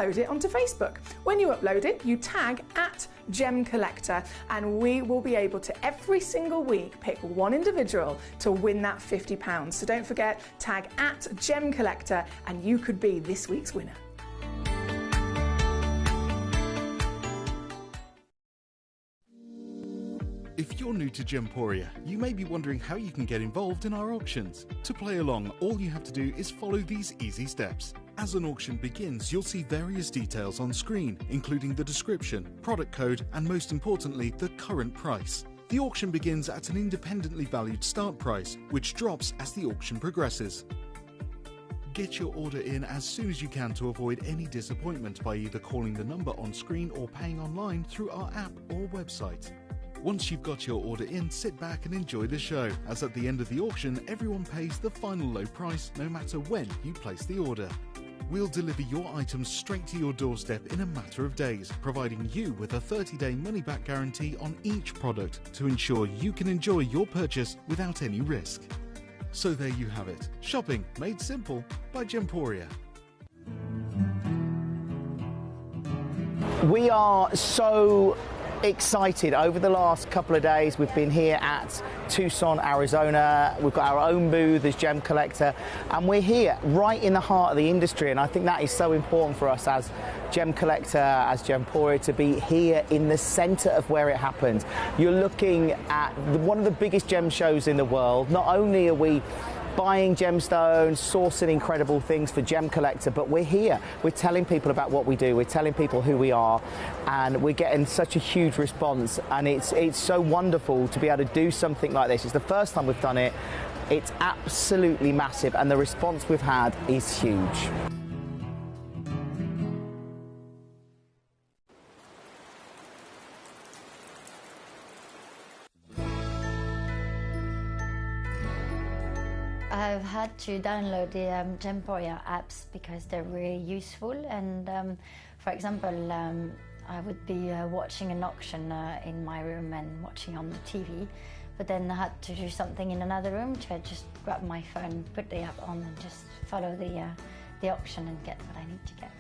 upload it onto Facebook. When you upload it, you tag at Gemcollector, and we will be able to every single week pick one individual to win that £50. So don't forget, tag at Gemcollector and you could be this week's winner. If you're new to Gemporia, you may be wondering how you can get involved in our auctions. To play along, all you have to do is follow these easy steps. As an auction begins, you'll see various details on screen, including the description, product code, and most importantly, the current price. The auction begins at an independently valued start price, which drops as the auction progresses. Get your order in as soon as you can to avoid any disappointment by either calling the number on screen or paying online through our app or website. Once you've got your order in, sit back and enjoy the show, as at the end of the auction, everyone pays the final low price no matter when you place the order. We'll deliver your items straight to your doorstep in a matter of days, providing you with a 30-day money-back guarantee on each product to ensure you can enjoy your purchase without any risk. So there you have it, shopping made simple by Gemporia. We are so excited. Over the last couple of days we've been here at Tucson, Arizona. We've got our own booth as Gemcollector, and we're here right in the heart of the industry, and I think that is so important for us as Gemcollector, as Gemporia, to be here in the center of where it happens. You're looking at one of the biggest gem shows in the world. Not only are we buying gemstones, sourcing incredible things for Gemcollector, but we're here. We're telling people about what we do. We're telling people who we are, and we're getting such a huge response. And it's so wonderful to be able to do something like this. It's the first time we've done it. It's absolutely massive, and the response we've had is huge. I've had to download the Gemporia apps because they're really useful, and for example, I would be watching an auction in my room and watching on the TV, but then I had to do something in another room, so I just grab my phone, put the app on and just follow the auction and get what I need to get.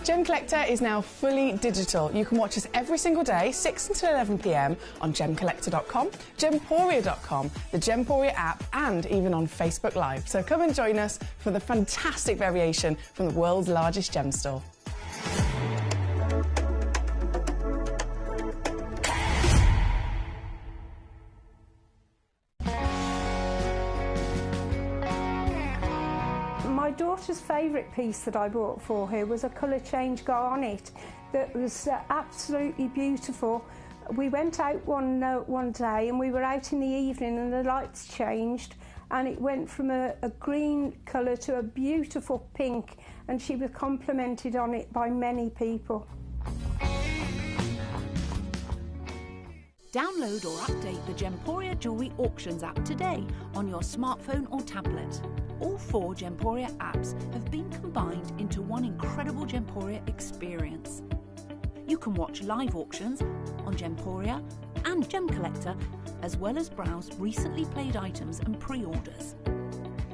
Gemcollector is now fully digital. You can watch us every single day, 6 until 11 p.m. on gemcollector.com, gemporia.com, the Gemporia app, and even on Facebook Live. So come and join us for the fantastic variation from the world's largest gem store. My daughter's favourite piece that I bought for her was a colour change garnet that was absolutely beautiful. We went out one day and we were out in the evening and the lights changed and it went from a green colour to a beautiful pink, and she was complimented on it by many people. Download or update the Gemporia Jewellery Auctions app today on your smartphone or tablet. All 4 Gemporia apps have been combined into one incredible Gemporia experience. You can watch live auctions on Gemporia and Gemcollector, as well as browse recently played items and pre-orders.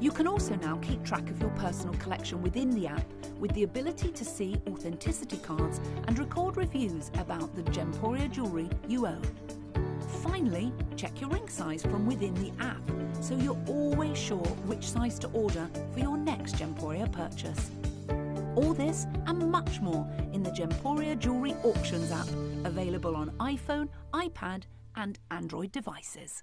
You can also now keep track of your personal collection within the app, with the ability to see authenticity cards and record reviews about the Gemporia jewellery you own. Finally, check your ring size from within the app, so you're always sure which size to order for your next Gemporia purchase. All this and much more in the Gemporia Jewellery Auctions app, available on iPhone, iPad and Android devices.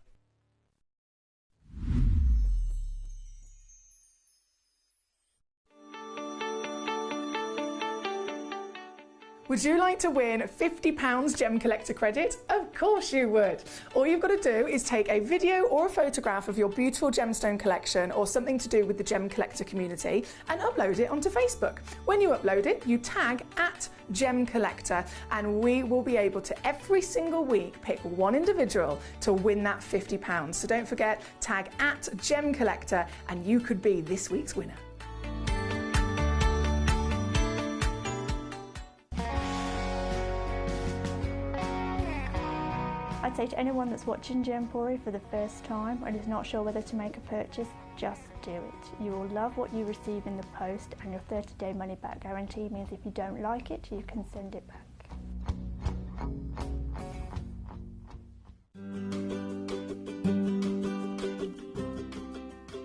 Would you like to win £50 Gemcollector credit? Of course you would. All you've got to do is take a video or a photograph of your beautiful gemstone collection or something to do with the Gemcollector community and upload it onto Facebook. When you upload it, you tag at Gemcollector, and we will be able to every single week pick one individual to win that £50. So don't forget, tag at Gemcollector and you could be this week's winner. I I'd say to anyone that's watching Gemporia for the first time and is not sure whether to make a purchase, just do it. You will love what you receive in the post, and your 30-day money back guarantee means if you don't like it, you can send it back.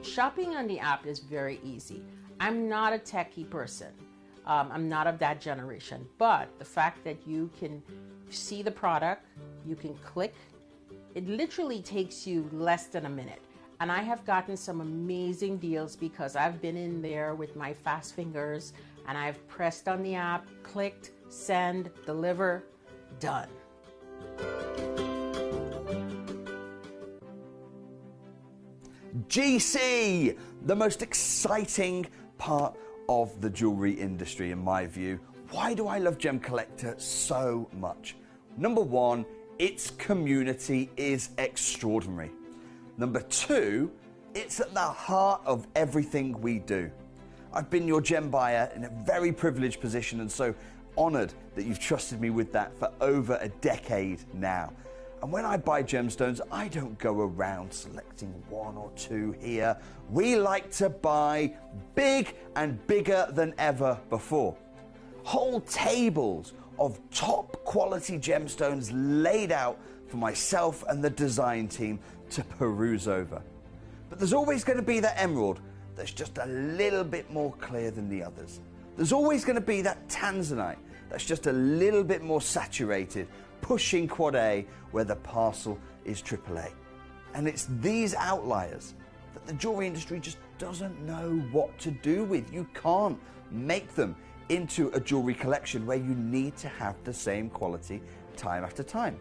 Shopping on the app is very easy. I'm not a techie person. I'm not of that generation, but the fact that you can see the product, you can click, it literally takes you less than a minute. And I have gotten some amazing deals because I've been in there with my fast fingers and I've pressed on the app, clicked, send, deliver, done. GC, the most exciting part of the jewelry industry in my view. Why do I love Gemcollector so much? Number one, its community is extraordinary. Number two, it's at the heart of everything we do. I've been your gem buyer in a very privileged position and so honored that you've trusted me with that for over a decade now. And when I buy gemstones, I don't go around selecting one or two here. We like to buy big and bigger than ever before. Whole tables of top quality gemstones laid out for myself and the design team to peruse over. But there's always going to be that emerald that's just a little bit more clear than the others. There's always going to be that tanzanite that's just a little bit more saturated, pushing quad A where the parcel is AAA. And it's these outliers that the jewelry industry just doesn't know what to do with. You can't make them into a jewelry collection where you need to have the same quality time after time.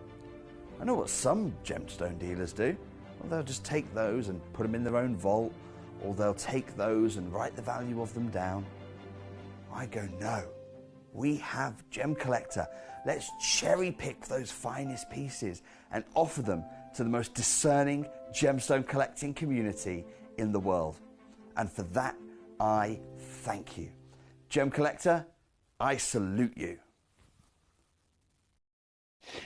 I know what some gemstone dealers do. Well, they'll just take those and put them in their own vault, or they'll take those and write the value of them down. I go, no, we have Gemcollector. Let's cherry pick those finest pieces and offer them to the most discerning gemstone collecting community in the world. And for that, I thank you. Gemcollector, I salute you.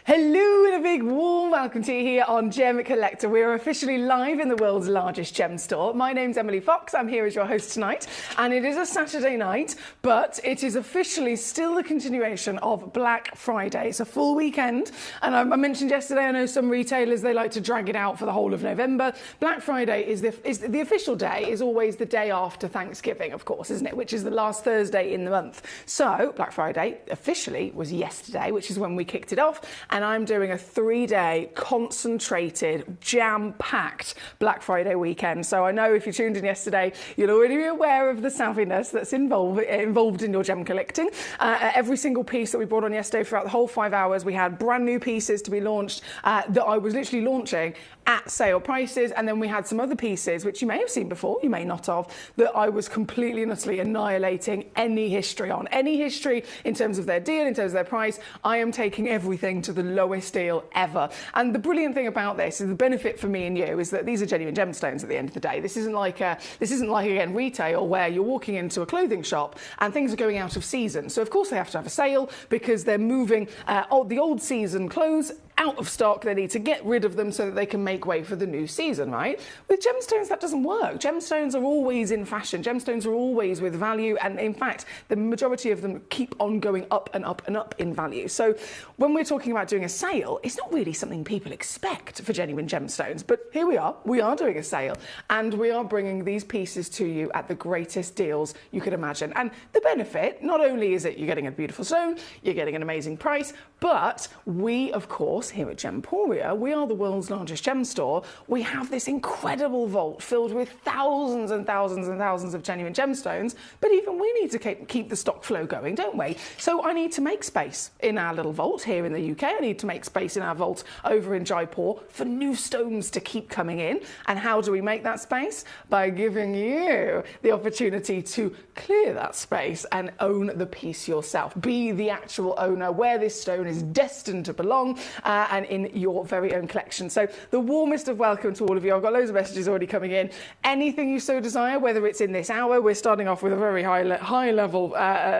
Hello and a big warm welcome to you here on Gemcollector. We are officially live in the world's largest gem store. My name's Emily Fox. I'm here as your host tonight, and it is a Saturday night, but it is officially still the continuation of Black Friday. It's a full weekend, and I mentioned yesterday, I know some retailers, they like to drag it out for the whole of November. Black Friday is the official day, is always the day after Thanksgiving, of course, isn't it? Which is the last Thursday in the month. So Black Friday officially was yesterday, which is when we kicked it off. And I'm doing a 3-day concentrated, jam-packed Black Friday weekend. So I know if you tuned in yesterday, you'll already be aware of the savviness that's involved in your gem collecting. Every single piece that we brought on yesterday throughout the whole 5 hours, we had brand new pieces to be launched that I was literally launching at sale prices, and then we had some other pieces which you may have seen before, you may not have, that I was completely and utterly annihilating any history on. Any history in terms of their deal, in terms of their price, I am taking everything to the lowest deal ever. And the brilliant thing about this is the benefit for me and you is that these are genuine gemstones at the end of the day. This isn't like again retail where you're walking into a clothing shop and things are going out of season. So of course they have to have a sale because they're moving the old season clothes out of stock. They need to get rid of them so that they can make way for the new season, right? With gemstones, that doesn't work. Gemstones are always in fashion. Gemstones are always with value. And in fact, the majority of them keep on going up and up and up in value. So when we're talking about doing a sale, it's not really something people expect for genuine gemstones. But here we are doing a sale, and we are bringing these pieces to you at the greatest deals you could imagine. And the benefit, not only is it you're getting a beautiful stone, you're getting an amazing price, but we, of course, here at Gemporia, we are the world's largest gem store. We have this incredible vault filled with thousands and thousands and thousands of genuine gemstones, but even we need to keep the stock flow going, don't we? So I need to make space in our little vault here in the UK. I need to make space in our vault over in Jaipur for new stones to keep coming in. And how do we make that space? By giving you the opportunity to clear that space and own the piece yourself. Be the actual owner, where this stone is destined to belong. and in your very own collection. So the warmest of welcome to all of you. I've got loads of messages already coming in. Anything you so desire, whether it's in this hour, we're starting off with a very high level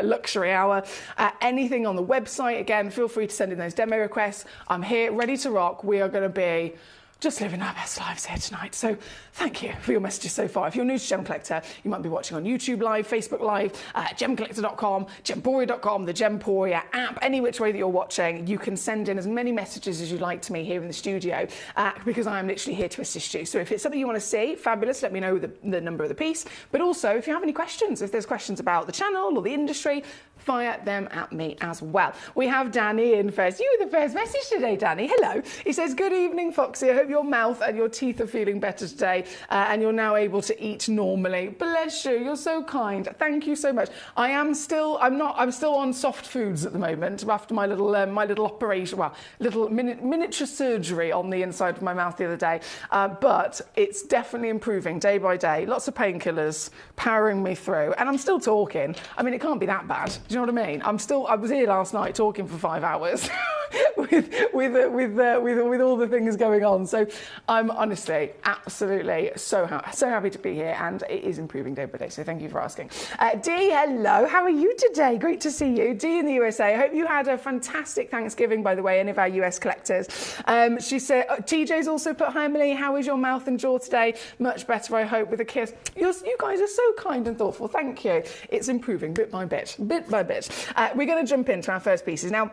luxury hour. Anything on the website, again, feel free to send in those demo requests. I'm here, ready to rock. We are going to be just living our best lives here tonight. So thank you for your messages so far. If you're new to Gemcollector, you might be watching on YouTube Live, Facebook Live, gemcollector.com, gemporia.com, the Gemporia app, any which way that you're watching. You can send in as many messages as you like to me here in the studio because I am literally here to assist you. So if it's something you want to see, fabulous, let me know the number of the piece. But also, if you have any questions, if there's questions about the channel or the industry, fire them at me as well. We have Danny in first. You were the first message today, Danny. Hello. He says, good evening, Foxy. I hope your mouth and your teeth are feeling better today and you're now able to eat normally. Bless you. You're so kind. Thank you so much. I'm still on soft foods at the moment after my little operation, well, little miniature surgery on the inside of my mouth the other day. But it's definitely improving day by day. Lots of painkillers powering me through, and I'm still talking. I mean, it can't be that bad. Do you know what I mean? I was here last night talking for 5 hours with all the things going on. So I'm honestly absolutely so happy to be here, and it is improving day by day. So thank you for asking. Dee, hello. How are you today? Great to see you. Dee in the USA. I hope you had a fantastic Thanksgiving, by the way, any of our US collectors. She said, TJ's also put, hi Emily, how is your mouth and jaw today? Much better, I hope, with a kiss. You guys are so kind and thoughtful. Thank you. It's improving bit by bit. We're going to jump into our first pieces. Now,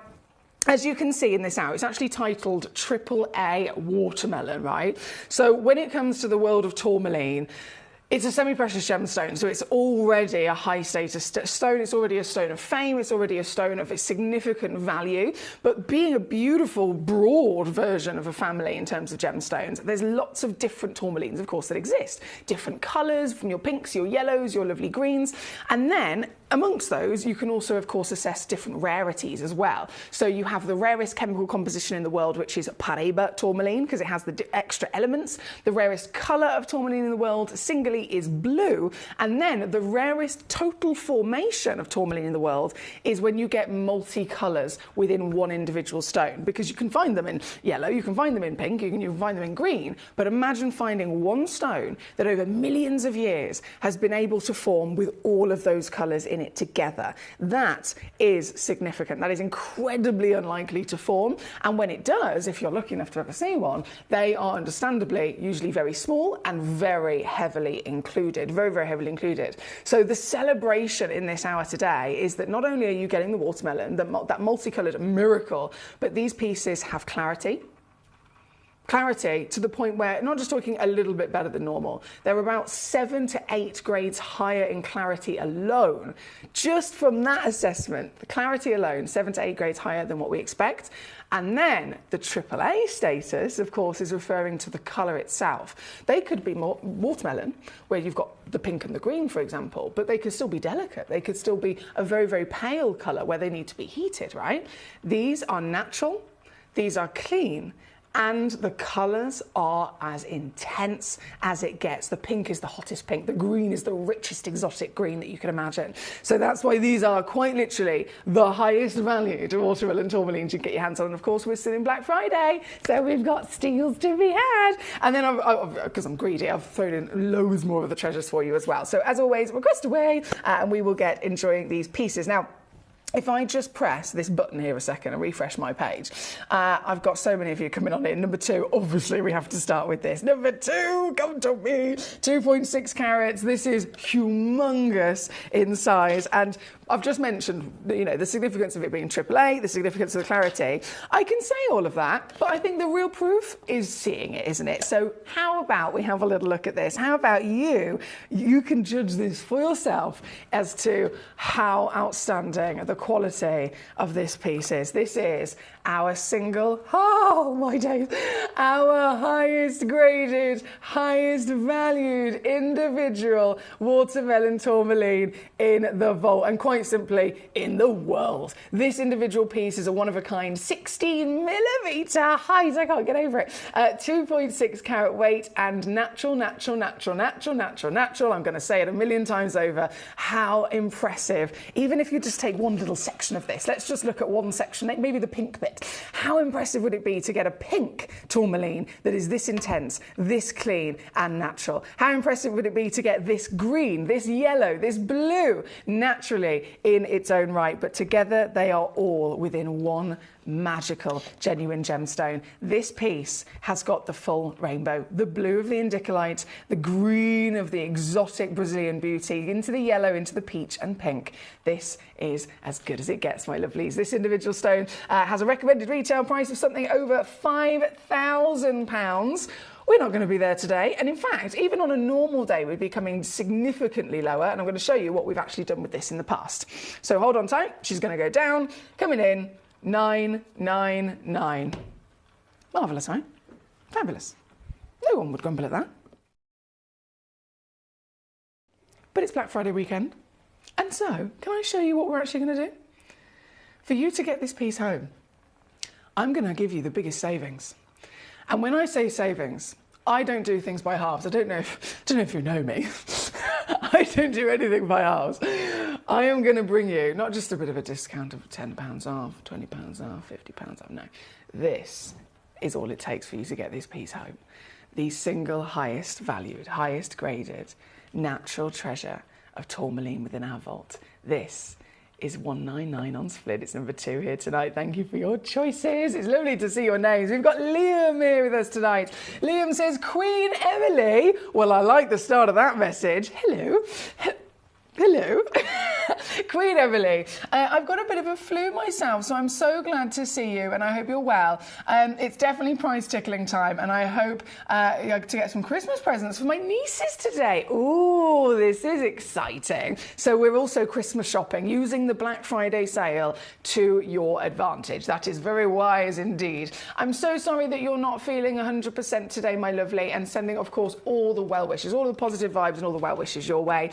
as you can see in this hour, it's actually titled AAA Watermelon, right? So when it comes to the world of tourmaline, it's a semi-precious gemstone, so it's already a high-status stone. It's already a stone of fame. It's already a stone of a significant value. But being a beautiful, broad version of a family in terms of gemstones, there's lots of different tourmalines, of course, that exist. Different colours, from your pinks, your yellows, your lovely greens. And then amongst those, you can also, of course, assess different rarities as well. So you have the rarest chemical composition in the world, which is Paraiba tourmaline, because it has the extra elements. The rarest colour of tourmaline in the world, singly, is blue. And then the rarest total formation of tourmaline in the world is when you get multi-colours within one individual stone, because you can find them in yellow, you can find them in pink, you can find them in green. But imagine finding one stone that over millions of years has been able to form with all of those colours in it together. That is significant. That is incredibly unlikely to form. And when it does, if you're lucky enough to ever see one, they are understandably usually very small and very heavily included, very heavily included. So the celebration in this hour today is that not only are you getting the watermelon, that multicoloured miracle, but these pieces have clarity to the point where, not just talking a little bit better than normal, they're about 7 to 8 grades higher in clarity alone. Just from that assessment, the clarity alone, 7 to 8 grades higher than what we expect. And then the AAA status, of course, is referring to the colour itself. They could be more watermelon, where you've got the pink and the green, for example, but they could still be delicate. They could still be a very pale colour where they need to be heated, right? These are natural, these are clean, and the colours are as intense as it gets. The pink is the hottest pink. The green is the richest exotic green that you can imagine. So that's why these are quite literally the highest value to watermelon tourmalines you can get your hands on. And of course, we're still in Black Friday, so we've got steals to be had. And then, because I'm greedy, I've thrown in loads more of the treasures for you as well. So as always, request away, and we will get enjoying these pieces. Now, if I just press this button here a second and refresh my page, I've got so many of you coming on in. Number 2, obviously we have to start with this. Number 2, come to me, 2.6 carats. This is humongous in size. And I've just mentioned, the significance of it being AAA, the significance of the clarity. I can say all of that, but I think the real proof is seeing it, isn't it? So how about we have a little look at this? How about you can judge this for yourself as to how outstanding the quality of this piece is. This is our single, oh my days, our highest graded, highest valued individual watermelon tourmaline in the vault. And quite quite simply in the world. This individual piece is a one-of-a-kind 16mm height, I can't get over it, 2.6 carat weight, and natural. I'm going to say it a million times over. How impressive. Even if you just take one little section of this, let's just look at one section, maybe the pink bit. How impressive would it be to get a pink tourmaline that is this intense, this clean and natural? How impressive would it be to get this green, this yellow, this blue naturally in its own right, but together they are all within one magical, genuine gemstone. This piece has got the full rainbow, the blue of the indicolite, the green of the exotic Brazilian beauty, into the yellow, into the peach and pink. This is as good as it gets, my lovelies. This individual stone has a recommended retail price of something over £5,000. We're not going to be there today, and in fact, even on a normal day, we'd be coming significantly lower, and I'm going to show you what we've actually done with this in the past. So hold on tight, she's going to go down, coming in, 999. Marvellous, right? Fabulous. No one would grumble at that. But it's Black Friday weekend, and so, can I show you what we're actually going to do? For you to get this piece home, I'm going to give you the biggest savings. And when I say savings, I don't do things by halves. I don't know if you know me. I don't do anything by halves. I am going to bring you not just a bit of a discount of £10 off, £20 off, £50 off. No, this is all it takes for you to get this piece home. The single highest valued, highest graded, natural treasure of tourmaline within our vault. This is 199 on split. It's number 2 here tonight. Thank you for your choices. It's lovely to see your names. We've got Liam here with us tonight. Liam says, Queen Emily. Well, I like the start of that message. Hello. Hello. Queen Emily, I've got a bit of a flu myself, so I'm so glad to see you, and I hope you're well. It's definitely prize tickling time, and I hope to get some Christmas presents for my nieces today. Ooh, this is exciting. So we're also Christmas shopping, using the Black Friday sale to your advantage. That is very wise indeed. I'm so sorry that you're not feeling 100% today, my lovely, and sending, of course, all the well wishes, all the positive vibes and all the well wishes your way.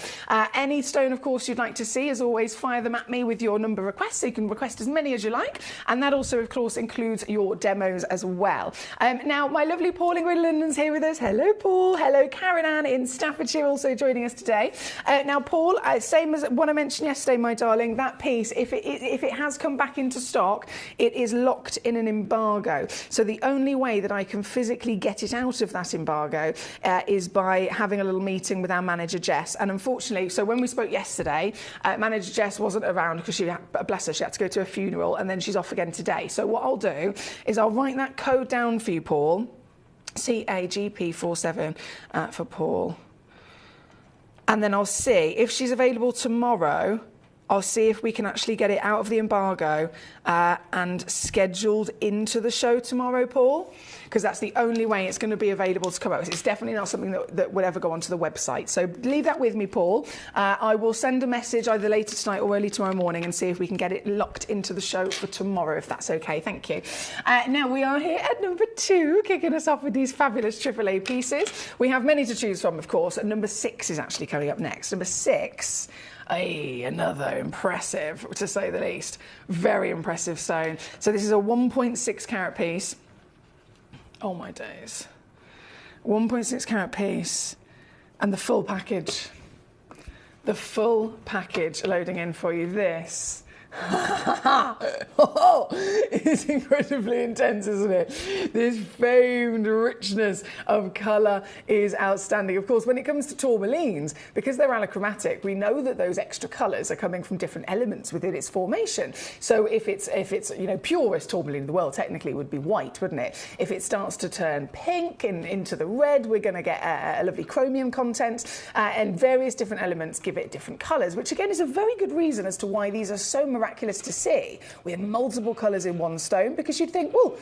Any stone, of course, you'd like to see, as always, fire them at me with your number requests, so you can request as many as you like, and that also, of course, includes your demos as well. Now, my lovely Paul in Great London's here with us. Hello, Paul. Hello, Karen Ann in Staffordshire, also joining us today. Now, Paul, same as what I mentioned yesterday, my darling, that piece, if it has come back into stock, it is locked in an embargo. So the only way that I can physically get it out of that embargo is by having a little meeting with our manager, Jess. And unfortunately, so when we spoke yesterday, manager Jess wasn't around because she, bless her, she had to go to a funeral, and then she's off again today. So what I'll do is I'll write that code down for you, Paul. CAGP47 for Paul. And then I'll see if she's available tomorrow. I'll see if we can actually get it out of the embargo and scheduled into the show tomorrow, Paul, because that's the only way it's going to be available to come out. It's definitely not something that would ever go onto the website. So leave that with me, Paul. I will send a message either later tonight or early tomorrow morning and see if we can get it locked into the show for tomorrow, if that's okay. Thank you. Now, we are here at number 2, kicking us off with these fabulous AAA pieces. We have many to choose from, of course, and number 6 is actually coming up next. Number 6... another impressive, to say the least. Very impressive stone. So this is a 1.6 carat piece. Oh my days. 1.6 carat piece and the full package. The full package loading in for you. This. Oh, it's incredibly intense, isn't it? This famed richness of colour is outstanding. Of course, when it comes to tourmalines, because they're allochromatic, we know that those extra colours are coming from different elements within its formation. So if it's purest tourmaline in the world, technically it would be white, wouldn't it? If it starts to turn pink and into the red, we're going to get a lovely chromium content, and various different elements give it different colours, which again is a very good reason as to why these are so miraculous to see with multiple colours in one stone, because you'd think, well,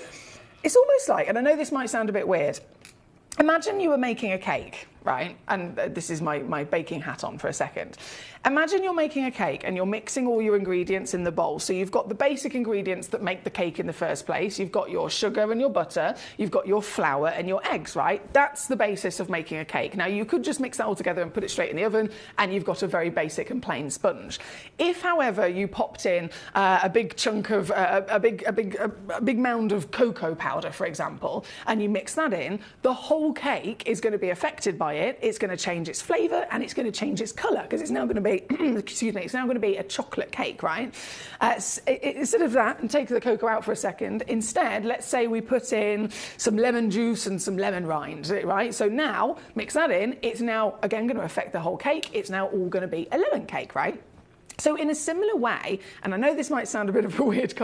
it's almost like, and I know this might sound a bit weird, imagine you were making a cake, right? And this is my baking hat on for a second. Imagine you're making a cake and you're mixing all your ingredients in the bowl. So you've got the basic ingredients that make the cake in the first place. You've got your sugar and your butter. You've got your flour and your eggs, right? That's the basis of making a cake. Now, you could just mix that all together and put it straight in the oven, and you've got a very basic and plain sponge. If, however, you popped in a big chunk of, a big mound of cocoa powder, for example, and you mix that in, the whole cake is going to be affected by it. It's going to change its flavour and it's going to change its colour, because it's now going to be excuse me, it's now going to be a chocolate cake, right? Instead of that, and take the cocoa out for a second, instead, let's say we put in some lemon juice and some lemon rind, right? So now, mix that in, it's now, again, going to affect the whole cake. It's now all going to be a lemon cake, right? So in a similar way, and I know this might sound a bit of a weird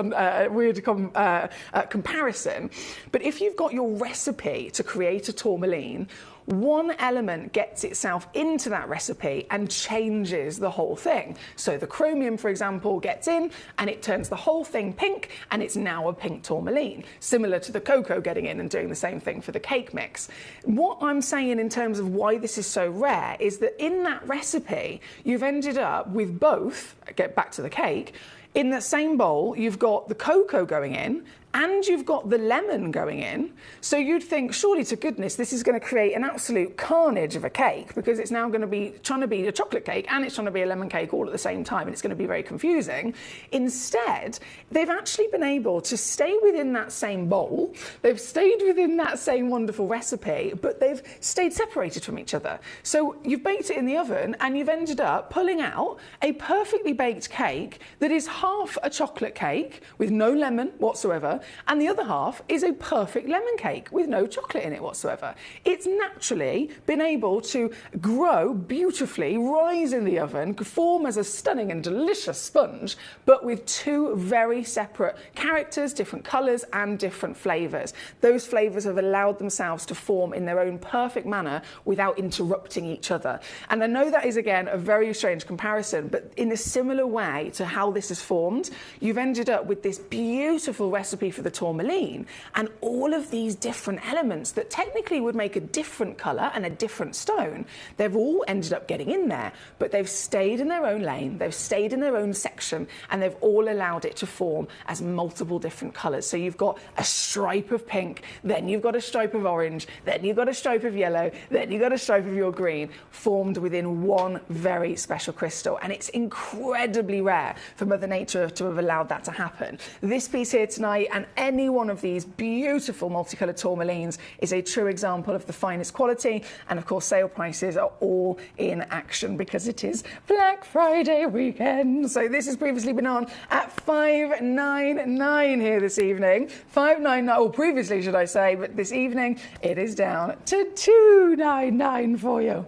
comparison, but if you've got your recipe to create a tourmaline, one element gets itself into that recipe and changes the whole thing. So the chromium, for example, gets in and it turns the whole thing pink, and it's now a pink tourmaline, similar to the cocoa getting in and doing the same thing for the cake mix. What I'm saying in terms of why this is so rare is that in that recipe, you've ended up with both, get back to the cake, in that same bowl, you've got the cocoa going in and you've got the lemon going in. So you'd think, surely to goodness, this is going to create an absolute carnage of a cake, because it's now going to be trying to be a chocolate cake and it's trying to be a lemon cake all at the same time, and it's going to be very confusing. Instead, they've actually been able to stay within that same bowl. They've stayed within that same wonderful recipe, but they've stayed separated from each other. So you've baked it in the oven and you've ended up pulling out a perfectly baked cake that is half a chocolate cake with no lemon whatsoever, and the other half is a perfect lemon cake with no chocolate in it whatsoever. It's naturally been able to grow beautifully, rise in the oven, form as a stunning and delicious sponge, but with two very separate characters, different colours and different flavours. Those flavours have allowed themselves to form in their own perfect manner without interrupting each other. And I know that is, again, a very strange comparison, but in a similar way to how this has formed, you've ended up with this beautiful recipe for the tourmaline, and all of these different elements that technically would make a different colour and a different stone, they've all ended up getting in there, but they've stayed in their own lane, they've stayed in their own section, and they've all allowed it to form as multiple different colours. So you've got a stripe of pink, then you've got a stripe of orange, then you've got a stripe of yellow, then you've got a stripe of your green, formed within one very special crystal. And it's incredibly rare for Mother Nature to have allowed that to happen. This piece here tonight, and any one of these beautiful multicoloured tourmalines, is a true example of the finest quality, and of course sale prices are all in action because it is Black Friday weekend. So this has previously been on at $5.99 here this evening. $5.99, or previously should I say, but this evening it is down to $2.99 for you.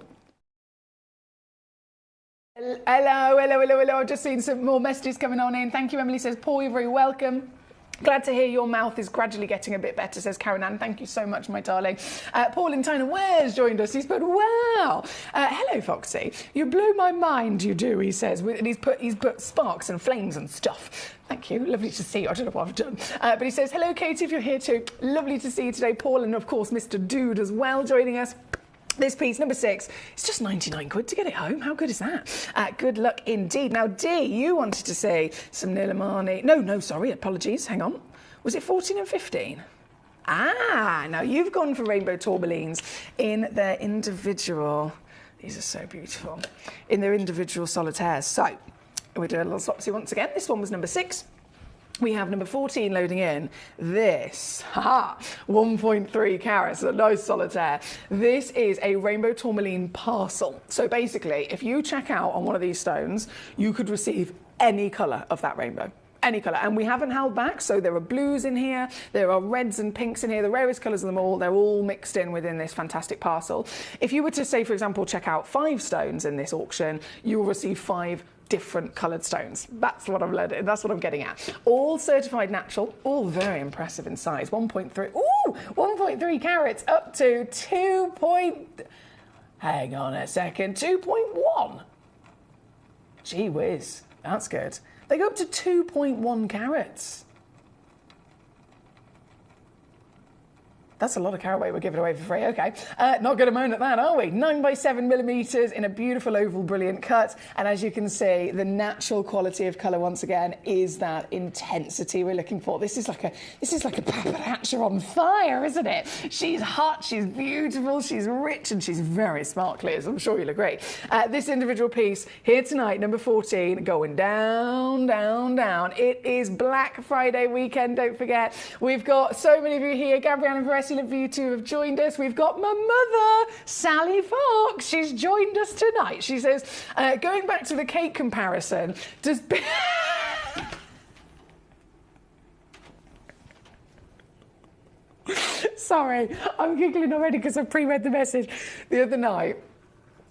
Hello. I've just seen some more messages coming on in. Thank you, Emily says, Paul, you're very welcome. Glad to hear your mouth is gradually getting a bit better, says Karen Ann. Thank you so much, my darling. Paul in China Ware's joined us. He's put, wow. Hello, Foxy. You blow my mind, you do, he says. And he's put sparks and flames and stuff. Thank you. Lovely to see you. I don't know what I've done. But he says, hello, Katie, if you're here too. Lovely to see you today, Paul. And, of course, Mr. Dude as well joining us. This piece, number 6, it's just 99 quid to get it home. How good is that? Good luck indeed. Now, Dee, you wanted to say some Nilamani. No, sorry, apologies. Hang on. Was it 14 and 15? Now you've gone for rainbow tourmalines in their individual. These are so beautiful. In their individual solitaires. So, we're doing a little swapsy once again. This one was number 6. We have number 14 loading in. This, 1.3 carats, a nice solitaire. This is a rainbow tourmaline parcel. So basically, if you check out on one of these stones, you could receive any colour of that rainbow. Any colour. And we haven't held back, so there are blues in here, there are reds and pinks in here, the rarest colours of them all, they're all mixed in within this fantastic parcel. If you were to say, for example, check out 5 stones in this auction, you will receive 5 different coloured stones. That's what I'm learning. That's what I'm getting at. All certified natural, all very impressive in size. 1.3 carats up to 2.1. Gee whiz, that's good. They go up to 2.1 carats. That's a lot of caraway we're giving away for free. Okay, not going to moan at that, are we? 9x7mm in a beautiful oval, brilliant cut. And as you can see, the natural quality of colour once again is that intensity we're looking for. This is like a paparazzi on fire, isn't it? She's hot, she's beautiful, she's rich, and she's very sparkly, as I'm sure you'll agree. This individual piece here tonight, number 14, going down, down, down. It is Black Friday weekend, don't forget. We've got so many of you here. Gabrielle and Veresi, love for you to have joined us. We've got my mother, Sally Fox. She's joined us tonight. She says, going back to the cake comparison, does... Sorry, I'm giggling already because I've pre-read the message. The other night,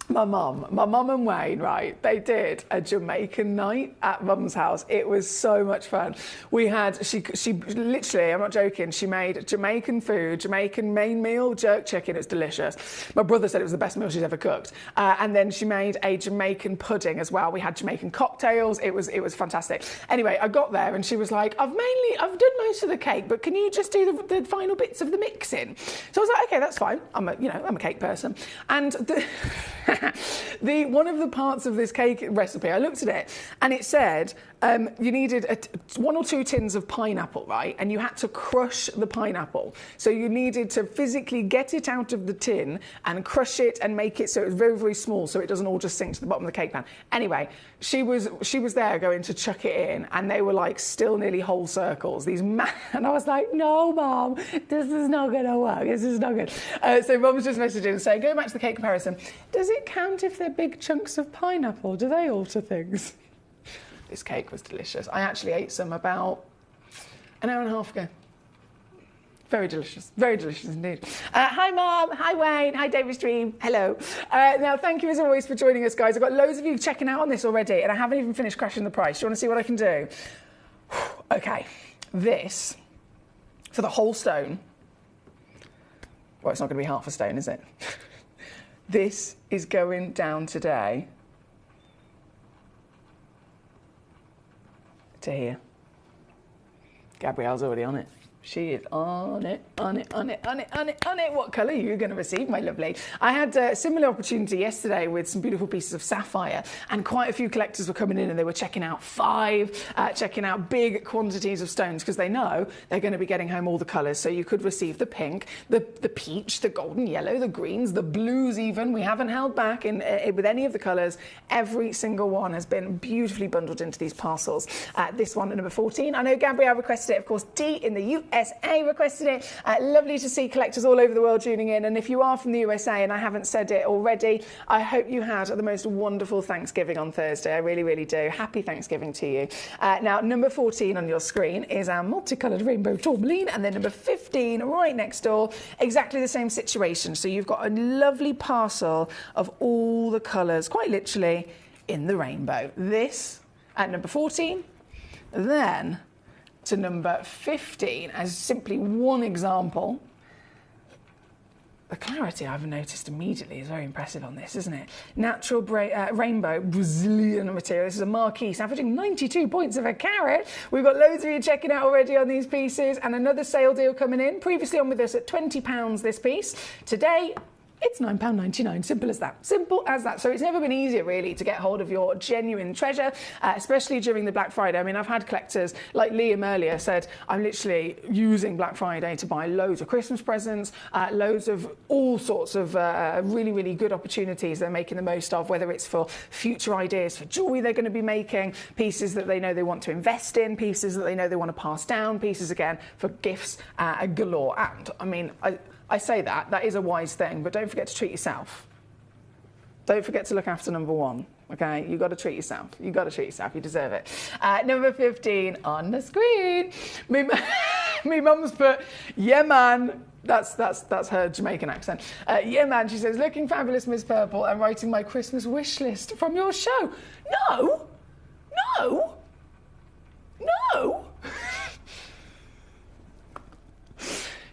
my mum and Wayne, right, they did a Jamaican night at Mum's house. It was so much fun. We had, she literally, I'm not joking, she made Jamaican food, Jamaican main meal, jerk chicken. It was delicious. My brother said it was the best meal she's ever cooked. And then she made a Jamaican pudding as well. We had Jamaican cocktails. It was fantastic. Anyway, I got there and she was like, I've done most of the cake, but can you just do the final bits of the mixing? So I was like, okay, that's fine. I'm a cake person. And one of the parts of this cake recipe, I looked at it and it said you needed 1 or 2 tins of pineapple, right? And you had to crush the pineapple. So you needed to physically get it out of the tin and crush it and make it so it was very, very small so it doesn't all just sink to the bottom of the cake pan. Anyway, she was there going to chuck it in and they were like still nearly whole circles. And I was like, no, Mum, this is not going to work. This is not good. So Mum's just messaging saying, going back to the cake comparison, does it count if they're big chunks of pineapple? Do they alter things? This cake was delicious. I actually ate some about an hour and a half ago. Very delicious indeed. Hi Mum, hi Wayne, hi David Stream, hello. Now thank you as always for joining us, guys. I've got loads of you checking out on this already and I haven't even finished crashing the price. Do you want to see what I can do? Okay, this, for the whole stone, well, it's not going to be half a stone, is it? This is going down today to here. Gabrielle's already on it. She is on it. What colour are you going to receive, my lovely? I had a similar opportunity yesterday with some beautiful pieces of sapphire and quite a few collectors were coming in and they were checking out checking out big quantities of stones because they know they're going to be getting home all the colours. So you could receive the pink, the peach, the golden yellow, the greens, the blues even. We haven't held back with any of the colours. Every single one has been beautifully bundled into these parcels. This one at number 14. I know Gabrielle requested it, of course, D in the USA requested it. Lovely to see collectors all over the world tuning in. And if you are from the USA and I haven't said it already, I hope you had the most wonderful Thanksgiving on Thursday. I really, really do. Happy Thanksgiving to you. Now, number 14 on your screen is our multicoloured rainbow tourmaline. And then number 15 right next door, exactly the same situation. So you've got a lovely parcel of all the colours, quite literally, in the rainbow. This at number 14. Then to number 15 as simply one example. The clarity I've noticed immediately is very impressive on this, isn't it? Natural rainbow Brazilian material. This is a marquise, averaging 92 points of a carat. We've got loads of you checking out already on these pieces and another sale deal coming in. Previously on with us at £20 this piece. Today, it's £9.99, simple as that. Simple as that. So it's never been easier, really, to get hold of your genuine treasure, especially during the Black Friday. I mean, I've had collectors, like Liam earlier said, I'm literally using Black Friday to buy loads of Christmas presents, loads of all sorts of really, really good opportunities they're making the most of, whether it's for future ideas for jewellery they're going to be making, pieces that they know they want to invest in, pieces that they know they want to pass down, pieces, again, for gifts galore. And, I mean, I say that is a wise thing, but don't forget to treat yourself. Don't forget to look after number 1, okay? You've got to treat yourself. You've got to treat yourself. You deserve it. Number 15 on the screen. Me mum's put, yeah, man. That's her Jamaican accent. Yeah, man, she says, looking fabulous, Miss Purple, and writing my Christmas wish list from your show. No.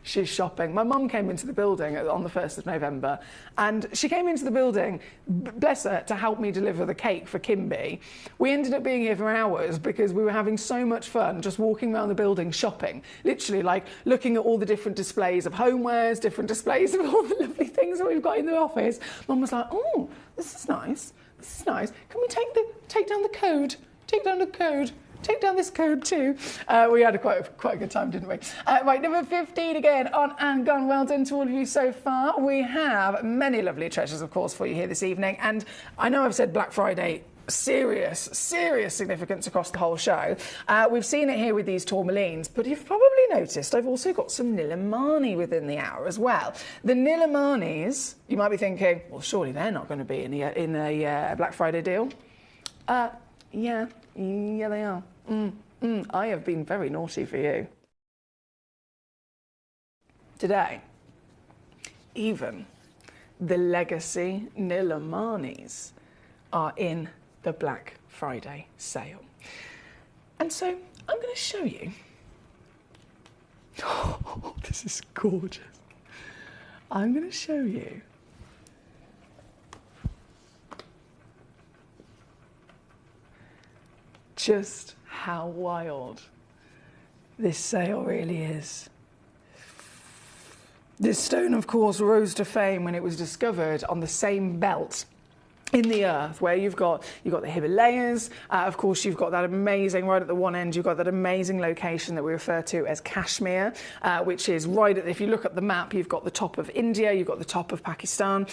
she's shopping. My mum came into the building on the 1st of November, and she came into the building, bless her, to help me deliver the cake for Kimby. We ended up being here for hours because we were having so much fun just walking around the building shopping, literally like looking at all the different displays of homewares, different displays of all the lovely things that we've got in the office. Mum was like, oh, this is nice. This is nice. Can we take down the code? Take down the code. Take down this code too. We had quite a good time, didn't we? Right, number 15 again, on and gone. Well done to all of you so far. We have many lovely treasures, of course, for you here this evening. And I know I've said Black Friday, serious significance across the whole show. We've seen it here with these tourmalines, but you've probably noticed I've also got some Nilamani within the hour as well. The Nilamanis, you might be thinking, well, surely they're not going to be in a Black Friday deal. Yeah, they are. I have been very naughty for you. Today, even the legacy Nilamanis are in the Black Friday sale. And so I'm going to show you. Oh, this is gorgeous. I'm going to show you just how wild this sale really is. This stone, of course, rose to fame when it was discovered on the same belt in the earth where you've got the Himalayas. Of course, you've got that amazing, right at the one end, you've got that amazing location that we refer to as Kashmir, which is right at, if you look at the map, you've got the top of India, you've got the top of Pakistan,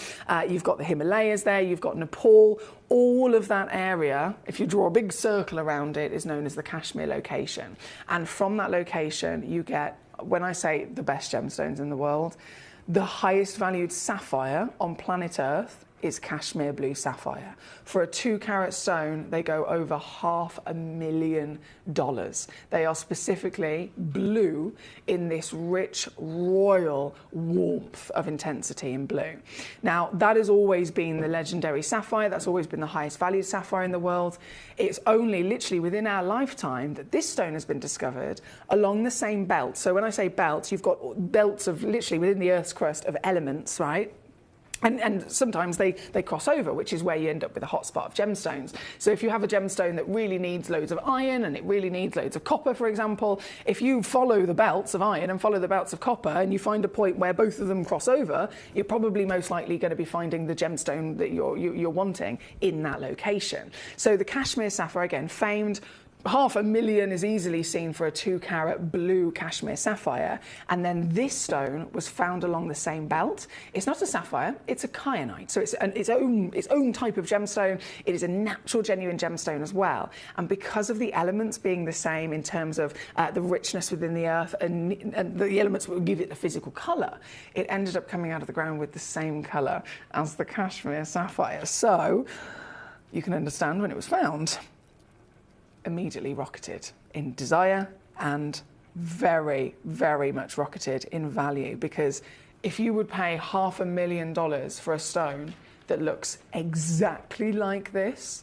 you've got the Himalayas there, you've got Nepal. All of that area, if you draw a big circle around it, is known as the Kashmir location. And from that location, you get, when I say the best gemstones in the world, the highest valued sapphire on planet Earth is Kashmir blue sapphire. For a 2-carat stone, they go over $500,000. They are specifically blue in this rich, royal warmth of intensity in blue. Now, that has always been the legendary sapphire. That's always been the highest valued sapphire in the world. It's only literally within our lifetime that this stone has been discovered along the same belt. So when I say belts, you've got belts of literally within the Earth's crust of elements, right? And sometimes they cross over, which is where you end up with a hotspot of gemstones. So if you have a gemstone that really needs loads of iron and it really needs loads of copper, for example, if you follow the belts of iron and follow the belts of copper and you find a point where both of them cross over, you're probably most likely going to be finding the gemstone that you're wanting in that location. So the Kashmir sapphire, again, famed. $500,000 is easily seen for a 2-carat blue Kashmir sapphire, and then this stone was found along the same belt. It's not a sapphire, it's a kyanite, so it's its own type of gemstone. It is a natural, genuine gemstone as well, and because of the elements being the same in terms of the richness within the earth and the elements that would give it the physical colour, it ended up coming out of the ground with the same colour as the Kashmir sapphire. So you can understand when it was found, immediately rocketed in desire and very, very much rocketed in value, because if you would pay $500,000 for a stone that looks exactly like this,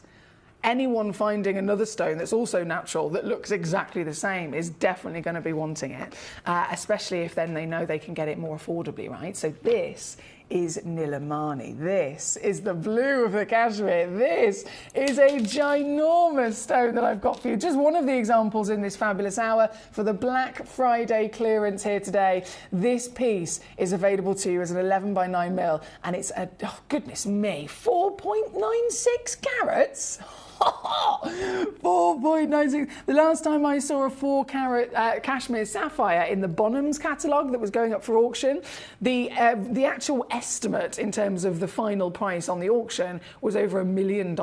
anyone finding another stone that's also natural that looks exactly the same is definitely going to be wanting it, especially if then they know they can get it more affordably, right? So this is Nilamani. This is the blue of the Kashmir. This is a ginormous stone that I've got for you. Just one of the examples in this fabulous hour for the Black Friday clearance here today. This piece is available to you as an 11 by 9 mil, and it's a, oh goodness me, 4.96 carats. 4.96. The last time I saw a 4-carat Kashmir sapphire in the Bonhams catalogue that was going up for auction, the actual estimate in terms of the final price on the auction was over $1 million.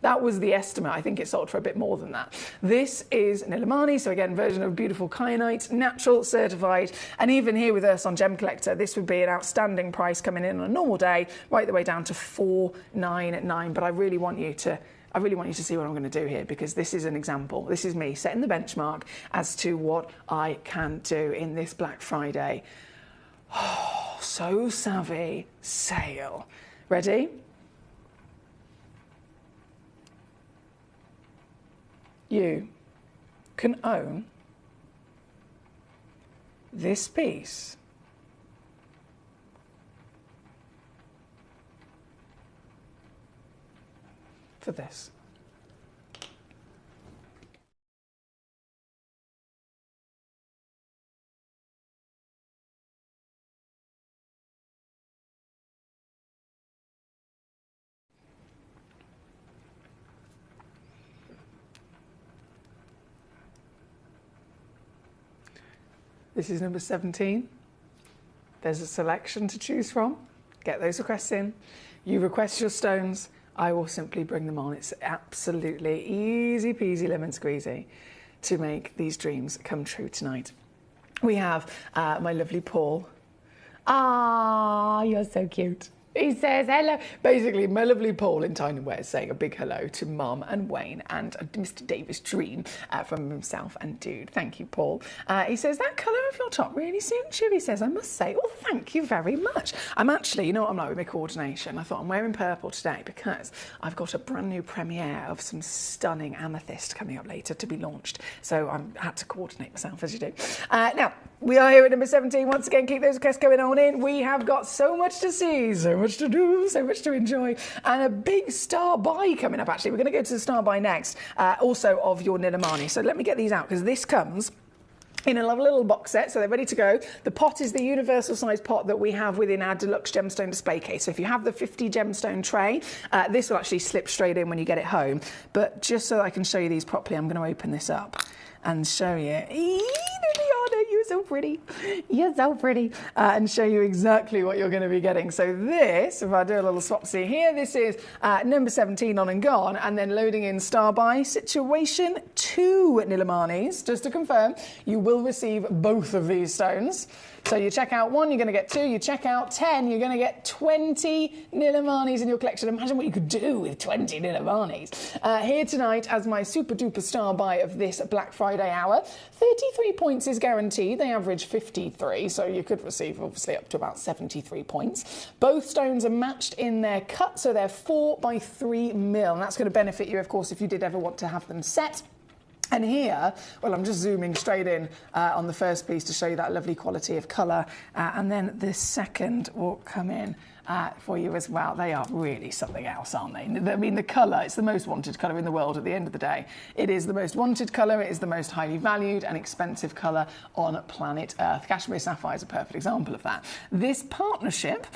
That was the estimate. I think it sold for a bit more than that. This is Nilamani, so again, version of beautiful kyanite, natural, certified, and even here with us on Gemcollector, this would be an outstanding price coming in on a normal day, right the way down to $499. But I really want you to see what I'm going to do here, because this is an example. This is me setting the benchmark as to what I can do in this Black Friday. Oh, so savvy sale. Ready? You can own this piece for this. This is number 17. There's a selection to choose from. Get those requests in. You request your stones, I will simply bring them on. It's absolutely easy peasy lemon squeezy to make these dreams come true tonight. We have my lovely Paul. Ah, you're so cute. He says hello. Basically, my lovely Paul in Tyne and Wear saying a big hello to Mum and Wayne and Mr. Davis Dream from himself and Dude. Thank you, Paul. He says, that colour of your top really suits you, he says, I must say. Well, thank you very much. I'm actually, you know what I'm like with my coordination? I thought I'm wearing purple today because I've got a brand new premiere of some stunning amethyst coming up later to be launched. So I had to coordinate myself, as you do. Now, we are here at number 17. Once again, keep those requests going on in. We have got so much to see, so much to do, so much to enjoy, and a big star buy coming up, actually. We're going to go to the star buy next, also of your Nilamani. So let me get these out, because this comes in a lovely little box set, so they're ready to go. The pot is the universal size pot that we have within our deluxe gemstone display case. So if you have the 50 gemstone tray, this will actually slip straight in when you get it home. But just so that I can show you these properly, I'm going to open this up and show you. You're so pretty. You're so pretty. And show you exactly what you're going to be getting. So this, if I do a little swapsy here, this is number 17 on and gone, and then loading in star buy situation 2 Nilamanis. Just to confirm, you will receive both of these stones. So you check out 1, you're going to get 2. You check out 10, you're going to get 20 Nilamanis in your collection. Imagine what you could do with 20 Nilamanis. Here tonight as my super duper star buy of this Black Friday hour. 33 points is guaranteed. They average 53, so you could receive obviously up to about 73 points. Both stones are matched in their cut, so they're 4 by 3 mil. And that's going to benefit you, of course, if you did ever want to have them set. And here, well, I'm just zooming straight in on the first piece to show you that lovely quality of colour. And then the second will come in for you as well. They are really something else, aren't they? I mean, the colour, it's the most wanted colour in the world at the end of the day. It is the most wanted colour. It is the most highly valued and expensive colour on planet Earth. Cashmere Sapphire is a perfect example of that. This partnership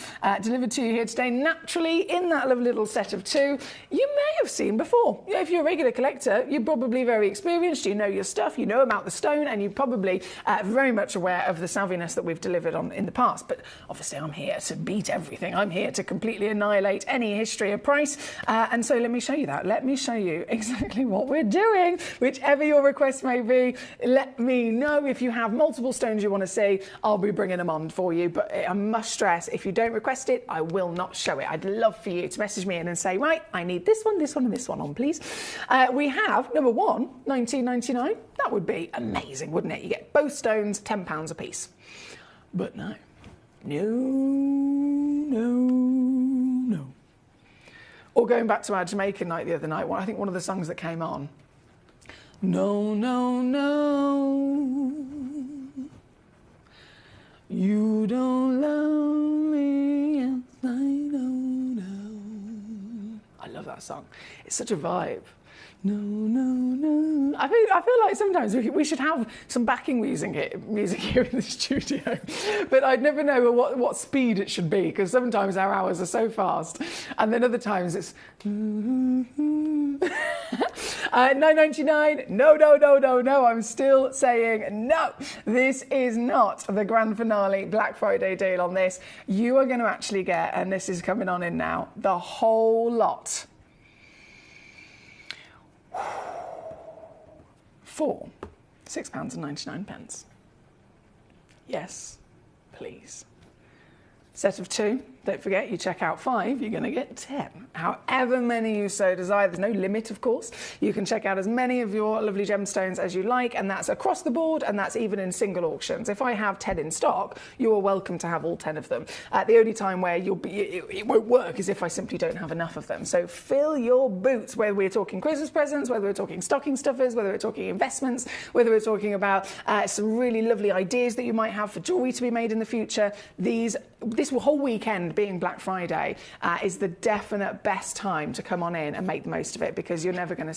delivered to you here today, naturally, in that lovely little set of 2, you may have seen before. You know, if you're a regular collector, you're probably very experienced. You know your stuff. You know about the stone, and you're probably very much aware of the savviness that we've delivered on in the past. But obviously, I'm here to beat everything. I'm here to completely annihilate any history of price. And so let me show you that. Let me show you exactly what we're doing. Whichever your request may be, let me know. If you have multiple stones you want to see, I'll be bringing them on for you. But I must stress, if you don't request it, I will not show it. I'd love for you to message me in and say, right, I need this one, and this one on, please. We have, number 1, $19.99. That would be amazing, wouldn't it? You get both stones, £10 a piece. But no. Or going back to our Jamaican night the other night, I think one of the songs that came on. No, you don't love me, yes, I know. I love that song. It's such a vibe. No. I feel like sometimes we should have some backing music here in the studio, but I'd never know what speed it should be, because sometimes our hours are so fast, and then other times it's $9.99. No. I'm still saying no. This is not the grand finale Black Friday deal on this. You are going to actually get, and this is coming on in now, the whole lot. For £6.99. Yes, please. Set of 2. Don't forget, you check out 5, you're going to get 10. However many you so desire. There's no limit, of course. You can check out as many of your lovely gemstones as you like, and that's across the board, and that's even in single auctions. If I have 10 in stock, you are welcome to have all 10 of them. The only time where it won't work is if I simply don't have enough of them. So fill your boots, whether we're talking Christmas presents, whether we're talking stocking stuffers, whether we're talking investments, whether we're talking about some really lovely ideas that you might have for jewellery to be made in the future. This whole weekend, being Black Friday, is the definite best time to come on in and make the most of it, because you're never going to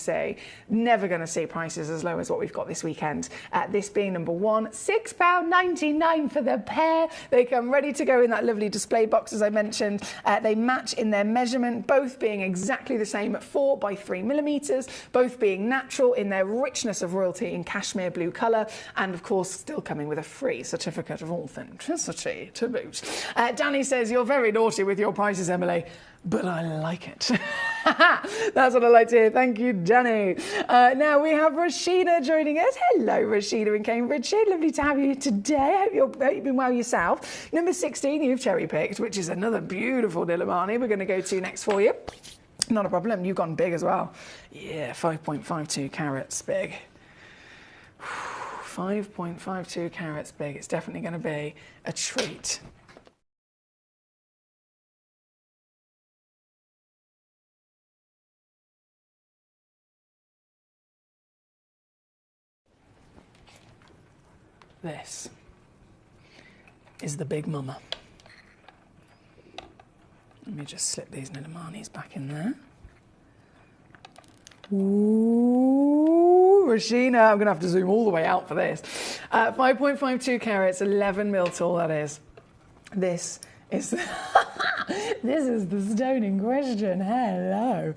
see prices as low as what we've got this weekend. This being number one, £6.99 for the pair. They come ready to go in that lovely display box, as I mentioned. They match in their measurement, both being exactly the same at 4 by 3 millimeters, both being natural in their richness of royalty in cashmere blue colour, and of course still coming with a free certificate of authenticity to boot. Danny says, you're very naughty with your prices, Emily, but I like it. That's what I like to hear. Thank you, Danny. Now we have Rashida joining us. Hello, Rashida in Cambridgeshire. Lovely to have you today. I hope you've been well yourself. Number 16, you've cherry-picked, which is another beautiful Dilamani we're going to go to next for you. Not a problem. You've gone big as well. Yeah, 5.52 carats big. 5.52 carats big. It's definitely going to be a treat. This is the big mama. Let me just slip these Nilamanis back in there. Ooh, Rashina, I'm going to have to zoom all the way out for this. 5.52 carats, 11 mil tall, that is. This is this is the stone in question. Hello.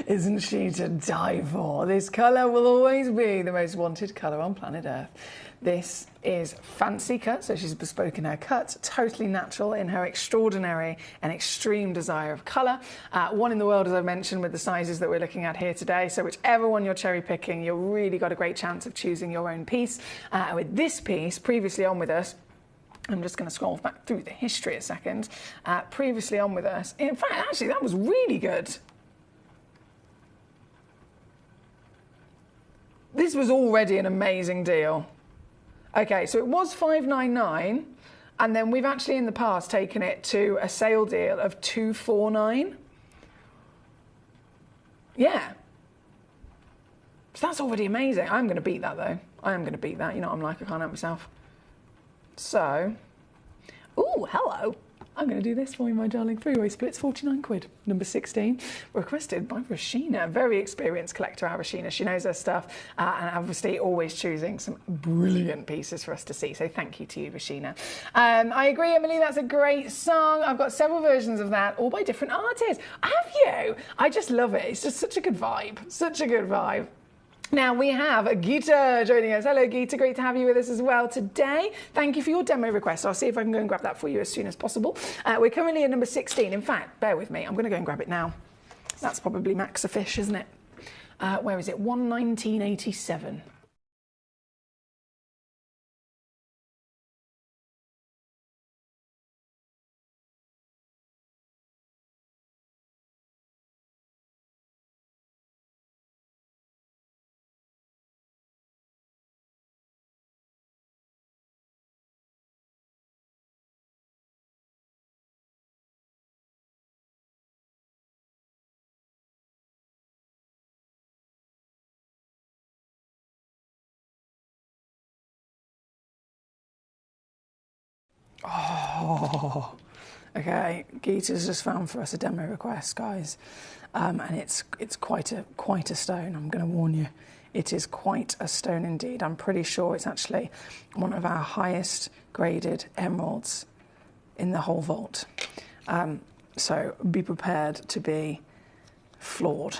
Isn't she to die for? This colour will always be the most wanted colour on planet Earth. This is fancy cut, so she's bespoke in her cut, totally natural in her extraordinary and extreme desire of colour. One in the world, as I've mentioned, with the sizes that we're looking at here today. So whichever one you're cherry picking, you've really got a great chance of choosing your own piece. With this piece, previously on with us, I'm just going to scroll back through the history a second. Previously on with us, in fact, actually, that was really good. This was already an amazing deal. Okay, so it was $5.99, and then we've actually in the past taken it to a sale deal of $2.49. Yeah. So that's already amazing. I'm going to beat that, though. I am going to beat that. You know what I'm like, I can't help myself. So, ooh, hello. I'm going to do this for you, my darling. Three-way splits, 49 quid. Number 16, requested by Rashina. Very experienced collector, our Rashina. She knows her stuff, and obviously always choosing some brilliant pieces for us to see. So thank you to you, Rashina. I agree, Emily, that's a great song. I've got several versions of that, all by different artists. Have you? I just love it. It's just such a good vibe. Such a good vibe. Now we have Geeta joining us. Hello, Geeta. Great to have you with us as well today. Thank you for your demo request. I'll see if I can go and grab that for you as soon as possible. We're currently at number 16. In fact, bear with me. I'm going to go and grab it now. That's probably Max a Fish, isn't it? Where is it? 119.87. Oh, okay. Geeta's just found for us a demo request, guys, and it's quite a stone. I'm going to warn you, it is quite a stone indeed. I'm pretty sure it's actually one of our highest graded emeralds in the whole vault. So be prepared to be floored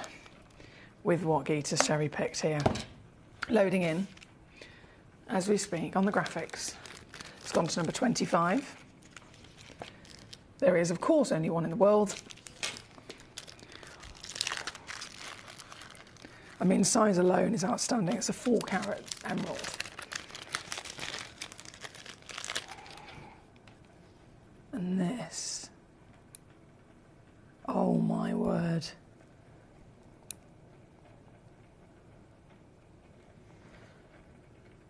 with what Geeta's cherry picked here. Loading in as we speak on the graphics. It's gone to number 25. There is, of course, only one in the world. I mean, size alone is outstanding. It's a 4-carat emerald. And this. Oh, my word.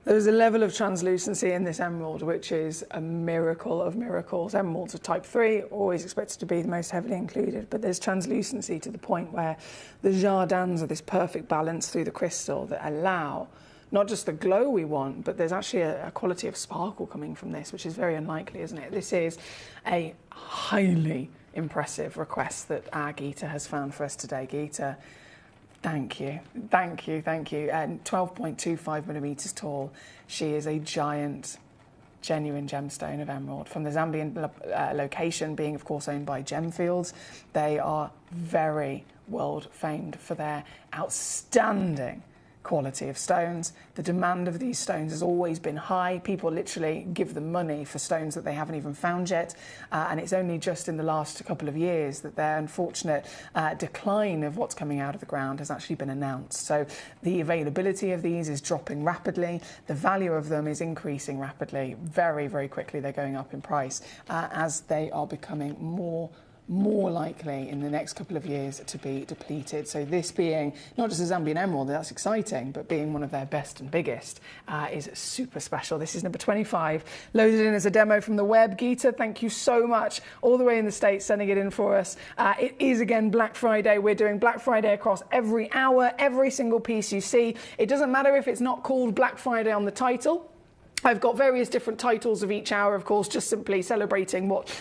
There's a level of translucency in this emerald which is a miracle of miracles. Emeralds of type 3, always expected to be the most heavily included, but there's translucency to the point where the jardins are this perfect balance through the crystal that allow not just the glow we want, but there's actually a quality of sparkle coming from this, which is very unlikely, isn't it? This is a highly impressive request that our Geeta has found for us today. Geeta, thank you, thank you, thank you. And 12.25 millimetres tall. She is a giant, genuine gemstone of emerald. From the Zambian location, being of course owned by Gemfields, they are very world famed for their outstanding quality of stones. The demand of these stones has always been high. People literally give them money for stones that they haven't even found yet, and it's only just in the last couple of years that their unfortunate decline of what's coming out of the ground has actually been announced. So the availability of these is dropping rapidly. The value of them is increasing rapidly. Very, very quickly they're going up in price as they are becoming more likely in the next couple of years to be depleted. So this being not just a Zambian emerald, that's exciting, but being one of their best and biggest is super special. This is number 25, loaded in as a demo from the web. Geeta, thank you so much, all the way in the States, sending it in for us. It is again Black Friday. We're doing Black Friday across every hour, every single piece you see. It doesn't matter if it's not called Black Friday on the title. I've got various different titles of each hour, of course, just simply celebrating what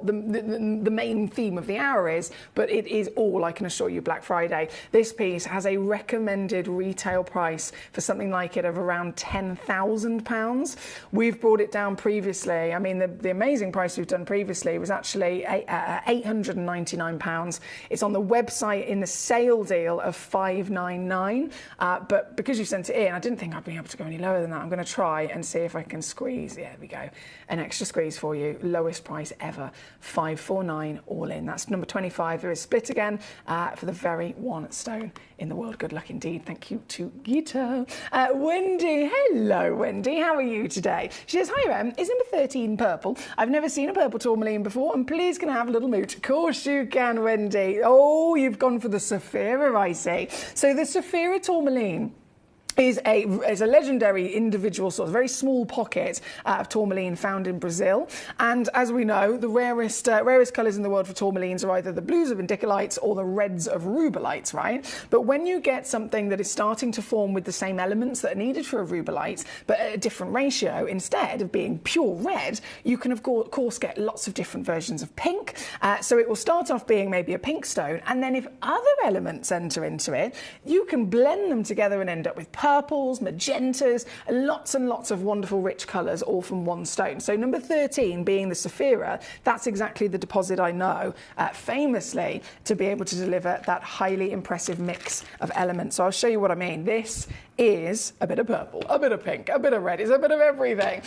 the main theme of the hour is, but it is all, I can assure you, Black Friday. This piece has a recommended retail price for something like it of around £10,000. We've brought it down previously. I mean, the amazing price we've done previously was actually £899. It's on the website in the sale deal of £599, but because you sent it in, I didn't think I'd be able to go any lower than that. I'm going to try and see if I can squeeze, yeah, there we go, an extra squeeze for you. Lowest price ever, $549 all in. That's number 25. There is split again for the very one stone in the world. Good luck indeed. Thank you to Geeta. Wendy, hello Wendy, how are you today? She says, hi Rem, is number 13 purple? I've never seen a purple tourmaline before, and please can I have a little mooch? Of course you can, Wendy. Oh, you've gone for the Saphira, I see. So the Saphira tourmaline is a legendary individual sort of very small pocket of tourmaline found in Brazil. And as we know, the rarest colours in the world for tourmalines are either the blues of indicolites or the reds of rubelites, right? But when you get something that is starting to form with the same elements that are needed for a rubelite, but at a different ratio, instead of being pure red, you can of course get lots of different versions of pink. So it will start off being maybe a pink stone, and then if other elements enter into it, you can blend them together and end up with purples, magentas, lots and lots of wonderful rich colours, all from one stone. So number 13 being the Saphira, that's exactly the deposit I know famously to be able to deliver that highly impressive mix of elements. So I'll show you what I mean. This is a bit of purple, a bit of pink, a bit of red. It's a bit of everything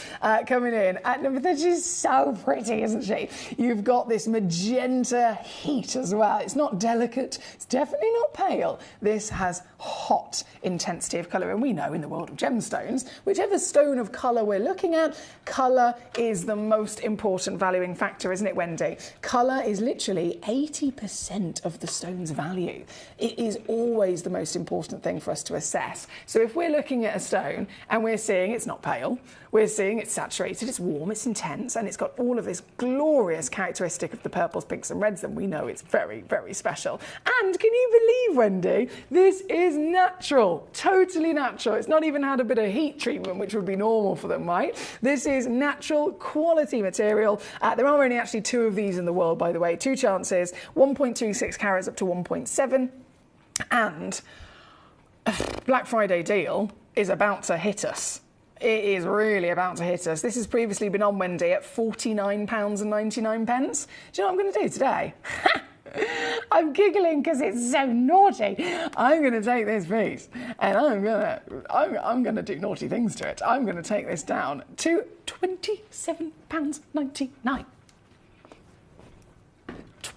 coming in. At number 13, she's so pretty, isn't she? You've got this magenta heat as well. It's not delicate. It's definitely not pale. This has hot intensity of colour. And we know in the world of gemstones, whichever stone of colour we're looking at, colour is the most important valuing factor, isn't it, Wendy? Colour is literally 80% of the stone's value. It is always the most important thing for us to assess. So if we're looking at a stone and we're seeing it's not pale, we're seeing it's saturated, it's warm, it's intense, and it's got all of this glorious characteristic of the purples, pinks and reds, then we know it's very, very special. And can you believe, Wendy, this is natural, totally natural. It's not even had a bit of heat treatment, which would be normal for them, right? This is natural quality material. There are only actually 2 of these in the world, by the way. 2 chances, 1.26 carats up to 1.7, and Black Friday deal is about to hit us. It is really about to hit us. This has previously been on, Wendy, at £49.99. Do you know what I'm going to do today? I'm giggling because it's so naughty. I'm going to take this piece and I'm going to do naughty things to it. I'm going to take this down to £27.99.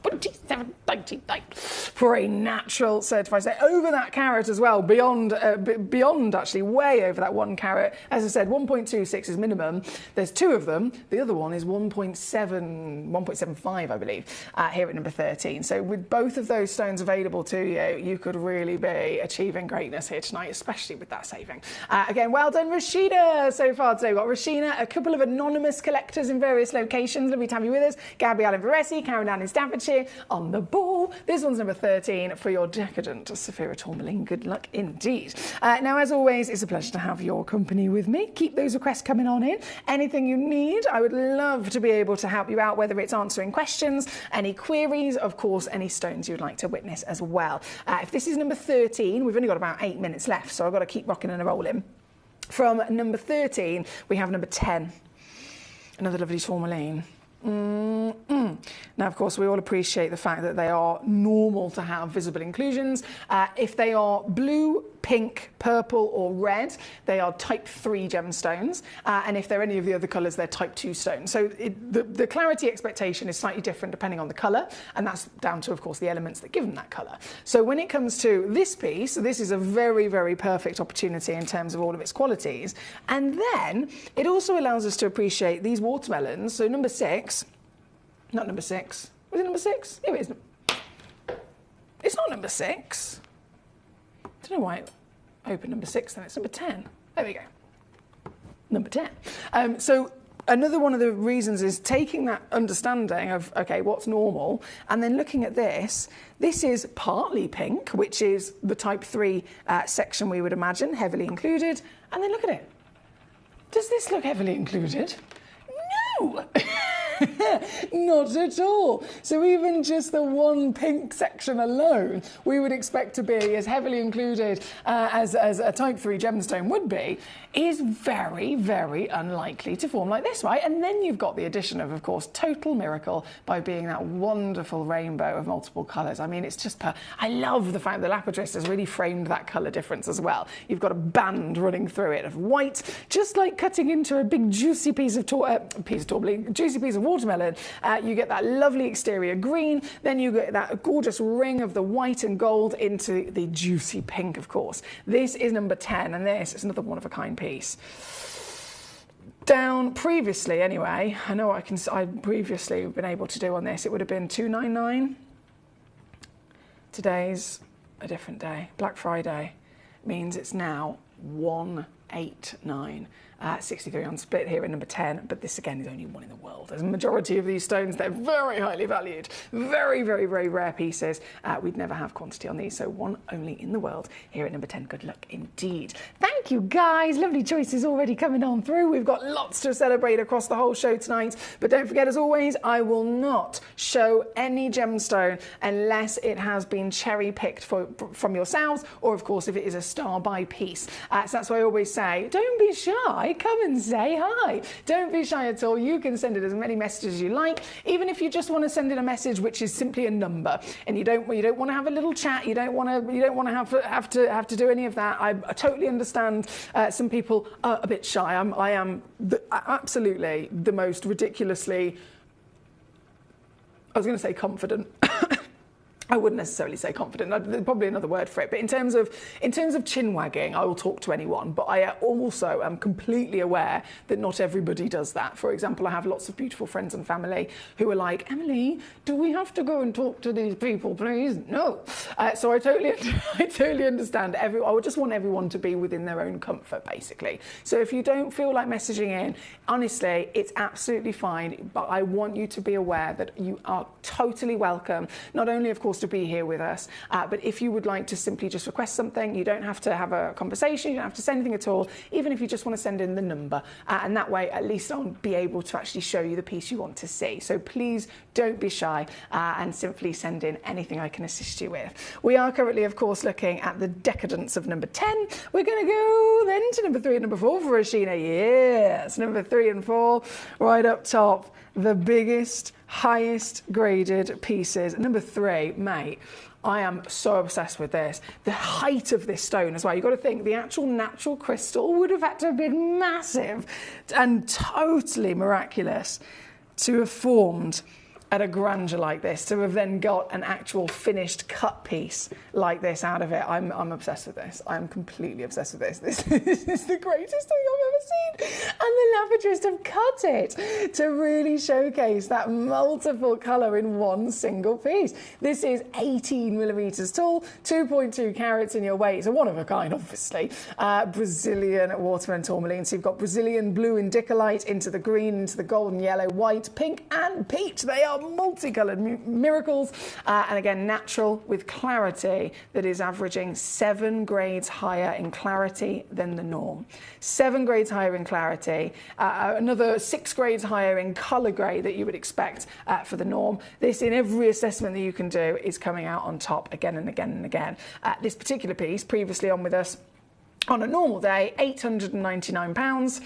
£27.99 for a natural certified stone. Over that carat as well, beyond actually, way over that 1 carat. As I said, 1.26 is minimum. There's 2 of them. The other one is 1.75, I believe, here at number 13. So with both of those stones available to you, you could really be achieving greatness here tonight, especially with that saving. Again, well done, Rashida, so far today. We've got Rashina, a couple of anonymous collectors in various locations. Lovely to have you with us. Gabby Allen Varesi, Karen Ann in Staffordshire, on the ball. This one's number 13 for your decadent Saphira Tourmaline. Good luck indeed. Now, as always, it's a pleasure to have your company with me. Keep those requests coming on in. Anything you need, I would love to be able to help you out, whether it's answering questions, any queries, of course, any stones you'd like to witness as well. If this is number 13, we've only got about 8 minutes left, so I've got to keep rocking and rolling. From number 13, we have number 10. Another lovely tourmaline. Now, of course, we all appreciate the fact that they are normal to have visible inclusions. If they are blue, pink, purple or red, they are type 3 gemstones. And if they're any of the other colours, they're type 2 stones. So the clarity expectation is slightly different depending on the colour, and that's down to, of course, the elements that give them that colour. So when it comes to this piece, this is a very, very perfect opportunity in terms of all of its qualities. And then it also allows us to appreciate these watermelons. So number 6, not number 6. Was it number 6? Here it is. It's not number 6. I don't know why it opened number 6 then. It's number 10. There we go. Number 10. So another one of the reasons is taking that understanding of, okay, what's normal, and then looking at this. This is partly pink, which is the type 3 section we would imagine, heavily included. And then look at it. Does this look heavily included? No! Not at all. So even just the one pink section alone, we would expect to be as heavily included as a type 3 gemstone would be, is very, very unlikely to form like this, right? And then you've got the addition of course, total miracle by being that wonderful rainbow of multiple colours. I mean, it's just, I love the fact that Lapidus has really framed that colour difference as well. You've got a band running through it of white, just like cutting into a big juicy piece of juicy piece of watermelon. You get that lovely exterior green, then you get that gorgeous ring of the white and gold into the juicy pink, of course. This is number 10, and this is another one-of-a-kind piece. Down previously, anyway, I know I previously been able to do on this, it would have been 299. Today's a different day. Black Friday means it's now 189. 63 on split here at number 10, but this again is only one in the world. As a majority of these stones, they're very highly valued, very, very, very rare pieces. We'd never have quantity on these, so one only in the world here at number 10. Good luck indeed. Thank you, guys. Lovely choices already coming on through. We've got lots to celebrate across the whole show tonight, but don't forget, as always, I will not show any gemstone unless it has been cherry-picked from yourselves, or of course, if it is a star-buy piece. So that's why I always say, don't be shy. Come and say hi. Don't be shy at all. You can send it as many messages as you like, even if you just want to send in a message which is simply a number, and you don't want to have a little chat. You don't want to have to do any of that. I totally understand. Some people are a bit shy. I am absolutely the most ridiculously. I was going to say confident. I wouldn't necessarily say confident. There's probably another word for it. But in terms of chin wagging, I will talk to anyone. But I also am completely aware that not everybody does that. For example, I have lots of beautiful friends and family who are like, Emily, do we have to go and talk to these people, please? No. So I totally understand. I would just want everyone to be within their own comfort, basically. So if you don't feel like messaging in, honestly, it's absolutely fine. But I want you to be aware that you are totally welcome. Not only, of course, to be here with us, but if you would like to simply just request something, you don't have to have a conversation, you don't have to say anything at all, even if you just want to send in the number, and that way at least I'll be able to actually show you the piece you want to see. So please don't be shy and simply send in anything I can assist you with. We are currently, of course, looking at the decadence of number 10. We're going to go then to number 3 and number 4 for Ashina. Yes, number 3 and 4 right up top. The biggest, highest graded pieces. Number 3, mate, I am so obsessed with this. The height of this stone as well. You've got to think the actual natural crystal would have had to have been massive and totally miraculous to have formed at a grandeur like this, to have then got an actual finished cut piece like this out of it. I'm obsessed with this. I'm completely obsessed with this. This is the greatest thing I've ever seen. And the Lapidus have cut it to really showcase that multiple colour in one single piece. This is 18 millimetres tall, 2.2 carats in your weight. It's a one of a kind, obviously. Brazilian watermelon tourmaline. So you've got Brazilian blue indicolite into the green, into the golden yellow, white, pink and peach. They are multicoloured miracles, and again, natural with clarity that is averaging 7 grades higher in clarity than the norm. 7 grades higher in clarity, another 6 grades higher in colour grade that you would expect for the norm. This, in every assessment that you can do, is coming out on top again and again and again. This particular piece, previously on with us on a normal day, £899.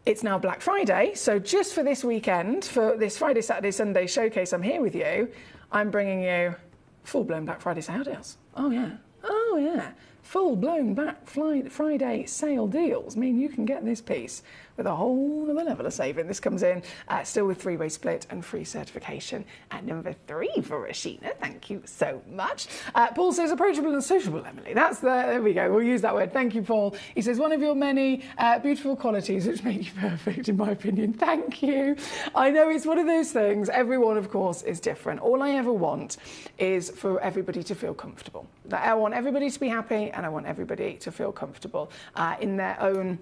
It's now Black Friday, so just for this weekend, for this Friday, Saturday, Sunday showcase, I'm here with you. I'm bringing you full-blown Black Friday sale deals. Oh yeah, full-blown Black Friday sale deals mean you can get this piece with a whole other level of saving. This comes in still with 3-way split and free certification at number 3 for Rashina. Thank you so much. Paul says approachable and sociable, Emily. There we go. We'll use that word. Thank you, Paul. He says one of your many beautiful qualities which make you perfect, in my opinion. Thank you. I know it's one of those things. Everyone, of course, is different. All I ever want is for everybody to feel comfortable. I want everybody to be happy, and I want everybody to feel comfortable in their own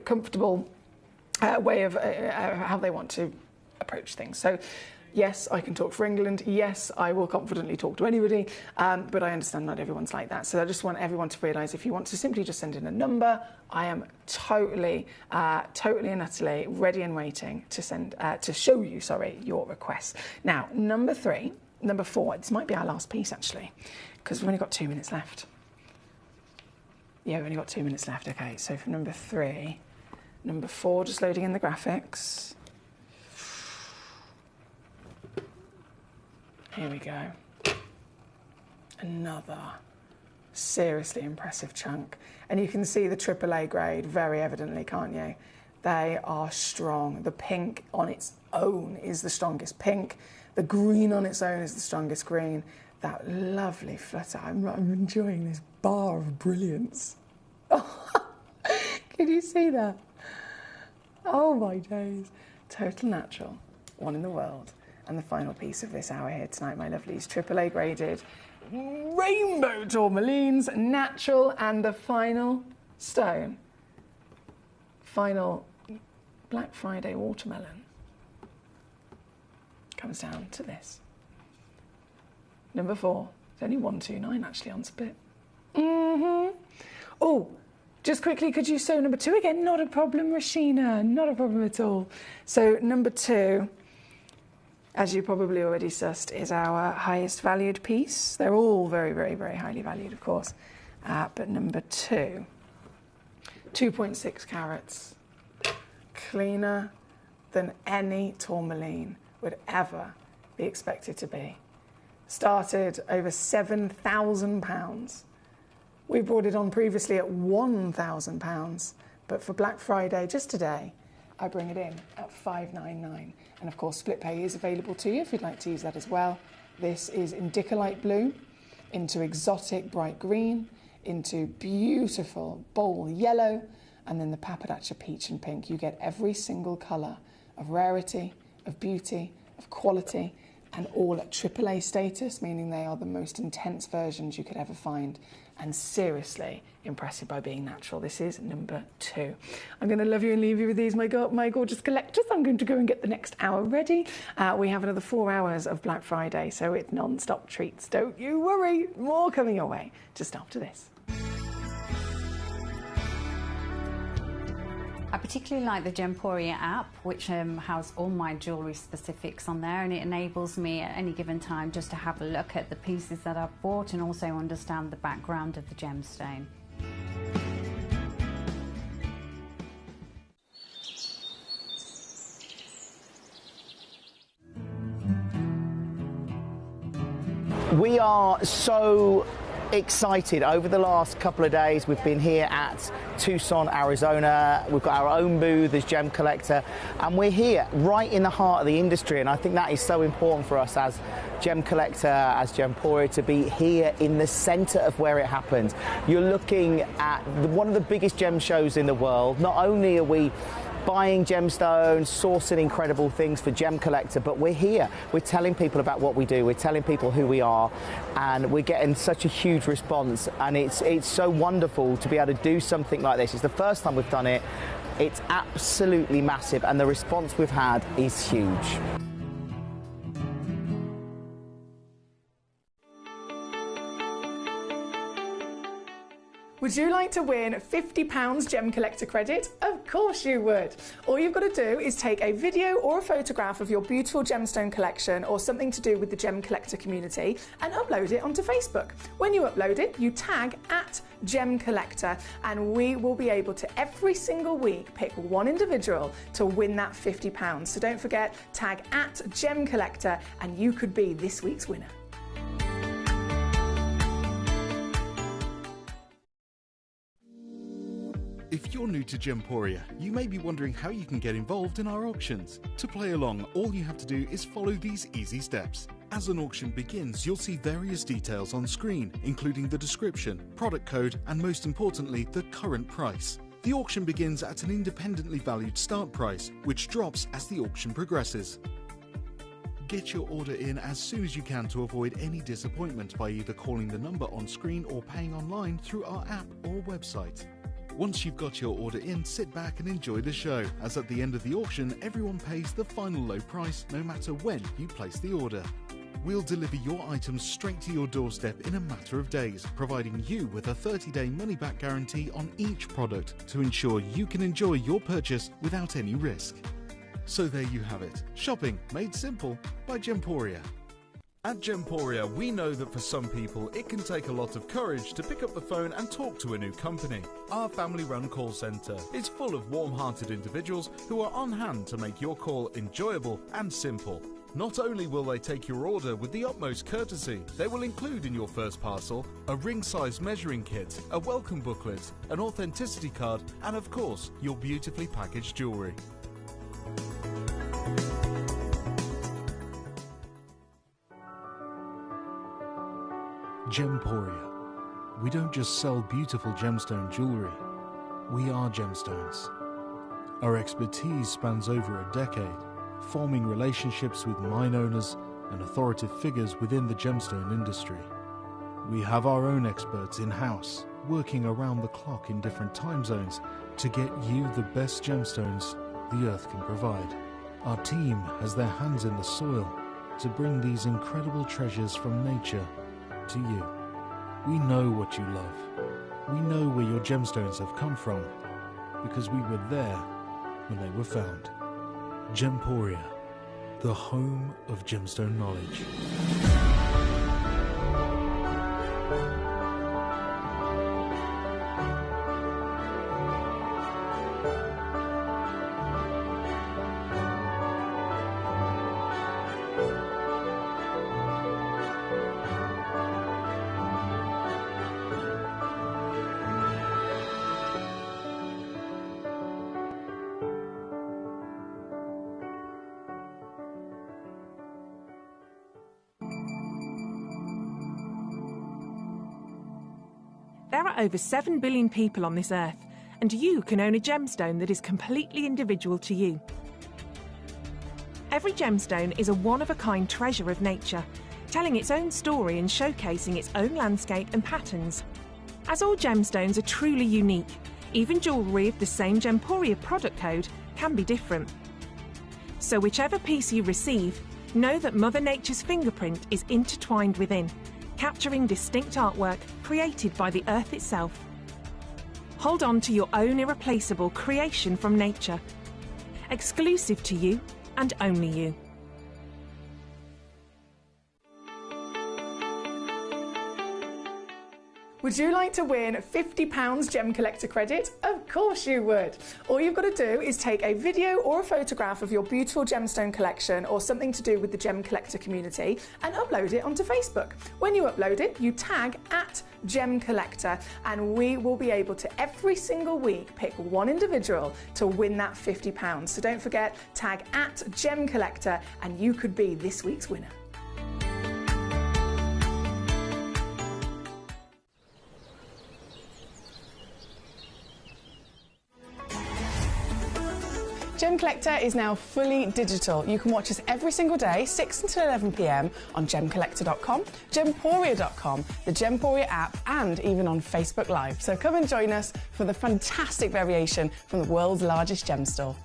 comfortable way of how they want to approach things. So, yes, I can talk for England. Yes, I will confidently talk to anybody, but I understand not everyone's like that. So I just want everyone to realise if you want to simply just send in a number, I am totally and utterly ready and waiting to show you, your requests. Now, number 4, this might be our last piece actually, because we've only got 2 minutes left. Yeah, we've only got 2 minutes left. Okay, so for number 3, number 4, just loading in the graphics. Here we go. Another seriously impressive chunk. And you can see the AAA grade very evidently, can't you? They are strong. The pink on its own is the strongest pink. The green on its own is the strongest green. That lovely flutter. I'm enjoying this bar of brilliance. Can you see that? Oh my days. Total natural, one in the world. And the final piece of this hour here tonight, my lovelies, AAA graded rainbow tourmalines, natural, and the final stone. Final Black Friday watermelon comes down to this. Number 4. It's only 129 actually on split. Oh, just quickly, could you sew number 2 again? Not a problem, Rashina. Not a problem at all. So number 2, as you probably already sussed, is our highest valued piece. They're all very, very, very highly valued, of course. But number 2, 2.6 carats, cleaner than any tourmaline would ever be expected to be. Started over £7,000. We brought it on previously at £1,000, but for Black Friday, just today, I bring it in at $599. And of course, split pay is available to you if you'd like to use that as well. This is Indicolite blue, into exotic bright green, into beautiful bold yellow, and then the Papadacha peach and pink. You get every single colour of rarity, of beauty, of quality, and all at AAA status, meaning they are the most intense versions you could ever find, and seriously impressive by being natural. This is number 2. I'm going to love you and leave you with these, my gorgeous collectors. I'm going to go and get the next hour ready. We have another 4 hours of Black Friday, so it's non-stop treats. Don't you worry. More coming your way just after this. I particularly like the Gemporia app, which has all my jewellery specifics on there, and it enables me at any given time just to have a look at the pieces that I've bought and also understand the background of the gemstone. We are so excited. Over the last couple of days, we've been here at Tucson, Arizona. We've got our own booth as Gemcollector, and we're here right in the heart of the industry, and I think that is so important for us as Gemcollector, as Gemporia, to be here in the centre of where it happens. You're looking at one of the biggest gem shows in the world. Not only are we buying gemstones, sourcing incredible things for Gemcollector, but we're here. We're telling people about what we do. We're telling people who we are, and we're getting such a huge response. And it's so wonderful to be able to do something like this. It's the first time we've done it. It's absolutely massive, and the response we've had is huge. Would you like to win £50 Gemcollector credit? Of course you would. All you've got to do is take a video or a photograph of your beautiful gemstone collection or something to do with the Gemcollector community and upload it onto Facebook. When you upload it, you tag @Gemcollector, and we will be able to every single week pick one individual to win that £50. So don't forget, tag @Gemcollector and you could be this week's winner. If you're new to Gemporia, you may be wondering how you can get involved in our auctions. To play along, all you have to do is follow these easy steps. As an auction begins, you'll see various details on screen, including the description, product code, and most importantly, the current price. The auction begins at an independently valued start price, which drops as the auction progresses. Get your order in as soon as you can to avoid any disappointment by either calling the number on screen or paying online through our app or website. Once you've got your order in, sit back and enjoy the show, as at the end of the auction, everyone pays the final low price no matter when you place the order. We'll deliver your items straight to your doorstep in a matter of days, providing you with a 30-day money-back guarantee on each product to ensure you can enjoy your purchase without any risk. So there you have it, shopping made simple by Gemporia. At Gemporia, we know that for some people it can take a lot of courage to pick up the phone and talk to a new company. Our family-run call centre is full of warm-hearted individuals who are on hand to make your call enjoyable and simple. Not only will they take your order with the utmost courtesy, they will include in your first parcel a ring-size measuring kit, a welcome booklet, an authenticity card, and of course, your beautifully packaged jewellery. Gemporia. We don't just sell beautiful gemstone jewellery, we are gemstones. Our expertise spans over a decade, forming relationships with mine owners and authoritative figures within the gemstone industry. We have our own experts in-house, working around the clock in different time zones to get you the best gemstones the earth can provide. Our team has their hands in the soil to bring these incredible treasures from nature to you. We know what you love. We know where your gemstones have come from because we were there when they were found. Gemporia, the home of gemstone knowledge. There are over 7 billion people on this earth, and you can own a gemstone that is completely individual to you. Every gemstone is a one-of-a-kind treasure of nature, telling its own story and showcasing its own landscape and patterns. As all gemstones are truly unique, even jewellery of the same Gemporia product code can be different. So whichever piece you receive, know that Mother Nature's fingerprint is intertwined within, capturing distinct artwork created by the earth itself. Hold on to your own irreplaceable creation from nature, exclusive to you and only you. Would you like to win £50 Gemcollector credit? Of course you would. All you've got to do is take a video or a photograph of your beautiful gemstone collection or something to do with the Gemcollector community and upload it onto Facebook. When you upload it, you tag @Gemcollector, and we will be able to every single week pick one individual to win that £50. So don't forget, tag @Gemcollector and you could be this week's winner. Gemcollector is now fully digital. You can watch us every single day, 6 until 11 p.m. on gemcollector.com, gemporia.com, the Gemporia app, and even on Facebook Live. So come and join us for the fantastic variation from the world's largest gem store.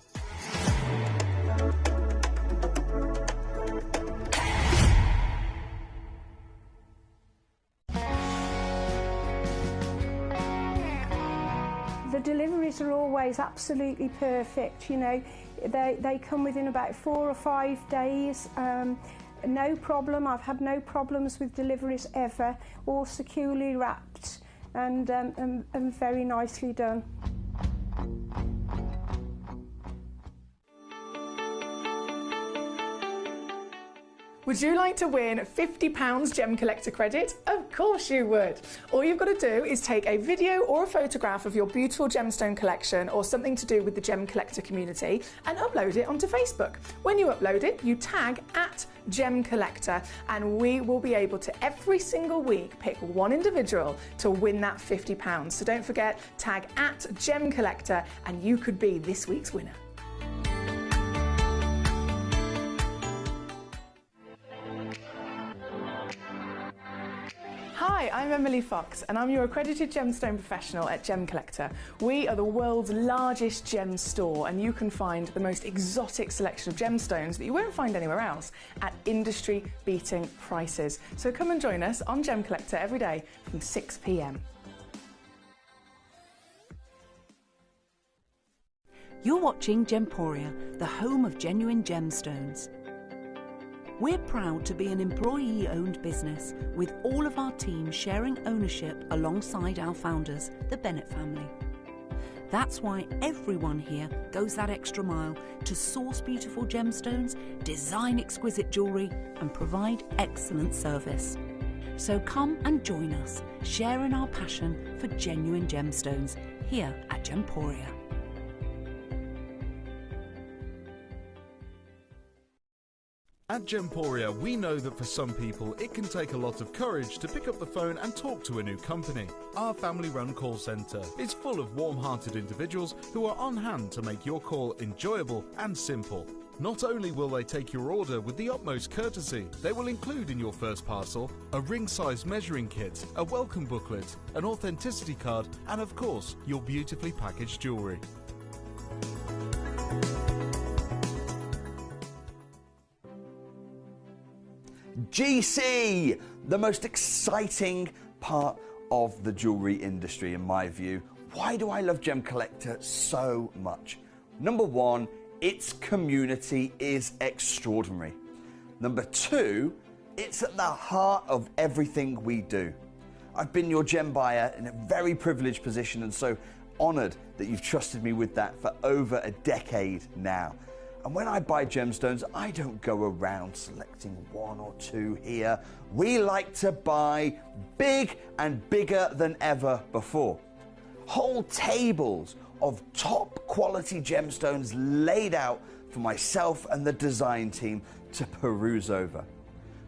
The deliveries are always absolutely perfect, you know. They come within about 4 or 5 days. No problem. I've had no problems with deliveries ever. All securely wrapped and very nicely done. Would you like to win £50 Gemcollector credit? Of course you would. All you've got to do is take a video or a photograph of your beautiful gemstone collection or something to do with the Gemcollector community and upload it onto Facebook. When you upload it, you tag @Gemcollector and we will be able to every single week pick one individual to win that £50. So don't forget, tag @Gemcollector and you could be this week's winner. Hi, I'm Emily Fox and I'm your accredited gemstone professional at Gemcollector. We are the world's largest gem store and you can find the most exotic selection of gemstones that you won't find anywhere else at industry-beating prices. So come and join us on Gemcollector every day from 6 p.m. You're watching Gemporia, the home of genuine gemstones. We're proud to be an employee-owned business with all of our team sharing ownership alongside our founders, the Bennett family. That's why everyone here goes that extra mile to source beautiful gemstones, design exquisite jewellery and provide excellent service. So come and join us, sharing our passion for genuine gemstones here at Gemporia. At Gemporia, we know that for some people it can take a lot of courage to pick up the phone and talk to a new company. Our family-run call centre is full of warm-hearted individuals who are on hand to make your call enjoyable and simple. Not only will they take your order with the utmost courtesy, they will include in your first parcel a ring-size measuring kit, a welcome booklet, an authenticity card, and of course, your beautifully packaged jewellery. GC, the most exciting part of the jewellery industry in my view. Why do I love Gemcollector so much? Number one, its community is extraordinary. Number two, it's at the heart of everything we do. I've been your gem buyer in a very privileged position and so honoured that you've trusted me with that for over a decade now. And when I buy gemstones, I don't go around selecting one or two here. We like to buy big and bigger than ever before. Whole tables of top quality gemstones laid out for myself and the design team to peruse over.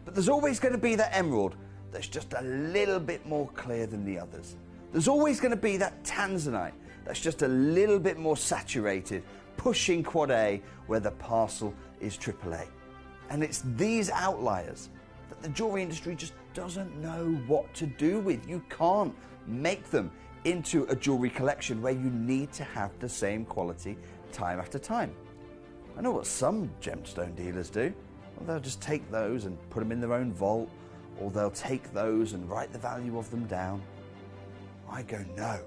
But there's always going to be that emerald that's just a little bit more clear than the others. There's always going to be that tanzanite that's just a little bit more saturated, pushing quad A where the parcel is AAA. And it's these outliers that the jewellery industry just doesn't know what to do with. You can't make them into a jewellery collection where you need to have the same quality time after time. I know what some gemstone dealers do. Well, they'll just take those and put them in their own vault, or they'll take those and write the value of them down. I go, no.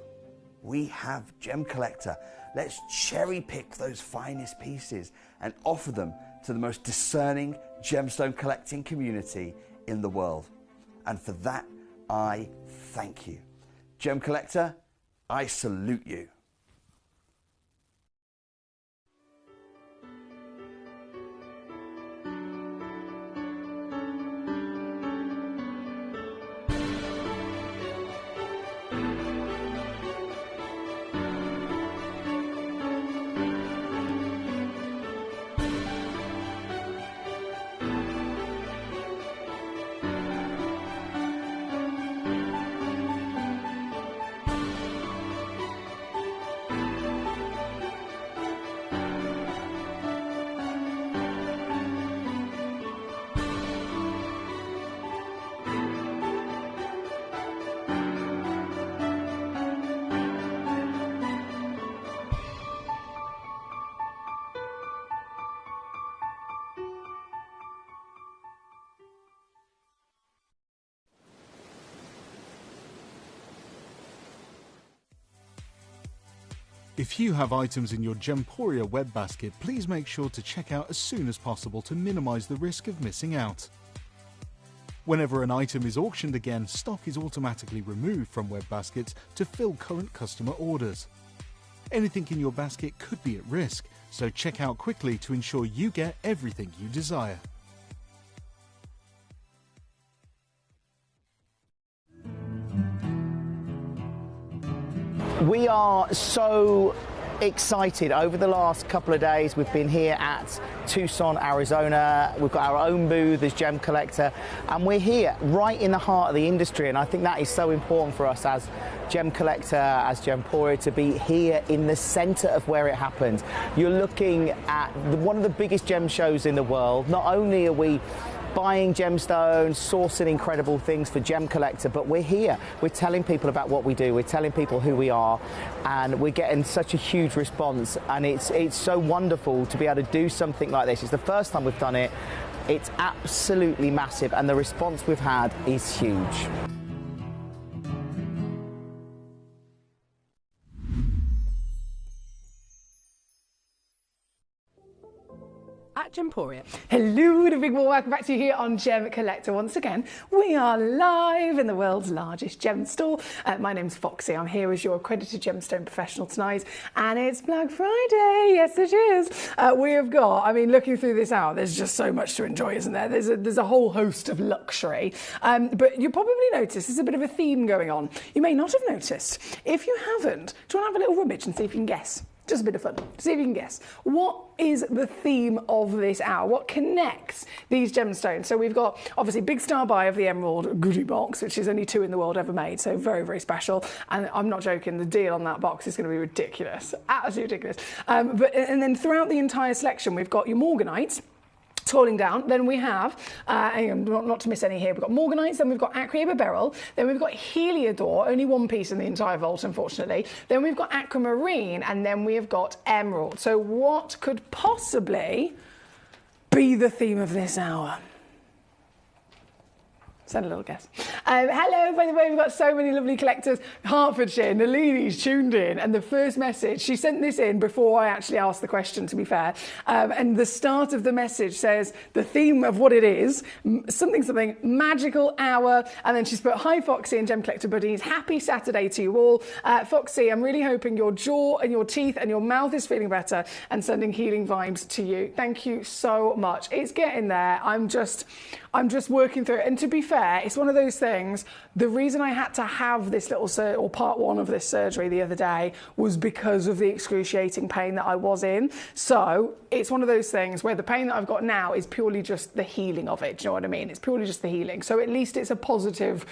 We have Gemcollector. Let's cherry pick those finest pieces and offer them to the most discerning gemstone collecting community in the world. And for that, I thank you. Gemcollector, I salute you. If you have items in your Gemporia web basket, please make sure to check out as soon as possible to minimise the risk of missing out. Whenever an item is auctioned again, stock is automatically removed from web baskets to fill current customer orders. Anything in your basket could be at risk, so check out quickly to ensure you get everything you desire. We are so excited. Over the last couple of days, we've been here at Tucson, Arizona. We've got our own booth as Gemcollector, and we're here right in the heart of the industry, and I think that is so important for us as Gemcollector, as Gemporia, to be here in the centre of where it happens. You're looking at one of the biggest gem shows in the world. Not only are we buying gemstones, sourcing incredible things for Gemcollector, but we're here. We're telling people about what we do. We're telling people who we are, and we're getting such a huge response. And it's so wonderful to be able to do something like this. It's the first time we've done it. It's absolutely massive, and the response we've had is huge. At Gemporia. Hello, and a big warm welcome back to you here on Gemcollector. Once again, we are live in the world's largest gem store. My name's Foxy. I'm here as your accredited gemstone professional tonight, and it's Black Friday. Yes, it is. We have got, I mean, looking through this out, there's just so much to enjoy, isn't there? There's a whole host of luxury. But you probably noticed there's a bit of a theme going on. You may not have noticed. If you haven't, do you want to have a little rummage and see if you can guess? Just a bit of fun. See if you can guess. What is the theme of this hour? What connects these gemstones? So we've got, obviously, Big Star Buy of the Emerald Goodie Box, which is only 2 in the world ever made, so very, very special. And I'm not joking, the deal on that box is going to be ridiculous. Absolutely ridiculous. And then throughout the entire selection, we've got your Morganites. Scrolling down, then we have, not to miss any here, we've got Morganites, then we've got Acreaba Beryl, then we've got Heliodor, only one piece in the entire vault, unfortunately. Then we've got Aquamarine, and then we have got Emerald. So what could possibly be the theme of this hour? Send a little guess. Hello, by the way, we've got so many lovely collectors. Hertfordshire, Nalini's tuned in, and the first message, she sent this in before I actually asked the question, to be fair, and the start of the message says the theme of what it is, something, magical hour, and then she's put, hi Foxy and Gemcollector buddies, happy Saturday to you all. Foxy, I'm really hoping your jaw and your teeth and your mouth is feeling better, and sending healing vibes to you. Thank you so much. It's getting there. I'm just working through it, and to be fair, it's one of those things, the reason I had to have this little or part 1 of this surgery the other day was because of the excruciating pain that I was in. So it's one of those things where the pain that I've got now is purely just the healing of it. Do you know what I mean? It's purely just the healing. So at least it's a positive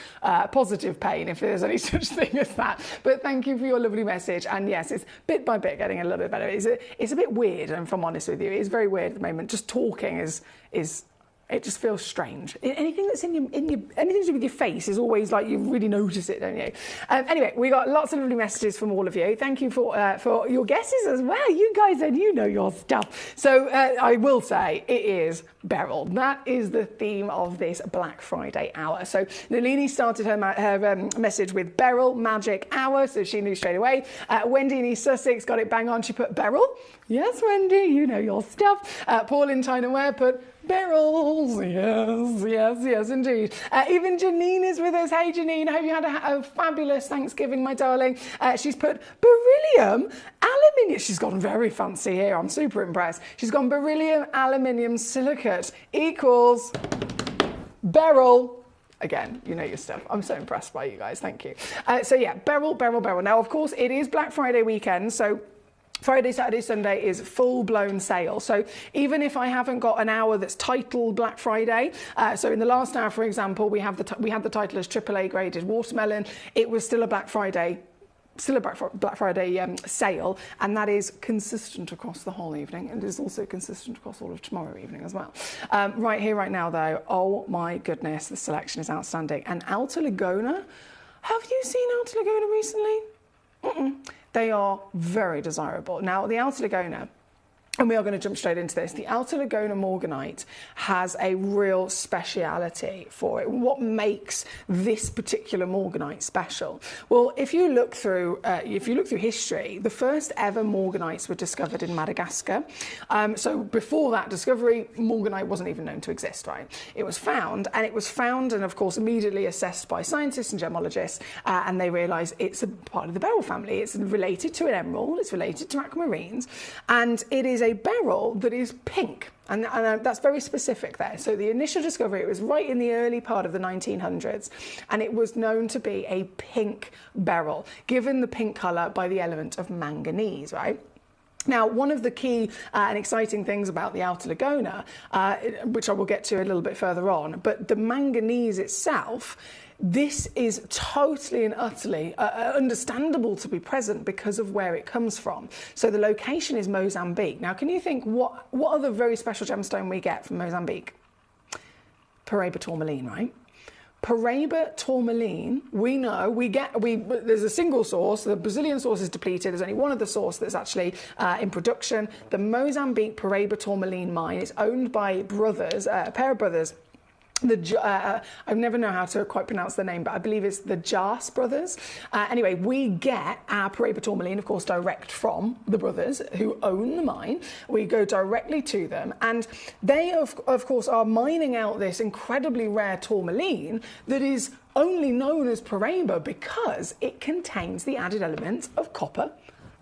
pain, if there's any such thing as that. But thank you for your lovely message. And yes, it's bit by bit getting a little bit better. It's a bit weird, and if I'm honest with you, it's very weird at the moment. Just talking is it just feels strange. Anything that's in your anything to do with your face is always like you really notice it, don't you? Anyway, we got lots of lovely messages from all of you. Thank you for your guesses as well. You guys, and you know your stuff. So I will say it is Beryl. That is the theme of this Black Friday hour. So Nalini started her message with Beryl Magic Hour, so she knew straight away. Wendy in East Sussex got it bang on. She put Beryl. Yes, Wendy, you know your stuff. Paul in China Ware put Beryls, yes, indeed. Even Janine is with us. Hey, Janine, I hope you had a fabulous Thanksgiving, my darling. She's put beryllium, aluminium. She's gone very fancy here. I'm super impressed. She's gone beryllium, aluminium, silicate equals Beryl. Again, you know your stuff. I'm so impressed by you guys. Thank you. So yeah, Beryl. Now, of course, it is Black Friday weekend, so Friday, Saturday, Sunday is full-blown sale. So even if I haven't got an hour that's titled Black Friday, so in the last hour, for example, we had the title as AAA graded watermelon. It was still a Black Friday. Still a Black Friday sale, and that is consistent across the whole evening, and is also consistent across all of tomorrow evening as well. Right here, right now, though, oh my goodness, the selection is outstanding. And Alta Ligona, have you seen Alta Ligona recently? They are very desirable. Now, the Alta Ligona, And we are going to jump straight into this. The Alta Lagona morganite has a real speciality for it. What makes this particular morganite special? Well, if you look through history, the first ever morganites were discovered in Madagascar. So before that discovery, morganite wasn't even known to exist, right? It was found, and of course immediately assessed by scientists and gemologists, and they realised it's a part of the beryl family. It's related to an emerald. It's related to aquamarines, and it is a beryl that is pink. And that's very specific there. So the initial discovery, it was right in the early part of the 1900s, and it was known to be a pink beryl, given the pink colour by the element of manganese, right? Now, one of the key and exciting things about the Alta Lagona, which I will get to a little bit further on, but the manganese itself, this is totally and utterly understandable to be present because of where it comes from. So the location is Mozambique. Now, can you think what other very special gemstone we get from Mozambique? Paraiba tourmaline, right? Paraiba tourmaline, we know, there's a single source, the Brazilian source is depleted, there's only one other source that's actually in production. The Mozambique Paraiba tourmaline mine is owned by brothers, a pair of brothers. I never know how to quite pronounce the name, but I believe it's the Jas brothers. Anyway, we get our Paraiba tourmaline, of course, direct from the brothers who own the mine. We go directly to them, and they, of course, are mining out this incredibly rare tourmaline that is only known as Paraiba because it contains the added elements of copper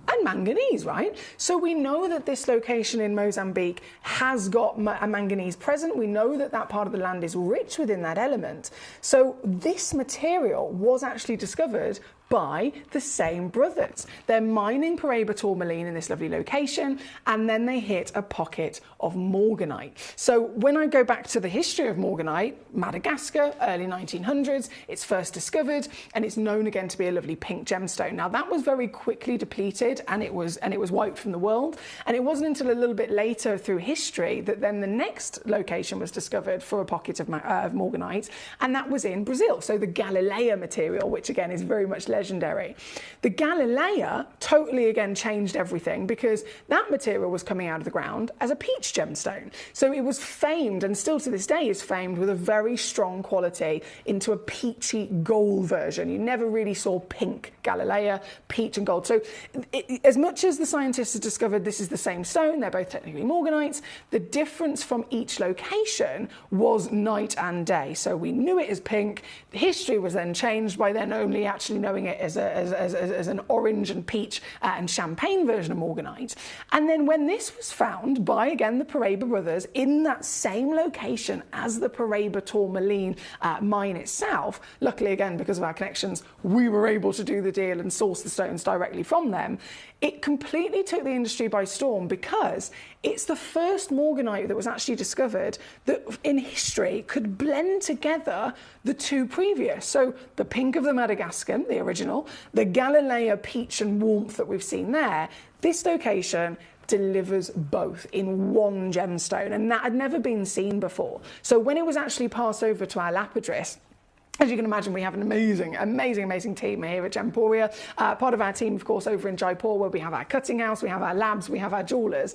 and manganese, right? So we know that this location in Mozambique has got a manganese present. We know that that part of the land is rich within that element. So this material was actually discovered by the same brothers. They're mining Paraiba tourmaline in this lovely location, and then they hit a pocket of morganite. So when I go back to the history of morganite, Madagascar, early 1900s, it's first discovered, and it's known again to be a lovely pink gemstone. Now that was very quickly depleted, and it was wiped from the world. And it wasn't until a little bit later through history that then the next location was discovered for a pocket of morganite, and that was in Brazil. So the Galileia material, which again is very much legendary. The Galileia totally again changed everything because that material was coming out of the ground as a peach gemstone. So it was famed, and still to this day is famed, with a very strong quality into a peachy gold version. You never really saw pink Galileia, peach and gold. So as much as the scientists have discovered this is the same stone, they're both technically morganites, the difference from each location was night and day. So we knew it as pink. History was then changed by then only actually knowing it as an orange and peach and champagne version of morganite. And then when this was found by, again, the Paraiba brothers in that same location as the Paraiba tourmaline mine itself, luckily, again, because of our connections, we were able to do the deal and source the stones directly from them. It completely took the industry by storm because it's the first morganite that was actually discovered that in history could blend together the two previous. So the pink of the Madagascar, the original, the Galileia peach and warmth that we've seen there, this location delivers both in one gemstone, and that had never been seen before. So when it was actually passed over to our lapidress, as you can imagine, we have an amazing team here at Gemporia. Part of our team, of course, over in Jaipur, where we have our cutting house, we have our labs, we have our jewellers.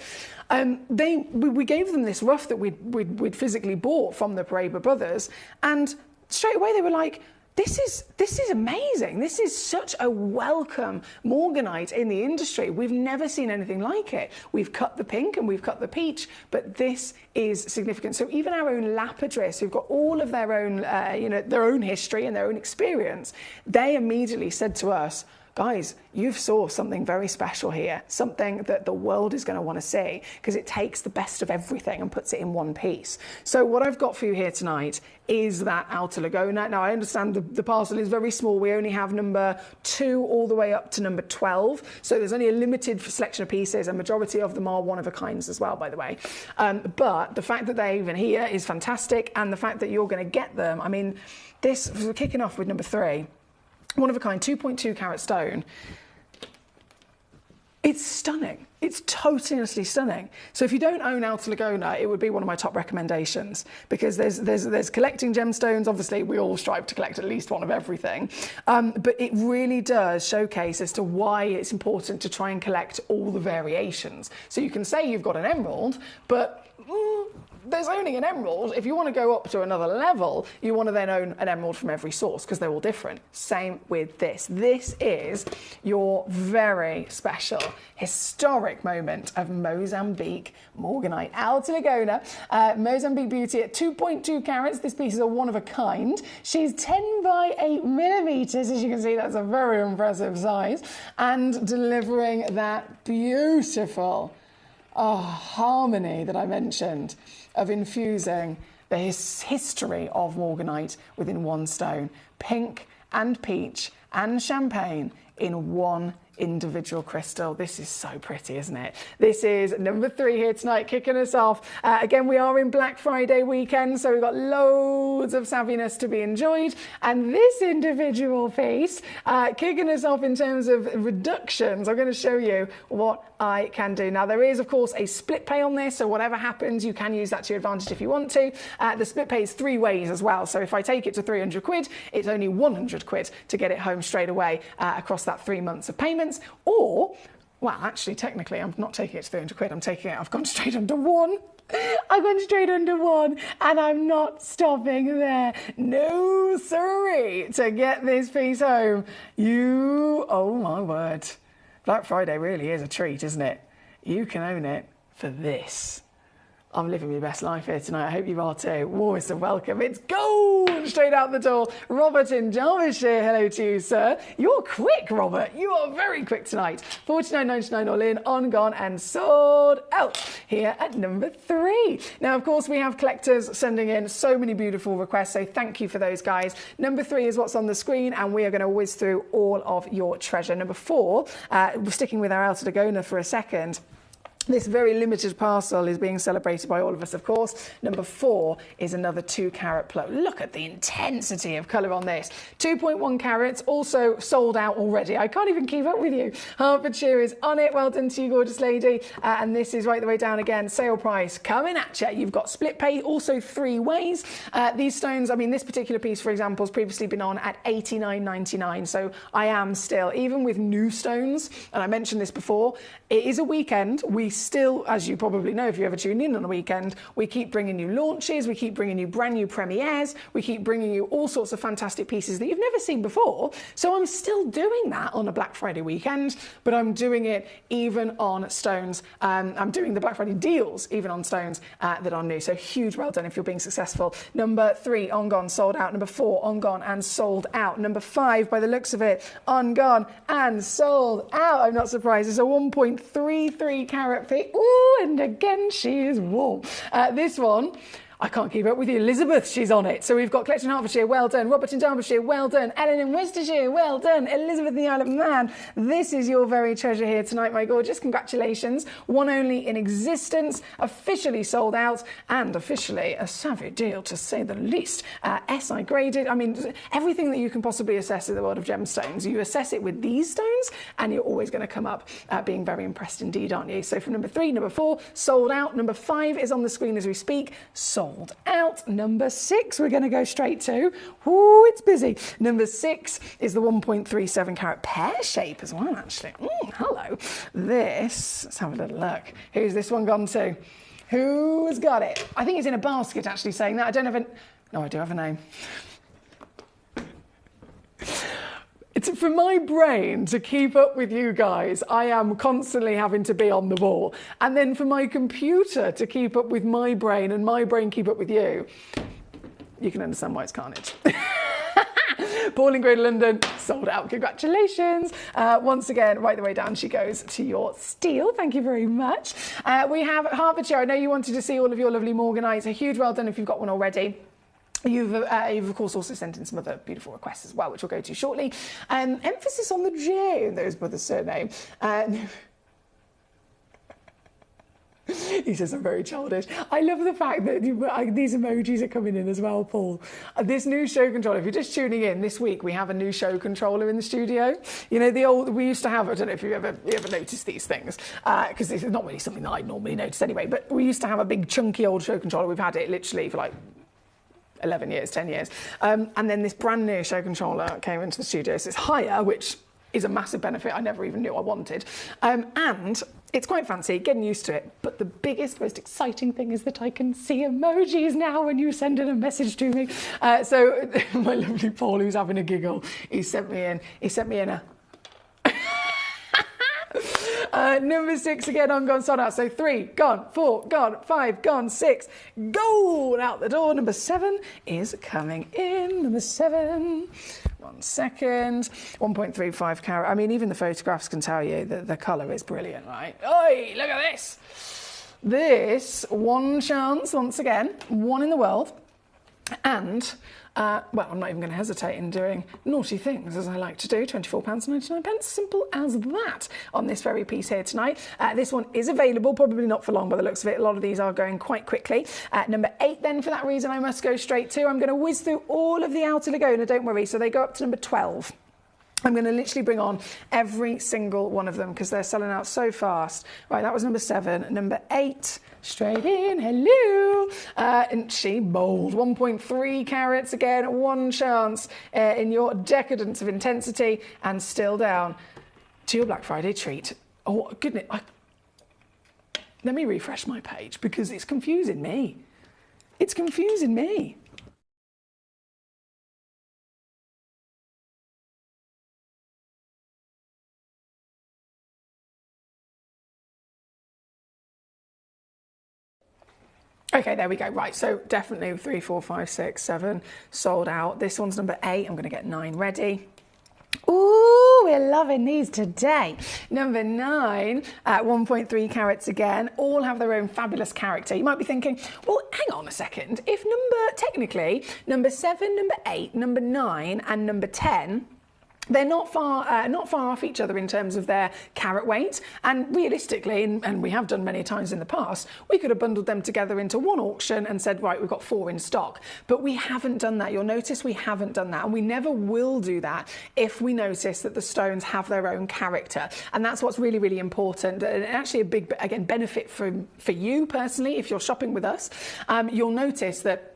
We gave them this rough that we'd physically bought from the Paraiba brothers, and straight away they were like, This is amazing. This is such a welcome morganite in the industry. We've never seen anything like it. We've cut the pink and we've cut the peach, but this is significant. So even our own lapidress, who've got all of their own, their own history and their own experience, they immediately said to us, guys, you've saw something very special here, something that the world is going to want to see, because it takes the best of everything and puts it in one piece. So what I've got for you here tonight is that Alta Lagona. Now, I understand the parcel is very small. We only have number 2 all the way up to number 12. So there's only a limited selection of pieces. A majority of them are one-of-a-kinds as well, by the way. But the fact that they're even here is fantastic. And the fact that you're going to get them, I mean, we're kicking off with number 3. One of a kind, 2.2 carat stone. It's stunning. It's totally stunning. So if you don't own Alta Lagona, it would be one of my top recommendations, because there's collecting gemstones. Obviously, we all strive to collect at least one of everything. But it really does showcase as to why it's important to try and collect all the variations. So you can say you've got an emerald, but there's only an emerald. If you want to go up to another level, you want to then own an emerald from every source, because they're all different. Same with this. This is your very special, historic moment of Mozambique Morganite. Alta Lagona, Mozambique Beauty at 2.2 carats. This piece is a one of a kind. She's 10 by 8 millimeters. As you can see, that's a very impressive size. And delivering that beautiful harmony that I mentioned of infusing the history of Morganite within one stone. Pink and peach and champagne in one individual crystal. This is so pretty, isn't it? This is number 3 here tonight, kicking us off. Again, we are in Black Friday weekend, so we've got loads of savviness to be enjoyed. And this individual piece, kicking us off in terms of reductions, I'm going to show you what I can do. Now, there is, of course, a split pay on this, so whatever happens, you can use that to your advantage if you want to. The split pay is 3 ways as well, so if I take it to 300 quid, it's only 100 quid to get it home straight away across that 3 months of payments. Or, well, actually, technically, I'm not taking it to 300 quid, I've gone straight under 1. I've gone straight under 1, and I'm not stopping there. No, sorry. To get this piece home, oh my word. Black Friday really is a treat, isn't it? You can own it for this. I'm living my best life here tonight. I hope you are too. Warmest of welcome. It's gold straight out the door. Robert in Derbyshire. Hello to you, sir. You're quick, Robert. You are very quick tonight. $49.99 all in, on, gone, and sold out here at number 3. Now, of course, we have collectors sending in so many beautiful requests, so thank you for those, guys. Number 3 is what's on the screen, and we are going to whiz through all of your treasure. Number 4, we're sticking with our Alta Lagona for a second. This very limited parcel is being celebrated by all of us, of course. Number 4 is another 2 carat plug. Look at the intensity of colour on this. 2.1 carats, also sold out already. I can't even keep up with you. Hertfordshire is on it. Well done to you, gorgeous lady. And this is right the way down again. Sale price coming at you. You've got split pay, also 3 ways. These stones, I mean, this particular piece, for example, has previously been on at $89.99. So I am still, even with new stones, and I mentioned this before, it is a weekend. We still, as you probably know if you ever tune in on a weekend, we keep bringing you launches, we keep bringing you brand new premieres, we keep bringing you all sorts of fantastic pieces that you've never seen before. So I'm still doing that on a Black Friday weekend, but I'm doing it even on stones. I'm doing the Black Friday deals even on stones that are new. So huge well done if you're being successful. Number 3, on, gone, sold out. Number 4, on, gone, and sold out. Number 5, by the looks of it, on, gone, and sold out. I'm not surprised. It's a 1.33 carat piece. Ooh, and again, she is warm. This one, I can't keep up with you. Elizabeth, she's on it. So we've got Collector in Hertfordshire, well done. Robert in Derbyshire, well done. Ellen in Worcestershire, well done. Elizabeth in the Isle of Man, this is your very treasure here tonight, my gorgeous. Congratulations. One only in existence, officially sold out, and officially a savvy deal, to say the least. SI graded. I mean, everything that you can possibly assess in the world of gemstones, you assess it with these stones, and you're always going to come up being very impressed indeed, aren't you? So from number 3, number 4, sold out. Number 5 is on the screen as we speak. Sold out. Number 6 we're going to go straight to. Ooh, it's busy. Number 6 is the 1.37 carat pear shape as well, actually. Hello. This, let's have a little look. Who's this one gone to? Who's got it? I think it's in a basket, actually, saying that. I don't have a... No, I do have a name. It's for my brain to keep up with you guys. I am constantly having to be on the ball. And then for my computer to keep up with my brain and my brain keep up with you, you can understand why it's carnage. Paul in Greater London, sold out. Congratulations. Once again, right the way down she goes to your steel. Thank you very much. We have Hertfordshire. I know you wanted to see all of your lovely Morganites. A huge well done if you've got one already. You've of course also sent in some other beautiful requests as well, which we'll go to shortly. Emphasis on the J in those brothers' surname. He says I'm very childish. I love the fact that these emojis are coming in as well, Paul. This new show controller, if you're just tuning in, this week we have a new show controller in the studio. You know, the old, we used to have, I don't know if you ever noticed these things, because it's not really something that I normally notice anyway, but we used to have a big chunky old show controller. We've had it literally for like 11 years, 10 years. And then this brand new show controller came into the studio. So it's higher, which is a massive benefit I never even knew I wanted. And it's quite fancy, getting used to it. But the biggest, most exciting thing is that I can see emojis now when you send in a message to me. So my lovely Paul, who's having a giggle, he sent me in a number 6 again on gone, sold out. So 3 gone, 4 gone, 5 gone, 6 gone out the door. Number 7 is coming in. Number 7. 1 second. 1.35 carat. I mean, even the photographs can tell you that the colour is brilliant, right? Oi, look at this. This, one chance, once again, one in the world. And well, I'm not even going to hesitate in doing naughty things, as I like to do. £24.99, simple as that, on this very piece here tonight. This one is available, probably not for long by the looks of it. A lot of these are going quite quickly. Number 8 then, for that reason, I must go straight to. I'm going to whiz through all of the outer Laguna, don't worry. So they go up to number 12. I'm going to literally bring on every single one of them because they're selling out so fast. Right, that was number 7. Number 8, straight in, hello. And she bold, 1.3 carats again, one chance in your decadence of intensity and still down to your Black Friday treat. Oh, goodness. Let me refresh my page because it's confusing me. It's confusing me. Okay, there we go. Right, so definitely 3, 4, 5, 6, 7 sold out. This one's number 8. I'm going to get 9 ready. Ooh, we're loving these today. Number 9 at 1.3 carats again. All have their own fabulous character. You might be thinking, well, hang on a second. If technically, number 7, number 8, number 9 and number 10, they're not far off each other in terms of their carat weight, and realistically, and we have done many times in the past, we could have bundled them together into one auction and said, right, we've got 4 in stock. But we haven't done that. You'll notice we haven't done that, and we never will do that if we notice that the stones have their own character. And that's what's really, really important, and actually a big, again, benefit for you personally if you're shopping with us. You'll notice that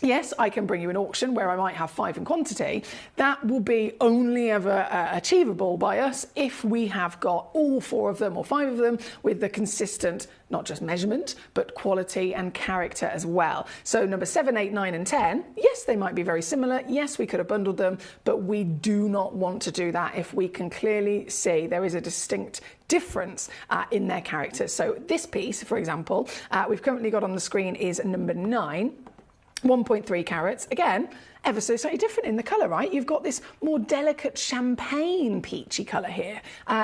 yes, I can bring you an auction where I might have 5 in quantity. That will be only ever achievable by us if we have got all 4 of them or 5 of them with the consistent, not just measurement, but quality and character as well. So number 7, 8, 9 and 10, yes, they might be very similar. Yes, we could have bundled them, but we do not want to do that if we can clearly see there is a distinct difference in their characters. So this piece, for example, we've currently got on the screen is number 9. 1.3 carats, again, ever so slightly different in the colour, right? You've got this more delicate champagne peachy colour here.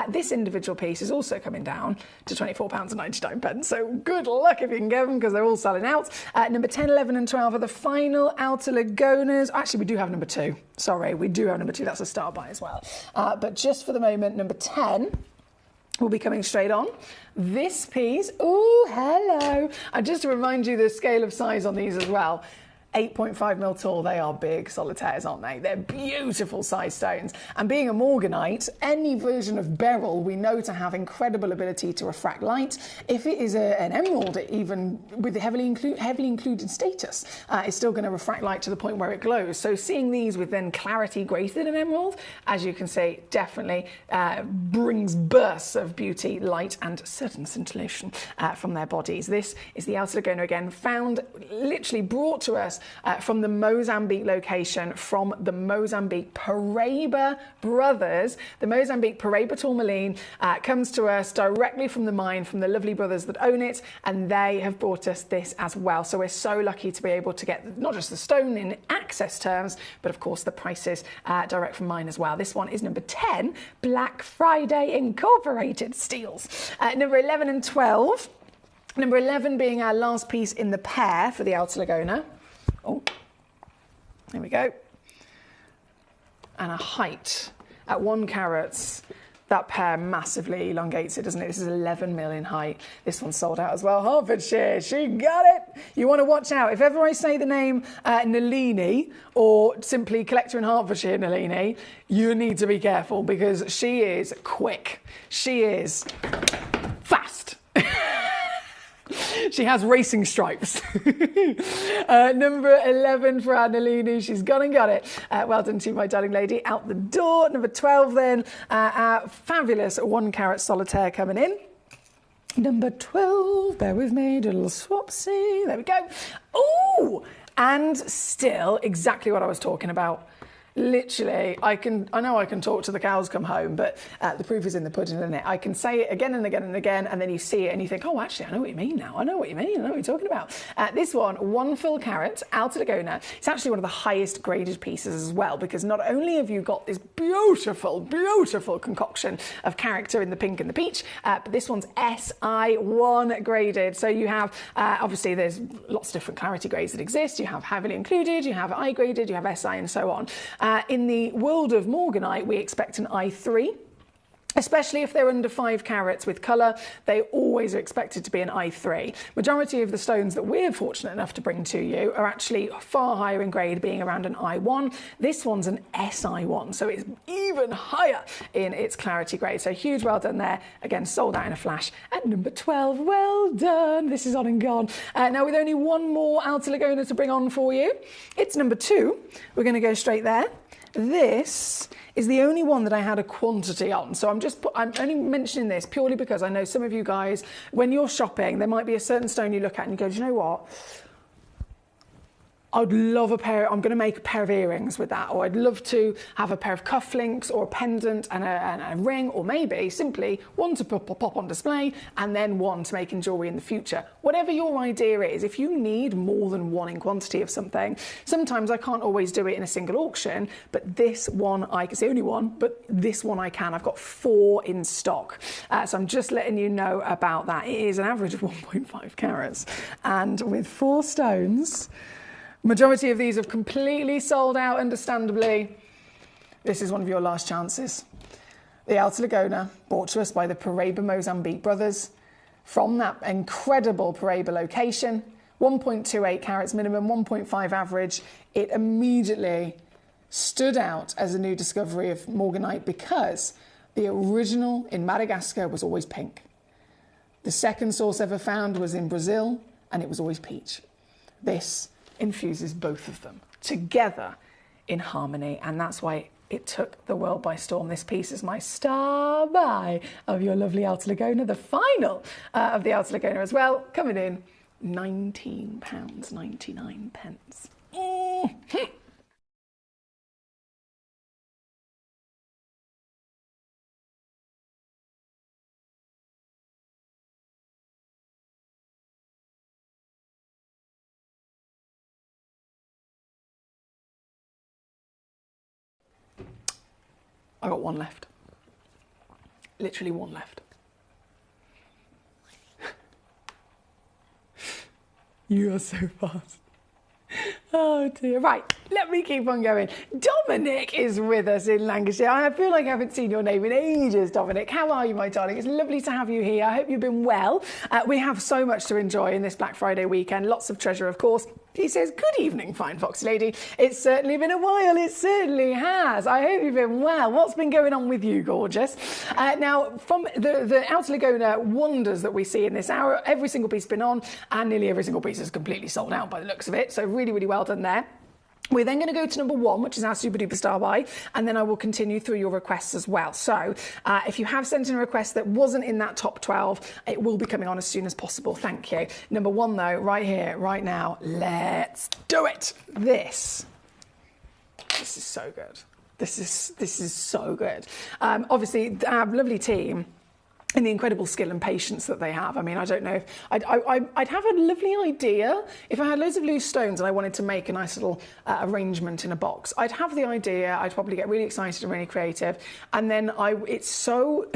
This individual piece is also coming down to £24.99, so good luck if you can get them because they're all selling out. Number 10, 11 and 12 are the final outer Lagonas. Actually, we do have number 2. Sorry, we do have number 2. That's a star buy as well. But just for the moment, number 10 will be coming straight on. This piece, ooh, hello. And just to remind you the scale of size on these as well, 8.5 mil tall, they are big solitaires, aren't they? They're beautiful size stones. And being a morganite, any version of beryl we know to have incredible ability to refract light. If it is an emerald, even with the heavily included status, it's still going to refract light to the point where it glows. So seeing these with then clarity greater than an emerald, as you can see, definitely brings bursts of beauty, light and certain scintillation from their bodies. This is the outer Laguna again, found, literally brought to us from the Mozambique location, from the Mozambique Paraiba brothers. The Mozambique Paraiba tourmaline comes to us directly from the mine, from the lovely brothers that own it, and they have brought us this as well. So we're so lucky to be able to get not just the stone in access terms, but of course the prices direct from mine as well. This one is number 10, Black Friday Incorporated steels. Number 11 and 12. Number 11 being our last piece in the pair for the outer Laguna. Oh, there we go. And a height at 1 carat That pear massively elongates it, doesn't it? This is 11 mil in height. This one's sold out as well. Hertfordshire, she got it. You want to watch out. If ever I say the name Nalini, or simply Collector in Hertfordshire Nalini, you need to be careful because she is quick. She is fast. She has racing stripes. Number 11 for our Nalini. She's gone and got it. Well done to you, my darling lady. Out the door. Number 12 then. Our fabulous 1 carat solitaire coming in. Number 12. Bear with me. Do a little swapsy. There we go. Oh! And still exactly what I was talking about. Literally, I know I can talk till the cows come home, but the proof is in the pudding, isn't it? I can say it again and again and again, and then you see it and you think, oh, actually, I know what you mean now. I know what you mean. I know what you're talking about. This one, 1 full carat, Alta Lagona. It's actually one of the highest graded pieces as well, because not only have you got this beautiful, beautiful concoction of character in the pink and the peach, but this one's SI1 graded. So you have, obviously, there's lots of different clarity grades that exist. You have heavily included, you have I graded, you have SI, and so on. In the world of Morganite, we expect an I3. Especially if they're under 5 carats with colour, they always are expected to be an I3. Majority of the stones that we're fortunate enough to bring to you are actually far higher in grade, being around an I1. This one's an SI1, so it's even higher in its clarity grade. So huge well done there. Again, sold out in a flash at number 12. Well done. This is on and gone. Now with only 1 more Alta Lagona to bring on for you, it's number 2. We're going to go straight there. This is the only one that I had a quantity on. So I'm only mentioning this purely because I know some of you guys, when you're shopping, there might be a certain stone you look at and you go, do you know what? I'd love a pair, I'm going to make a pair of earrings with that, or I'd love to have a pair of cufflinks or a pendant and a ring, or maybe simply one to pop on display and then one to make in jewellery in the future. Whatever your idea is, if you need more than one in quantity of something, sometimes I can't always do it in a single auction, but this one, it's the only one, but this one I can. I've got 4 in stock. So I'm just letting you know about that. It is an average of 1.5 carats. And with 4 stones, majority of these have completely sold out, understandably. This is one of your last chances. The Alta Lagona, brought to us by the Paraiba Mozambique brothers, from that incredible Paraiba location, 1.28 carats minimum, 1.5 average. It immediately stood out as a new discovery of Morganite because the original in Madagascar was always pink. The second source ever found was in Brazil, and it was always peach. This infuses both of them together in harmony, and that's why it took the world by storm. This piece is my star buy of your lovely Alta Lagona, the final of the Alta Lagona as well, coming in £19.99. I got 1 left. Literally 1 left. You are so fast. Oh dear. Right, let me keep on going. Dominic is with us in Lancashire. I feel like I haven't seen your name in ages, Dominic. How are you, my darling? It's lovely to have you here. I hope you've been well. We have so much to enjoy in this Black Friday weekend. Lots of treasure, of course. He says, good evening, fine foxy lady. It's certainly been a while. It certainly has. I hope you've been well. What's been going on with you, gorgeous? Now, from the Alta Lagona wonders that we see in this hour, every single piece has been on, and nearly every single piece is completely sold out by the looks of it. So really, really well done there. We're then going to go to number 1, which is our super duper star buy, and then I will continue through your requests as well. So if you have sent in a request that wasn't in that top 12, it will be coming on as soon as possible. Thank you. Number 1 though, right here, right now, let's do it. This is so good. This is so good. Obviously, our lovely team and the incredible skill and patience that they have. I mean, I don't know if I'd have a lovely idea if I had loads of loose stones and I wanted to make a nice little arrangement in a box. I'd have the idea, I'd probably get really excited and really creative, and then it's so,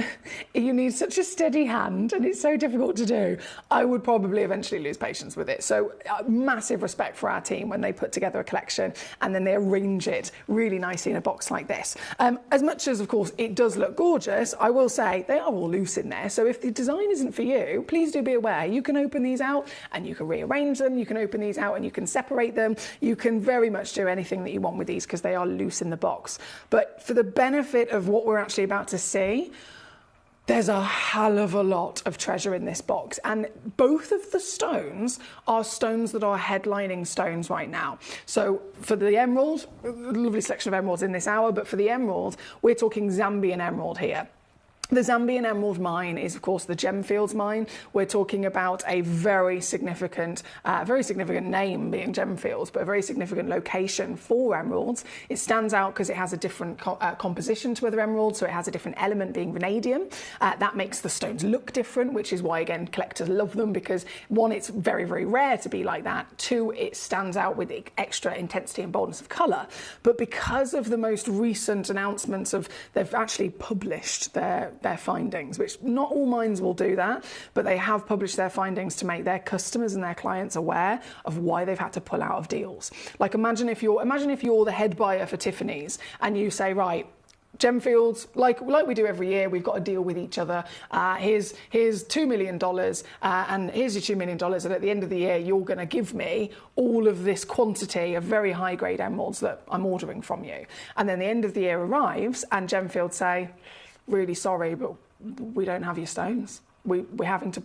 you need such a steady hand and it's so difficult to do. I would probably eventually lose patience with it. So massive respect for our team when they put together a collection and then they arrange it really nicely in a box like this. As much as, of course, it does look gorgeous, I will say they are all loose in there. So if the design isn't for you, please do be aware. You can open these out and you can rearrange them. You can open these out and you can separate them. You can very much do anything that you want with these because they are loose in the box. But for the benefit of what we're actually about to see, there's a hell of a lot of treasure in this box, and both of the stones are stones that are headlining stones right now. So for the emerald, a lovely selection of emeralds in this hour, but for the emerald, we're talking Zambian emerald here. The Zambian emerald mine is, of course, the Gemfields mine. We're talking about a very significant name being Gemfields, but a very significant location for emeralds. It stands out because it has a different composition to other emeralds, so it has a different element being vanadium. That makes the stones look different, which is why, again, collectors love them because, one, it's very, very rare to be like that. Two, it stands out with extra intensity and boldness of colour. But because of the most recent announcements of they've actually published their findings, which not all mines will do that, but they have published their findings to make their customers and their clients aware of why they've had to pull out of deals. Like imagine if you're the head buyer for Tiffany's and you say, right, Gemfields, like we do every year, we've got a deal with each other. Here's $2 million, and here's your $2 million. And at the end of the year, you're going to give me all of this quantity of very high grade emeralds that I'm ordering from you. And then the end of the year arrives, and Gemfields say, really sorry, but we don't have your stones. We're having to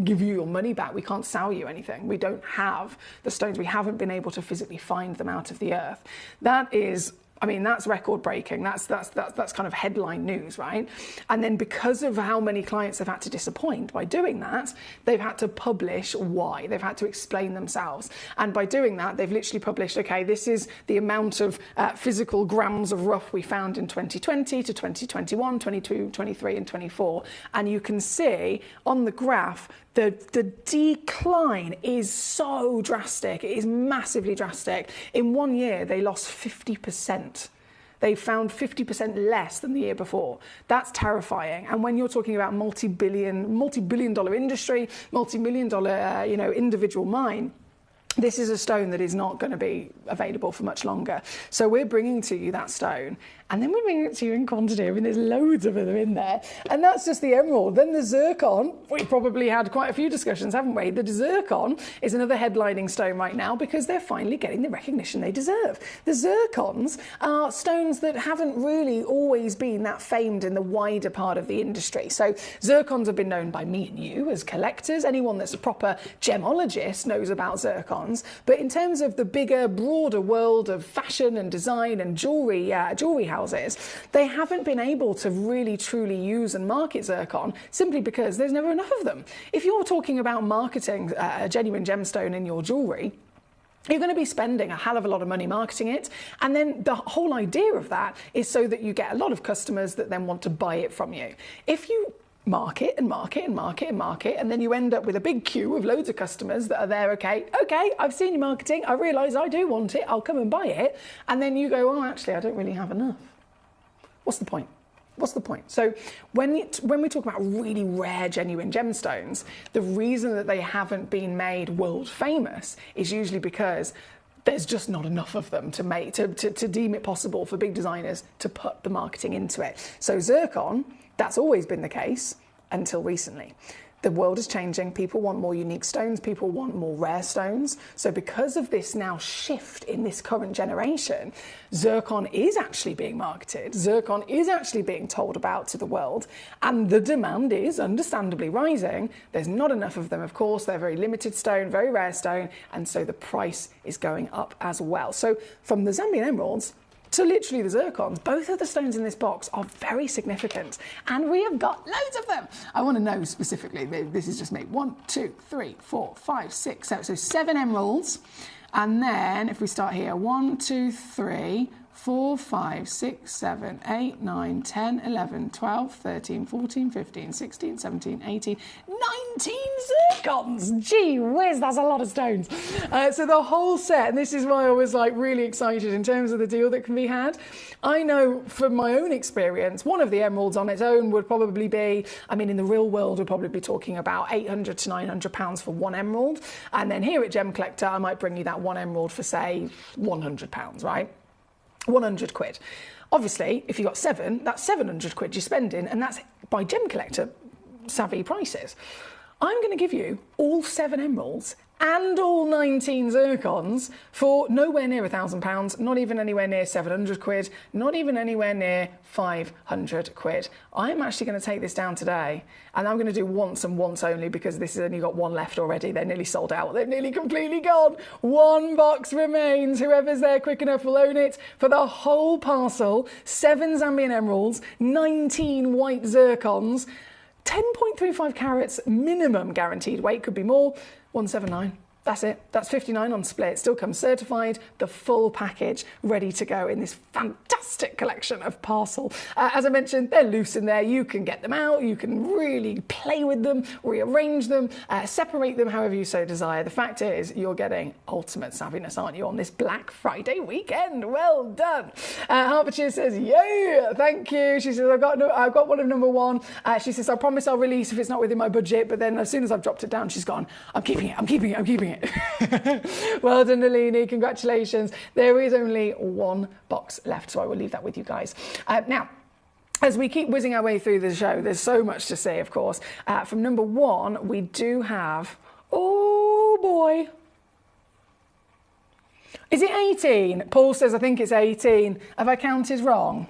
give you your money back. We can't sell you anything. We don't have the stones. We haven't been able to physically find them out of the earth. That is, I mean, that's record breaking. That's kind of headline news, right? And then because of how many clients have had to disappoint by doing that, they've had to publish why. They've had to explain themselves. And by doing that, they've literally published, okay, this is the amount of physical grams of rough we found in 2020 to 2021, 22, 23 and 24. And you can see on the graph, the decline is so drastic. It is massively drastic. In 1 year, they lost 50%. They found 50% less than the year before. That's terrifying. And when you're talking about multi-billion dollar industry, multi-million dollar, individual mine, this is a stone that is not going to be available for much longer. So we're bringing to you that stone, and then we're bringing it to you in quantity. I mean, there's loads of them in there. And that's just the emerald. Then the zircon, we probably had quite a few discussions, haven't we? The zircon is another headlining stone right now because they're finally getting the recognition they deserve. The zircons are stones that haven't really always been that famed in the wider part of the industry. So zircons have been known by me and you as collectors. Anyone that's a proper gemologist knows about zircons. But in terms of the bigger, broader world of fashion and design and jewellery houses, they haven't been able to really truly use and market zircon simply because there's never enough of them. If you're talking about marketing a genuine gemstone in your jewellery, you're going to be spending a hell of a lot of money marketing it. And then the whole idea of that is so that you get a lot of customers that then want to buy it from you. If you market and market and market and market, and then you end up with a big queue of loads of customers that are there, okay, I've seen your marketing, I realise I do want it, I'll come and buy it. And then you go, oh, actually, I don't really have enough. What's the point? What's the point? So when we talk about really rare, genuine gemstones, the reason that they haven't been made world famous is usually because there's just not enough of them to deem it possible for big designers to put the marketing into it. So zircon, that's always been the case until recently. The world is changing. People want more unique stones. People want more rare stones. So because of this now shift in this current generation, zircon is actually being marketed. Zircon is actually being told about to the world. And the demand is understandably rising. There's not enough of them, of course. They're very limited stone, very rare stone. And so the price is going up as well. So from the Zambian emeralds to literally the zircons, both of the stones in this box are very significant. And we have got loads of them. I want to know specifically, this is just me. 1, 2, 3, 4, 5, 6, 7. So 7 emeralds. And then if we start here, 1, 2, 3, 4, 5, 6, 7, 8, 9, 10, 11, 12, 13, 14, 15, 16, 17, 18, 19 zircons. Gee whiz, that's a lot of stones. So the whole set, and this is why I was like really excited in terms of the deal that can be had. I know from my own experience, one of the emeralds on its own would probably be, I mean, in the real world, we're probably be talking about £800 to £900 for one emerald. And then here at Gemcollector, I might bring you that one emerald for, say, £100, right? 100 quid. Obviously, if you got 7, that's 700 quid you're spending, and that's by Gemcollector savvy prices. I'm going to give you all 7 emeralds and all 19 zircons for nowhere near £1,000, not even anywhere near 700 quid, not even anywhere near 500 quid. I'm actually going to take this down today, and I'm going to do once and once only, because this has only got one left already. They're nearly sold out. They're nearly completely gone. 1 box remains. Whoever's there quick enough will own it for the whole parcel. 7 Zambian emeralds, 19 white zircons, 10.35 carats minimum guaranteed weight, could be more. 179. That's it. That's 59 on split. Still comes certified, the full package ready to go in this fantastic collection of parcel. As I mentioned, they're loose in there. You can get them out. You can really play with them, rearrange them, separate them however you so desire. The fact is, you're getting ultimate savviness, aren't you, on this Black Friday weekend? Well done. Hertfordshire says, yeah, thank you. She says, I've got one of number 1. She says, I promise I'll release if it's not within my budget. But then as soon as I've dropped it down, she's gone, I'm keeping it, I'm keeping it, I'm keeping it. Well done, Nalini. Congratulations. There is only 1 box left, so I will leave that with you guys. Now, as we keep whizzing our way through the show, there's so much to say, of course. From number 1, we do have, oh boy, is it 18? Paul says, I think it's 18. Have I counted wrong?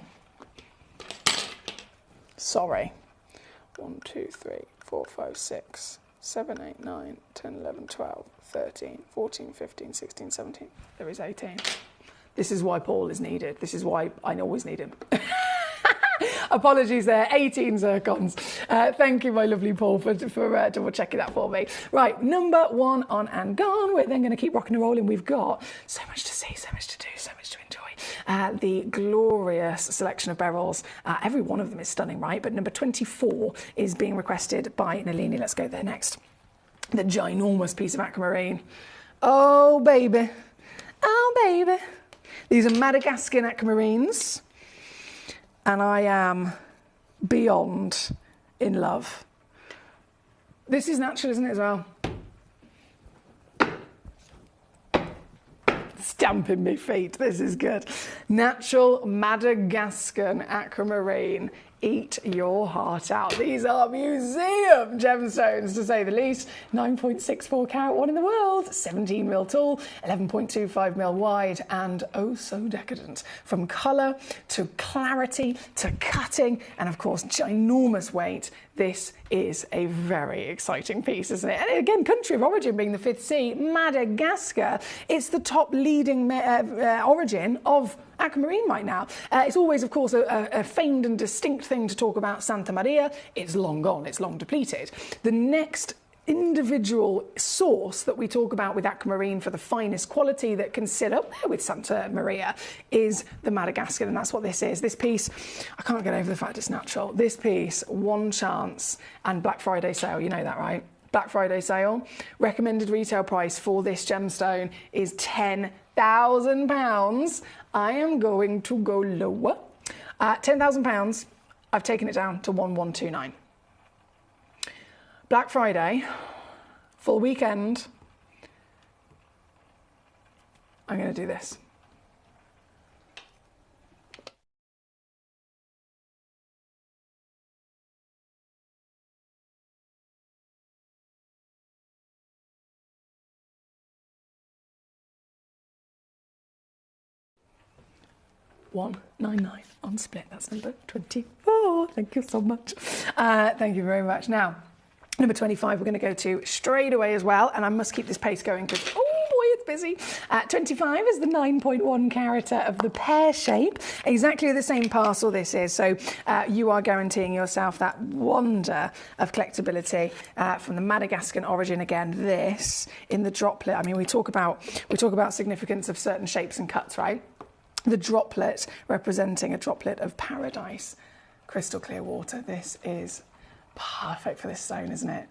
Sorry. 1, 2, 3, 4, 5, 6, 7, 8, 9, 10, 11, 12, 13, 14, 15, 16, 17. There is 18. This is why Paul is needed. This is why I always need him. Apologies there, 18 zircons. Thank you, my lovely Paul, for double checking that for me. Right, number 1 on and gone. We're then going to keep rocking and rolling. We've got so much to see, so much to do, so much to enjoy. The glorious selection of beryls. Every one of them is stunning, right? But number 24 is being requested by Nalini. Let's go there next. The ginormous piece of aquamarine. Oh, baby. Oh, baby. These are Madagascan aquamarines. And I am beyond in love. This is natural, isn't it, as well? Stamping me feet. This is good. Natural Madagascan aquamarine. Eat your heart out. These are museum gemstones, to say the least. 9.64 carat one in the world, 17 mil tall, 11.25 mil wide, and oh so decadent. From colour to clarity to cutting, and of course ginormous weight. This is a very exciting piece, isn't it? And again, country of origin being the 5th sea, Madagascar. It's the top leading origin of aquamarine right now. It's always, of course, a famed and distinct thing to talk about Santa Maria. It's long gone, it's long depleted. The next individual source that we talk about with aquamarine for the finest quality that can sit up there with Santa Maria is the Madagascar, and that's what this is. This piece, I can't get over the fact it's natural. This piece, one chance, and Black Friday sale, you know that, right? Black Friday sale, recommended retail price for this gemstone is £10,000. I am going to go lower. £10,000, I've taken it down to 1129. Black Friday, full weekend, I'm going to do this. £199 on split. That's number 24. Thank you so much. Thank you very much. Now, number 25, we're going to go to straight away as well, and I must keep this pace going because, oh boy, it's busy. 25 is the 9.1 carat of the pear shape. Exactly the same parcel this is, so you are guaranteeing yourself that wonder of collectability from the Madagascan origin. Again, this in the droplet. I mean, we talk about significance of certain shapes and cuts, right? The droplet representing a droplet of paradise. Crystal clear water. This is perfect for this stone, isn't it?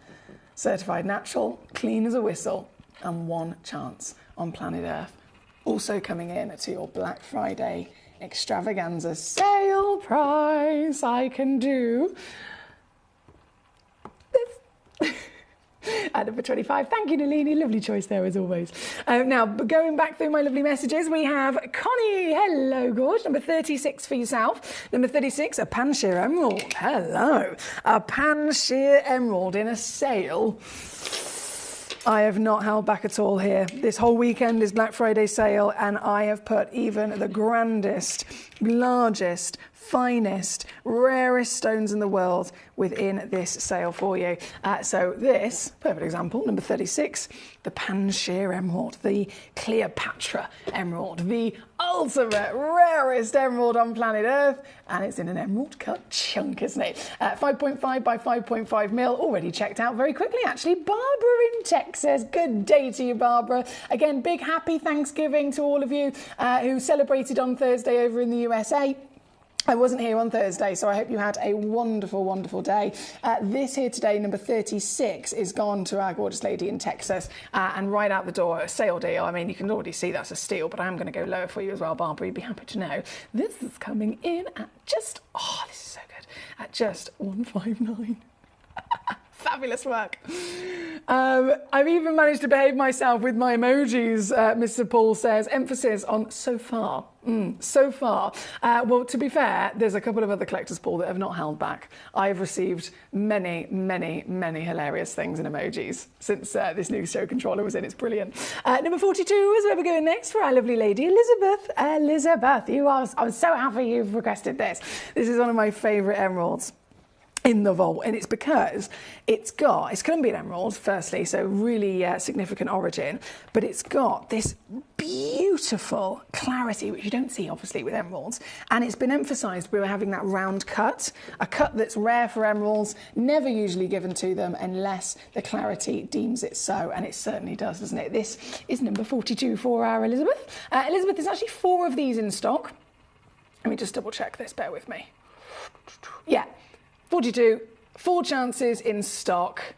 Certified natural, clean as a whistle, and one chance on planet Earth. Also coming in to your Black Friday extravaganza sale price. I can do this. At number 25, thank you, Nalini. Lovely choice there, as always. Now, going back through my lovely messages, we have Connie. Hello, gorge. Number 36 for yourself. Number 36, a Pan-Sheer Emerald. Hello. A Pan-Sheer Emerald in a sale. I have not held back at all here. This whole weekend is Black Friday sale, and I have put even the grandest, largest, finest, rarest stones in the world within this sale for you. So this, perfect example, number 36, the Pan-Sheer Emerald, the Cleopatra Emerald, the ultimate rarest emerald on planet Earth, and it's in an emerald cut chunk, isn't it? 5.5 by 5.5 mil, already checked out very quickly, actually. Barbara in Texas, good day to you, Barbara. Again, big happy Thanksgiving to all of you who celebrated on Thursday over in the USA. I wasn't here on Thursday, so I hope you had a wonderful, wonderful day. This here today, number 36, is gone to our gorgeous lady in Texas, and right out the door, a sale deal. I mean, you can already see that's a steal, but I am going to go lower for you as well, Barbara. You'd be happy to know. This is coming in at just, oh, this is so good, at just 159. Fabulous work. I've even managed to behave myself with my emojis, Mr. Paul says. Emphasis on so far. So far. Well, to be fair, there's a couple of other collectors, Paul, that have not held back. I've received many, many, many hilarious things in emojis since this new show controller was in. It's brilliant. Number 42 is where we're going next for our lovely lady, Elizabeth. Elizabeth, I'm so happy you've requested this. This is one of my favourite emeralds in the vault, and it's because it's Colombian emerald, firstly, so really significant origin, but it's got this beautiful clarity, which you don't see obviously with emeralds, and it's been emphasised by having that round cut, a cut that's rare for emeralds, never usually given to them unless the clarity deems it so, and it certainly does, doesn't it? This is number 42 for our Elizabeth. Elizabeth, there's actually 4 of these in stock. Let me just double check this, bear with me. Yeah. 42, 4 chances in stock.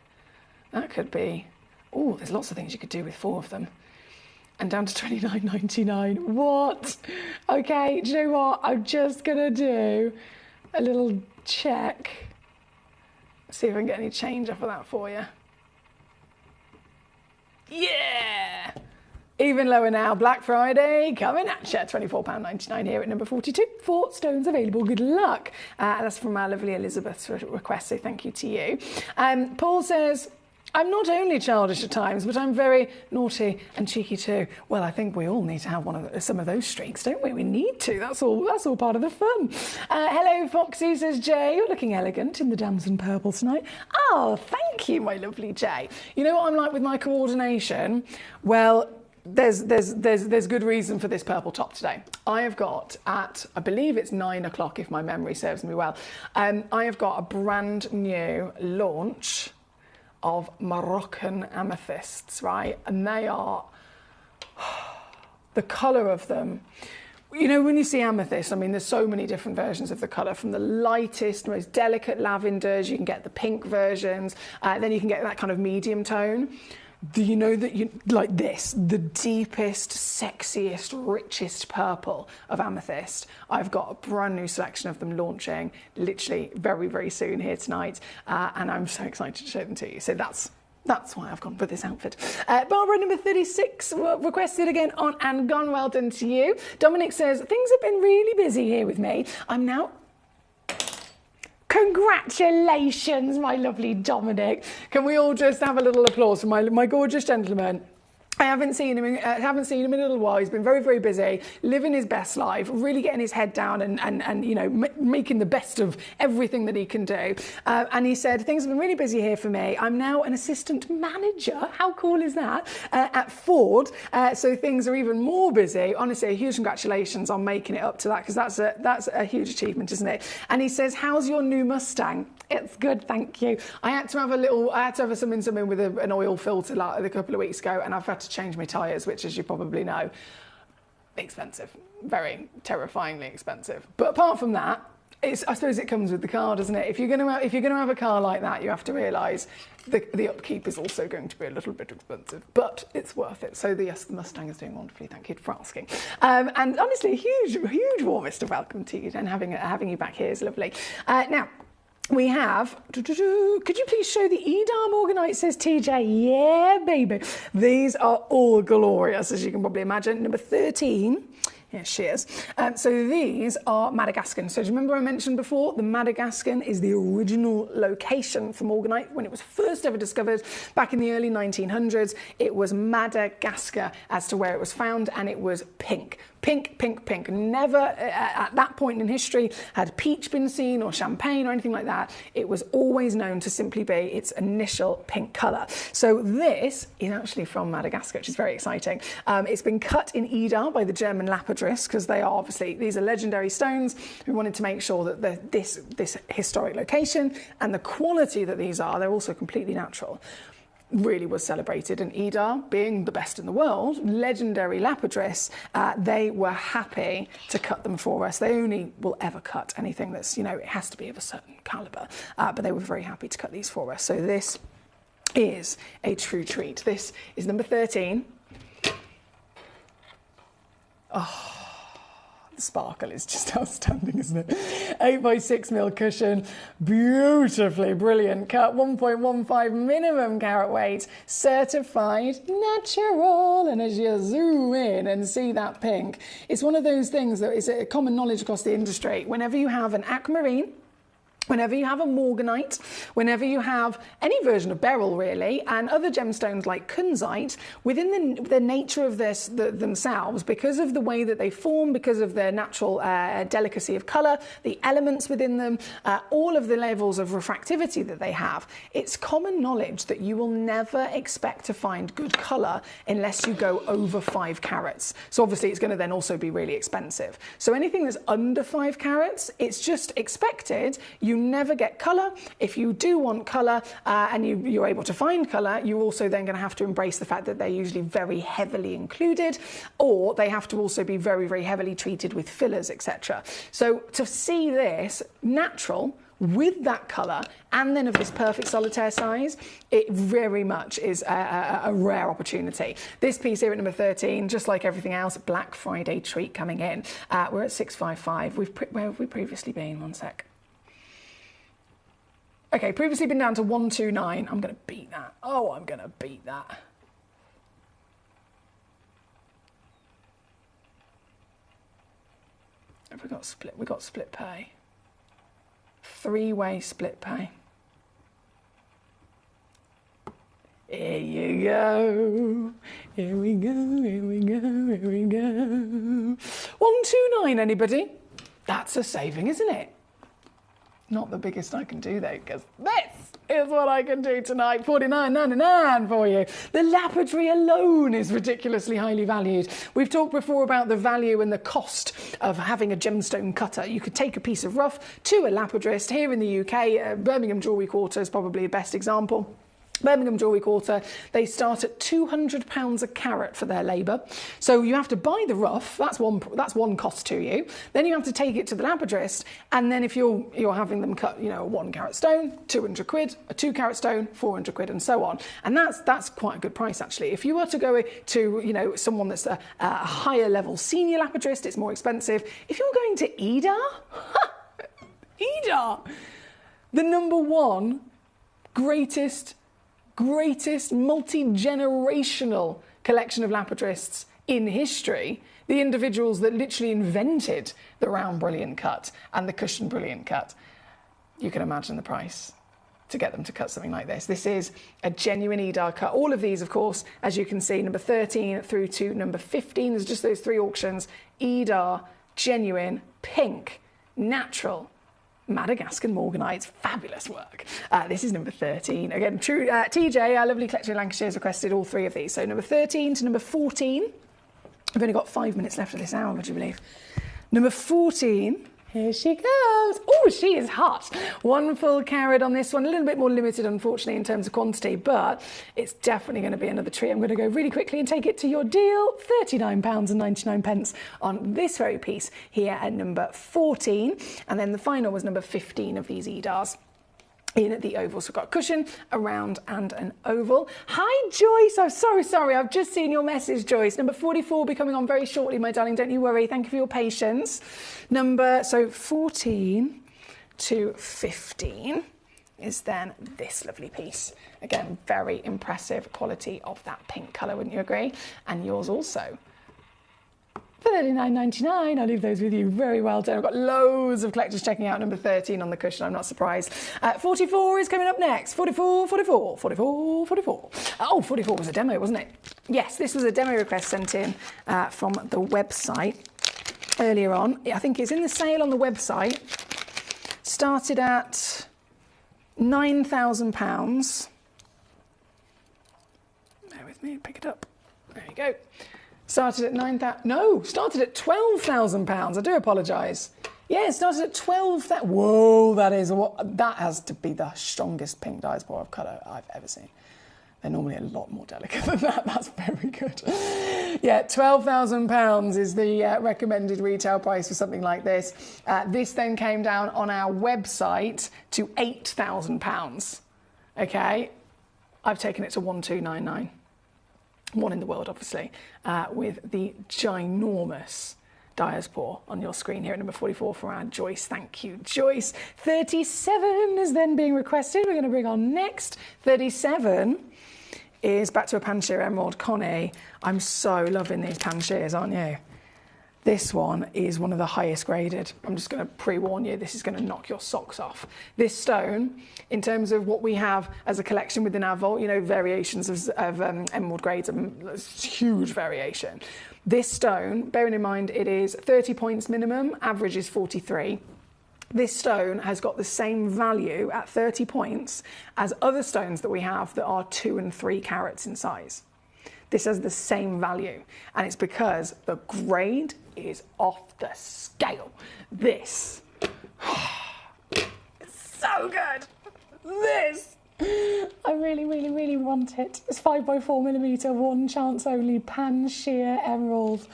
That could be, oh, there's lots of things you could do with 4 of them. And down to $29.99. What? Okay, do you know what? I'm just gonna do a little check. See if I can get any change off of that for you. Yeah! Even lower now, Black Friday coming at you. £24.99 here at number 42. 4 stones available. Good luck. That's from our lovely Elizabeth's request, so thank you to you. Paul says, I'm not only childish at times, but I'm very naughty and cheeky too. Well, I think we all need to have some of those streaks, don't we? We need to. That's all part of the fun. Hello, Foxy, says Jay. You're looking elegant in the damson purple tonight. Oh, thank you, my lovely Jay. You know what I'm like with my coordination? Well, there's good reason for this purple top today. I have got at, I believe it's 9 o'clock if my memory serves me well, I have got a brand new launch of Moroccan amethysts, right? And they are, the colour of them, you know, when you see amethyst, I mean, there's so many different versions of the colour, from the lightest, most delicate lavenders, you can get the pink versions, then you can get that kind of medium tone. Do you know that you like this, the deepest, sexiest, richest purple of amethyst? I've got a brand new selection of them launching literally very, very soon here tonight, and I'm so excited to show them to you. So that's why I've gone for this outfit. Barbara, number 36, requested again on and gone. Well done to you. Dominic says, things have been really busy here with me. I'm now... Congratulations, my lovely Dominic. Can we all just have a little applause for my gorgeous gentleman? I haven't seen him in a little while. He's been very, very busy, living his best life, really getting his head down and you know, making the best of everything that he can do. And he said, things have been really busy here for me. I'm now an assistant manager. How cool is that? At Ford. So things are even more busy. Honestly, a huge congratulations on making it up to that, because that's a huge achievement, isn't it? And he says, how's your new Mustang? It's good, thank you. I had to have something with an oil filter like a couple of weeks ago, and I've had to change my tyres, which, as you probably know, expensive, very terrifyingly expensive. But apart from that, I suppose it comes with the car, doesn't it? If you're going to have a car like that, you have to realise the upkeep is also going to be a little bit expensive, but it's worth it. So yes, the Mustang is doing wonderfully. Thank you for asking. And honestly, a huge warmest of welcome to you, and having you back here is lovely. Now. We have, could you please show the EDAR Morganite, says TJ. Yeah, baby. These are all glorious, as you can probably imagine. Number 13. Yeah, she is. So these are Madagascan. So do you remember I mentioned before, the Madagascan is the original location for Morganite when it was first ever discovered back in the early 1900s. It was Madagascar as to where it was found, and it was pink. Pink, pink, pink. Never at that point in history had peach been seen or champagne or anything like that. It was always known to simply be its initial pink colour. So this is actually from Madagascar, which is very exciting. It's been cut in Ida by the German lapidarists, because they are obviously, these are legendary stones. We wanted to make sure that this historic location and the quality that these are, they're also completely natural, really was celebrated. And Ida, being the best in the world, legendary lapidarists, they were happy to cut them for us. They only will ever cut anything that's, it has to be of a certain calibre, but they were very happy to cut these for us. So this is a true treat. This is number 13. Oh, the sparkle is just outstanding, isn't it? 8x6mm cushion, beautifully brilliant cut, 1.15 minimum carat weight, certified natural. And as you zoom in and see that pink, it's one of those things that is a common knowledge across the industry. Whenever you have an aquamarine, whenever you have a morganite, whenever you have any version of beryl really, and other gemstones like kunzite, within the nature of themselves, because of the way that they form, because of their natural delicacy of colour, the elements within them, all of the levels of refractivity that they have, it's common knowledge that you will never expect to find good colour unless you go over 5 carats. So obviously it's going to then also be really expensive. So anything that's under 5 carats, it's just expected. You never get colour. If you do want colour and you're able to find colour, you're also then going to have to embrace the fact that they're usually very heavily included, or they have to also be very, very heavily treated with fillers, etc. So to see this natural with that colour and then of this perfect solitaire size, it very much is a rare opportunity. This piece here at number 13, just like everything else, Black Friday treat coming in. We're at 655. Where have we previously been? One sec. Okay, previously been down to 129. I'm going to beat that. Oh, I'm going to beat that. Have we got split? We got split pay. 3-way split pay. Here you go. Here we go. Here we go. Here we go. 129. Anybody? That's a saving, isn't it? Not the biggest I can do though, because this is what I can do tonight. $49.99 for you. The lapidary alone is ridiculously highly valued. We've talked before about the value and the cost of having a gemstone cutter. You could take a piece of rough to a lapidarist. Here in the UK, Birmingham Jewellery Quarter is probably the best example. Birmingham Jewellery Quarter, they start at £200 a carat for their labour. So you have to buy the rough, that's one cost to you. Then you have to take it to the lapidarist, and then if you're having them cut, a 1 carat stone, 200 quid, a 2 carat stone, 400 quid, and so on. And that's quite a good price actually. If you were to go to, someone that's a higher level senior lapidarist, it's more expensive. If you're going to Ida, Ida, the number one greatest multi-generational collection of lapidarists in history, the individuals that literally invented the round brilliant cut and the cushion brilliant cut. You can imagine the price to get them to cut something like this. This is a genuine EDAR cut. All of these, of course, as you can see, number 13 through to number 15, there's just those 3 auctions. EDAR, genuine, pink, natural, Madagascan morganite, fabulous work. This is number 13. Again, true. TJ, our lovely collector in Lancashire, has requested all 3 of these. So number 13 to number 14. I've only got 5 minutes left of this hour, would you believe? Number 14, Here she goes. Oh, she is hot. 1 full carat on this one. A little bit more limited, unfortunately, in terms of quantity, but it's definitely going to be another treat. I'm going to go really quickly and take it to your deal. £39.99 on this very piece here at number 14. And then the final was number 15 of these Edars. In the oval. So we've got a cushion, a round and an oval. Hi Joyce, I'm sorry, I've just seen your message, Joyce. Number 44 will be coming on very shortly, my darling, don't you worry. Thank you for your patience. So 14 to 15 is then this lovely piece. Again, very impressive quality of that pink colour, wouldn't you agree? And yours also. For £39.99, I'll leave those with you. Very well done. I've got loads of collectors checking out number 13 on the cushion. I'm not surprised. 44 is coming up next. 44. Oh, 44 was a demo, wasn't it? Yes, this was a demo request sent in from the website earlier on. I think it's in the sale on the website. Started at £9,000. Bear with me, pick it up. There you go. Started at started at £12,000. I do apologise. Yeah, it started at 12,000. Whoa, that has to be the strongest pink diaspora I've ever seen. They're normally a lot more delicate than that. That's very good. Yeah, £12,000 is the recommended retail price for something like this. This then came down on our website to £8,000. Okay, I've taken it to 1299. One in the world, obviously, with the ginormous diaspora on your screen here at number 44 for our Joyce. Thank you, Joyce. 37 is then being requested. We're going to bring on next. 37 is back to a Panshir Emerald. Connie, I'm so loving these Panshirs, aren't you? This one is one of the highest graded. I'm just going to pre-warn you, this is going to knock your socks off. This stone, in terms of what we have as a collection within our vault, you know, variations of emerald grades, huge variation. This stone, bearing in mind it is 30 points minimum, average is 43. This stone has got the same value at 30 points as other stones that we have that are 2 and 3 carats in size. This has the same value, and it's because the grade is off the scale. This, it's so good. This, I really, really, really want it. It's 5x4mm, one chance only, Panshir Emerald.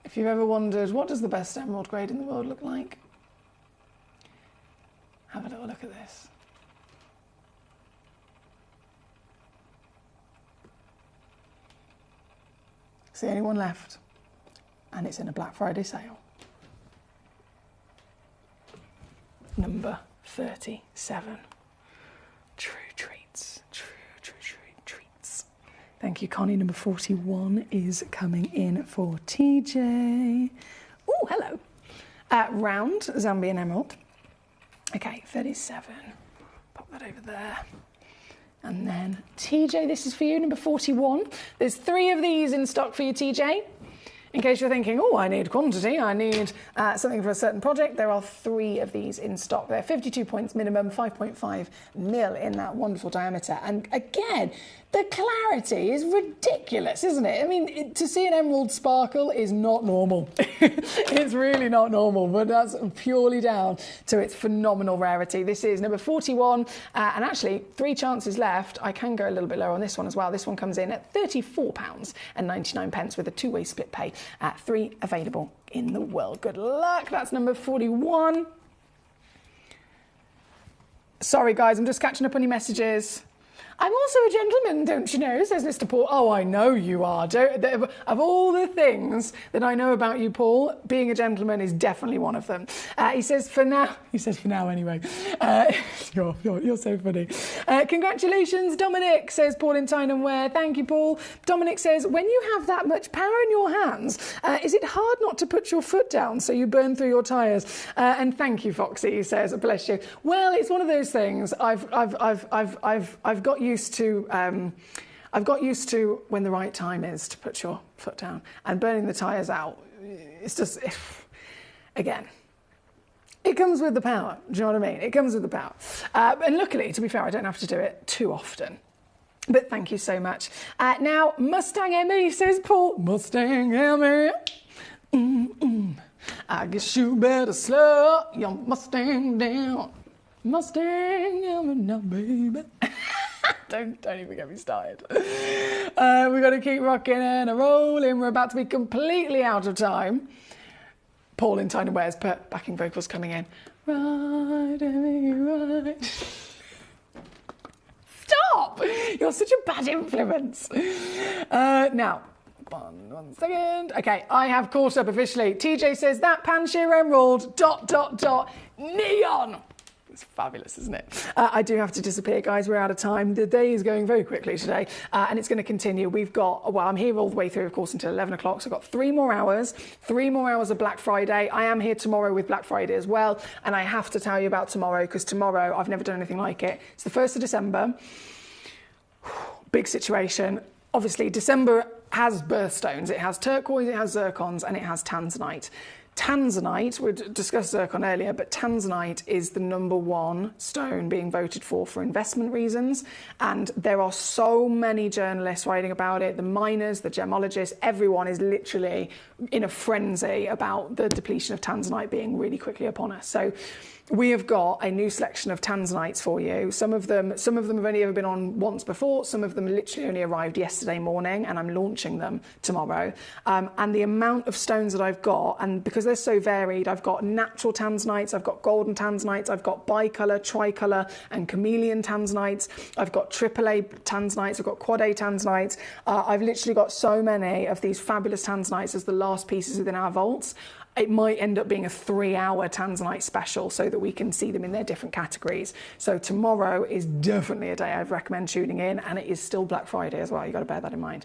If you've ever wondered, what does the best emerald grade in the world look like? Have a little look at this. It's the only one left, and it's in a Black Friday sale. Number 37. True treats. True treats. Thank you, Connie. Number 41 is coming in for TJ. Oh, hello. Round Zambian emerald. Okay, 37. Pop that over there. And then TJ, this is for you, number 41. There's 3 of these in stock for you, TJ. In case you're thinking, oh, I need quantity, I need something for a certain project, there are 3 of these in stock. They're 52 points minimum, 5.5 mil in that wonderful diameter. And again, the clarity is ridiculous, isn't it? I mean, to see an emerald sparkle is not normal. It's really not normal, but that's purely down to its phenomenal rarity. This is number 41, and actually 3 chances left. I can go a little bit lower on this one as well. This one comes in at £34.99 with a 2-way split pay. 3 available in the world. Good luck. That's number 41. Sorry, guys, I'm just catching up on your messages. I'm also a gentleman, don't you know, says Mr. Paul. Oh, I know you are. Of all the things that I know about you, Paul, being a gentleman is definitely one of them. He says for now anyway. You're so funny. Congratulations, Dominic, says Paul in Tyne Wear. Thank you, Paul. Dominic says, when you have that much power in your hands, is it hard not to put your foot down so you burn through your tyres? And thank you, Foxy, he says, bless you. Well, it's one of those things. I've got used to when the right time is to put your foot down, and burning the tyres out, it's just, again, it comes with the power. Do you know what I mean? It comes with the power. And luckily, to be fair, I don't have to do it too often. But thank you so much. Now, Mustang Emmy, says Paul. Mustang Emmy. I guess you better slow your Mustang down. Mustang Emmy now, baby. Don't even get me started. We've got to keep rocking and rolling. We're about to be completely out of time. Paul in Tiny Wares, but backing vocals coming in. Ride, Emmy, ride. Stop! You're such a bad influence. Now, one second. Okay, I have caught up officially. TJ says that Panshir Emerald, ... neon. It's fabulous, isn't it? I do have to disappear, guys. We're out of time. The day is going very quickly today, and it's going to continue. We've got, well, I'm here all the way through, of course, until 11 o'clock, so I've got 3 more hours of Black Friday. I am here tomorrow with Black Friday as well, and I have to tell you about tomorrow, because tomorrow, I've never done anything like it. It's the 1st of December. Big situation. Obviously, December has birthstones. It has turquoise, it has zircons, and it has tanzanite. Tanzanite, we discussed zircon earlier, but tanzanite is the #1 stone being voted for investment reasons. And there are so many journalists writing about it, the miners, the gemologists, everyone is literally in a frenzy about the depletion of tanzanite being really quickly upon us. So we have got a new selection of tanzanites for you. Some of them have only ever been on once before. Some of them literally only arrived yesterday morning, and I'm launching them tomorrow. And the amount of stones that I've got, and because they're so varied, I've got natural tanzanites, I've got golden tanzanites, I've got bicolor, tricolor, and chameleon tanzanites. I've got AAA tanzanites, I've got quad A tanzanites. I've literally got so many of these fabulous tanzanites as the last pieces within our vaults. It might end up being a 3-hour tanzanite special so that we can see them in their different categories. So tomorrow is definitely a day I'd recommend tuning in, and it is still Black Friday as well. You've got to bear that in mind.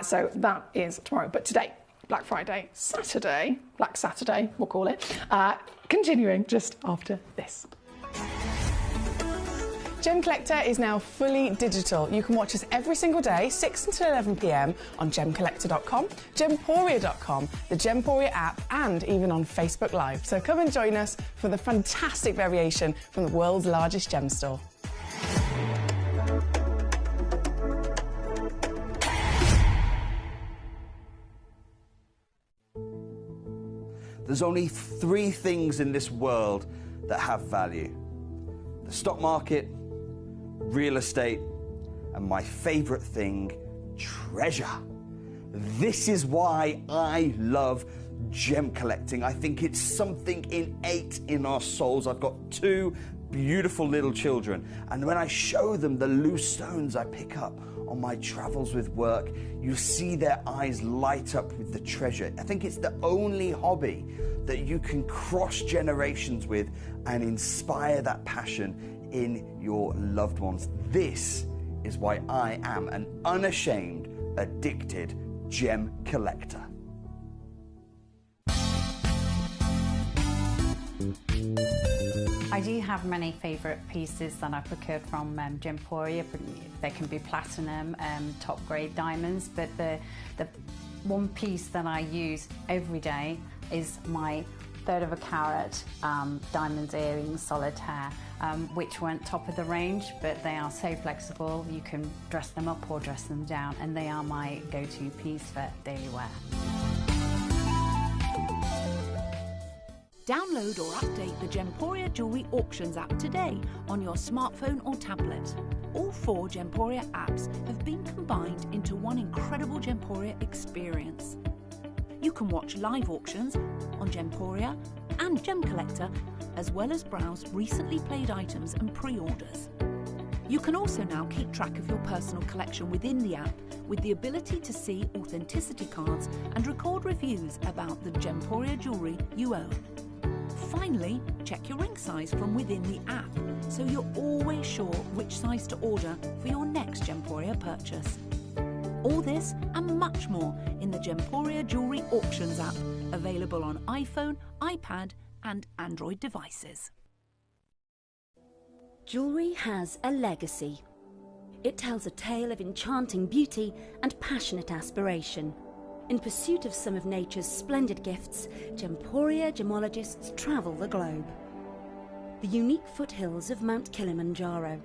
So that is tomorrow. But today, Black Friday, Saturday, Black Saturday, we'll call it, continuing just after this. Gemcollector is now fully digital. You can watch us every single day, 6 until 11 p.m. on gemcollector.com, gemporia.com, the Gemporia app, and even on Facebook Live. So come and join us for the fantastic variation from the world's largest gem store. There's only 3 things in this world that have value: the stock market, real estate, and my favorite thing, treasure. This is why I love gem collecting. I think it's something innate in our souls. I've got 2 beautiful little children, and when I show them the loose stones I pick up on my travels with work, you see their eyes light up with the treasure. I think it's the only hobby that you can cross generations with and inspire that passion in your loved ones. This is why I am an unashamed, addicted gem collector. I do have many favourite pieces that I procured from Gemporia. They can be platinum, top grade diamonds, but the one piece that I use every day is my 1/3 of a carat diamond earrings solitaire, which weren't top of the range, but they are so flexible. You can dress them up or dress them down, and they are my go-to piece for daily wear. Download or update the Gemporia Jewellery Auctions app today on your smartphone or tablet. All 4 Gemporia apps have been combined into one incredible Gemporia experience. You can watch live auctions on Gemporia and Gemcollector, as well as browse recently played items and pre-orders. You can also now keep track of your personal collection within the app with the ability to see authenticity cards and record reviews about the Gemporia jewellery you own. Finally, check your ring size from within the app, so you're always sure which size to order for your next Gemporia purchase. All this and much more in the Gemporia Jewellery Auctions app, available on iPhone, iPad and Android devices. Jewellery has a legacy. It tells a tale of enchanting beauty and passionate aspiration. In pursuit of some of nature's splendid gifts, Gemporia gemologists travel the globe. The unique foothills of Mount Kilimanjaro,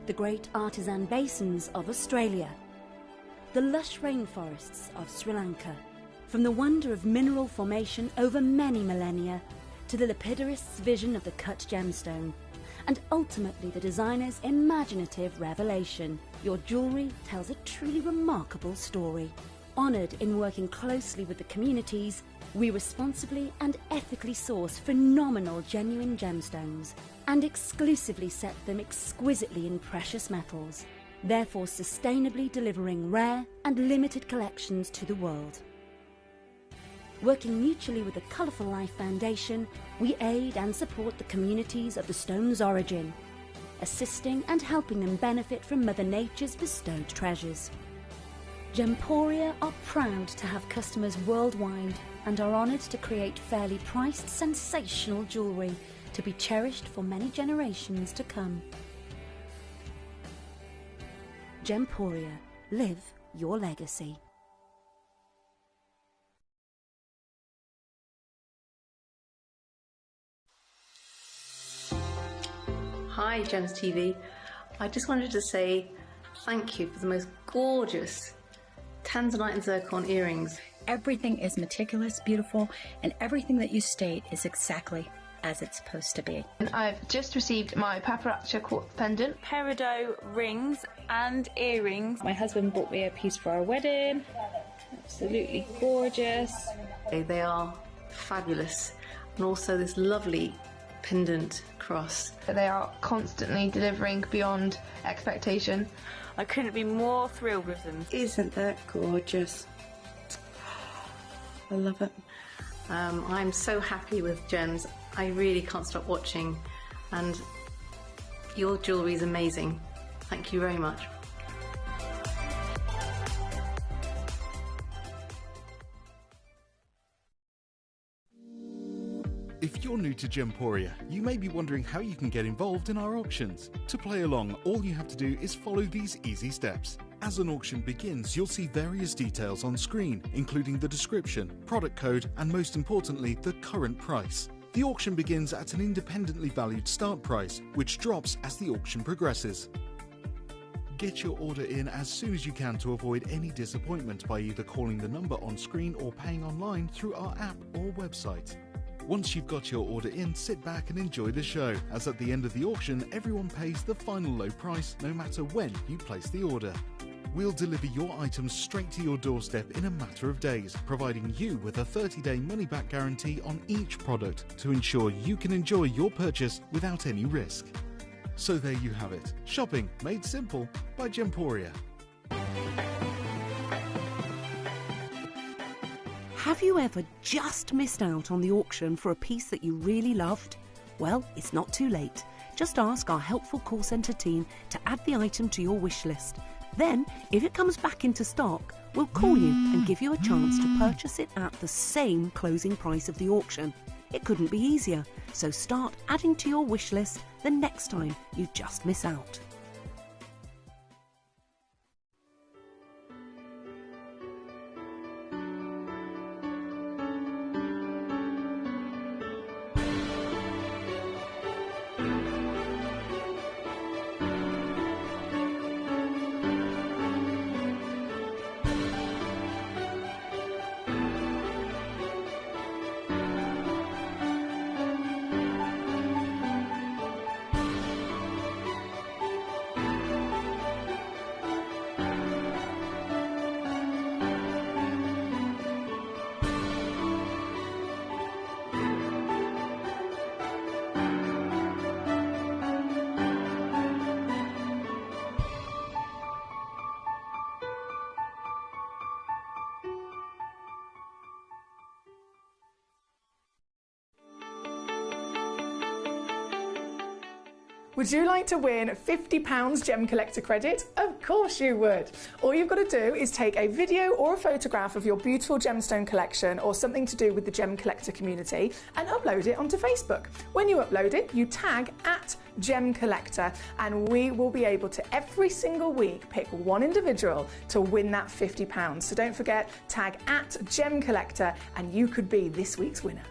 the great artisan basins of Australia, the lush rainforests of Sri Lanka, from the wonder of mineral formation over many millennia to the lapidarists' vision of the cut gemstone, and ultimately the designer's imaginative revelation, your jewellery tells a truly remarkable story. Honoured in working closely with the communities, we responsibly and ethically source phenomenal genuine gemstones and exclusively set them exquisitely in precious metals, therefore sustainably delivering rare and limited collections to the world. Working mutually with the Colourful Life Foundation, we aid and support the communities of the stone's origin, assisting and helping them benefit from Mother Nature's bestowed treasures. Gemporia are proud to have customers worldwide and are honoured to create fairly priced, sensational jewellery to be cherished for many generations to come. Gemporia, live your legacy. Hi Gems TV, I just wanted to say thank you for the most gorgeous tanzanite and zircon earrings. Everything is meticulous, beautiful, and everything that you state is exactly as it's supposed to be. And I've just received my paparazzi quartz pendant, peridot rings and earrings. My husband bought me a piece for our wedding. Absolutely gorgeous. They are fabulous, and also this lovely pendant cross. They are constantly delivering beyond expectation. I couldn't be more thrilled with them. Isn't that gorgeous? I love it. I'm so happy with Gems. I really can't stop watching, and your jewellery is amazing. Thank you very much. If you're new to Gemporia, you may be wondering how you can get involved in our auctions. To play along, all you have to do is follow these easy steps. As an auction begins, you'll see various details on screen, including the description, product code, and most importantly, the current price. The auction begins at an independently valued start price, which drops as the auction progresses. Get your order in as soon as you can to avoid any disappointment by either calling the number on screen or paying online through our app or website. Once you've got your order in, sit back and enjoy the show, as at the end of the auction, everyone pays the final low price no matter when you place the order. We'll deliver your items straight to your doorstep in a matter of days, providing you with a 30-day money-back guarantee on each product to ensure you can enjoy your purchase without any risk. So there you have it, shopping made simple by Gemporia. Have you ever just missed out on the auction for a piece that you really loved? Well, it's not too late. Just ask our helpful call centre team to add the item to your wish list. Then, if it comes back into stock, we'll call you and give you a chance to purchase it at the same closing price of the auction. It couldn't be easier, so start adding to your wish list the next time you just miss out. Would you like to win £50 Gemcollector credit? Of course you would. All you've got to do is take a video or a photograph of your beautiful gemstone collection or something to do with the Gemcollector community and upload it onto Facebook. When you upload it, you tag @Gemcollector, and we will be able to every single week pick one individual to win that £50. So don't forget, tag @Gemcollector and you could be this week's winner.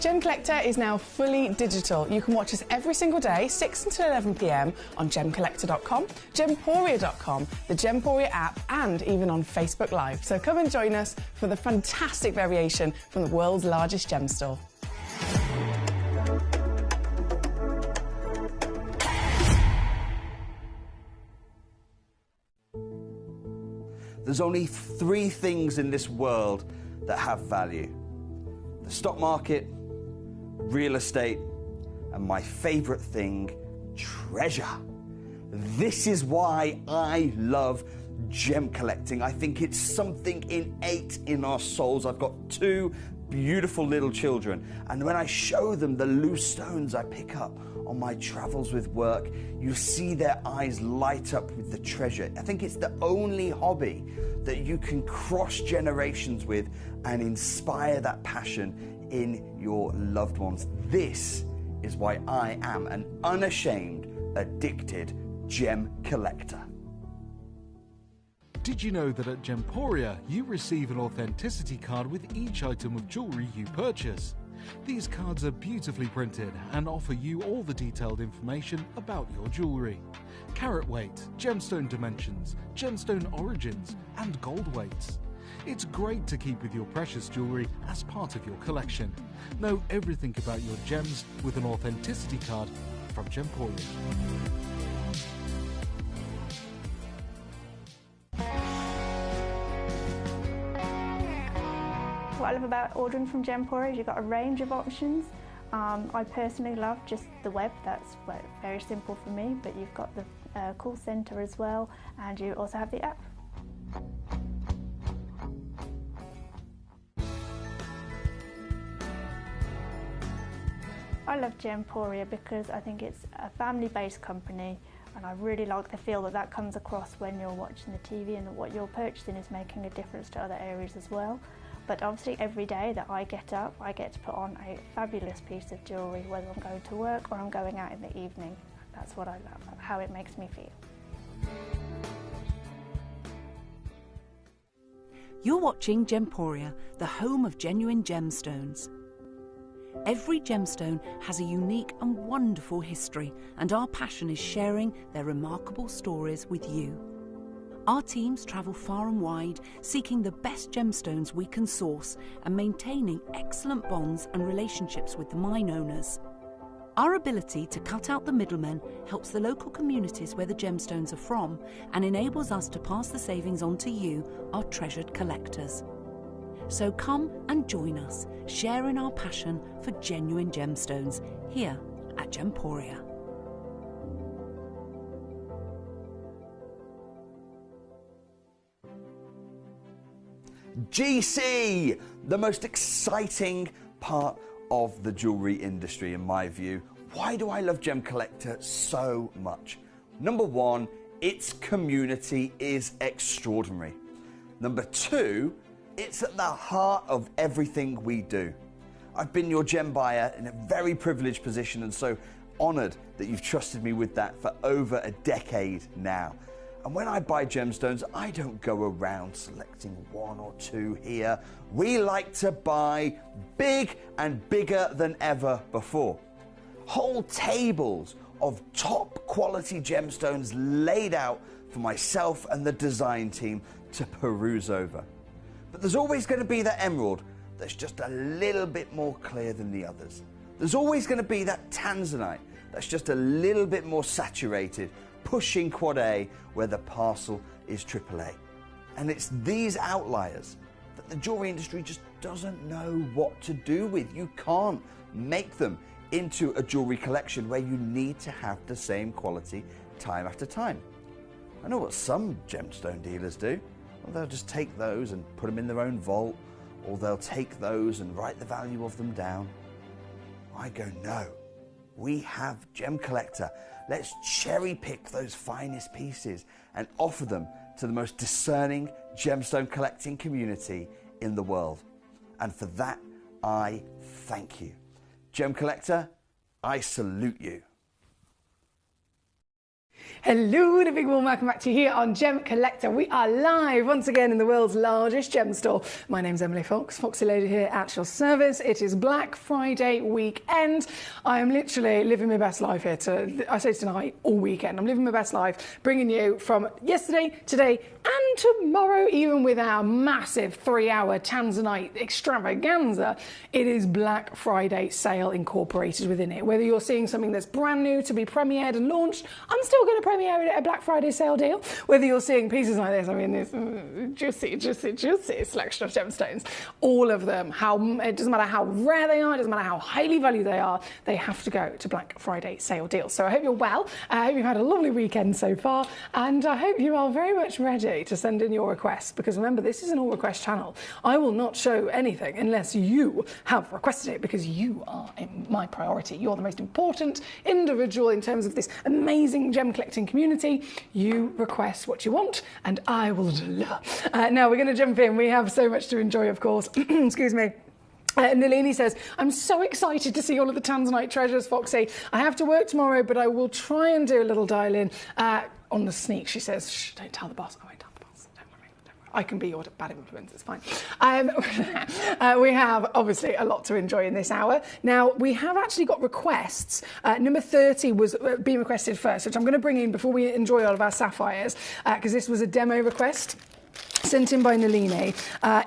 Gemcollector is now fully digital. You can watch us every single day, 6 until 11 p.m. on gemcollector.com, gemporia.com, the Gemporia app, and even on Facebook Live. So come and join us for the fantastic variation from the world's largest gem store. There's only 3 things in this world that have value: the stock market, real estate, and my favorite thing, treasure. This is why I love gem collecting. I think it's something innate in our souls. I've got 2 beautiful little children, and when I show them the loose stones I pick up on my travels with work, you see their eyes light up with the treasure. I think it's the only hobby that you can cross generations with and inspire that passion in your loved ones. This is why I am an unashamed, addicted gem collector. Did you know that at Gemporia you receive an authenticity card with each item of jewellery you purchase? These cards are beautifully printed and offer you all the detailed information about your jewellery. Carat weight, gemstone dimensions, gemstone origins, and gold weights. It's great to keep with your precious jewellery as part of your collection. Know everything about your gems with an authenticity card from Gemporia. What I love about ordering from Gemporia is you've got a range of options. I personally love just the web, that's very simple for me, but you've got the call centre as well, and you also have the app. I love Gemporia because I think it's a family-based company, and I really like the feel that comes across when you're watching the TV, and that what you're purchasing is making a difference to other areas as well. But obviously every day that I get up, I get to put on a fabulous piece of jewellery, whether I'm going to work or I'm going out in the evening. That's what I love, how it makes me feel. You're watching Gemporia, the home of genuine gemstones. Every gemstone has a unique and wonderful history, and our passion is sharing their remarkable stories with you. Our teams travel far and wide, seeking the best gemstones we can source and maintaining excellent bonds and relationships with the mine owners. Our ability to cut out the middlemen helps the local communities where the gemstones are from and enables us to pass the savings on to you, our treasured collectors. So come and join us, sharing our passion for genuine gemstones here at Gemporia. GC, the most exciting part of the jewellery industry in my view. Why do I love Gemcollector so much? Number 1, its community is extraordinary. Number 2, it's at the heart of everything we do. I've been your gem buyer in a very privileged position, and so honoured that you've trusted me with that for over a decade now. And when I buy gemstones, I don't go around selecting 1 or 2 here. We like to buy big and bigger than ever before. Whole tables of top quality gemstones laid out for myself and the design team to peruse over. But there's always going to be that emerald that's just a little bit more clear than the others. There's always going to be that tanzanite that's just a little bit more saturated, pushing quad A where the parcel is AAA. And it's these outliers that the jewellery industry just doesn't know what to do with. You can't make them into a jewellery collection where you need to have the same quality time after time. I know what some gemstone dealers do. Well, they'll just take those and put them in their own vault, or they'll take those and write the value of them down. I go, no, we have Gemcollector. Let's cherry pick those finest pieces and offer them to the most discerning gemstone collecting community in the world. And for that, I thank you. Gemcollector, I salute you. Hello and a big warm welcome back to you here on Gemcollector. We are live once again in the world's largest gem store. My name's Emily Fox, Foxy Lady here at your service. It is Black Friday weekend. I am literally living my best life here. I say tonight, all weekend. I'm living my best life, bringing you from yesterday, today and tomorrow, even with our massive 3-hour Tanzanite extravaganza. It is Black Friday sale incorporated within it. Whether you're seeing something that's brand new to be premiered and launched, I'm still going to premiere it at a Black Friday sale deal. Whether you're seeing pieces like this, I mean, this juicy selection of gemstones, all of them, it doesn't matter how rare they are, it doesn't matter how highly valued they are, they have to go to Black Friday sale deals. So I hope you're well, I hope you've had a lovely weekend so far, and I hope you are very much ready to send in your requests, because remember, this is an all request channel. I will not show anything unless you have requested it, because you are my priority. You're the most important individual in terms of this amazing gem collecting community. You request what you want and I will deliver. Now we're going to jump in. We have so much to enjoy, of course. Excuse me. Nalini says, I'm so excited to see all of the Tanzanite treasures, Foxy. I have to work tomorrow, but I will try and do a little dial-in on the sneak. She says, shh, don't tell the boss. I won't tell the boss. Don't worry. I can be your bad influence, it's fine. We have, obviously, a lot to enjoy in this hour. Now, we have actually got requests. Number 30 was being requested first, which I'm going to bring in before we enjoy all of our sapphires, because this was a demo request sent in by Nalini,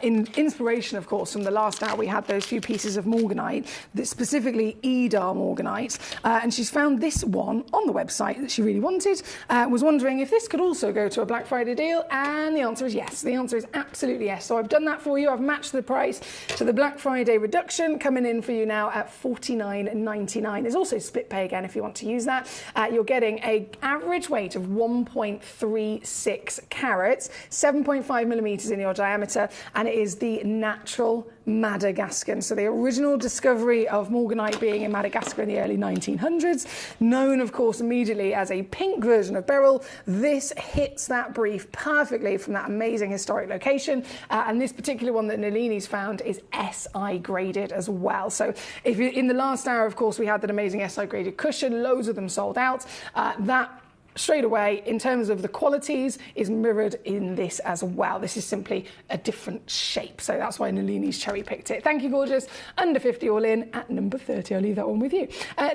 in inspiration, of course, from the last hour we had those few pieces of morganite, specifically Edar morganite, and she's found this one on the website that she really wanted, was wondering if this could also go to a Black Friday deal, and the answer is yes. The answer is absolutely yes. So I've done that for you. I've matched the price to the Black Friday reduction, coming in for you now at $49.99. There's also split pay again if you want to use that. You're getting an average weight of 1.36 carats, 7.5 millimeters in your diameter, and it is the natural Madagascan. So the original discovery of morganite being in Madagascar in the early 1900s, known of course immediately as a pink version of beryl. This hits that brief perfectly from that amazing historic location, and this particular one that Nalini's found is SI graded as well. So if you, in the last hour, of course, we had that amazing SI graded cushion, loads of them sold out. That straight away, in terms of the qualities, is mirrored in this as well. This is simply a different shape, so that's why Nalini's cherry picked it. Thank you, gorgeous. Under 50 all in at number 30. I'll leave that one with you.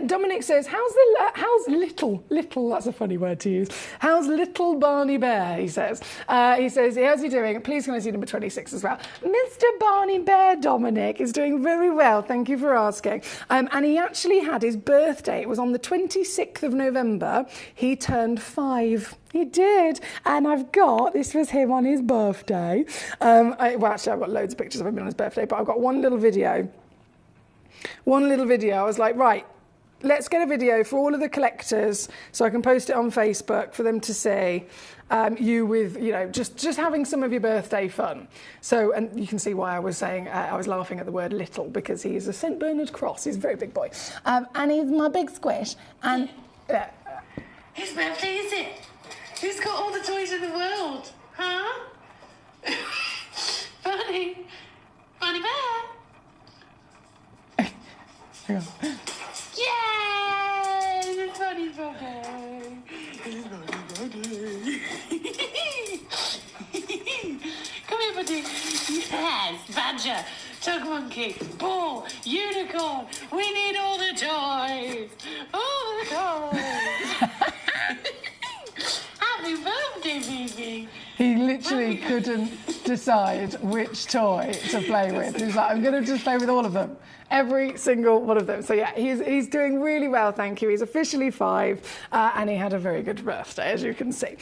Dominic says, how's little, that's a funny word to use. How's little Barney Bear, he says. How's he doing? Please can I see number 26 as well? Mr. Barney Bear, Dominic, is doing very well. Thank you for asking. And he actually had his birthday. It was on the 26th of November. He turned 5. He did, and this was him on his birthday. Actually, I've got loads of pictures of him on his birthday, but I've got one little video. I was like, right, let's get a video for all of the collectors so I can post it on Facebook for them to see you with, just having some of your birthday fun. So, and you can see why I was saying, I was laughing at the word little, because he is a St. Bernard cross. He's a very big boy. And he's my big squish. And whose birthday is it? Who's got all the toys in the world? Huh? Barney Bear. Hang on. Yay! It's Barney's birthday. Come here, buddy. Yes, badger, tug monkey, bull, unicorn. We need all the toys. All the toys. Happy birthday, baby. He literally couldn't decide which toy to play with. He's like, I'm going to just play with all of them. Every single one of them. So yeah, he's doing really well, thank you. He's officially 5, and he had a very good birthday, as you can see.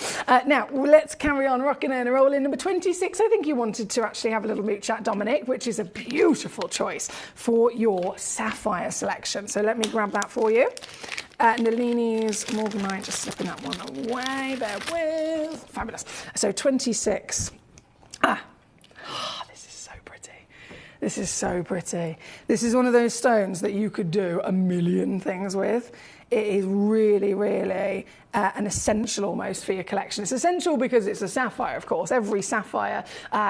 Now, let's carry on rocking and rolling. Number 26, I think you wanted to actually have a little mooch at, Dominic, which is a beautiful choice for your sapphire selection. So let me grab that for you. Nalini's morganite, just slipping that one away. There with. Fabulous. So 26. This is so pretty. This is so pretty. This is one of those stones that you could do a million things with. It is really, really an essential almost for your collection. It's essential because it's a sapphire, of course. Every sapphire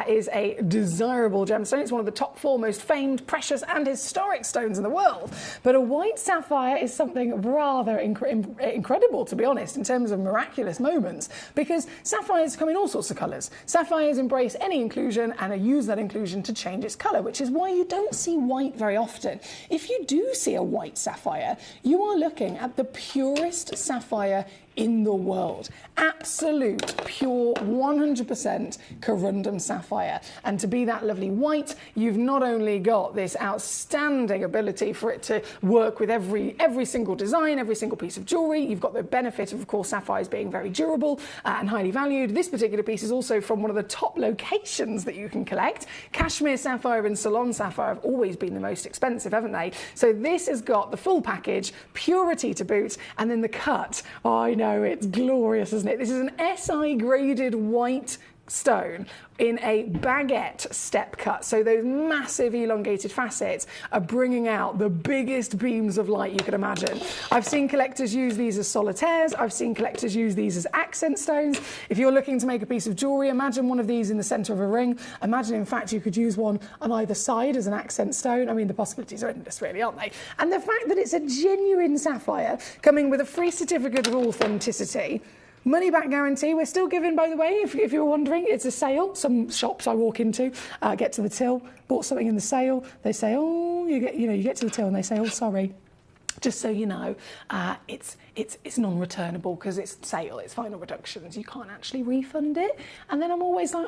is a desirable gemstone. It's one of the top 4 most famed, precious and historic stones in the world. But a white sapphire is something rather incredible, to be honest, in terms of miraculous moments, because sapphires come in all sorts of colours. Sapphires embrace any inclusion and use that inclusion to change its colour, which is why you don't see white very often. If you do see a white sapphire, you are looking at the purest sapphire in the world. Absolute, pure, 100% corundum sapphire. And to be that lovely white, you've not only got this outstanding ability for it to work with every single design, every single piece of jewellery. You've got the benefit of course, sapphires being very durable and highly valued. This particular piece is also from one of the top locations that you can collect. Cashmere sapphire and Ceylon sapphire have always been the most expensive, haven't they? So this has got the full package, purity to boot, and then the cut. Oh, I know, it's glorious, isn't it? This is an SI graded white stone in a baguette step cut. So those massive elongated facets are bringing out the biggest beams of light you can imagine. I've seen collectors use these as solitaires. I've seen collectors use these as accent stones. If you're looking to make a piece of jewellery, imagine one of these in the centre of a ring. Imagine, in fact, you could use one on either side as an accent stone. I mean, the possibilities are endless, really, aren't they? And the fact that it's a genuine sapphire coming with a free certificate of authenticity, money back guarantee, we're still giving, by the way, if you're wondering, it's a sale. Some shops I walk into, get to the till, bought something in the sale, they say, oh, you get to the till and they say, oh, sorry. Just so you know, it's non-returnable because it's sale, it's final reductions. You can't actually refund it. And then I'm always like,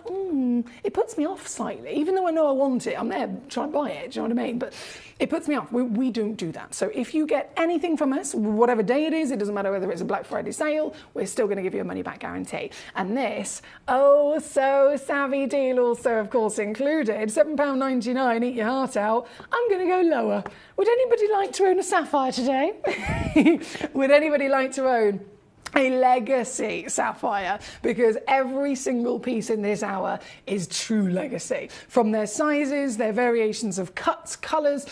it puts me off slightly. Even though I know I want it, I'm there trying to buy it, do you know what I mean? But it puts me off. We don't do that. So if you get anything from us, whatever day it is, it doesn't matter whether it's a Black Friday sale, we're still going to give you a money-back guarantee. And this, oh so savvy deal also, of course, included, £7.99, eat your heart out. I'm going to go lower. Would anybody like to own a sapphire today? Would anybody like to own a legacy sapphire? Because every single piece in this hour is true legacy. From their sizes, their variations of cuts, colours,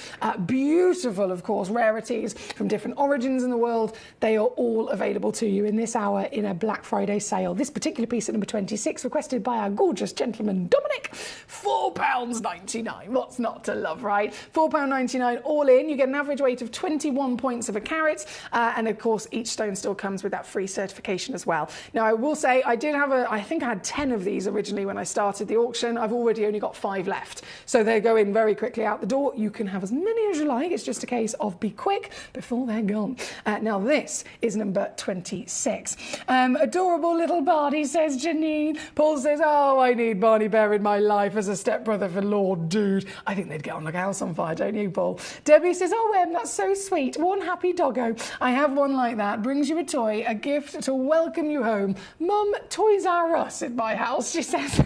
beautiful, of course, rarities from different origins in the world. They are all available to you in this hour in a Black Friday sale. This particular piece at number 26, requested by our gorgeous gentleman Dominic, £4.99. What's not to love, right? £4.99 all in. You get an average weight of 21 points of a carat. And of course, each stone still comes with that free certification as well. Now, I will say I think I had 10 of these originally when I started the auction. I've already only got 5 left. So they're going very quickly out the door. You can have as many as you like. It's just a case of be quick before they're gone. Now, this is number 26. Adorable little Barney, says Janine. Paul says, oh, I need Barney Bear in my life as a stepbrother for Lord Dude. I think they'd get on like a house on fire, don't you, Paul? Debbie says, oh, Em, that's so sweet. One happy doggo. I have one like that. Brings you a toy, a gift to welcome you home. Mum, Toys R Us in my house, she says.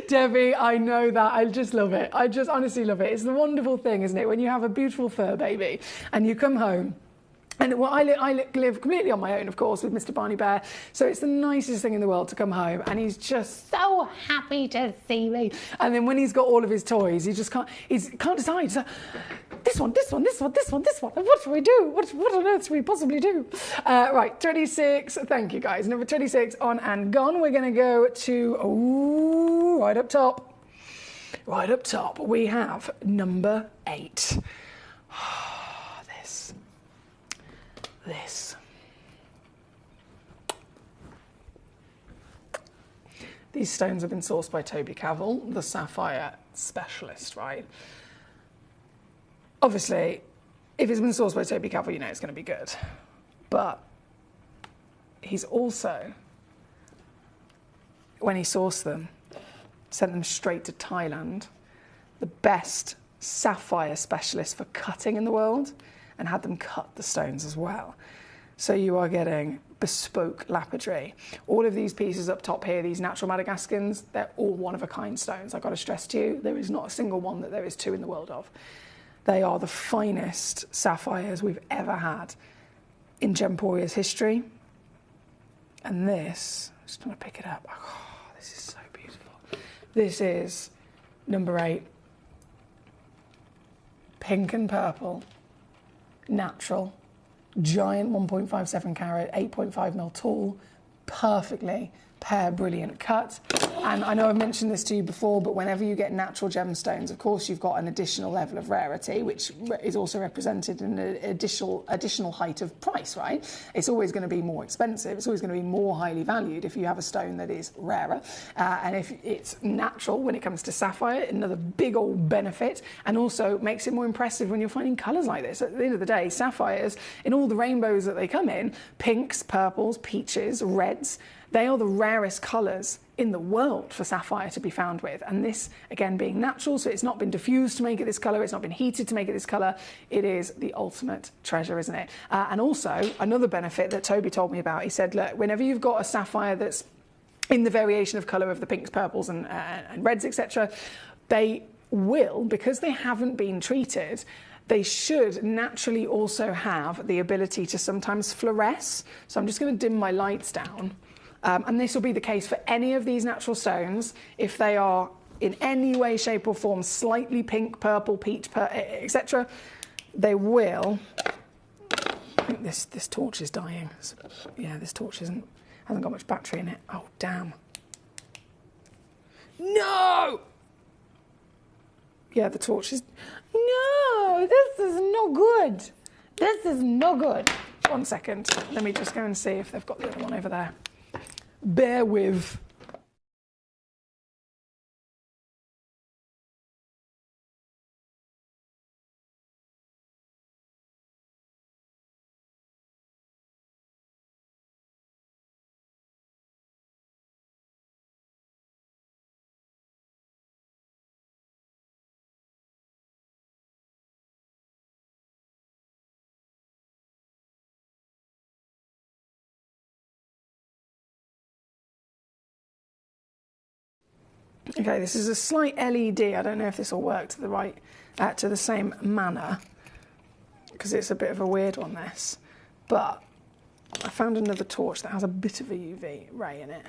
Debbie, I know that. I just love it. I just honestly love it. It's the wonderful thing, isn't it, when you have a beautiful fur baby and you come home. And well, I live completely on my own, of course, with Mr. Barney Bear. So it's the nicest thing in the world to come home. And he's just so happy to see me. And then when he's got all of his toys, he can't decide. So, this one. What do we do? What on earth do we possibly do? Right, 26. Thank you, guys. Number 26 on and gone. We're going to go to, right up top. Right up top, we have number 8. This. These stones have been sourced by Toby Cavell, the sapphire specialist, right? Obviously, if it's been sourced by Toby Cavell, you know it's going to be good. But he's also, when he sourced them, sent them straight to Thailand, the best sapphire specialist for cutting in the world, and had them cut the stones as well. So you are getting bespoke lapidary. All of these pieces up top here, these natural Madagascans, they're all one-of-a-kind stones. I've got to stress to you, there is not a single one that there is 2 in the world of. They are the finest sapphires we've ever had in Gemporia's history. And this, I'm just going to pick it up. Oh, this is so beautiful. This is number 8. Pink and purple. Natural, giant 1.57 carat, 8.5 mil tall, perfectly pear brilliant cut. And I know I've mentioned this to you before, but whenever you get natural gemstones, of course you've got an additional level of rarity, which is also represented in an additional height of price, right? It's always going to be more expensive. It's always going to be more highly valued if you have a stone that is rarer. And if it's natural when it comes to sapphire, another big old benefit, and also makes it more impressive when you're finding colours like this. At the end of the day, sapphires, in all the rainbows that they come in, pinks, purples, peaches, reds, they are the rarest colours in the world for sapphire to be found with. And this, again, being natural, so it's not been diffused to make it this colour, it's not been heated to make it this colour, it is the ultimate treasure, isn't it? And also, another benefit that Toby told me about, he said, look, whenever you've got a sapphire that's in the variation of colour of the pinks, purples and reds, etc., they will, because they haven't been treated, they should naturally also have the ability to sometimes fluoresce. So I'm just going to dim my lights down. And this will be the case for any of these natural stones if they are in any way, shape or form slightly pink, purple, peach, etc. They will. I think this torch is dying. Yeah, this torch hasn't got much battery in it. Oh damn! No! Yeah, the torch is. No, this is no good. This is no good. 1 second. Let me just go and see if they've got the other one over there. Bear with. Okay, this is a slight LED. I don't know if this will work to the same manner, because it's a bit of a weird one, this. But I found another torch that has a bit of a UV ray in it.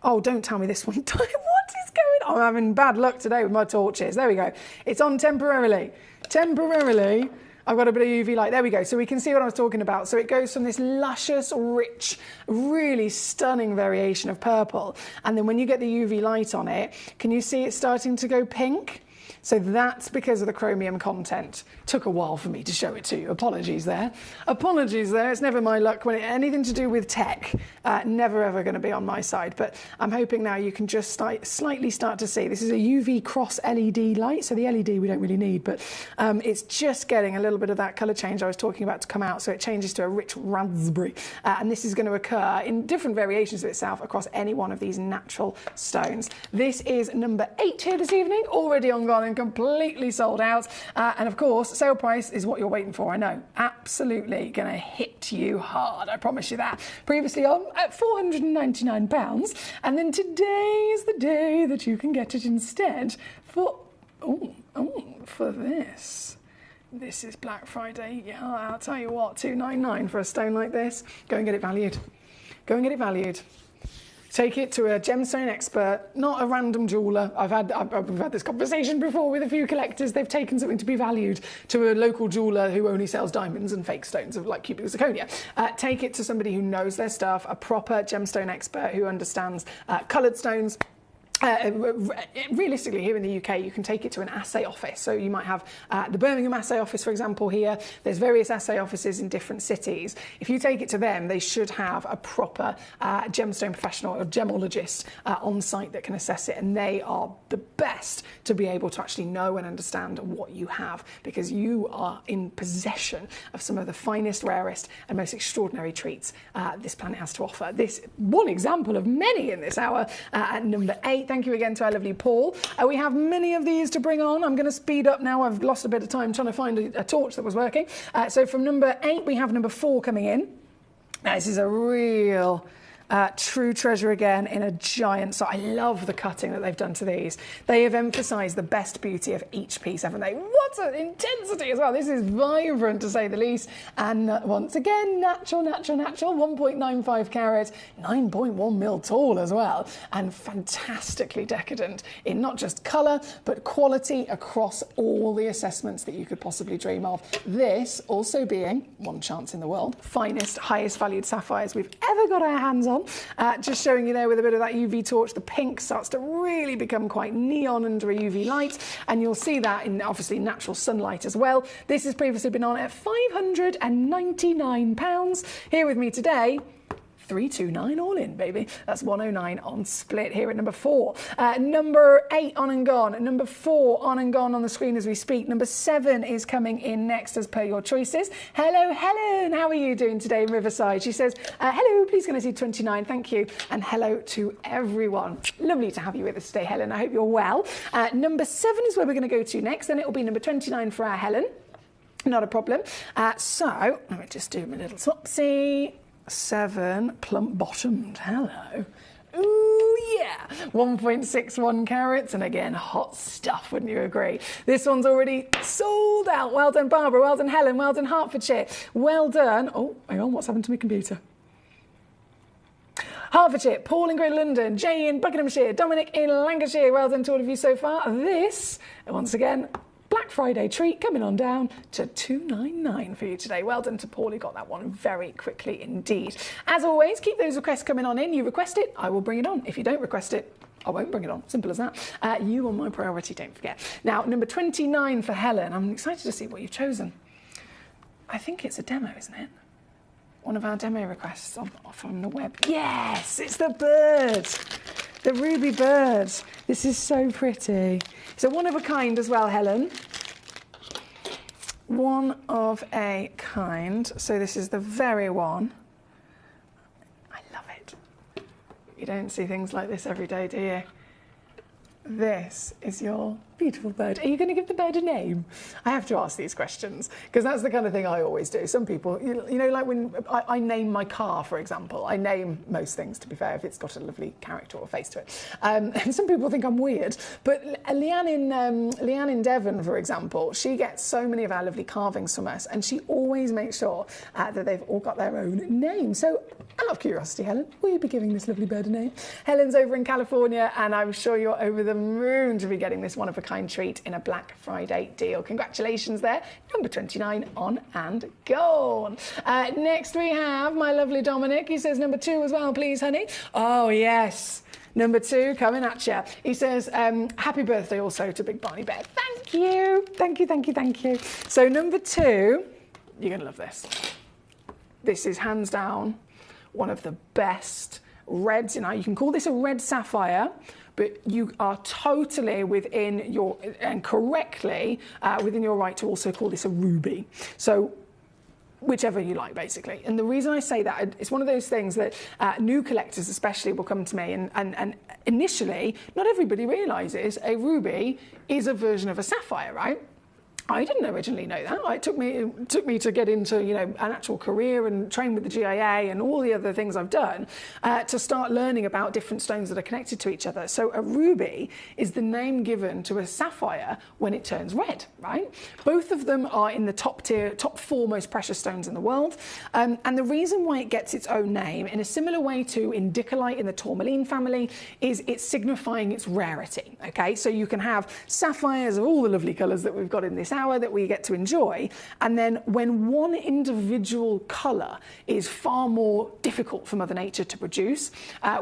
Oh, don't tell me this one. What is going on? I'm having bad luck today with my torches. There we go. It's on temporarily. Temporarily. I've got a bit of UV light. There we go. So we can see what I was talking about. So it goes from this luscious, rich, really stunning variation of purple. And then when you get the UV light on it, can you see it starting to go pink? So that's because of the chromium content. Took a while for me to show it to you. Apologies there. Apologies there. It's never my luck when anything to do with tech. Never ever going to be on my side. But I'm hoping now you can just slightly start to see. This is a UV cross LED light. So the LED we don't really need, but it's just getting a little bit of that colour change I was talking about to come out. So it changes to a rich raspberry. And this is going to occur in different variations of itself across any one of these natural stones. This is number 8 here this evening. Already on gone and completely sold out. And of course, sale price is what you're waiting for. I know, absolutely going to hit you hard. I promise you that. Previously on at £499, and then today is the day that you can get it instead for for this. This is Black Friday. Yeah, I'll tell you what, £299 for a stone like this. Go and get it valued. Go and get it valued. Take it to a gemstone expert, not a random jeweller. We've had this conversation before with a few collectors. They've taken something to be valued to a local jeweller who only sells diamonds and fake stones of like cubic zirconia. Take it to somebody who knows their stuff, a proper gemstone expert who understands coloured stones. Realistically, here in the UK, you can take it to an assay office. So you might have the Birmingham assay office, for example, here. There's various assay offices in different cities. If you take it to them, they should have a proper gemstone professional or gemologist on site that can assess it. And they are the best to be able to actually know and understand what you have, because you are in possession of some of the finest, rarest and most extraordinary treats this planet has to offer. This one example of many in this hour at number 8. Thank you again to our lovely Paul. We have many of these to bring on. I'm going to speed up now. I've lost a bit of time trying to find a torch that was working. So from number 8, we have number 4 coming in. Now, this is a real True treasure again in a giant size. I love the cutting that they've done to these. They have emphasised the best beauty of each piece, haven't they? What an intensity as well. This is vibrant to say the least. And once again, natural, 1.95 carat, 9.1 mil tall as well. And fantastically decadent in not just colour, but quality across all the assessments that you could possibly dream of. This also being, one chance in the world, finest, highest valued sapphires we've ever got our hands on. Just showing you there with a bit of that UV torch, the pink starts to really become quite neon under a UV light, and you'll see that in obviously natural sunlight as well. This has previously been on at £599. Here with me today, 329 all in, baby. That's 109 on split here at number 4. Number 8 on and gone. Number 4 on and gone on the screen as we speak. Number 7 is coming in next as per your choices. Hello, Helen. How are you doing today in Riverside? She says, hello, please can I see 29? Thank you. And hello to everyone. Lovely to have you with us today, Helen. I hope you're well. Number 7 is where we're going to go to next. Then it will be number 29 for our Helen. Not a problem. So let me just do my little swapsy. 7 plump bottomed. Hello. Ooh, yeah. 1.61 carats, and again, hot stuff, wouldn't you agree? This one's already sold out. Well done, Barbara. Well done, Helen. Well done, Hertfordshire. Well done. Oh, hang on. What's happened to my computer? Hertfordshire, Paul in Greater London, Jay in Buckinghamshire, Dominic in Lancashire. Well done to all of you so far. This, once again, Black Friday treat coming on down to $299 for you today. Well done to Paul, who got that one very quickly indeed. As always, keep those requests coming on in. You request it, I will bring it on. If you don't request it, I won't bring it on. Simple as that. You are my priority, don't forget. Now, number 29 for Helen. I'm excited to see what you've chosen. I think it's a demo, isn't it? One of our demo requests from the web. Yes, it's the bird. The ruby bird. This is so pretty. It's a one of a kind as well, Helen. One of a kind. So this is the very one. I love it. You don't see things like this every day, do you? This is your beautiful bird. Are you going to give the bird a name? I have to ask these questions because that's the kind of thing I always do. Some people, you know, like when I name my car, for example, I name most things, to be fair, if it's got a lovely character or face to it. And some people think I'm weird, but Leanne in Devon, for example, she gets so many of our lovely carvings from us, and she always makes sure that they've all got their own name. So, out of curiosity, Helen, will you be giving this lovely bird a name? Helen's over in California, and I'm sure you're over the moon to be getting this one of a kind treat in a Black Friday deal. Congratulations there. Number 29 on and gone. Next we have my lovely Dominic. He says number 2 as well, please, honey. Oh, yes. Number 2 coming at you. He says, happy birthday also to Big Barney Bear. Thank you. Thank you, thank you, thank you. So number 2, you're going to love this. This is hands down one of the best reds. You know, you can call this a red sapphire, but you are totally within your, and correctly, within your right to also call this a ruby. So whichever you like, basically. And the reason I say that, it's one of those things that new collectors especially will come to me, and initially, not everybody realises a ruby is a version of a sapphire, right? I didn't originally know that. It took me to get into, you know, an actual career and train with the GIA and all the other things I've done to start learning about different stones that are connected to each other. So a ruby is the name given to a sapphire when it turns red, right? Both of them are in the top tier, top 4 most precious stones in the world. And the reason why it gets its own name, in a similar way to indicolite in the tourmaline family, is it's signifying its rarity, okay? So you can have sapphires of all the lovely colours that we've got in this hour that we get to enjoy, and then when one individual colour is far more difficult for Mother Nature to produce,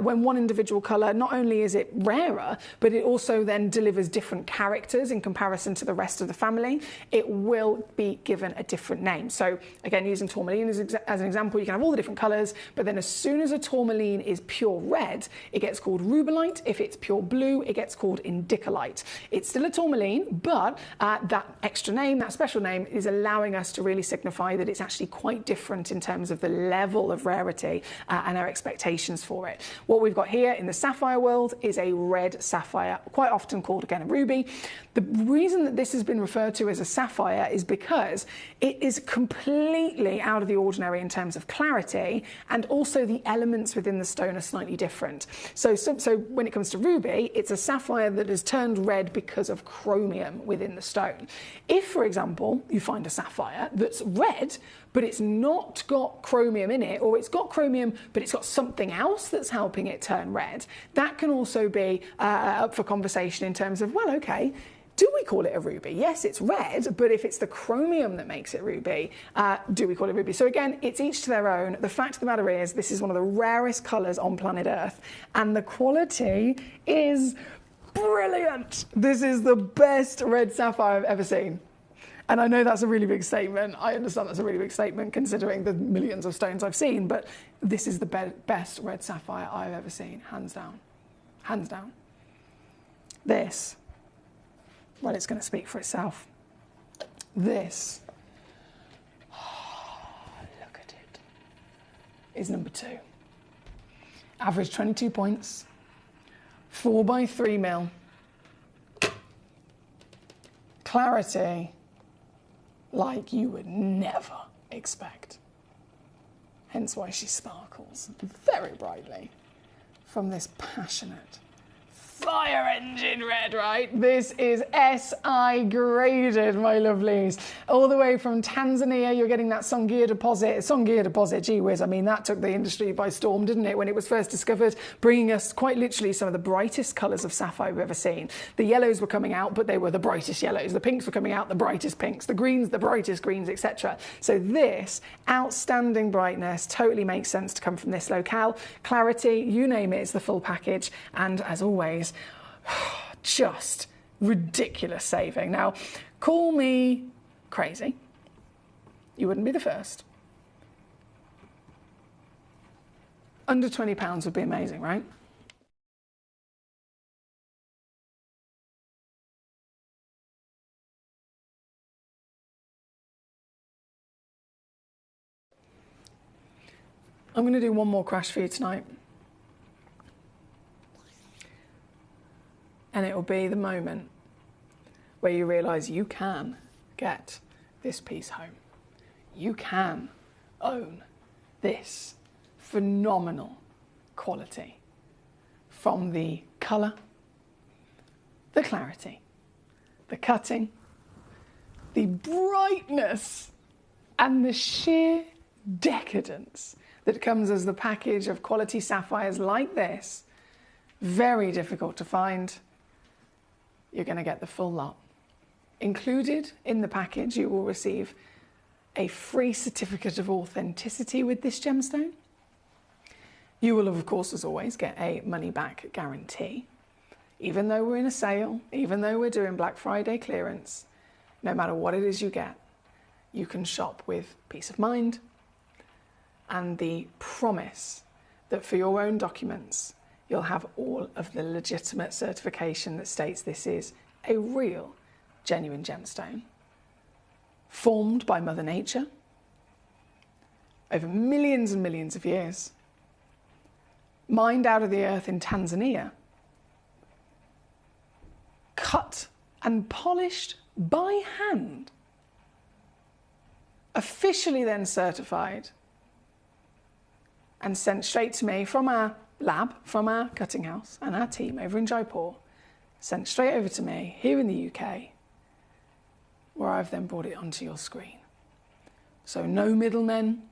when one individual colour, not only is it rarer, but it also then delivers different characters in comparison to the rest of the family, it will be given a different name. So again, using tourmaline as an example, you can have all the different colours, but then as soon as a tourmaline is pure red, it gets called rubellite. If it's pure blue, it gets called indicolite. It's still a tourmaline, but that extra extra name, that special name, is allowing us to really signify that it's actually quite different in terms of the level of rarity and our expectations for it. What we've got here in the sapphire world is a red sapphire, quite often called again a ruby. The reason that this has been referred to as a sapphire is because it is completely out of the ordinary in terms of clarity, and also the elements within the stone are slightly different. So when it comes to ruby, it's a sapphire that has turned red because of chromium within the stone. If, for example, you find a sapphire that's red, but it's not got chromium in it, or it's got chromium, but it's got something else that's helping it turn red, that can also be up for conversation in terms of, well, okay, do we call it a ruby? Yes, it's red, but if it's the chromium that makes it ruby, do we call it ruby? So again, it's each to their own. The fact of the matter is, this is one of the rarest colours on planet Earth, and the quality is brilliant. This is the best red sapphire I've ever seen. And I know that's a really big statement. I understand that's a really big statement considering the millions of stones I've seen, but this is the best red sapphire I've ever seen, hands down. Hands down. This, well, it's going to speak for itself. This, look at it, is number 2. Average 22 points, 4x3 mil. Clarity like you would never expect. Hence why she sparkles very brightly from this passionate fire engine red, right? This is SI graded, my lovelies. All the way from Tanzania, you're getting that Songea deposit. Songea deposit, gee whiz, I mean, that took the industry by storm, didn't it, when it was first discovered, bringing us quite literally some of the brightest colours of sapphire we've ever seen. The yellows were coming out, but they were the brightest yellows. The pinks were coming out, the brightest pinks. The greens, the brightest greens, etc. So this outstanding brightness totally makes sense to come from this locale. Clarity, you name it, it's the full package. And as always, just ridiculous saving. Now, call me crazy. You wouldn't be the first. Under £20 would be amazing, right? I'm going to do one more crash for you tonight. And it will be the moment where you realise you can get this piece home. You can own this phenomenal quality from the colour, the clarity, the cutting, the brightness, and the sheer decadence that comes as the package of quality sapphires like this. Very difficult to find. You're going to get the full lot. Included in the package, you will receive a free certificate of authenticity with this gemstone. You will, of course, as always, get a money-back guarantee. Even though we're in a sale, even though we're doing Black Friday clearance, no matter what it is you get, you can shop with peace of mind and the promise that for your own documents, you'll have all of the legitimate certification that states this is a real, genuine gemstone, formed by Mother Nature over millions and millions of years, mined out of the earth in Tanzania, cut and polished by hand, officially then certified and sent straight to me from our lab, from our cutting house and our team over in Jaipur, sent straight over to me here in the UK, where I've then brought it onto your screen. So no middlemen.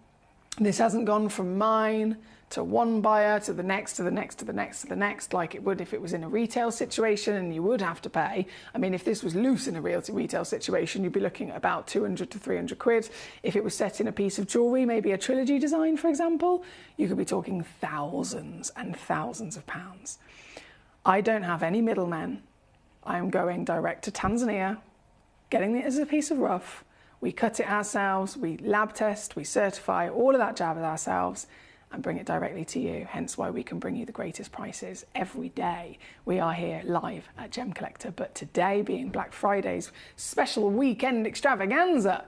This hasn't gone from mine to one buyer to the next, to the next, to the next, to the next, like it would if it was in a retail situation and you would have to pay. I mean, if this was loose in a retail situation, you'd be looking at about 200 to 300 quid. If it was set in a piece of jewellery, maybe a trilogy design, for example, you could be talking thousands and thousands of pounds. I don't have any middlemen. I am going direct to Tanzania, getting it as a piece of rough. We cut it ourselves, we lab test, we certify, all of that jazz ourselves, and bring it directly to you, hence why we can bring you the greatest prices every day. We are here live at Gemcollector, but today being Black Friday's special weekend extravaganza,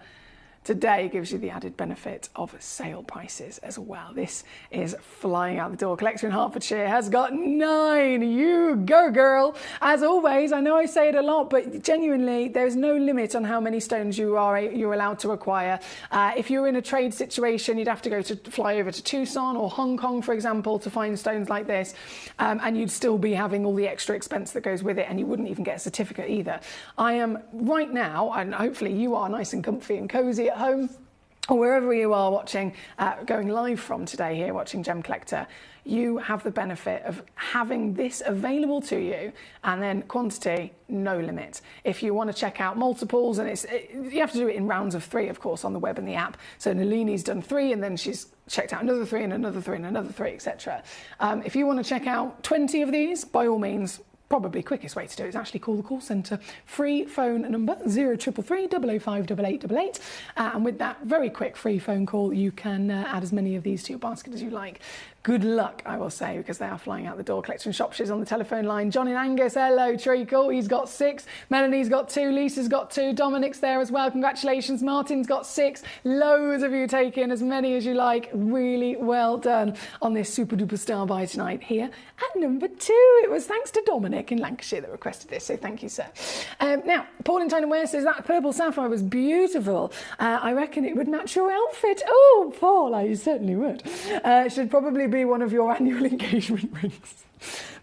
today gives you the added benefit of sale prices as well. This is flying out the door. Collector in Hertfordshire has got 9. You go, girl. As always, I know I say it a lot, but genuinely, there's no limit on how many stones you're allowed to acquire. If you're in a trade situation, you'd have to fly over to Tucson or Hong Kong, for example, to find stones like this, and you'd still be having all the extra expense that goes with it, and you wouldn't even get a certificate either. I am right now, and hopefully you are nice and comfy and cozy at home, or wherever you are watching, going live from today here, watching Gemcollector, you have the benefit of having this available to you, and then quantity, no limit. If you want to check out multiples, and you have to do it in rounds of 3, of course, on the web and the app. So Nalini's done 3, and then she's checked out another 3 and another 3 and another 3, etc. If you want to check out 20 of these, by all means, probably quickest way to do it is actually call the call centre. Free phone number 0333 005 8888, and with that very quick free phone call, you can add as many of these to your basket as you like. Good luck, I will say, because they are flying out the door. Collector in Shropshire's on the telephone line. John in Angus, hello, Treacle. He's got 6. Melanie's got 2. Lisa's got 2. Dominic's there as well. Congratulations. Martin's got 6. Loads of you taking as many as you like. Really well done on this super duper star buy tonight here at number 2. It was thanks to Dominic in Lancashire that requested this, so thank you, sir. Now, Paul in China Ware says that purple sapphire was beautiful. I reckon it would match your outfit. Oh, Paul, I certainly would. Should probably be one of your annual engagement rings.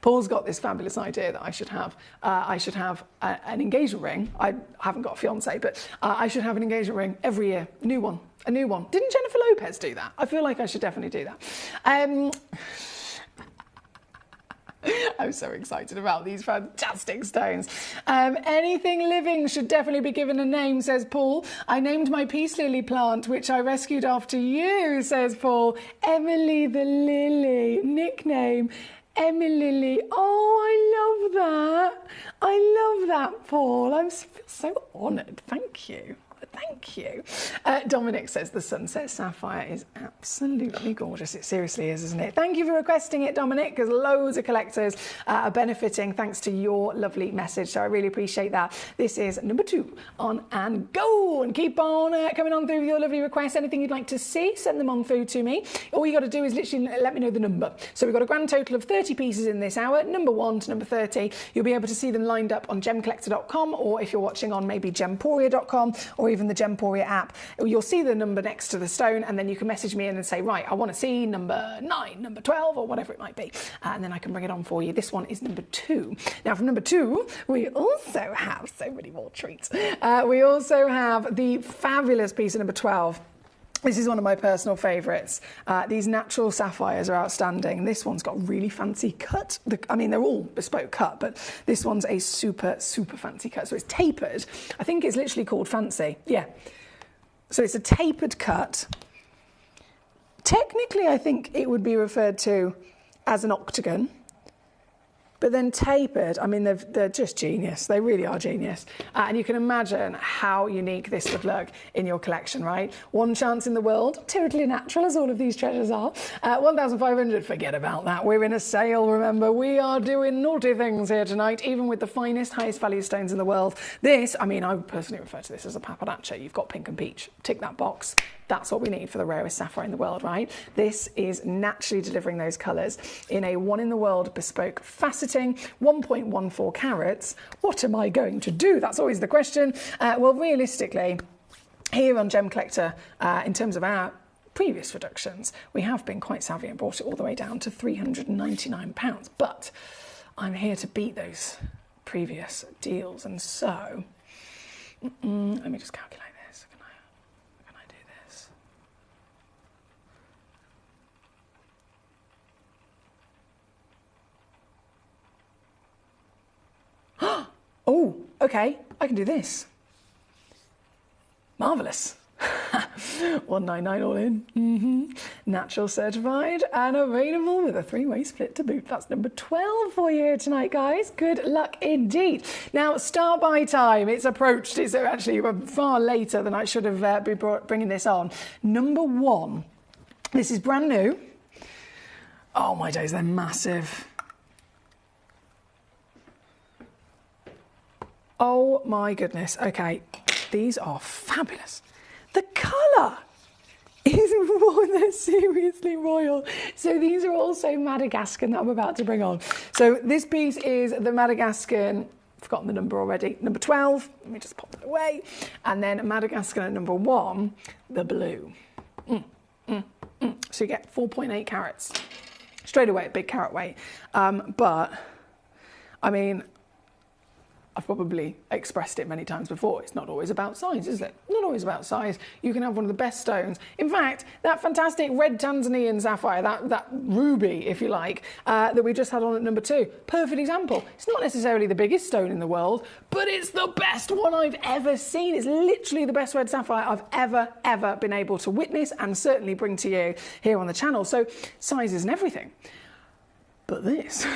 Paul's got this fabulous idea that I should have an engagement ring. I haven't got a fiance, but I should have an engagement ring every year. A new one. Didn't Jennifer Lopez do that? I feel like I should definitely do that. I'm so excited about these fantastic stones. Anything living should definitely be given a name, says Paul. I named my peace lily plant, which I rescued after you, says Paul. Emily the Lily, nickname Emily. Oh, I love that. I love that, Paul. I feel so honoured. Thank you. Thank you. Dominic says the Sunset Sapphire is absolutely gorgeous. It seriously is, isn't it? Thank you for requesting it, Dominic, because loads of collectors are benefiting thanks to your lovely message. So I really appreciate that. This is number 2 on And Go. And keep on coming on through with your lovely requests. Anything you'd like to see, send them on through to me. All you got to do is literally let me know the number. So we've got a grand total of 30 pieces in this hour, number 1 to number 30. You'll be able to see them lined up on gemcollector.com, or if you're watching on maybe gemporia.com, or even the Gemporia app, you'll see the number next to the stone, and then you can message me in and say, right, I want to see number 9, number 12, or whatever it might be, and then I can bring it on for you. This one is number 2. Now, from number 2, we also have so many more treats. We also have the fabulous piece of number 12. This is one of my personal favourites. These natural sapphires are outstanding. This one's got really fancy cut. I mean, they're all bespoke cut, but this one's a super, super fancy cut. So it's tapered. I think it's literally called fancy. Yeah. So it's a tapered cut. Technically, I think it would be referred to as an octagon. But then tapered, I mean, they're just genius. They really are genius. And you can imagine how unique this would look in your collection, right? One chance in the world, totally natural as all of these treasures are. 1,500, forget about that. We're in a sale, remember. We are doing naughty things here tonight, even with the finest, highest value stones in the world. This, I mean, I would personally refer to this as a pappardaccia. You've got pink and peach. Tick that box. That's what we need for the rarest sapphire in the world, right? This is naturally delivering those colours in a one-in-the-world bespoke faceting, 1.14 carats. What am I going to do? That's always the question. Well, realistically, here on Gemcollector, in terms of our previous reductions, we have been quite savvy and brought it all the way down to £399. But I'm here to beat those previous deals, and so let me just calculate. Oh, okay, I can do this. Marvellous. 199 all in. Natural certified and available with a 3-way split to boot. That's number 12 for you here tonight, guys. Good luck indeed. Now, start by time. It's approached. It's actually far later than I should have been bringing this on. Number 1. This is brand new. Oh my days, they're massive. Oh my goodness. Okay, these are fabulous. The colour is more than seriously royal. So these are also Madagascan that I'm about to bring on. So this piece is the Madagascan, I've forgotten the number already, number 12. Let me just pop it away. And then Madagascan at number 1, the blue. So you get 4.8 carats. Straight away, a big carat weight. But, I mean, I've probably expressed it many times before. It's not always about size, is it? Not always about size. You can have one of the best stones. In fact, that fantastic red Tanzanian sapphire, that ruby, if you like, that we just had on at number 2. Perfect example. It's not necessarily the biggest stone in the world, but it's the best one I've ever seen. It's literally the best red sapphire I've ever been able to witness and certainly bring to you here on the channel. So size isn't everything. But this,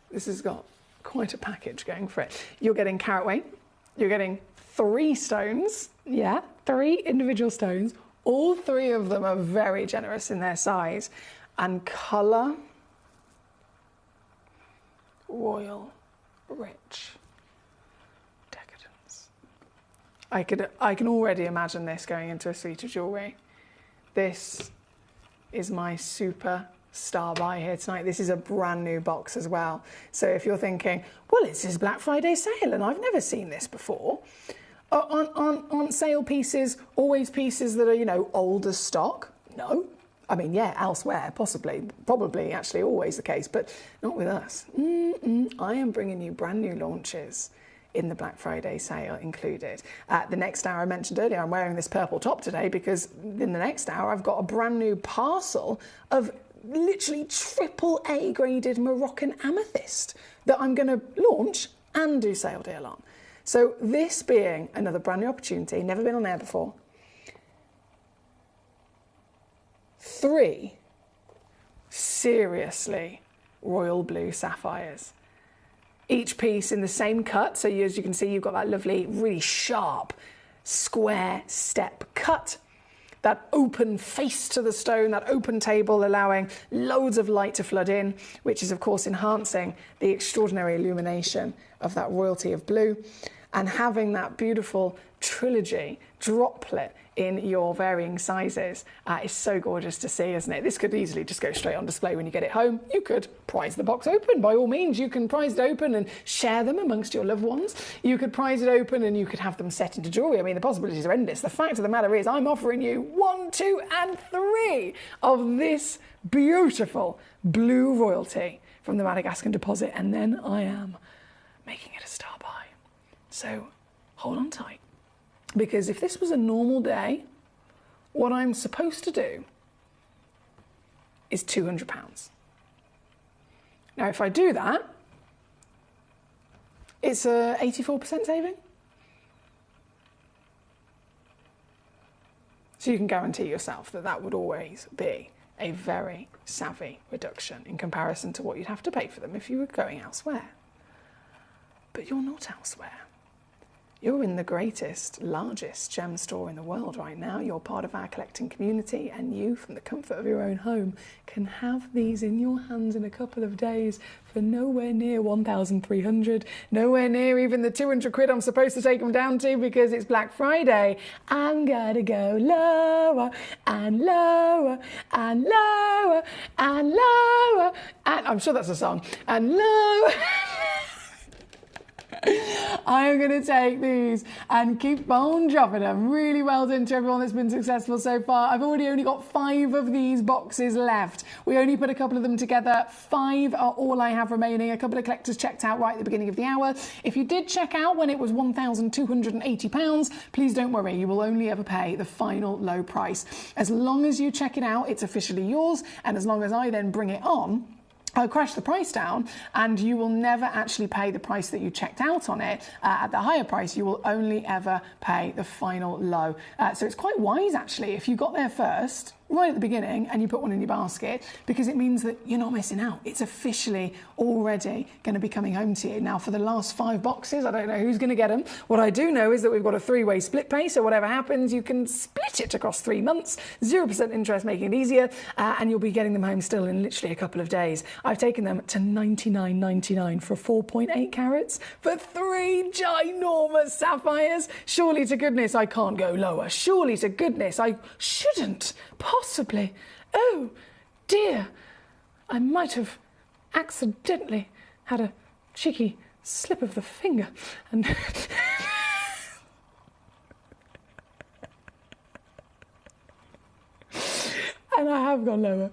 this has got quite a package going for it. You're getting carat weight, you're getting 3 stones, 3 individual stones. All 3 of them are very generous in their size, and colour, royal, rich, decadence. I can already imagine this going into a suite of jewellery. This is my super star buy here tonight. This is a brand new box as well. So if you're thinking, well, it's this Black Friday sale and I've never seen this before, aren't sale pieces always pieces that are, you know, older stock? No. I mean, yeah, elsewhere, possibly, probably actually always the case, but not with us. I am bringing you brand new launches in the Black Friday sale included. The next hour, I mentioned earlier, I'm wearing this purple top today because in the next hour I've got a brand new parcel of literally AAA graded Moroccan amethyst that I'm going to launch and do sale deal on. So this being another brand new opportunity, never been on air before. 3 seriously royal blue sapphires. Each piece in the same cut, so as you can see, you've got that lovely, really sharp, square step cut. That open face to the stone, that open table allowing loads of light to flood in, which is of course enhancing the extraordinary illumination of that royalty of blue. And having that beautiful trilogy droplet in your varying sizes is so gorgeous to see, isn't it? This could easily just go straight on display when you get it home. You could prize the box open, by all means. You can prize it open and share them amongst your loved ones. You could prize it open and you could have them set into jewellery. I mean, the possibilities are endless. The fact of the matter is I'm offering you 1, 2 and 3 of this beautiful blue royalty from the Madagascan deposit, and then I am making it a star buy. So hold on tight. Because if this was a normal day, what I'm supposed to do is £200. Now, if I do that, it's a 84% saving. So you can guarantee yourself that that would always be a very savvy reduction in comparison to what you'd have to pay for them if you were going elsewhere. But you're not elsewhere. You're in the greatest, largest gem store in the world right now. You're part of our collecting community, and you, from the comfort of your own home, can have these in your hands in a couple of days for nowhere near 1,300, nowhere near even the 200 quid I'm supposed to take them down to because it's Black Friday. I'm gonna go lower and lower and lower and lower, and I'm sure that's a song, and lower. I am going to take these and keep on dropping them. Really well done to everyone that's been successful so far. I've only got 5 of these boxes left. We only put a couple of them together. 5 are all I have remaining. A couple of collectors checked out right at the beginning of the hour. If you did check out when it was £1,280, please don't worry. You will only ever pay the final low price. As long as you check it out, it's officially yours. And as long as I then bring it on, I'll crash the price down, and you will never actually pay the price that you checked out on it at the higher price. You will only ever pay the final low. So it's quite wise, actually. If you got there first, right at the beginning and you put one in your basket, because it means that you're not missing out. It's officially already going to be coming home to you. Now, for the last 5 boxes, I don't know who's going to get them. What I do know is that we've got a 3-way split pay, so whatever happens, you can split it across 3 months, 0% interest, making it easier, and you'll be getting them home still in literally a couple of days. I've taken them to $99.99 for 4.8 carats for 3 ginormous sapphires. Surely to goodness I can't go lower. Surely to goodness I shouldn't possibly. Oh dear, I might have accidentally had a cheeky slip of the finger and and I have gone lower,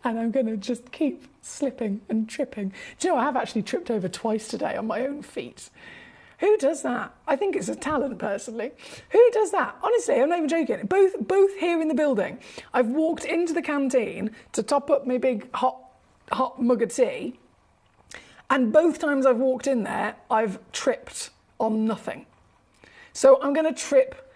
and I'm going to just keep slipping and tripping. Do you know, I have actually tripped over twice today on my own feet. Who does that? I think it's a talent, personally. Who does that? Honestly, I'm not even joking. Both here in the building. I've walked into the canteen to top up my big hot mug of tea, and both times I've walked in there, I've tripped on nothing. So I'm going to trip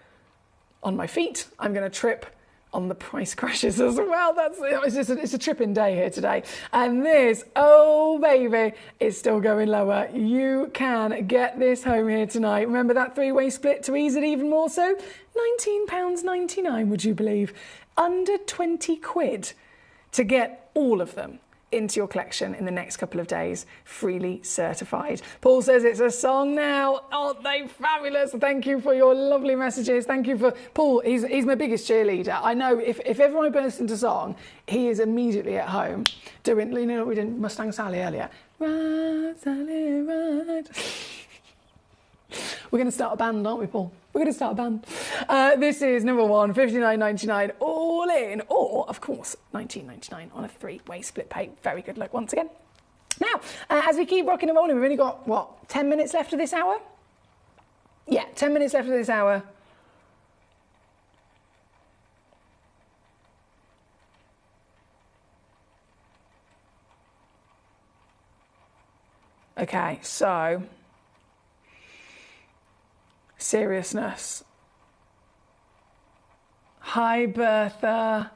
on my feet. I'm going to trip on the price crashes as well. It's a tripping day here today. And this, oh baby, is still going lower. You can get this home here tonight. Remember that 3-way split to ease it even more so? £19.99, would you believe? Under 20 quid to get all of them into your collection in the next couple of days, freely certified. Paul says it's a song now. Aren't they fabulous? Thank you for your lovely messages. Thank you for Paul. He's my biggest cheerleader. I know if ever I burst into song, he is immediately at home doing, you know, we did Mustang Sally earlier. Ride, Sally, ride. We're going to start a band, aren't we, Paul? We're going to start a band. This is number 1, $59.99 all in, or, of course, $19.99 on a 3-way split pay. Very good luck once again. Now, as we keep rocking and rolling, we've only got, what, 10 minutes left of this hour? Yeah, 10 minutes left of this hour. Okay, so seriousness. Hi, Bertha.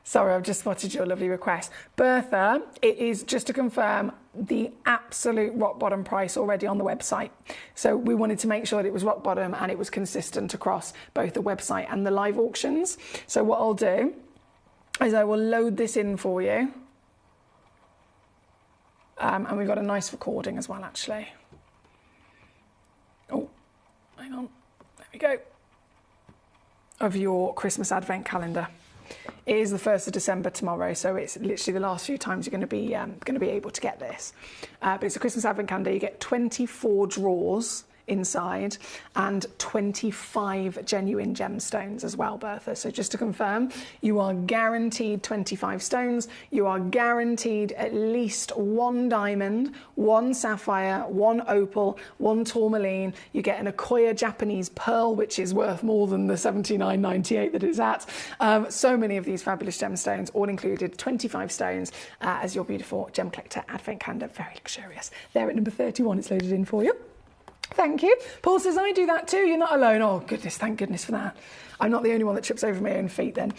Sorry, I've just spotted your lovely request. Bertha, it is, just to confirm, the absolute rock bottom price already on the website. So we wanted to make sure that it was rock bottom and it was consistent across both the website and the live auctions. So what I'll do is I will load this in for you. And we've got a nice recording as well, actually. Oh, hang on. There we go. Of your Christmas Advent calendar. It is the 1st of December tomorrow, so it's literally the last few times you're going to be able to get this. But it's a Christmas Advent calendar. You get 24 drawers inside and 25 genuine gemstones as well, Bertha. So just to confirm, you are guaranteed 25 stones. You are guaranteed at least 1 diamond, 1 sapphire, 1 opal, 1 tourmaline. You get an Akoya Japanese pearl, which is worth more than the $79.98 that it's at. So many of these fabulous gemstones, all included, 25 stones as your beautiful Gemcollector Advent calendar. Very luxurious. There at number 31, it's loaded in for you. Thank you. Paul says, I do that too. You're not alone. Oh, goodness. Thank goodness for that. I'm not the only one that trips over my own feet then.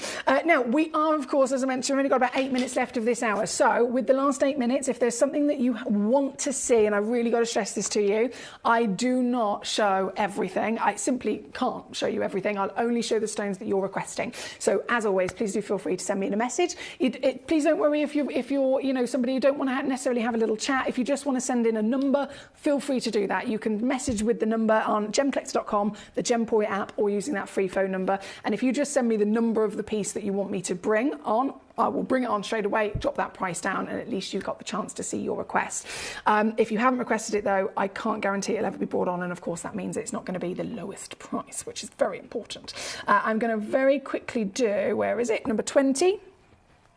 Now, we are, of course, as I mentioned, we've only got about 8 minutes left of this hour. So with the last 8 minutes, if there's something that you want to see, and I really got to stress this to you, I do not show everything. I simply can't show you everything. I'll only show the stones that you're requesting. So as always, please do feel free to send me a message. Please don't worry if you're somebody you don't want to necessarily have a little chat. If you just want to send in a number, feel free to do that. You can message with the number on gemcollector.com, the Gemporia app, or using that free phone number. And if you just send me the number of the piece that you want me to bring on, I will bring it on straight away, drop that price down, and at least you've got the chance to see your request. If you haven't requested it though, I can't guarantee it'll ever be brought on, and of course that means it's not going to be the lowest price, which is very important. I'm going to very quickly do, where is it? Number 20.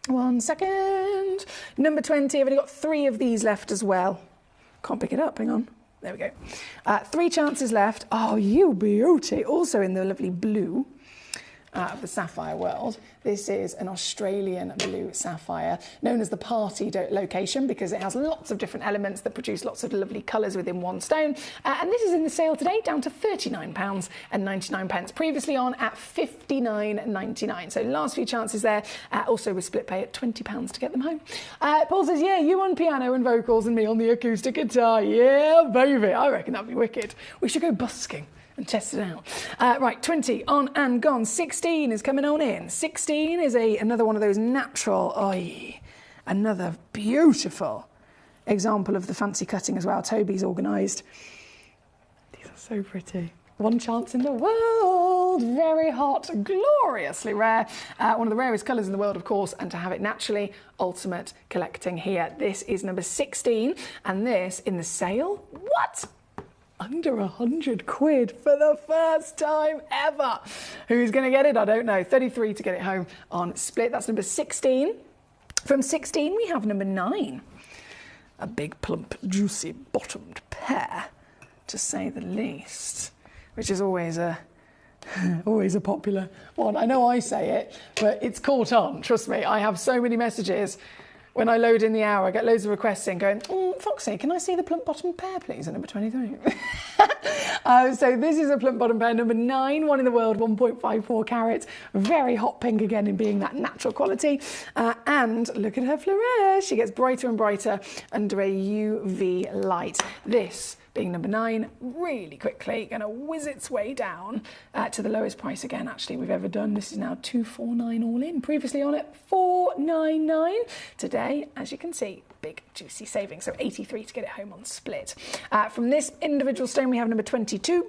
1 second. Number 20, I've only got 3 of these left as well. Can't pick it up, hang on. There we go. 3 chances left. Oh, you beauty. Also in the lovely blue. of the sapphire world. This is an Australian blue sapphire, known as the party location because it has lots of different elements that produce lots of lovely colours within one stone. And this is in the sale today, down to £39.99. Previously on at £59.99. So last few chances there. Also with split pay at £20 to get them home. Paul says, yeah, you on piano and vocals and me on the acoustic guitar. Yeah, baby. I reckon that'd be wicked. We should go busking and test it out. Right, 20 on and gone. 16 is coming on in. 16 is another one of those natural, another beautiful example of the fancy cutting as well. Toby's organised. These are so pretty. One chance in the world. Very hot, gloriously rare. One of the rarest colours in the world, of course, and to have it naturally, ultimate collecting here. This is number 16, and this in the sale, what? Under £100 for the first time ever. Who's going to get it? I don't know. 33 to get it home on split. That's number 16. From 16, we have number 9. A big, plump, juicy, bottomed pear, to say the least, which is always a popular one. I know I say it, but it's caught on. Trust me, I have so many messages. When I load in the hour, I get loads of requests in going, Foxy, can I see the plump bottom pear, please, at number 23? So this is a plump bottom pear, number 9, one in the world, 1.54 carats. Very hot pink again in being that natural quality. And look at her flourish. She gets brighter and brighter under a UV light. This being number 9, really quickly going to whiz its way down to the lowest price again actually we've ever done. This is now £249 all in, previously on at £499. Today, as you can see, big juicy saving, so 83 to get it home on split. From this individual stone we have number 22.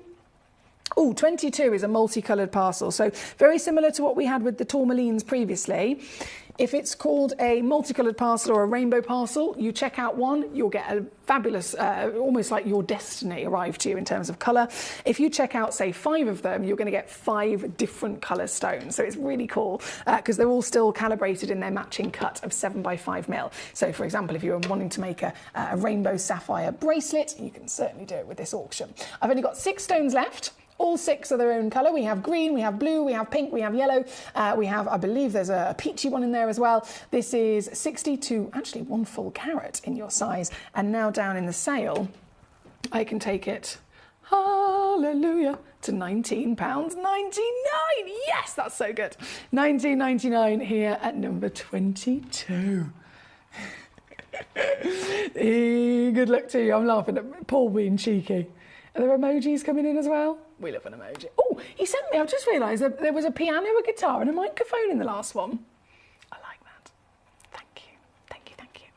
22 is a multicoloured parcel, so very similar to what we had with the tourmalines previously. If it's called a multicoloured parcel or a rainbow parcel, you check out one, you'll get a fabulous, almost like your destiny arrived to you in terms of colour. If you check out, say, 5 of them, you're going to get 5 different colour stones. So it's really cool because they're all still calibrated in their matching cut of 7x5mm. So, for example, if you were wanting to make a rainbow sapphire bracelet, you can certainly do it with this auction. I've only got 6 stones left. All 6 are their own colour. We have green, we have blue, we have pink, we have yellow. We have, I believe there's a peachy one in there as well. This is 62, actually 1 full carat in your size. And now down in the sale, I can take it, hallelujah, to £19.99. Yes, that's so good. £19.99 here at number 22. Good luck to you. I'm laughing at Paul being cheeky. Are there emojis coming in as well? We love an emoji. Oh, he sent me, I've just realised that there was a piano, a guitar and a microphone in the last one. I like that. Thank you, thank you, thank you.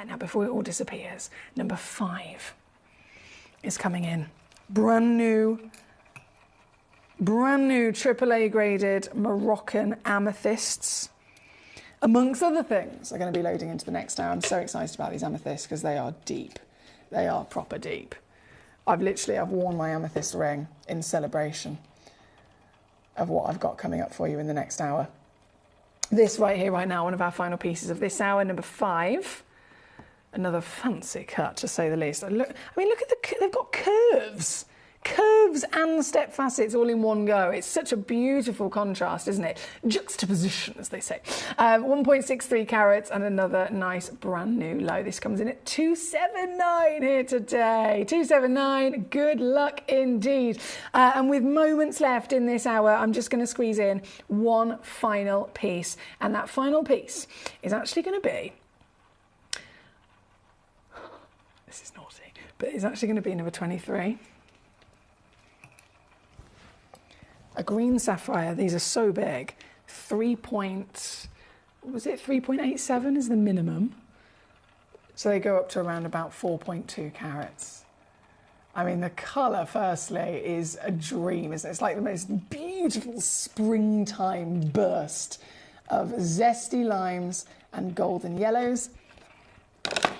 Now, before it all disappears, number 5 is coming in. Brand new AAA graded Moroccan amethysts. Amongst other things, are going to be loading into the next hour. I'm so excited about these amethysts because they are deep. They are proper deep. I've worn my amethyst ring in celebration of what I've got coming up for you in the next hour. This right here, right now, one of our final pieces of this hour, number 5. Another fancy cut, to say the least. Look at they've got curves. Curves and step facets all in one go. It's such a beautiful contrast, isn't it? Juxtaposition, as they say. 1.63 carats and another nice brand new low. This comes in at $279 here today. $279. Good luck indeed. And with moments left in this hour, I'm just going to squeeze in one final piece. And that final piece is actually going to be... This is naughty, but it's actually going to be number 23. A green sapphire. These are so big. 3.87 is the minimum. So they go up to around about 4.2 carats. I mean, the colour, firstly, is a dream, isn't it? It's like the most beautiful springtime burst of zesty limes and golden yellows.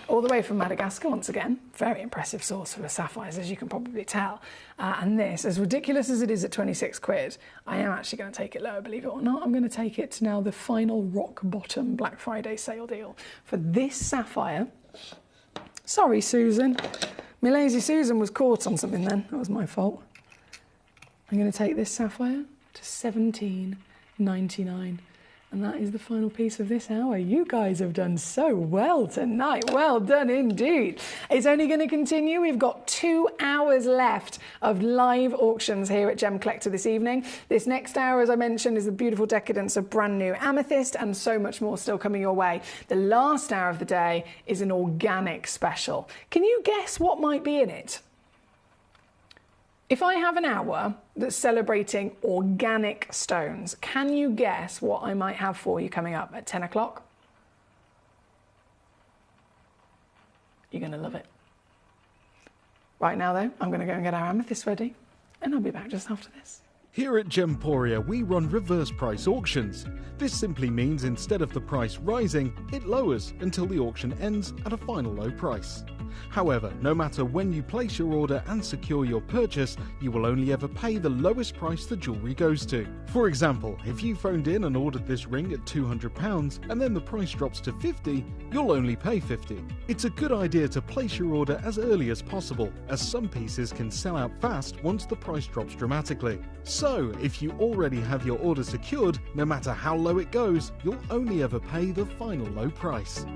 All the way from Madagascar, once again. Very impressive source for the sapphires, as you can probably tell. And this, as ridiculous as it is at 26 quid, I am actually going to take it lower, believe it or not. I'm going to take it to now the final rock bottom Black Friday sale deal for this sapphire. Sorry, Susan. My lazy Susan was caught on something then. That was my fault. I'm going to take this sapphire to £17.99. $299. And that is the final piece of this hour. You guys have done so well tonight. Well done indeed. It's only going to continue. We've got 2 hours left of live auctions here at Gemcollector this evening. This next hour, as I mentioned, is the beautiful decadence of brand new amethyst and so much more still coming your way. The last hour of the day is an organic special. Can you guess what might be in it? If I have an hour that's celebrating organic stones, can you guess what I might have for you coming up at 10 o'clock? You're going to love it. Right now, though, I'm going to go and get our amethyst ready, and I'll be back just after this. Here at Gemporia, we run reverse price auctions. This simply means instead of the price rising, it lowers until the auction ends at a final low price. However, no matter when you place your order and secure your purchase, you will only ever pay the lowest price the jewellery goes to. For example, if you phoned in and ordered this ring at £200 and then the price drops to £50, you'll only pay £50. It's a good idea to place your order as early as possible, as some pieces can sell out fast once the price drops dramatically. So, if you already have your order secured, no matter how low it goes, you'll only ever pay the final low price.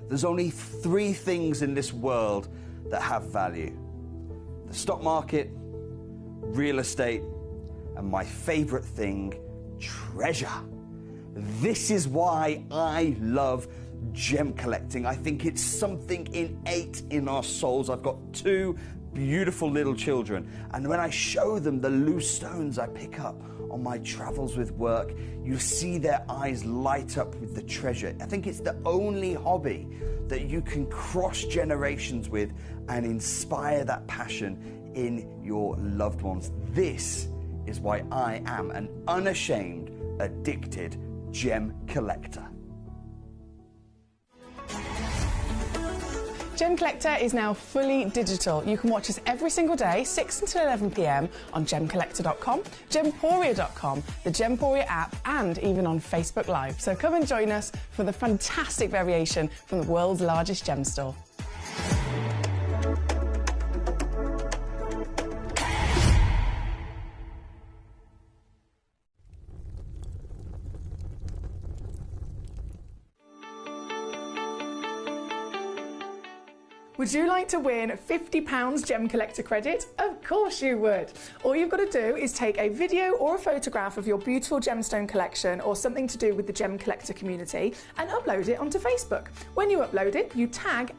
There's only 3 things in this world that have value: the stock market, real estate, and my favorite thing, treasure. This is why I love gem collecting. I think it's something innate in our souls. I've got 2 beautiful little children, and when I show them the loose stones I pick up on my travels with work, you see their eyes light up with the treasure. I think it's the only hobby that you can cross generations with and inspire that passion in your loved ones. This is why I am an unashamed, addicted gem collector. Gemcollector is now fully digital. You can watch us every single day, 6 until 11 p.m. on gemcollector.com, gemporia.com, the Gemporia app, and even on Facebook Live. So come and join us for the fantastic variation from the world's largest gem store. Would you like to win £50 Gemcollector credit? Of course you would. All you've got to do is take a video or a photograph of your beautiful gemstone collection or something to do with the Gemcollector community and upload it onto Facebook. When you upload it, you tag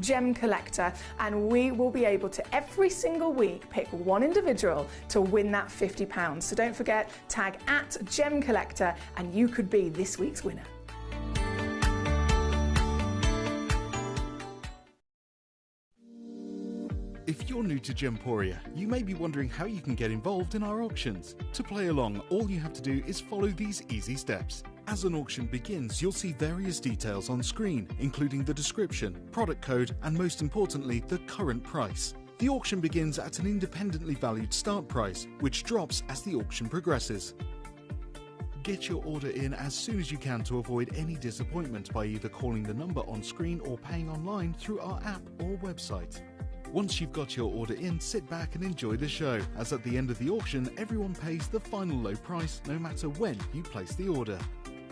@Gemcollector, and we will be able to every single week pick one individual to win that £50. So don't forget, tag @Gemcollector and you could be this week's winner. If you're new to Gemporia, you may be wondering how you can get involved in our auctions. To play along, all you have to do is follow these easy steps. As an auction begins, you'll see various details on screen, including the description, product code, and most importantly, the current price. The auction begins at an independently valued start price, which drops as the auction progresses. Get your order in as soon as you can to avoid any disappointment by either calling the number on screen or paying online through our app or website. Once you've got your order in, sit back and enjoy the show, as at the end of the auction, everyone pays the final low price no matter when you place the order.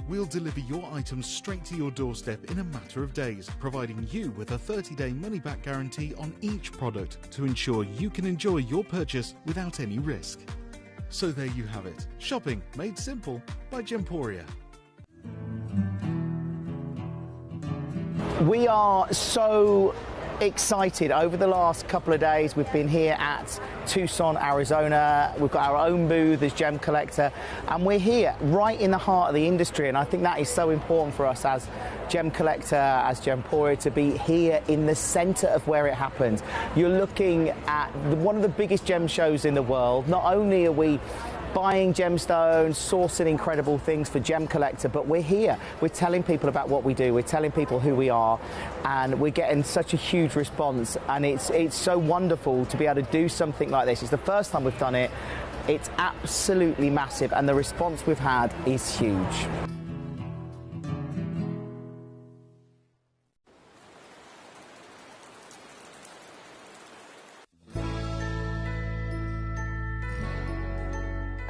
We'll deliver your items straight to your doorstep in a matter of days, providing you with a 30-day money-back guarantee on each product to ensure you can enjoy your purchase without any risk. So there you have it, shopping made simple by Gemporia. We are so excited. Over the last couple of days, we've been here at Tucson, Arizona. We've got our own booth as Gemcollector, and we're here right in the heart of the industry, and I think that is so important for us as Gemcollector, as Gemporia, to be here in the center of where it happens. You're looking at one of the biggest gem shows in the world. Not only are we buying gemstones, sourcing incredible things for Gemcollector, but we're here. We're telling people about what we do. We're telling people who we are, and we're getting such a huge response, and it's so wonderful to be able to do something like this. It's the first time we've done it. It's absolutely massive, and the response we've had is huge.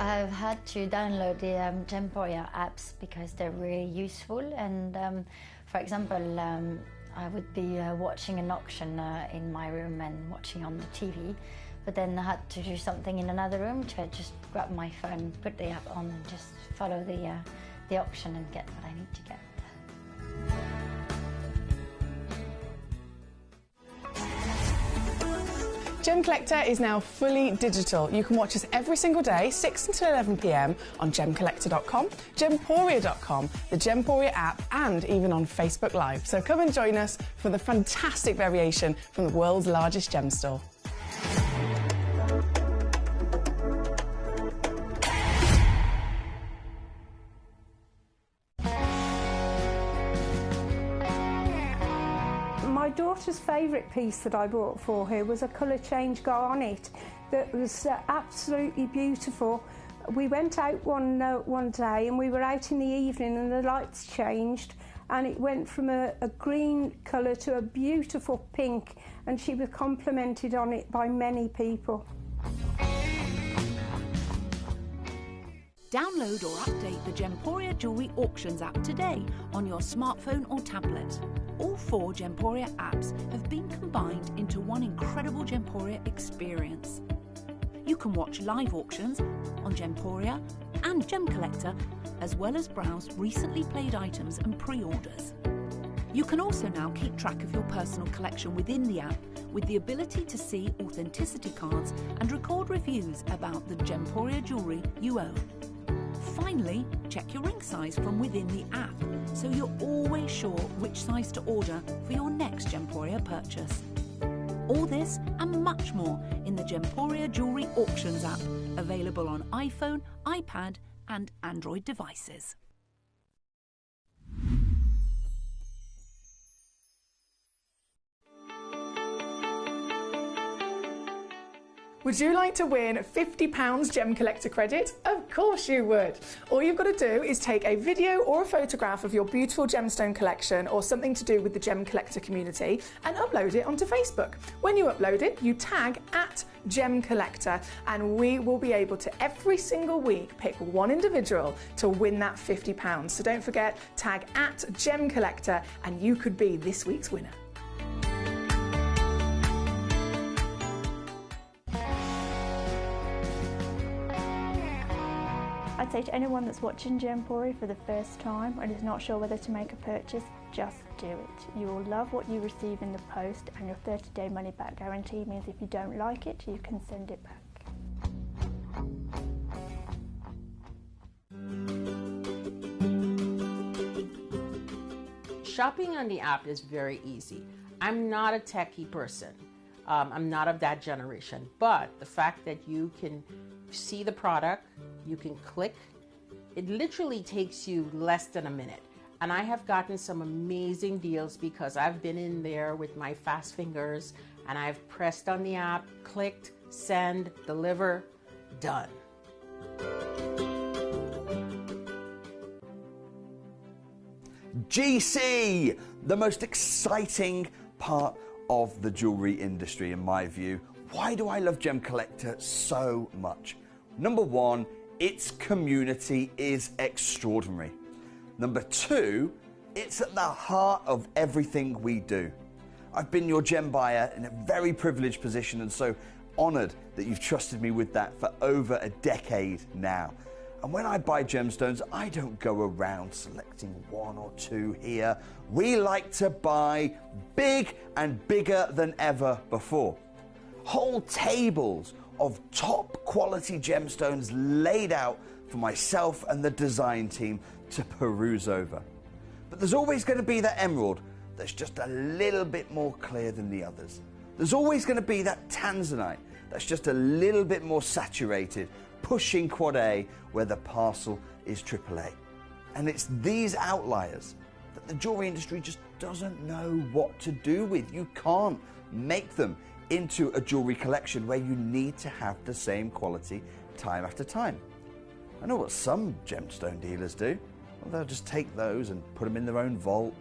I've had to download the Gemcollector apps because they're really useful, and for example, I would be watching an auction in my room and watching on the TV, but then I had to do something in another room, so I just grab my phone, put the app on and just follow the auction and get what I need to get. Gemcollector is now fully digital. You can watch us every single day, 6 until 11 p.m. on gemcollector.com, gemporia.com, the Gemporia app, and even on Facebook Live. So come and join us for the fantastic variation from the world's largest gem store. My daughter's favourite piece that I bought for her was a colour change garnet that was absolutely beautiful. We went out one day and we were out in the evening and the lights changed and it went from a green colour to a beautiful pink, and she was complimented on it by many people. Download or update the Gemporia Jewellery Auctions app today on your smartphone or tablet. All 4 Gemporia apps have been combined into one incredible Gemporia experience. You can watch live auctions on Gemporia and Gemcollector, as well as browse recently played items and pre-orders. You can also now keep track of your personal collection within the app with the ability to see authenticity cards and record reviews about the Gemporia jewellery you own. Finally, check your ring size from within the app, so you're always sure which size to order for your next Gemporia purchase. All this and much more in the Gemporia Jewellery Auctions app, available on iPhone, iPad and Android devices. Would you like to win £50 Gemcollector credit? Of course you would. All you've got to do is take a video or a photograph of your beautiful gemstone collection or something to do with the Gemcollector community and upload it onto Facebook. When you upload it, you tag @Gemcollector, and we will be able to every single week pick one individual to win that £50. So don't forget, tag @Gemcollector and you could be this week's winner. I'd say to anyone that's watching Gemporia for the first time and is not sure whether to make a purchase, just do it. You will love what you receive in the post, and your 30-day money-back guarantee means if you don't like it, you can send it back. Shopping on the app is very easy. I'm not a techie person. I'm not of that generation, but the fact that you can see the product, you can click, it literally takes you less than a minute. And I have gotten some amazing deals because I've been in there with my fast fingers and I've pressed on the app, clicked, send, deliver, done. GC, the most exciting part of the jewelry industry in my view. Why do I love Gemcollector so much? Number one, its community is extraordinary. Number two, it's at the heart of everything we do. I've been your gem buyer in a very privileged position and so honoured that you've trusted me with that for over a decade now. And when I buy gemstones, I don't go around selecting one or two here. We like to buy big and bigger than ever before. Whole tables of top quality gemstones laid out for myself and the design team to peruse over. But there's always going to be that emerald that's just a little bit more clear than the others. There's always going to be that tanzanite that's just a little bit more saturated, pushing quad A where the parcel is AAA. And it's these outliers that the jewelry industry just doesn't know what to do with. You can't make them into a jewelry collection where you need to have the same quality time after time. I know what some gemstone dealers do. Well, they'll just take those and put them in their own vault,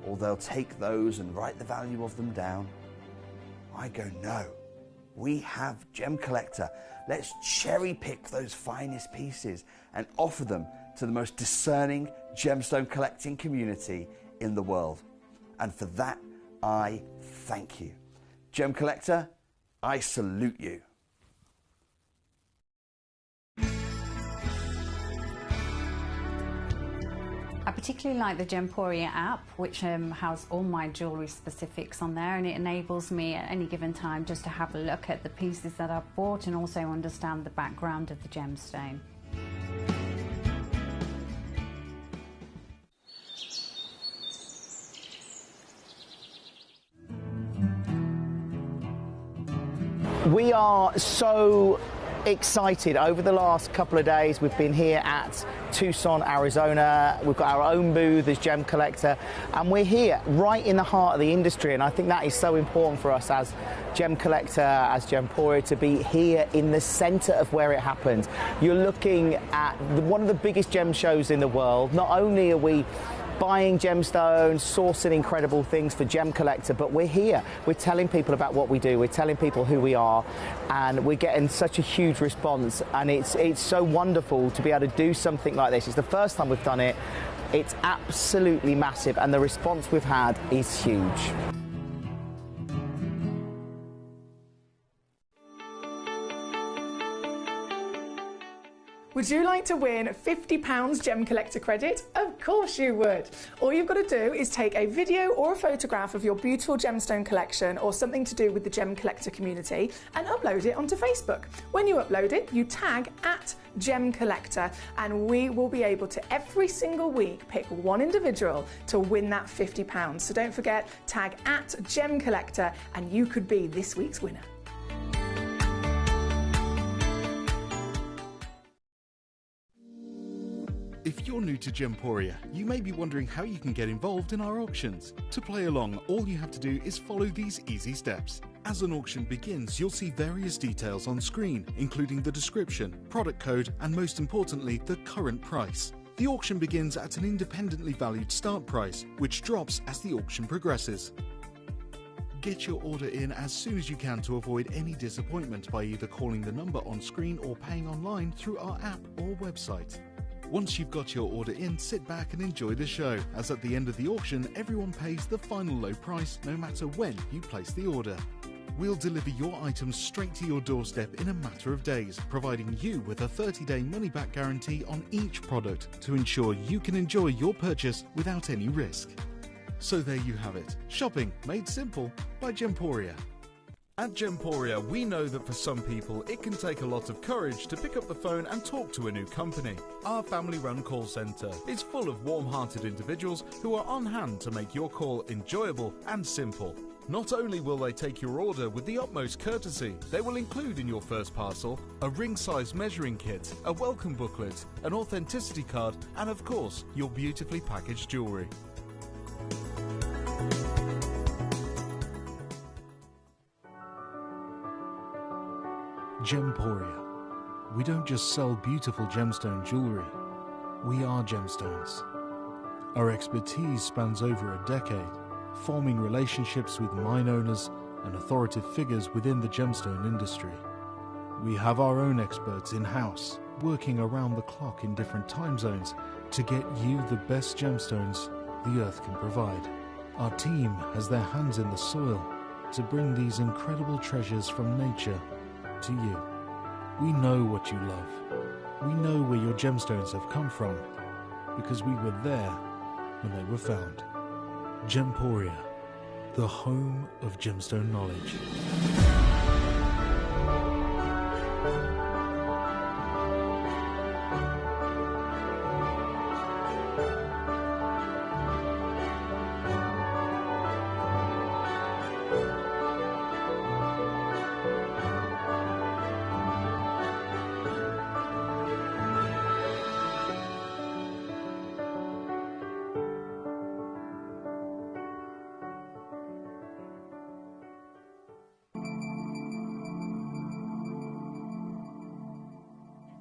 or they'll take those and write the value of them down. I go, no, we have Gemcollector. Let's cherry pick those finest pieces and offer them to the most discerning gemstone collecting community in the world. And for that, I thank you. Gemcollector, I salute you. I particularly like the Gemporia app, which has all my jewellery specifics on there, and it enables me at any given time just to have a look at the pieces that I've bought and also understand the background of the gemstone. We are so excited. Over the last couple of days, we've been here at Tucson, Arizona. We've got our own booth as Gemcollector, and we're here right in the heart of the industry, and I think that is so important for us as Gemcollector, as Gemporia, to be here in the centre of where it happened. You're looking at one of the biggest gem shows in the world. Not only are we buying gemstones, sourcing incredible things for Gemcollector, but we're here. We're telling people about what we do. We're telling people who we are, and we're getting such a huge response. And it's so wonderful to be able to do something like this. It's the first time we've done it. It's absolutely massive, and the response we've had is huge. Would you like to win £50 Gemcollector credit? Of course you would. All you've got to do is take a video or a photograph of your beautiful gemstone collection or something to do with the Gemcollector community and upload it onto Facebook. When you upload it, you tag @Gemcollector, and we will be able to every single week pick one individual to win that £50. So don't forget, tag @Gemcollector and you could be this week's winner. If you're new to Gemporia, you may be wondering how you can get involved in our auctions. To play along, all you have to do is follow these easy steps. As an auction begins, you'll see various details on screen, including the description, product code, and most importantly, the current price. The auction begins at an independently valued start price, which drops as the auction progresses. Get your order in as soon as you can to avoid any disappointment by either calling the number on screen or paying online through our app or website. Once you've got your order in, sit back and enjoy the show, as at the end of the auction, everyone pays the final low price no matter when you place the order. We'll deliver your items straight to your doorstep in a matter of days, providing you with a 30-day money-back guarantee on each product to ensure you can enjoy your purchase without any risk. So there you have it, shopping made simple by Gemporia. At Gemporia, we know that for some people, it can take a lot of courage to pick up the phone and talk to a new company. Our family-run call centre is full of warm-hearted individuals who are on hand to make your call enjoyable and simple. Not only will they take your order with the utmost courtesy, they will include in your first parcel a ring-size measuring kit, a welcome booklet, an authenticity card, and of course, your beautifully packaged jewellery. Gemporia. We don't just sell beautiful gemstone jewellery, we are gemstones. Our expertise spans over a decade, forming relationships with mine owners and authoritative figures within the gemstone industry. We have our own experts in-house, working around the clock in different time zones to get you the best gemstones the earth can provide. Our team has their hands in the soil to bring these incredible treasures from nature to you. We know what you love. We know where your gemstones have come from because we were there when they were found. Gemporia, the home of gemstone knowledge.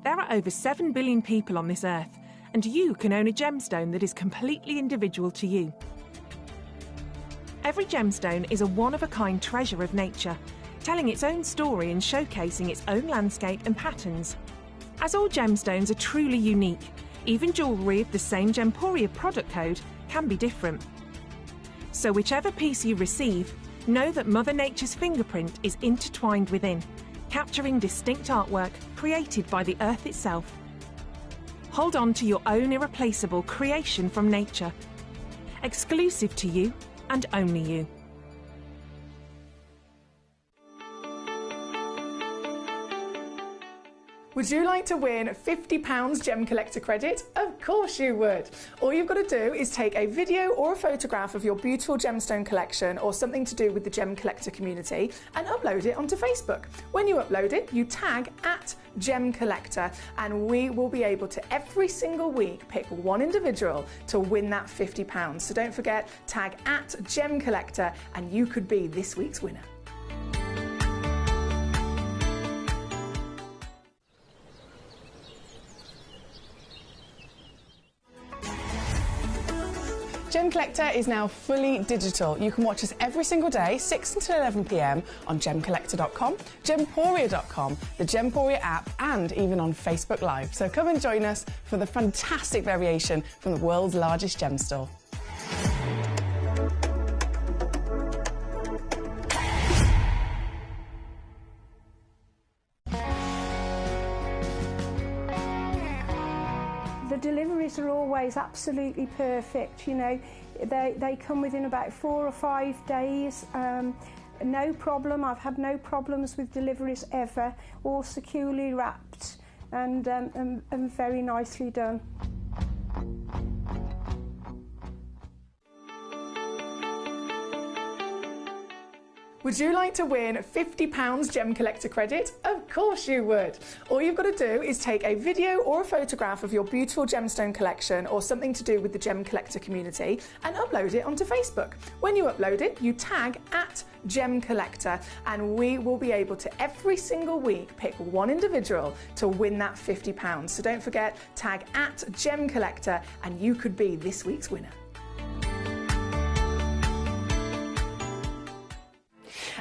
There are over 7 billion people on this earth, and you can own a gemstone that is completely individual to you. Every gemstone is a one-of-a-kind treasure of nature, telling its own story and showcasing its own landscape and patterns. As all gemstones are truly unique, even jewellery of the same Gemporia product code can be different. So whichever piece you receive, know that Mother Nature's fingerprint is intertwined within, capturing distinct artwork created by the earth itself. Hold on to your own irreplaceable creation from nature, exclusive to you and only you. Would you like to win £50 Gemcollector credit? Of course you would. All you've got to do is take a video or a photograph of your beautiful gemstone collection or something to do with the Gemcollector community and upload it onto Facebook. When you upload it, you tag @Gemcollector and we will be able to every single week pick one individual to win that £50. So don't forget, tag @Gemcollector and you could be this week's winner. Gemcollector is now fully digital. You can watch us every single day, 6 until 11 p.m. on gemcollector.com, gemporia.com, the Gemporia app, and even on Facebook Live. So come and join us for the fantastic variation from the world's largest gem store. The deliveries are always absolutely perfect, you know. They come within about 4 or 5 days. No problem. I've had no problems with deliveries ever. All securely wrapped and very nicely done. Would you like to win £50 Gemcollector credit? Of course you would. All you've got to do is take a video or a photograph of your beautiful gemstone collection or something to do with the Gemcollector community and upload it onto Facebook. When you upload it, you tag @Gemcollector and we will be able to every single week pick one individual to win that £50. So don't forget, tag @Gemcollector and you could be this week's winner.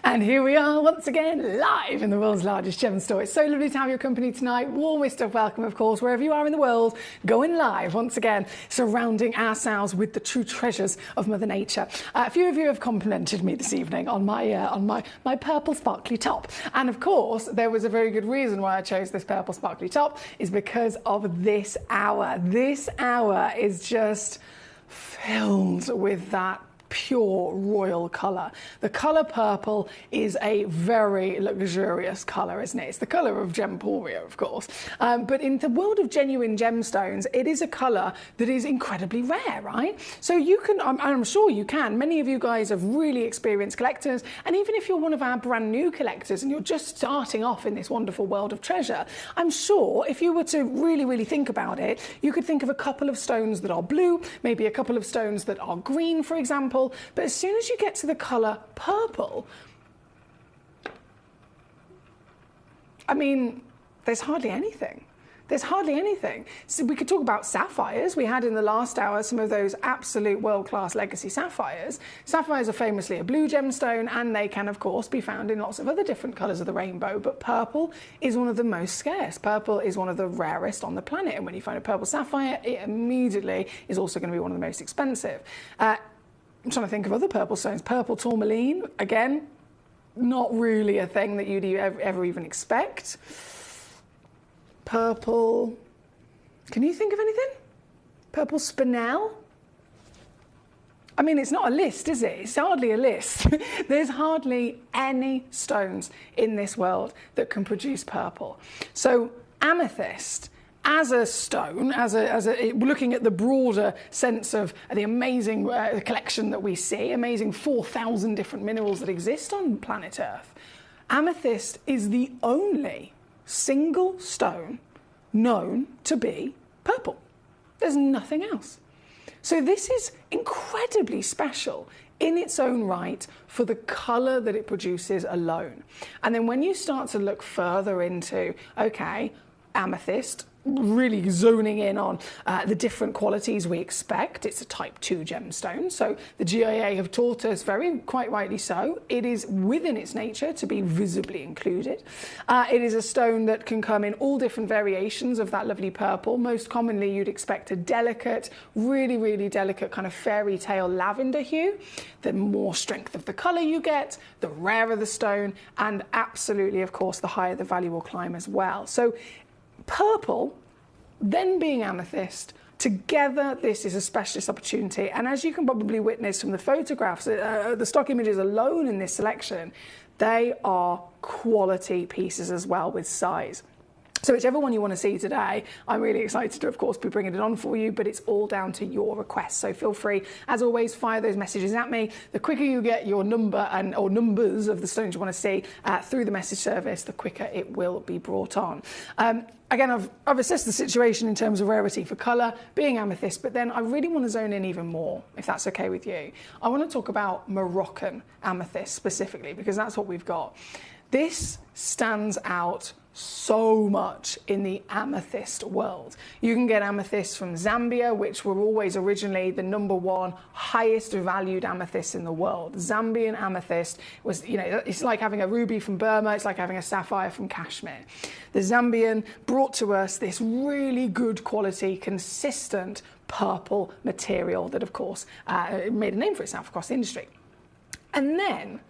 And here we are once again, live in the world's largest gem store. It's so lovely to have your company tonight. Warmest of welcome, of course, wherever you are in the world, going live once again, surrounding ourselves with the true treasures of Mother Nature. A few of you have complimented me this evening on my purple sparkly top. And of course, there was a very good reason why I chose this purple sparkly top, is because of this hour. This hour is just filled with that pure royal colour. The colour purple is a very luxurious colour, isn't it? It's the colour of Gemporia, of course. But in the world of genuine gemstones, it is a colour that is incredibly rare, right? So you can, I'm sure you can, many of you guys are really experienced collectors, and even if you're one of our brand new collectors and you're just starting off in this wonderful world of treasure, I'm sure if you were to really, really think about it, you could think of a couple of stones that are blue, maybe a couple of stones that are green, for example. But as soon as you get to the colour purple, I mean, there's hardly anything. There's hardly anything. So we could talk about sapphires. We had in the last hour some of those absolute world-class legacy sapphires. Sapphires are famously a blue gemstone, and they can, of course, be found in lots of other different colours of the rainbow. But purple is one of the most scarce. Purple is one of the rarest on the planet. And when you find a purple sapphire, it immediately is also going to be one of the most expensive. I'm trying to think of other purple stones. Purple tourmaline, again, not really a thing that you'd ever even expect. Purple, can you think of anything? Purple spinel? I mean, it's not a list, is it? It's hardly a list. There's hardly any stones in this world that can produce purple. So amethyst, as a stone, looking at the broader sense of the amazing collection that we see, amazing 4,000 different minerals that exist on planet Earth, amethyst is the only single stone known to be purple. There's nothing else. So this is incredibly special in its own right for the colour that it produces alone. And then when you start to look further into, okay, amethyst, really zoning in on the different qualities we expect. It's a type 2 gemstone, so the GIA have taught us quite rightly so, it is within its nature to be visibly included. It is a stone that can come in all different variations of that lovely purple. Most commonly you'd expect a delicate, really delicate kind of fairy tale lavender hue. The more strength of the colour you get, the rarer the stone, and absolutely, of course, the higher the value will climb as well. So purple, then being amethyst, together this is a specialist opportunity, and as you can probably witness from the photographs, the stock images alone in this selection, they are quality pieces as well with size. So whichever one you want to see today, I'm really excited to, of course, be bringing it on for you, but it's all down to your requests. So feel free, as always, fire those messages at me. The quicker you get your number or numbers of the stones you want to see through the message service, the quicker it will be brought on. Again, I've assessed the situation in terms of rarity for colour, being amethyst, but then I really want to zone in even more, if that's okay with you. I want to talk about Moroccan amethyst specifically, because that's what we've got. This stands out so much in the amethyst world. You can get amethysts from Zambia, which were always originally the #1 highest valued amethyst in the world. Zambian amethyst was, it's like having a ruby from Burma, it's like having a sapphire from Kashmir. The Zambian brought to us this really good quality, consistent purple material that, of course, made a name for itself across the industry. And then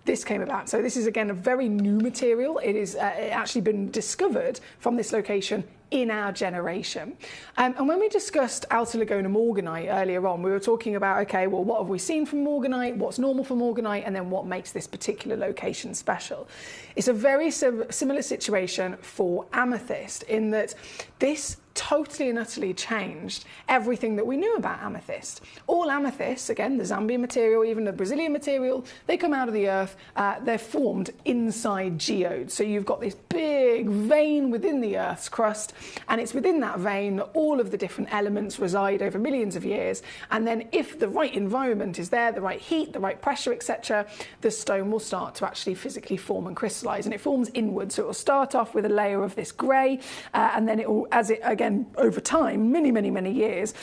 this came about. So this is, again, a very new material. It is actually been discovered from this location in our generation. And when we discussed Outer Laguna morganite earlier on, we were talking about, okay, well, what have we seen from morganite, what's normal for morganite, and then what makes this particular location special. It's a very similar situation for amethyst in that this totally and utterly changed everything that we knew about amethyst. All amethysts, again, the Zambian material, even the Brazilian material, they come out of the earth, they're formed inside geodes. So you've got this big vein within the earth's crust, and it's within that vein that all of the different elements reside over millions of years. And then if the right environment is there, the right heat, the right pressure, etc., the stone will start to actually physically form and crystallize, and it forms inwards. So it will start off with a layer of this grey, and then it will, as it, again, over time, many years,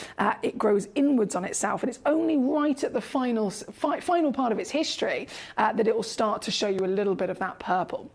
it grows inwards on itself, and it's only right at the final part of its history that it will start to show you a little bit of that purple.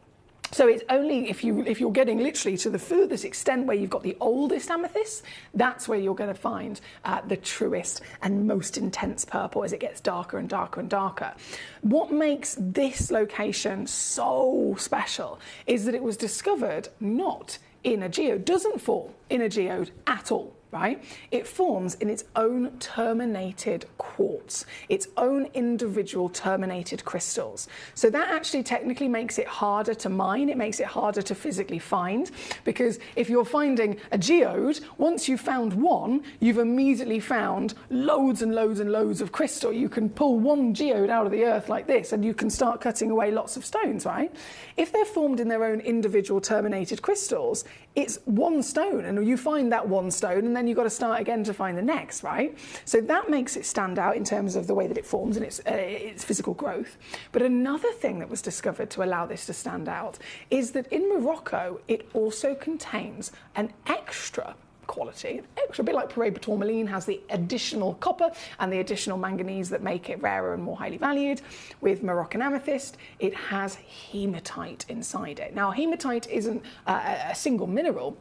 So it's only if you're getting literally to the furthest extent where you've got the oldest amethyst, that's where you're going to find the truest and most intense purple as it gets darker and darker and darker. What makes this location so special is that it was discovered not in a geode, doesn't fall in a geode at all. Right? It forms in its own terminated quartz, its own individual terminated crystals. So that actually technically makes it harder to mine, it makes it harder to physically find, because if you're finding a geode, once you've found one, you've immediately found loads and loads and loads of crystal. You can pull one geode out of the earth like this and you can start cutting away lots of stones, right? If they're formed in their own individual terminated crystals, it's one stone, and you find that one stone, and then you've got to start again to find the next, right? So that makes it stand out in terms of the way that it forms and its physical growth. But another thing that was discovered to allow this to stand out is that in Morocco, it also contains an extra quality, a bit like Parade tourmaline has the additional copper and the additional manganese that make it rarer and more highly valued. With Moroccan amethyst, it has hematite inside it. Now, hematite isn't a single mineral.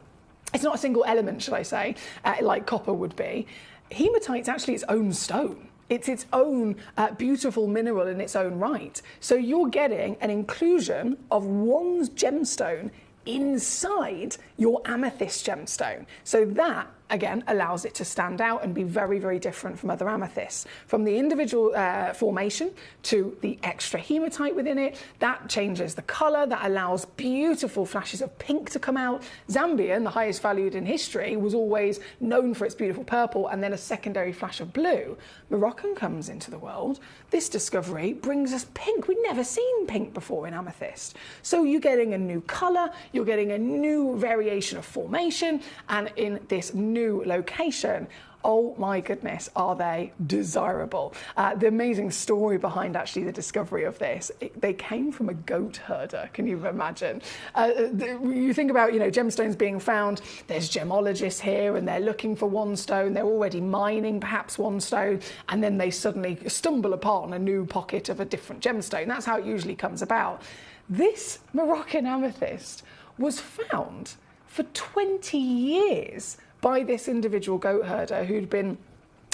It's not a single element, should I say, like copper would be. Hematite's actually its own stone. It's its own beautiful mineral in its own right. So you're getting an inclusion of one gemstone inside your amethyst gemstone. So that, again, allows it to stand out and be very different from other amethysts. From the individual formation to the extra hematite within it, that changes the colour, that allows beautiful flashes of pink to come out. Zambian, the highest valued in history, was always known for its beautiful purple and then a secondary flash of blue. Moroccan comes into the world. This discovery brings us pink. We'd never seen pink before in amethyst. So you're getting a new colour, you're getting a new variation of formation, and in this new new location, oh my goodness, are they desirable. The amazing story behind actually the discovery of this, they came from a goat herder, can you imagine? You think about, gemstones being found, there's gemologists here and they're looking for one stone, they're already mining perhaps one stone, and then they suddenly stumble upon a new pocket of a different gemstone. That's how it usually comes about. This Moroccan amethyst was found for 20 years by this individual goat herder who'd been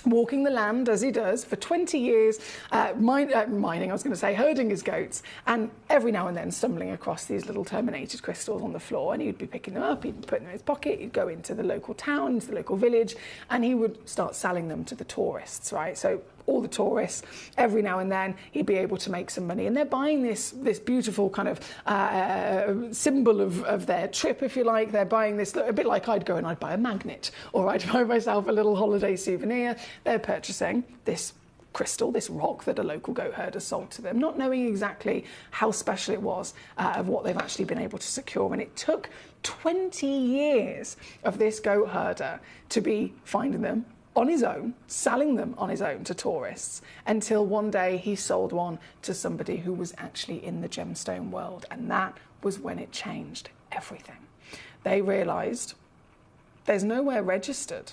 walking the land, as he does, for 20 years, mining, I was going to say, herding his goats, and every now and then stumbling across these little terminated crystals on the floor, and he'd be picking them up, he'd put them in his pocket, he'd go into the local town, into the local village, and he would start selling them to the tourists, right? So all the tourists, every now and then he'd be able to make some money, and they're buying this beautiful kind of symbol of their trip, if you like. They're buying this, a bit like I'd go and I'd buy a magnet, or I'd buy myself a little holiday souvenir. They're purchasing this crystal, this rock that a local goat herder sold to them, not knowing exactly how special it was of what they've actually been able to secure. And it took 20 years of this goat herder to be finding them on his own, selling them on his own to tourists, until one day he sold one to somebody who was actually in the gemstone world. And that was when it changed everything. They realised there's nowhere registered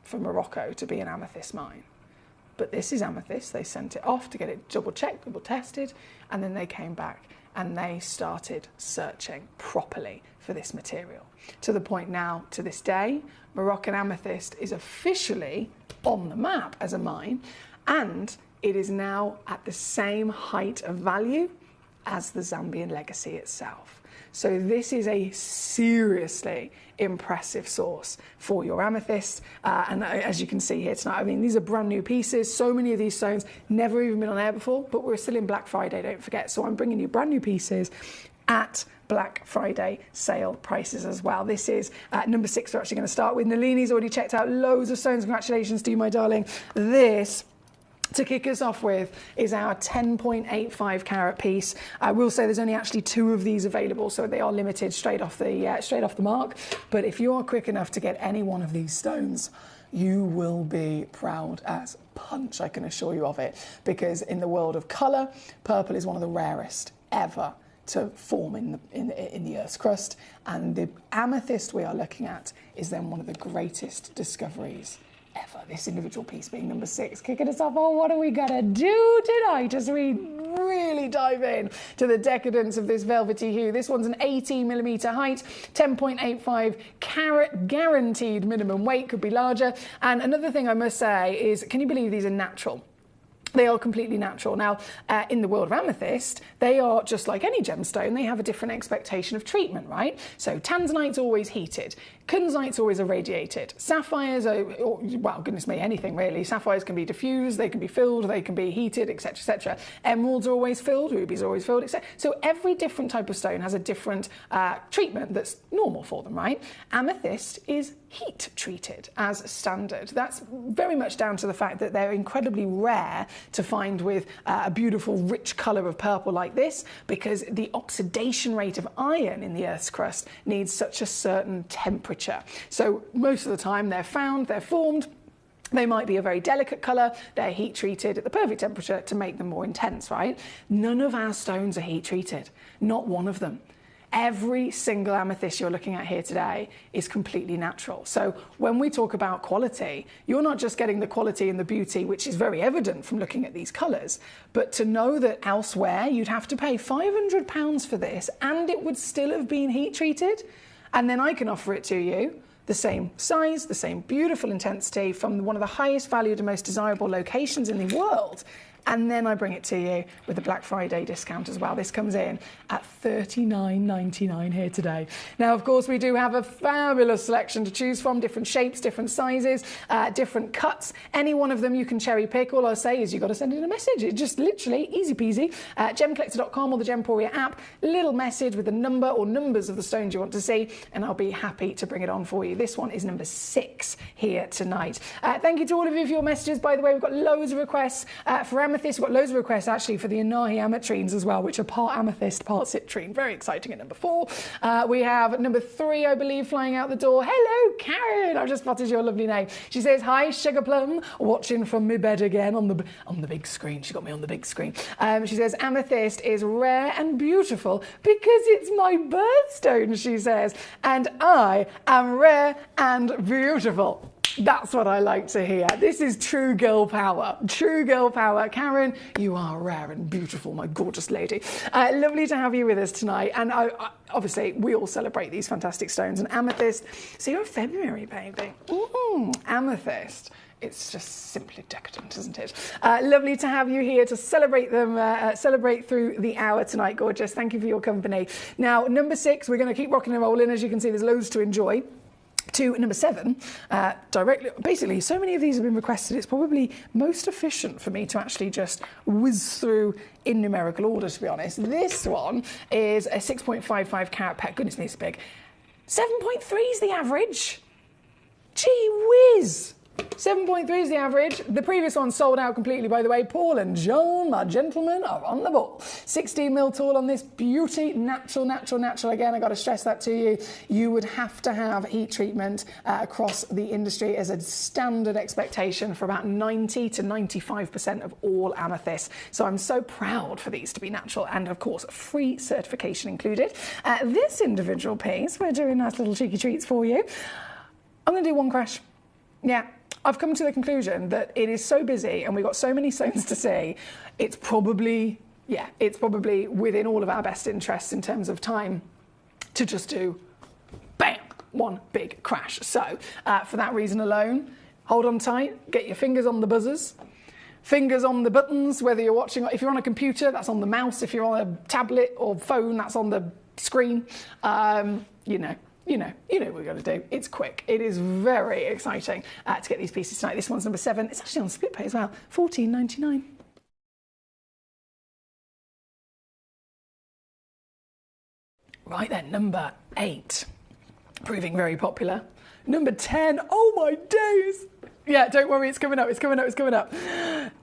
for Morocco to be an amethyst mine. But this is amethyst. They sent it off to get it double checked, double tested, and then they came back and they started searching properly for this material. To the point now, to this day, Moroccan amethyst is officially on the map as a mine, and it is now at the same height of value as the Zambian legacy itself. So this is a seriously impressive source for your amethyst. And as you can see here tonight, I mean, these are brand new pieces. So many of these stones never even been on air before, but we're still in Black Friday, don't forget. So I'm bringing you brand new pieces at Black Friday sale prices as well. This is number 6 we're actually going to start with. Nalini's already checked out loads of stones. Congratulations to you, my darling. This, to kick us off with, is our 10.85 carat piece. I will say there's only actually 2 of these available, so they are limited straight off the mark. But if you are quick enough to get any one of these stones, you will be proud as punch, I can assure you of it, because in the world of colour, purple is one of the rarest ever to form in the Earth's crust, and the amethyst we are looking at is then one of the greatest discoveries ever. This individual piece being number 6, kicking us off. Oh, what are we gonna do tonight as we really dive in to the decadence of this velvety hue? This one's an 18mm height, 10.85 carat guaranteed minimum weight, could be larger. And another thing I must say is, can you believe these are natural? They are completely natural. Now, in the world of amethyst, they are just like any gemstone. They have a different expectation of treatment, right? So tanzanite's always heated. Kunzite's always irradiated. Sapphires are, well, goodness me, anything really. Sapphires can be diffused, they can be filled, they can be heated, etc., etc. Emeralds are always filled, rubies are always filled, etc. So every different type of stone has a different treatment that's normal for them, right? Amethyst is heat treated as standard. That's very much down to the fact that they're incredibly rare to find with a beautiful rich colour of purple like this, because the oxidation rate of iron in the Earth's crust needs such a certain temperature. So most of the time they're found, they're formed, they might be a very delicate colour, they're heat treated at the perfect temperature to make them more intense, right? None of our stones are heat treated, not one of them. Every single amethyst you're looking at here today is completely natural. So when we talk about quality, you're not just getting the quality and the beauty, which is very evident from looking at these colours, but to know that elsewhere you'd have to pay £500 for this and it would still have been heat treated, and then I can offer it to you the same size, the same beautiful intensity from one of the highest valued and most desirable locations in the world. And then I bring it to you with a Black Friday discount as well. This comes in at $39.99 here today. Now, of course, we do have a fabulous selection to choose from, different shapes, different sizes, different cuts. Any one of them you can cherry pick. All I'll say is you've got to send in a message. It's just literally easy peasy. Gemcollector.com or the Gemporia app, little message with the number or numbers of the stones you want to see, and I'll be happy to bring it on for you. This one is number 6 here tonight. Thank you to all of you for your messages. By the way, we've got loads of requests for amethyst amethyst. We've got loads of requests actually for the Anahi ametrines as well, which are part amethyst, part citrine. Very exciting at number 4. We have number 3, I believe, flying out the door. Hello, Karen. I've just spotted your lovely name. She says, hi, Sugar Plum, watching from my bed again on the big screen. She got me on the big screen. She says, amethyst is rare and beautiful because it's my birthstone, she says, and I am rare and beautiful. That's what I like to hear. This is true girl power. True girl power. Karen, you are rare and beautiful, my gorgeous lady. Lovely to have you with us tonight. And obviously, we all celebrate these fantastic stones. And amethyst, so you're February, baby. Amethyst. It's just simply decadent, isn't it? Lovely to have you here to celebrate them, celebrate through the hour tonight, gorgeous. Thank you for your company. Now, number 6, we're going to keep rocking and rolling. As you can see, there's loads to enjoy. To number 7, directly, basically, so many of these have been requested, it's probably most efficient for me to actually just whiz through in numerical order, to be honest. This one is a 6.55 carat pet. Goodness me, it's big. 7.3 is the average. Gee whiz. 7.3 is the average. The previous one sold out completely, by the way. Paul and Joan, my gentlemen, are on the ball. 16 mil tall on this beauty. Natural. Again, I got to stress that to you. You would have to have heat treatment across the industry as a standard expectation for about 90 to 95% of all amethysts. So I'm so proud for these to be natural and, of course, free certification included. This individual piece, we're doing nice little cheeky treats for you. I'm going to do one crash. Yeah. I've come to the conclusion that it is so busy and we've got so many stones to see, it's probably within all of our best interests in terms of time to just do, bam, one big crash. So for that reason alone, hold on tight, get your fingers on the buzzers, fingers on the buttons, whether you're watching, if you're on a computer, that's on the mouse. If you're on a tablet or phone, that's on the screen. You know what we're going to do. It's quick. It is very exciting to get these pieces tonight. This one's number 7. It's actually on split pay as well. $14.99. Right then, number 8. Proving very popular. Number 10. Oh my days. Yeah, don't worry, it's coming up.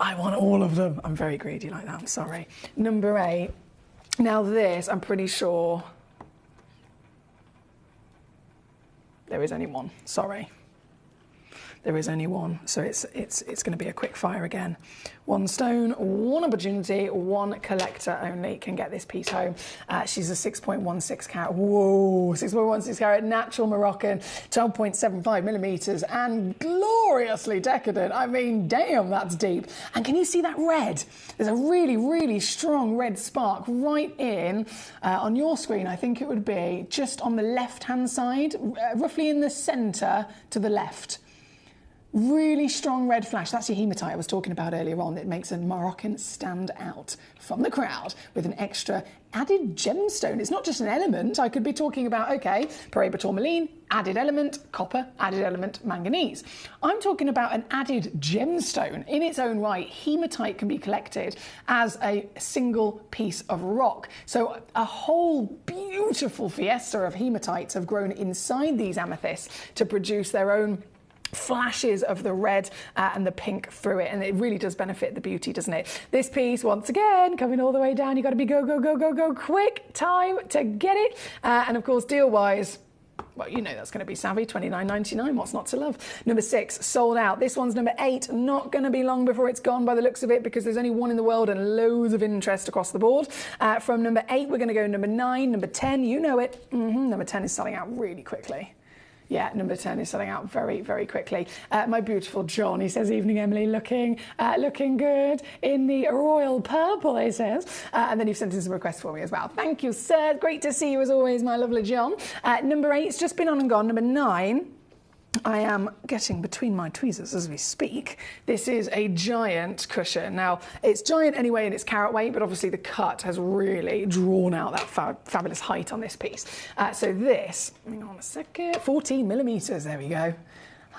I want all of them. I'm very greedy like that. I'm sorry. Number 8. Now this, I'm pretty sure... There is only one, sorry. There is only one, so it's going to be a quick fire again. One stone, one opportunity, one collector only can get this piece home. She's a 6.16 carat, whoa, 6.16 carat natural Moroccan, 12.75 millimeters, and gloriously decadent. I mean, damn, that's deep. And can you see that red? There's a really, really strong red spark right in on your screen. I think it would be just on the left-hand side, roughly in the center to the left. Really strong red flash. That's your hematite I was talking about earlier on that makes a Moroccan stand out from the crowd with an extra added gemstone. It's not just an element. I could be talking about, okay, Paraiba tourmaline, added element, copper, added element, manganese. I'm talking about an added gemstone in its own right. Hematite can be collected as a single piece of rock. So a whole beautiful fiesta of hematites have grown inside these amethysts to produce their own flashes of the red and the pink through it, and it really does benefit the beauty, doesn't it? This piece, once again, coming all the way down, you've got to be go quick time to get it, and of course deal wise, well, you know that's going to be savvy. $29.99. What's not to love? Number 6 sold out. This one's number 8. Not going to be long before it's gone by the looks of it, because there's only one in the world and loads of interest across the board. From number 8 we're going to go number 9, number 10, you know it. Number 10 is selling out really quickly. Yeah, number 10 is selling out very, very quickly. My beautiful John, he says, evening, Emily, looking good in the royal purple, he says. And then you've sent in some requests for me as well. Thank you, sir. Great to see you as always, my lovely John. Number 8's just been on and gone. Number 9, I am getting between my tweezers as we speak. This is a giant cushion. Now, it's giant anyway in its carat weight, but obviously the cut has really drawn out that fabulous height on this piece. So this, hang on a second, 14 millimeters, there we go.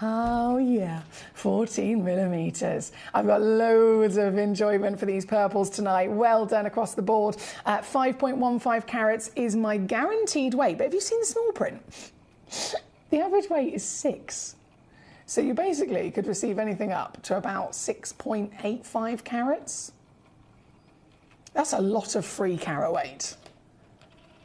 Oh yeah, 14 millimeters. I've got loads of enjoyment for these purples tonight. Well done across the board. 5.15 carats is my guaranteed weight, but have you seen the small print? The average weight is 6. So you basically could receive anything up to about 6.85 carats. That's a lot of free carat weight.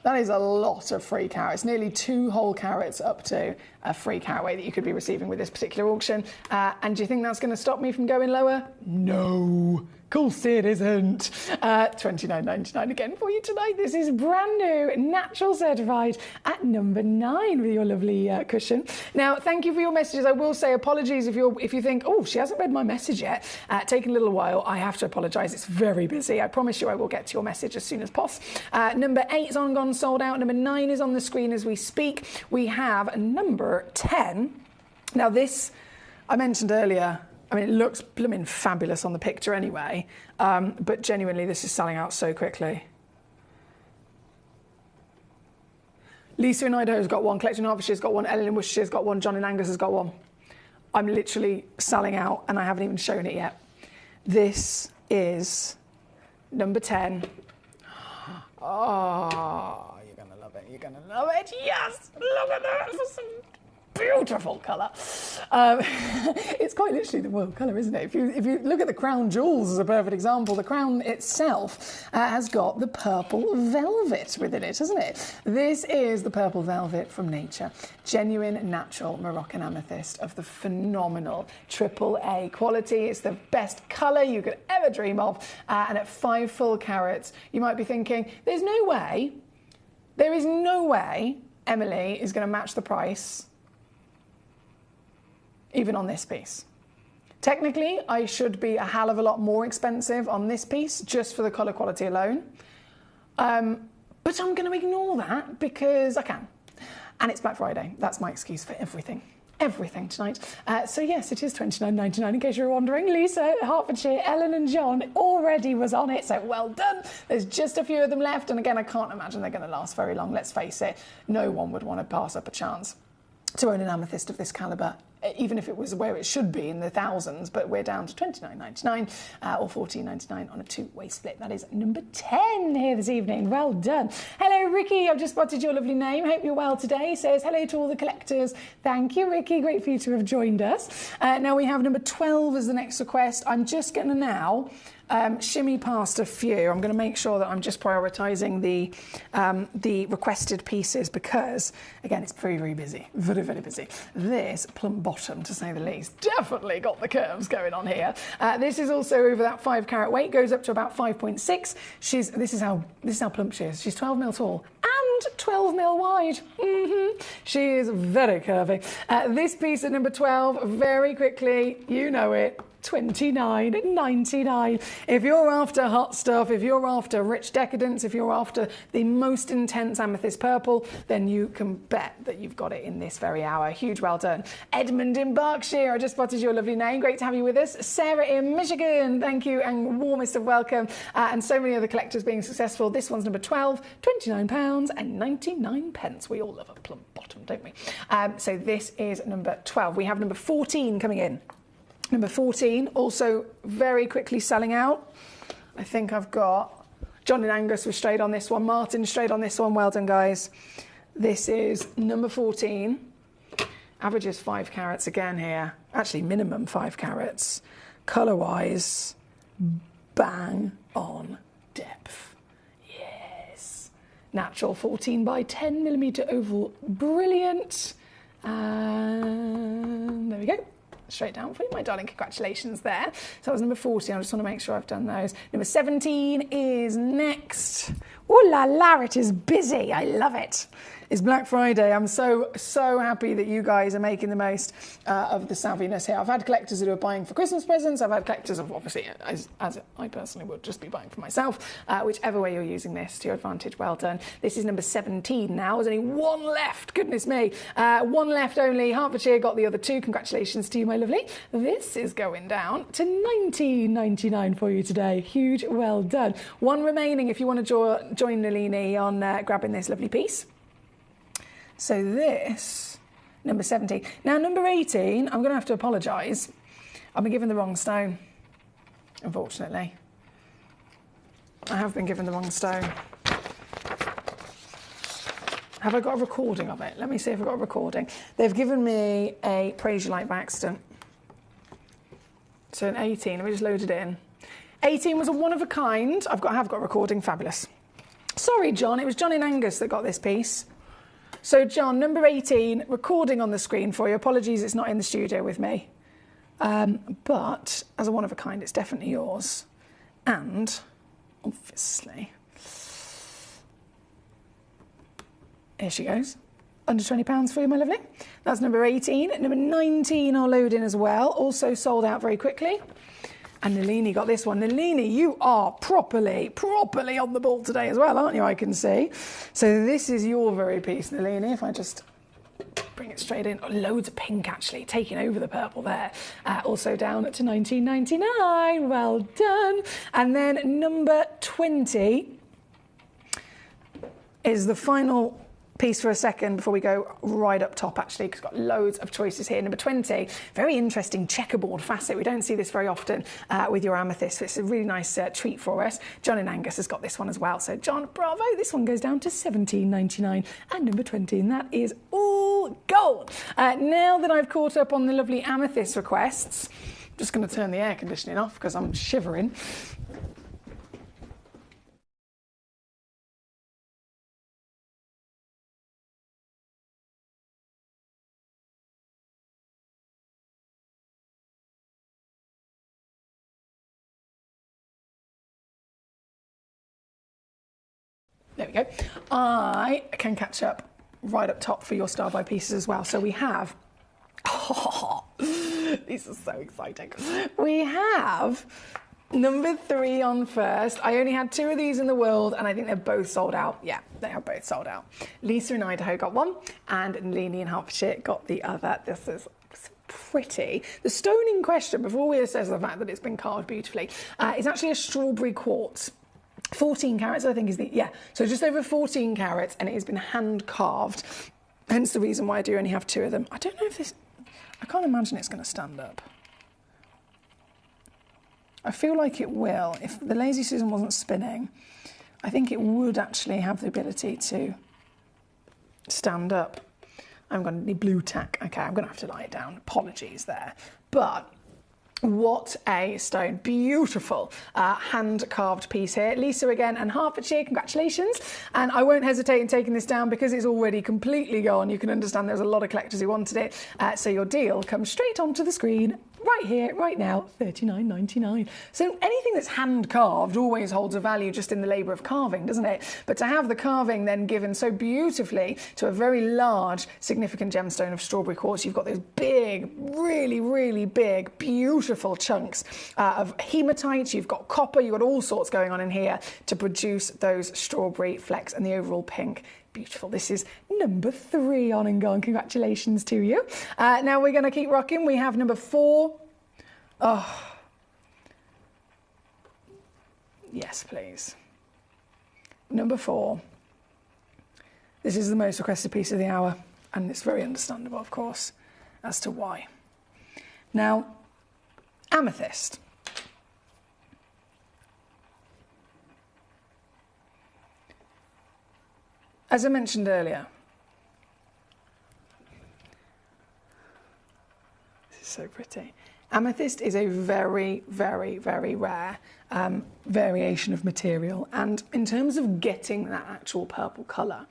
That is a lot of free carats, nearly 2 whole carats up to a free carat weight that you could be receiving with this particular auction. And do you think that's going to stop me from going lower? No. Of course it isn't. $29.99 again for you tonight. This is brand new, natural certified at number 9 with your lovely cushion. Now, thank you for your messages. I will say apologies if you think, oh, she hasn't read my message yet. Taking a little while. I have to apologise. It's very busy. I promise you I will get to your message as soon as possible. Number 8 is on gone sold out. Number 9 is on the screen as we speak. We have number 10. Now this, I mentioned earlier, I mean, it looks blooming fabulous on the picture anyway, but genuinely this is selling out so quickly. Lisa in Idaho's got one, Collector in Hertfordshire's got one, Ellen in Worcestershire's got one, John in Angus has got one. I'm literally selling out and I haven't even shown it yet. This is number 10. Oh, you're going to love it. You're going to love it. Yes, look at that. It's a beautiful colour. It's quite literally the royal colour, isn't it? If you look at the crown jewels as a perfect example, the crown itself has got the purple velvet within it, hasn't it? This is the purple velvet from nature. Genuine, natural Moroccan amethyst of the phenomenal AAA quality. It's the best colour you could ever dream of. And at 5 full carats, you might be thinking, there is no way Emily is going to match the price even on this piece. Technically, I should be a hell of a lot more expensive on this piece just for the colour quality alone. But I'm going to ignore that because I can. And it's Black Friday. That's my excuse for everything. Everything tonight. So yes, it is $29.99 in case you're wondering. Lisa, Hertfordshire, Ellen and John already was on it, so well done. There's just a few of them left. And again, I can't imagine they're going to last very long. Let's face it, no one would want to pass up a chance to own an amethyst of this calibre, even if it was where it should be in the thousands, but we're down to $29.99 or $14.99 on a 2-way split. That is number 10 here this evening. Well done. Hello, Ricky. I've just spotted your lovely name. Hope you're well today. Says hello to all the collectors. Thank you, Ricky. Great for you to have joined us. Now we have number 12 as the next request. I'm just going to now shimmy past a few. I'm going to make sure that I'm just prioritising the requested pieces because, again, it's very, very busy. Very, very busy. This plump bottom, to say the least, definitely got the curves going on here. This is also over that 5 carat weight, goes up to about 5.6. This is how plump she is. She's 12 mil tall and 12 mil wide. She is very curvy. This piece at number 12, very quickly, you know it. $29.99. If you're after hot stuff, if you're after rich decadence, if you're after the most intense amethyst purple, then you can bet that you've got it in this very hour. Huge well done. Edmund in Berkshire, I just spotted your lovely name. Great to have you with us. Sarah in Michigan, thank you and warmest of welcome. And so many other collectors being successful. This one's number 12, £29.99. We all love a plump bottom, don't we? So this is number 12. We have number 14 coming in. Number 14, also very quickly selling out. I think I've got John and Angus was straight on this one. Martin straight on this one. Well done, guys. This is number 14. Averages 5 carats again here. Actually, minimum 5 carats. Colour-wise, bang on depth. Yes. Natural 14 by 10 millimetre oval. Brilliant. And there we go. Straight down for you, my darling. Congratulations there. So that was number 14. I just want to make sure I've done those. Number 17 is next. Ooh la la, it is busy. I love it. It's Black Friday. I'm so happy that you guys are making the most of the savviness here. I've had collectors who are buying for Christmas presents. I've had collectors of, obviously, as I personally would just be buying for myself. Whichever way you're using this to your advantage, well done. This is number 17 now. There's only one left. Goodness me. One left only. Hertfordshire got the other 2. Congratulations to you, my lovely. This is going down to $19.99 for you today. Huge well done. One remaining if you want to join Nalini on grabbing this lovely piece. So this, number 17. Now, number 18, I'm going to have to apologise. I've been given the wrong stone, unfortunately. I have been given the wrong stone. Have I got a recording of it? Let me see if I've got a recording. They've given me a Praise You Like by accident. So an 18, let me just load it in. 18 was a one of a kind. I have got a recording, fabulous. Sorry, John, it was John in Angus that got this piece. So, John, number 18, recording on the screen for you. Apologies, it's not in the studio with me. But as a one of a kind, it's definitely yours. And, obviously, here she goes. Under £20 for you, my lovely. That's number 18. Number 19 I'll load in as well. Also sold out very quickly. And Nalini got this one. Nalini, you are properly on the ball today as well, aren't you? I can see. So this is your very piece, Nalini. If I just bring it straight in. Oh, loads of pink, actually, taking over the purple there. Also down to £19.99. Well done. And then number 20 is the final piece for a second before we go right up top, actually, because we've got loads of choices here. Number 20, very interesting checkerboard facet. We don't see this very often with your amethyst, so it's a really nice treat for us. John in Angus has got this one as well. So John, bravo. This one goes down to £17.99 and number 20, and that is all gold. Now that I've caught up on the lovely amethyst requests, I'm just going to turn the air conditioning off because I'm shivering. There we go. I can catch up right up top for your star by pieces as well. So we have, these are so exciting. We have number 3 on first. I only had 2 of these in the world and I think they're both sold out. Yeah, they are both sold out. Lisa in Idaho got one and Nalini in Hertfordshire got the other. This is pretty. The stone in question, before we assess the fact that it's been carved beautifully, is actually a strawberry quartz. 14 carats, I think, is the, yeah. So just over 14 carats, and it has been hand carved. Hence the reason why I do only have 2 of them. I don't know if this, I can't imagine it's going to stand up. I feel like it will. If the Lazy Susan wasn't spinning, I think it would actually have the ability to stand up. I'm going to need blue tack. Okay, I'm going to have to lie it down. Apologies there. But what a stone. Beautiful hand-carved piece here. Lisa again and Hertfordshire, congratulations. And I won't hesitate in taking this down because it's already completely gone. You can understand there's a lot of collectors who wanted it. So your deal comes straight onto the screen right here, right now, $39.99. So anything that's hand-carved always holds a value just in the labour of carving, doesn't it? But to have the carving then given so beautifully to a very large, significant gemstone of strawberry quartz, you've got those big, really, really big, beautiful chunks of hematite, you've got copper, you've got all sorts going on in here to produce those strawberry flecks and the overall pink. Beautiful. This is number 3 on and gone. Congratulations to you. Now we're going to keep rocking. We have number 4. Oh. Yes, please. Number 4. This is the most requested piece of the hour, and it's very understandable, of course, as to why. Now, amethyst. As I mentioned earlier, this is so pretty. Amethyst is a very, very, very rare variation of material. And in terms of getting that actual purple colour,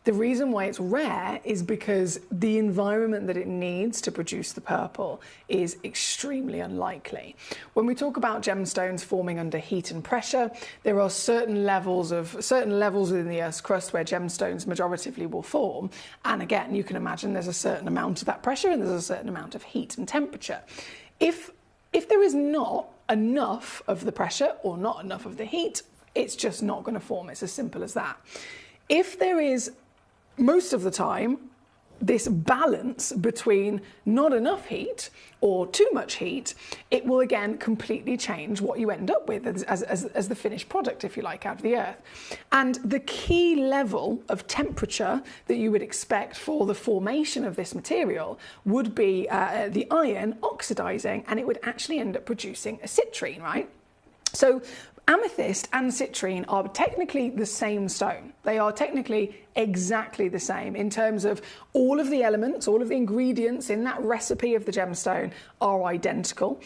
the reason why it's rare is because the environment that it needs to produce the purple is extremely unlikely. When we talk about gemstones forming under heat and pressure, there are certain levels within the Earth's crust where gemstones majoritively will form. And again, you can imagine there's a certain amount of that pressure and there's a certain amount of heat and temperature. If there is not enough of the pressure or not enough of the heat, it's just not going to form. It's as simple as that. If there is most of the time this balance between not enough heat or too much heat, it will again completely change what you end up with as the finished product, if you like, out of the earth. And the key level of temperature that you would expect for the formation of this material would be the iron oxidizing, and it would actually end up producing a citrine, right? So amethyst and citrine are technically the same stone. They are technically exactly the same in terms of all of the elements, all of the ingredients in that recipe of the gemstone are identical.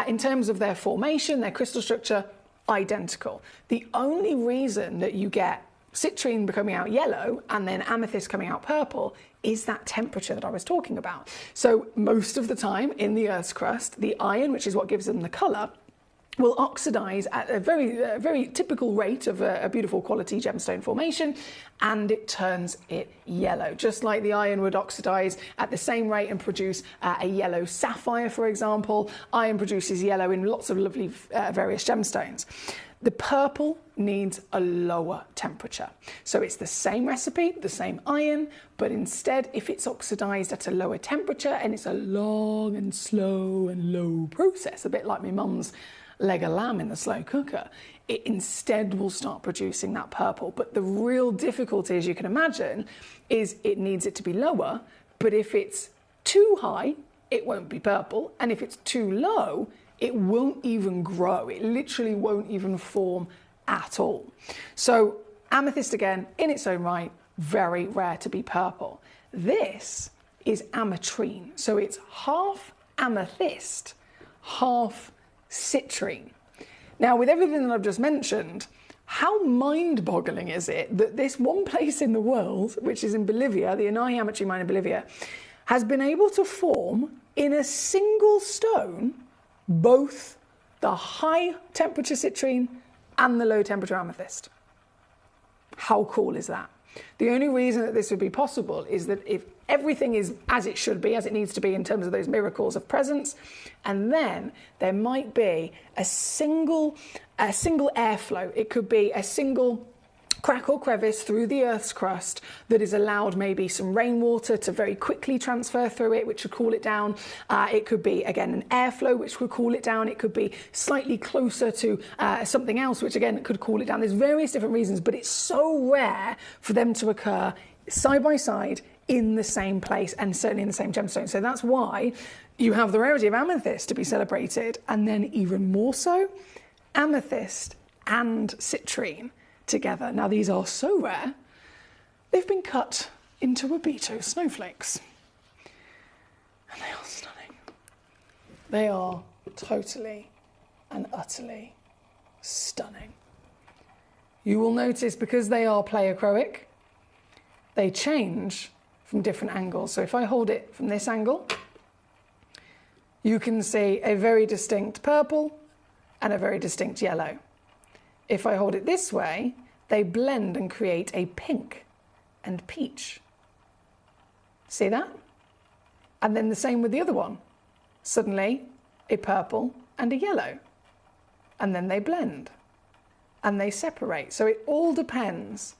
In terms of their formation, their crystal structure, identical. The only reason that you get citrine coming out yellow and then amethyst coming out purple is that temperature that I was talking about. So most of the time in the Earth's crust, the iron, which is what gives them the colour, will oxidize at a very typical rate of a beautiful quality gemstone formation, and it turns it yellow, just like the iron would oxidize at the same rate and produce a yellow sapphire, for example. Iron produces yellow in lots of lovely various gemstones. The purple needs a lower temperature. So it's the same recipe, the same iron, but instead, if it's oxidized at a lower temperature, and it's a long and slow and low process, a bit like my mum's leg of lamb in the slow cooker, it instead will start producing that purple. But the real difficulty, as you can imagine, is it needs it to be lower, but if it's too high, it won't be purple, and if it's too low, it won't even grow. It literally won't even form at all. So amethyst, again, in its own right, very rare to be purple. This is ametrine, so it's half amethyst, half citrine. Now, with everything that I've just mentioned, how mind-boggling is it that this one place in the world, which is in Bolivia, the Inahi ametrine mine in Bolivia, has been able to form in a single stone both the high temperature citrine and the low temperature amethyst. How cool is that? The only reason that this would be possible is that if everything is as it should be, as it needs to be in terms of those miracles of presence, and then there might be a single airflow. It could be a single crack or crevice through the Earth's crust that is allowed maybe some rainwater to very quickly transfer through it, which would cool it down. It could be, again, an airflow, which would cool it down. It could be slightly closer to something else, which, again, could cool it down. There's various different reasons, but it's so rare for them to occur side by side in the same place and certainly in the same gemstone. So that's why you have the rarity of amethyst to be celebrated, and then even more so, amethyst and citrine together. Now, these are so rare, they've been cut into Wabito snowflakes. And they are stunning. They are totally and utterly stunning. You will notice, because they are pleochroic, they change from different angles. So if I hold it from this angle, you can see a very distinct purple and a very distinct yellow. If I hold it this way, they blend and create a pink and peach. See that? And then the same with the other one. Suddenly, a purple and a yellow. And then they blend and they separate. So it all depends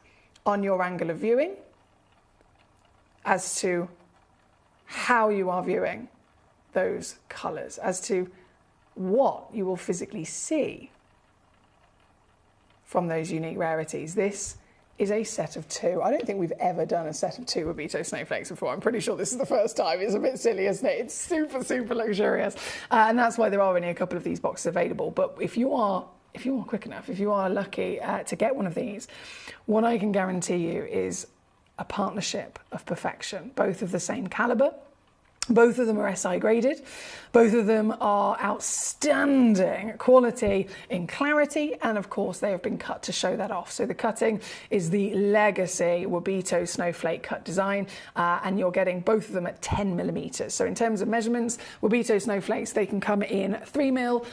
on your angle of viewing as to how you are viewing those colours, as to what you will physically see from those unique rarities. This is a set of 2. I don't think we've ever done a set of 2 Wabito snowflakes before. I'm pretty sure this is the first time. It's a bit silly, isn't it? It's super, super luxurious. And that's why there are only a couple of these boxes available. But if you are quick enough, if you are lucky to get one of these, what I can guarantee you is a partnership of perfection, both of the same calibre. Both of them are SI graded. Both of them are outstanding quality in clarity, and of course they have been cut to show that off. So the cutting is the legacy Wabito snowflake cut design, and you're getting both of them at 10 millimeters. So in terms of measurements, Wabito snowflakes, they can come in 3 mil,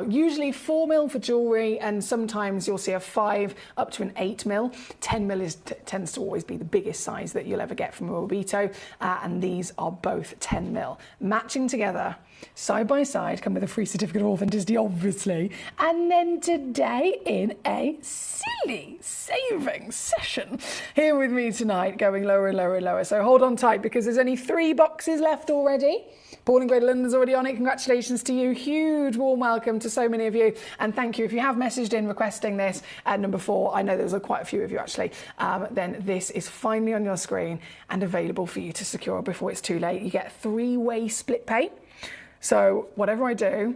usually 4 mil for jewellery, and sometimes you'll see a 5 up to an 8 mil. 10 mil tends to always be the biggest size that you'll ever get from a Wabito, and these are both 10 mil. Matching together, side by side, come with a free certificate of authenticity, obviously. And then today, in a silly saving session, here with me tonight, going lower and lower and lower. So hold on tight, because there's only 3 boxes left already. Paul in Greater London's already on it. Congratulations to you. Huge warm welcome to so many of you. And thank you. If you have messaged in requesting this at number 4, I know there's quite a few of you actually, then this is finally on your screen and available for you to secure before it's too late. You get 3-way split pay. So whatever I do,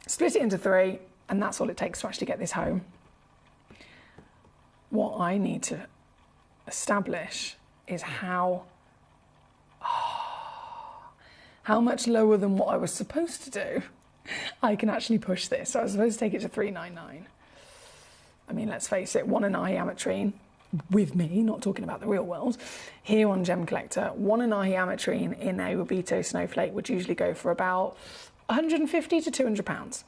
split it into 3, and that's all it takes to actually get this home. What I need to establish is how much lower than what I was supposed to do I can actually push this. So I was supposed to take it to 399. I mean, let's face it, 1.5 ametrine with me, not talking about the real world, here on Gemcollector, 1.5 ametrine in a Rubito snowflake would usually go for about 150 to 200 pounds.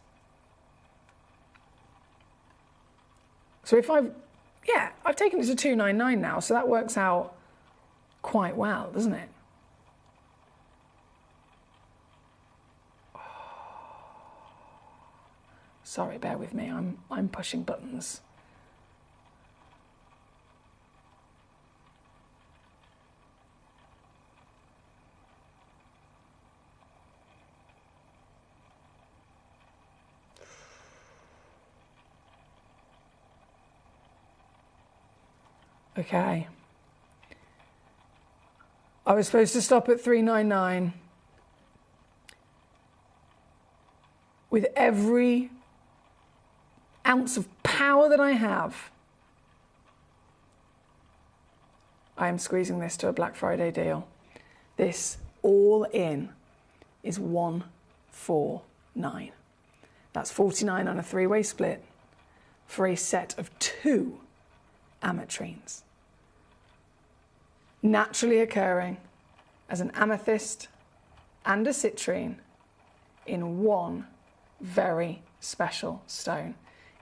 So if I've taken it to 299 now, so that works out quite well, doesn't it? Sorry, bear with me, I'm pushing buttons. Okay. I was supposed to stop at 399. With every ounce of power that I have, I am squeezing this to a Black Friday deal. This all in is 149. That's 49 on a 3-way split for a set of 2 ametrines. Naturally occurring as an amethyst and a citrine in one very special stone.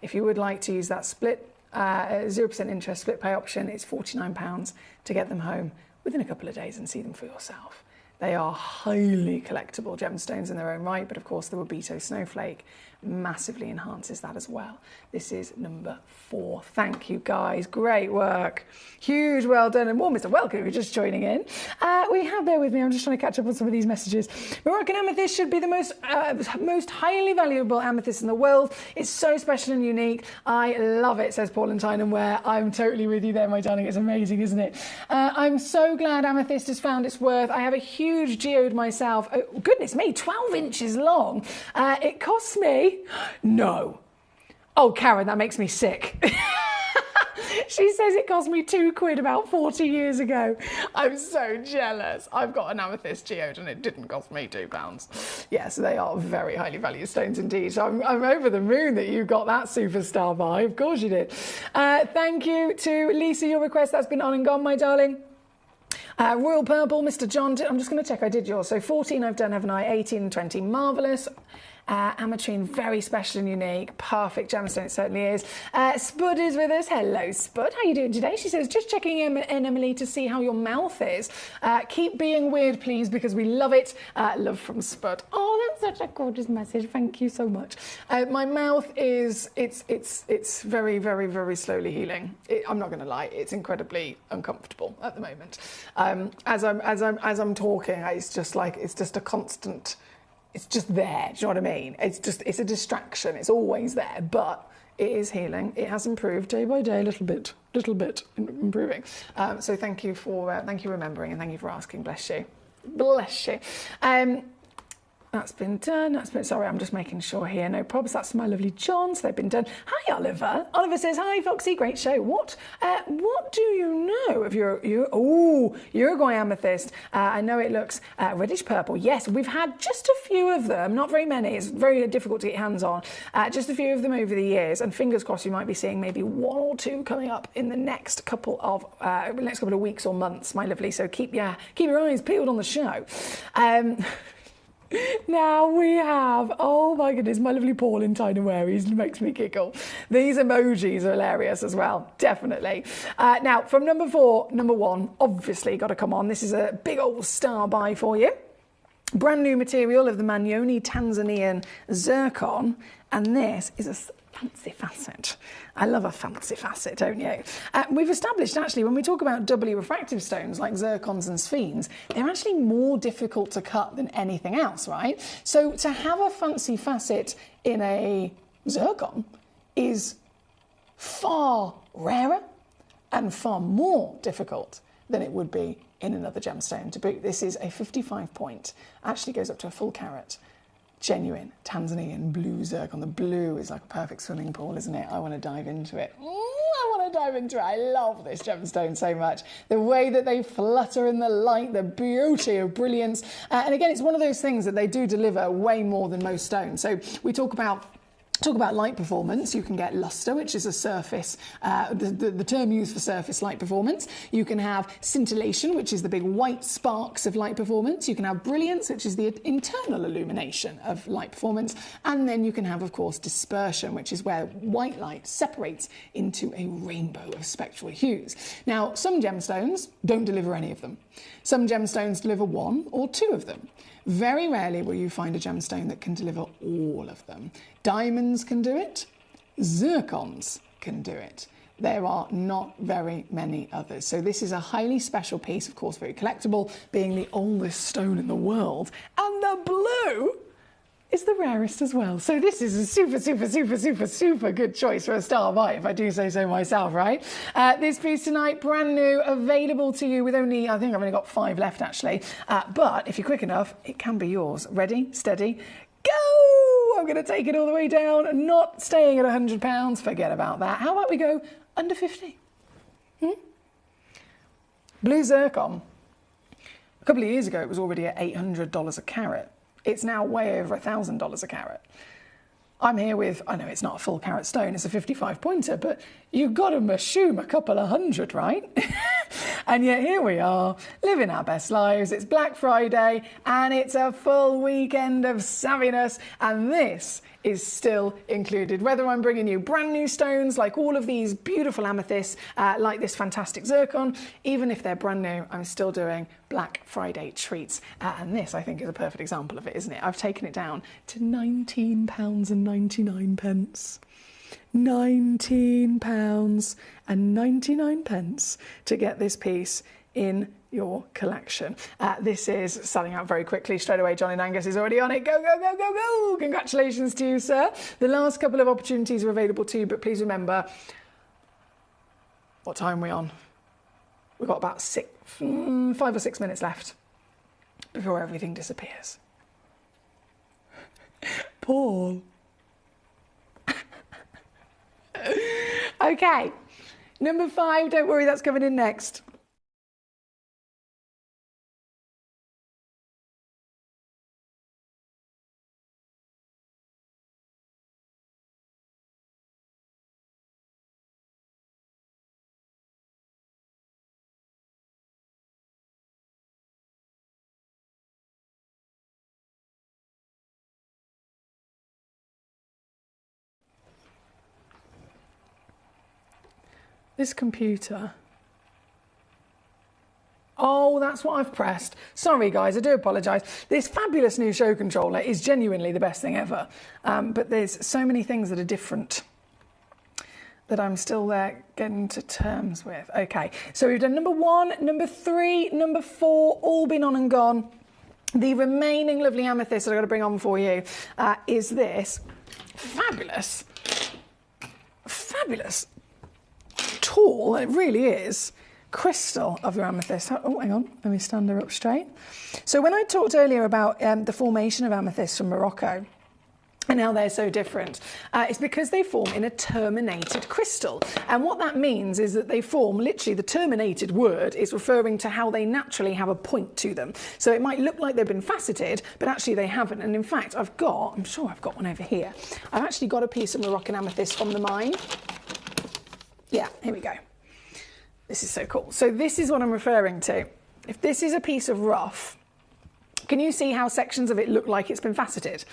If you would like to use that split 0% interest split pay option, it's £49 to get them home within a couple of days and see them for yourself. They are highly collectible gemstones in their own right, but of course the Rubito snowflake massively enhances that as well. This is number 4. Thank you guys, great work. Huge well done, and more Mr. Welcome if you're just joining in. We have, bear with me, I'm just trying to catch up on some of these messages. Moroccan amethyst should be the most highly valuable amethyst in the world. It's so special and unique. I love it, says Paul and Tynanware. I'm totally with you there, my darling. It's amazing, isn't it? I'm so glad amethyst has found its worth. I have a huge geode myself. Oh, goodness me, 12 inches long. It costs me... No. Oh, Karen, that makes me sick. She says it cost me £2 about 40 years ago. I'm so jealous. I've got an amethyst geode and it didn't cost me £2. Yes, they are very highly valued stones indeed. So I'm over the moon that you got that superstar buy. Of course you did. Thank you to Lisa, your request. That's been on and gone, my darling. Royal Purple, Mr. John, I'm just going to check I did yours. So 14 I've done, haven't I? 18 and 20, marvellous. Ametrine, very special and unique. Perfect gemstone, it certainly is. Spud is with us. Hello, Spud. How are you doing today? She says, just checking in, Emily, to see how your mouth is. Keep being weird, please, because we love it. Love from Spud. Oh, that's such a gorgeous message. Thank you so much. My mouth is, it's very, very, very slowly healing. I'm not going to lie. It's incredibly uncomfortable at the moment. As I'm talking, it's just a constant... It's just there, do you know what I mean? It's a distraction, it's always there, but it is healing. It has improved day by day, little bit improving. So thank you for remembering, and thank you for asking, bless you. Bless you. That's been done. Sorry, I'm just making sure here. No problems. That's my lovely Johns. They've been done. Hi, Oliver. Oliver says, hi, Foxy. Great show. What do you know of your Uruguay amethyst? I know it looks reddish purple. Yes, we've had just a few of them. Not very many. It's very difficult to get hands on. Just a few of them over the years. And fingers crossed, you might be seeing maybe 1 or 2 coming up in the next couple of weeks or months, my lovely. So keep your eyes peeled on the show. Now we have, oh my goodness, my lovely Paul in Tynanware. He makes me giggle. These emojis are hilarious as well, definitely. Now, from number 1, obviously got to come on. This is a big old star buy for you. Brand new material of the Manyoni Tanzanian zircon, and this is a fancy facet. I love a fancy facet, don't you? We've established, actually, when we talk about doubly refractive stones like zircons and sphenes, they're actually more difficult to cut than anything else, right? So to have a fancy facet in a zircon is far rarer and far more difficult than it would be in another gemstone to boot. This is a 55 point, actually goes up to a full carat. Genuine Tanzanian blue zircon. The blue is like a perfect swimming pool, isn't it? I want to dive into it. I want a diving through. I love this gemstone so much. The way that they flutter in the light, the beauty of brilliance. And again, it's one of those things that they do deliver way more than most stones. So we talk about light performance. You can get luster, which is a surface, the term used for surface light performance. You can have scintillation, which is the big white sparks of light performance. You can have brilliance, which is the internal illumination of light performance. And then you can have, of course, dispersion, which is where white light separates into a rainbow of spectral hues. Now, some gemstones don't deliver any of them. Some gemstones deliver one or two of them. Very rarely will you find a gemstone that can deliver all of them. Diamonds can do it. Zircons can do it. There are not very many others. So this is a highly special piece, of course, very collectible, being the oldest stone in the world. And the blue is the rarest as well. So this is a super good choice for a star buy, if I do say so myself, right? This piece tonight, brand new, available to you with only, I think I've only got 5 left actually. But if you're quick enough, it can be yours. Ready, steady, go! I'm gonna take it all the way down, not staying at £100, forget about that. How about we go under 50? Blue zircon. A couple of years ago, it was already at $800 a carat. It's now way over $1,000 a carat. I'm here with, I know it's not a full carat stone, it's a 55 pointer, but you've got to assume a couple of hundred, right? And yet here we are, living our best lives. It's Black Friday and it's a full weekend of savviness, and this is still included. Whether I'm bringing you brand new stones like all of these beautiful amethysts, like this fantastic zircon, even if they're brand new, I'm still doing Black Friday treats. And this, I think, is a perfect example of it, isn't it? I've taken it down to £19.99. £19.99 to get this piece in your collection. This is selling out very quickly straight away. John and Angus is already on it. Go, go, go, go, go. Congratulations to you, sir. The last couple of opportunities are available to you, but please remember, what time are we on? We've got about 5 or 6 minutes left before everything disappears. Paul. Okay, number 5, don't worry, that's coming in next. This computer. Oh, that's what I've pressed. Sorry, guys, I do apologise. This fabulous new show controller is genuinely the best thing ever. But there's so many things that are different that I'm still there getting to terms with. Okay, so we've done number 1, number 3, number 4, all been on and gone. The remaining lovely amethyst that I've got to bring on for you is this fabulous tall, it really is, crystal of your amethyst. Oh, hang on, let me stand her up straight. So when I talked earlier about the formation of amethyst from Morocco, and how they're so different, it's because they form in a terminated crystal. And what that means is that they form, literally the terminated word is referring to how they naturally have a point to them. So it might look like they've been faceted, but actually they haven't. And in fact, I'm sure I've got one over here. I've actually got a piece of Moroccan amethyst from the mine. Yeah, here we go. This is so cool. So this is what I'm referring to. If this is a piece of rough, can you see how sections of it look like it's been faceted?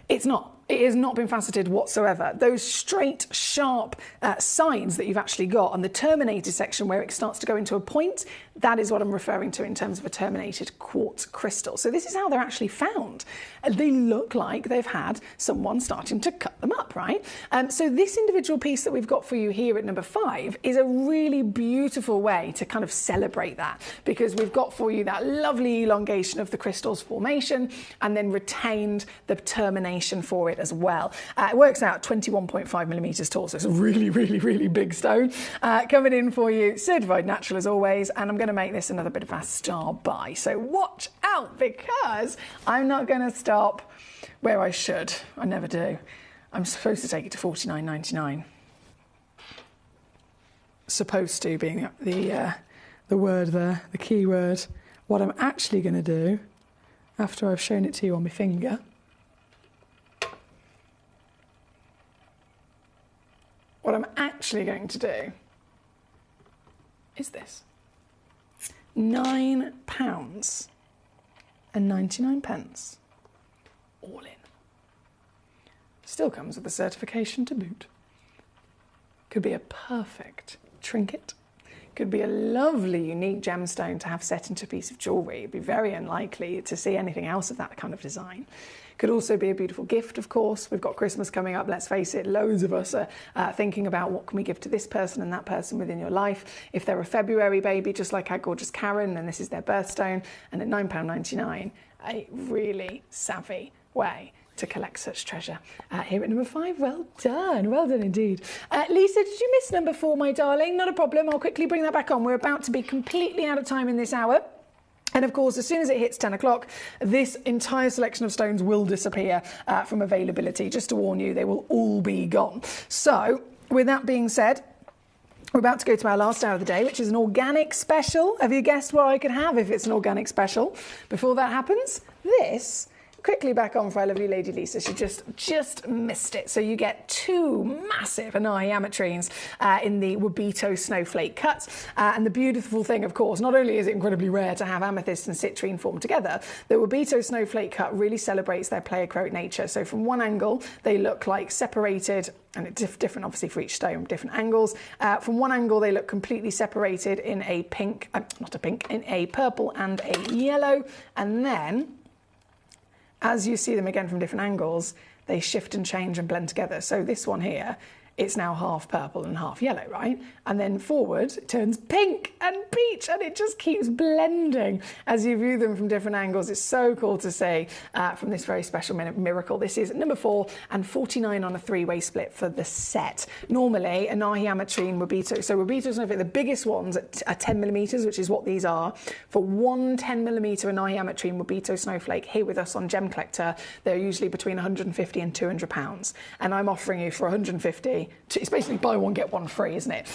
It's not. It has not been faceted whatsoever. Those straight, sharp sides that you've actually got on the terminated section where it starts to go into a point, that is what I'm referring to in terms of a terminated quartz crystal. So this is how they're actually found. They look like they've had someone starting to cut them up, right? So this individual piece that we've got for you here at number 5 is a really beautiful way to kind of celebrate that, because we've got for you that lovely elongation of the crystal's formation and then retained the termination for it as well. It works out 21.5 millimeters tall, so it's a really, really, really big stone. Coming in for you, certified natural as always, and I'm going to make this another bit of a star buy. So watch out, because I'm not going to stop where I should. I never do. I'm supposed to take it to $49.99. supposed to being the word there, the key word. What I'm actually going to do, after I've shown it to you on my finger, what I'm actually going to do is this. £9.99, all in. Still comes with a certification to boot. Could be a perfect trinket. Could be a lovely, unique gemstone to have set into a piece of jewellery. It'd be very unlikely to see anything else of that kind of design. Could also be a beautiful gift, of course. We've got Christmas coming up, let's face it. Loads of us are thinking about what can we give to this person and that person within your life. If they're a February baby, just like our gorgeous Karen, then this is their birthstone. And at £9.99, a really savvy way to collect such treasure. Here at number 5, well done indeed. Lisa, did you miss number 4, my darling? Not a problem, I'll quickly bring that back on. We're about to be completely out of time in this hour. And of course, as soon as it hits 10 o'clock, this entire selection of stones will disappear from availability. Just to warn you, they will all be gone. So, with that being said, we're about to go to our last hour of the day, which is an organic special. Have you guessed what I could have if it's an organic special? Before that happens, this... Quickly back on for our lovely lady Lisa. She just missed it. So you get 2 massive Anahi ametrines in the Wabito snowflake cut. And the beautiful thing, of course, not only is it incredibly rare to have amethyst and citrine formed together, the Wabito snowflake cut really celebrates their pleiochroic nature. So from one angle, they look like separated, and it's different obviously for each stone, different angles. From one angle, they look completely separated in a pink, in a purple and a yellow. And then, as you see them again from different angles, they shift and change and blend together. So this one here, it's now half purple and half yellow, right? And then forward, it turns pink and peach, and it just keeps blending as you view them from different angles. It's so cool to see from this very special miracle. This is number 4 and 49 on a 3-way split for the set. Normally, a Anahi ametrine Wabito, so Wabito's the biggest ones are 10 millimeters, which is what these are. For one 10 millimeter Anahi ametrine Wabito snowflake here with us on Gemcollector, they're usually between 150 and 200 pounds. And I'm offering you for 150. It's basically buy one, get one free, isn't it?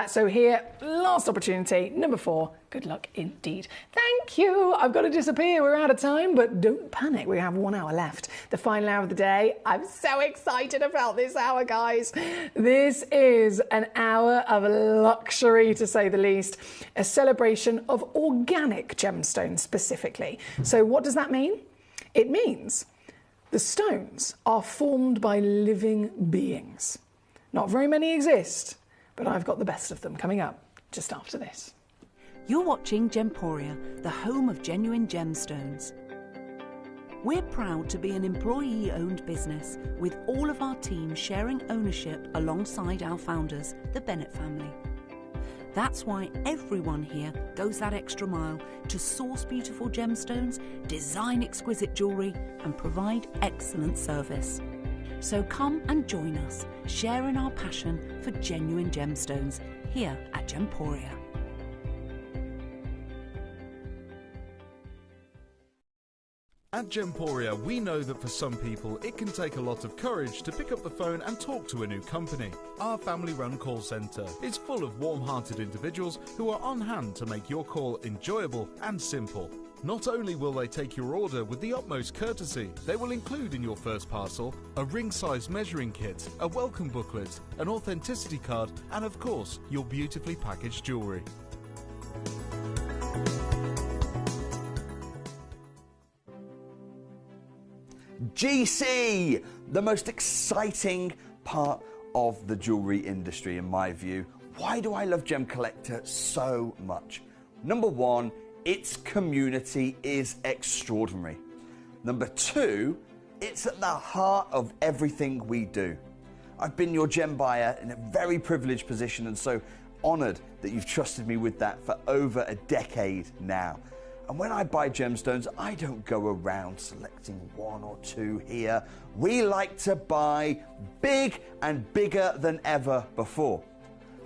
So here, last opportunity, number 4. Good luck indeed. Thank you. I've got to disappear. We're out of time, but don't panic. We have 1 hour left. The final hour of the day. I'm so excited about this hour, guys. This is an hour of luxury, to say the least. A celebration of organic gemstones specifically. So what does that mean? It means the stones are formed by living beings. Not very many exist, but I've got the best of them coming up just after this. You're watching Gemporia, the home of genuine gemstones. We're proud to be an employee-owned business, with all of our team sharing ownership alongside our founders, the Bennett family. That's why everyone here goes that extra mile to source beautiful gemstones, design exquisite jewellery, and provide excellent service. So come and join us, sharing our passion for genuine gemstones here at Gemporia. At Gemporia, we know that for some people, it can take a lot of courage to pick up the phone and talk to a new company. Our family-run call centre is full of warm-hearted individuals who are on hand to make your call enjoyable and simple. Not only will they take your order with the utmost courtesy, they will include in your first parcel a ring-size measuring kit, a welcome booklet, an authenticity card, and of course, your beautifully packaged jewellery. GC, the most exciting part of the jewellery industry in my view. Why do I love Gemcollector so much? Number 1, its community is extraordinary. Number 2, it's at the heart of everything we do. I've been your gem buyer in a very privileged position, and so honoured that you've trusted me with that for over a decade now. And when I buy gemstones, I don't go around selecting 1 or 2 here. We like to buy big and bigger than ever before.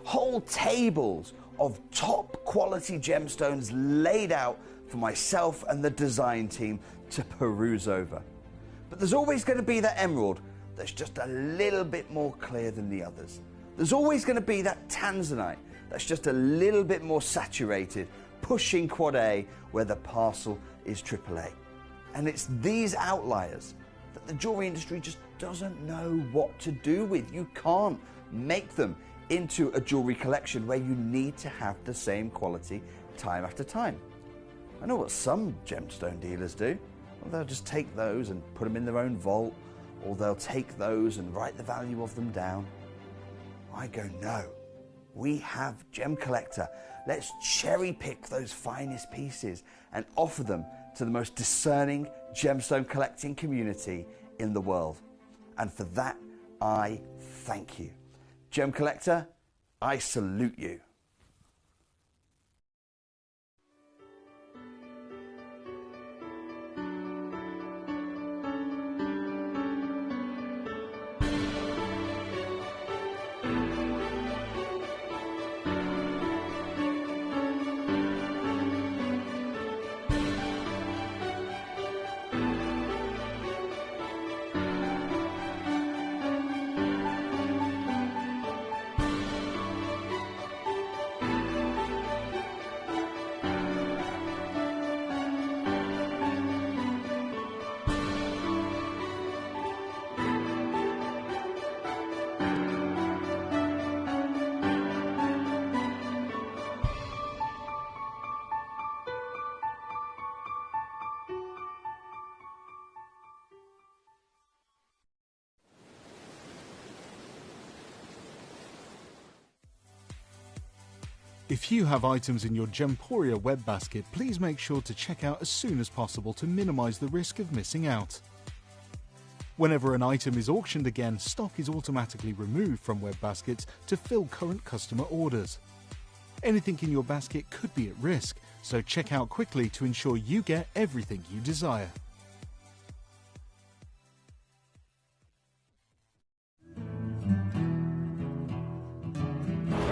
Whole tables of top quality gemstones laid out for myself and the design team to peruse over. But there's always going to be that emerald that's just a little bit more clear than the others. There's always going to be that tanzanite that's just a little bit more saturated, pushing quad A where the parcel is AAA. And it's these outliers that the jewelry industry just doesn't know what to do with. You can't make them into a jewelry collection where you need to have the same quality time after time. I know what some gemstone dealers do. Well, they'll just take those and put them in their own vault, or they'll take those and write the value of them down. I go, no, we have Gemcollector. Let's cherry pick those finest pieces and offer them to the most discerning gemstone collecting community in the world. And for that, I thank you. Gemcollector, I salute you. If you have items in your Gemporia web basket, please make sure to check out as soon as possible to minimize the risk of missing out. Whenever an item is auctioned again, stock is automatically removed from web baskets to fill current customer orders. Anything in your basket could be at risk, so check out quickly to ensure you get everything you desire.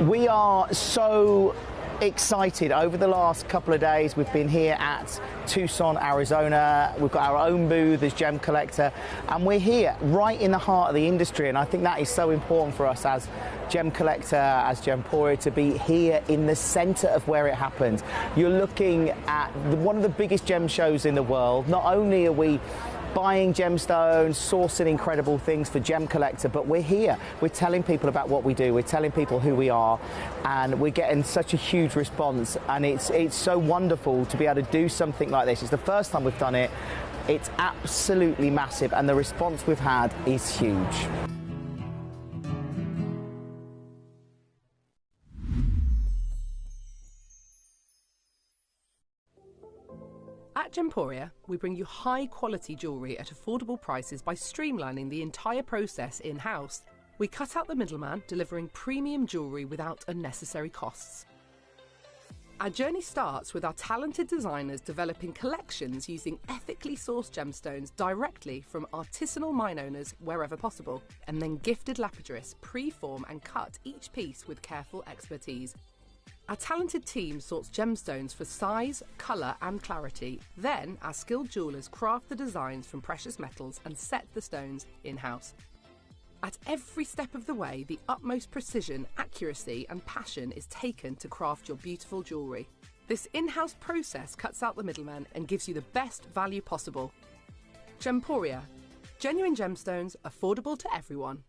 We are so excited. Over the last couple of days, we've been here at Tucson, Arizona. We've got our own booth as Gemcollector, and we're here right in the heart of the industry. And I think that is so important for us as Gemcollector, as Gemporia, to be here in the center of where it happens. You're looking at one of the biggest gem shows in the world. Not only are we buying gemstones, sourcing incredible things for Gemcollector, but we're here. We're telling people about what we do. We're telling people who we are, and we're getting such a huge response. And it's so wonderful to be able to do something like this. It's the first time we've done it. It's absolutely massive, and the response we've had is huge. At Gemporia, we bring you high-quality jewellery at affordable prices by streamlining the entire process in-house. We cut out the middleman, delivering premium jewellery without unnecessary costs. Our journey starts with our talented designers developing collections using ethically sourced gemstones directly from artisanal mine owners wherever possible, and then gifted lapidarists pre-form and cut each piece with careful expertise. Our talented team sorts gemstones for size, colour and clarity. Then our skilled jewellers craft the designs from precious metals and set the stones in-house. At every step of the way, the utmost precision, accuracy and passion is taken to craft your beautiful jewellery. This in-house process cuts out the middleman and gives you the best value possible. Gemporia. Genuine gemstones, affordable to everyone.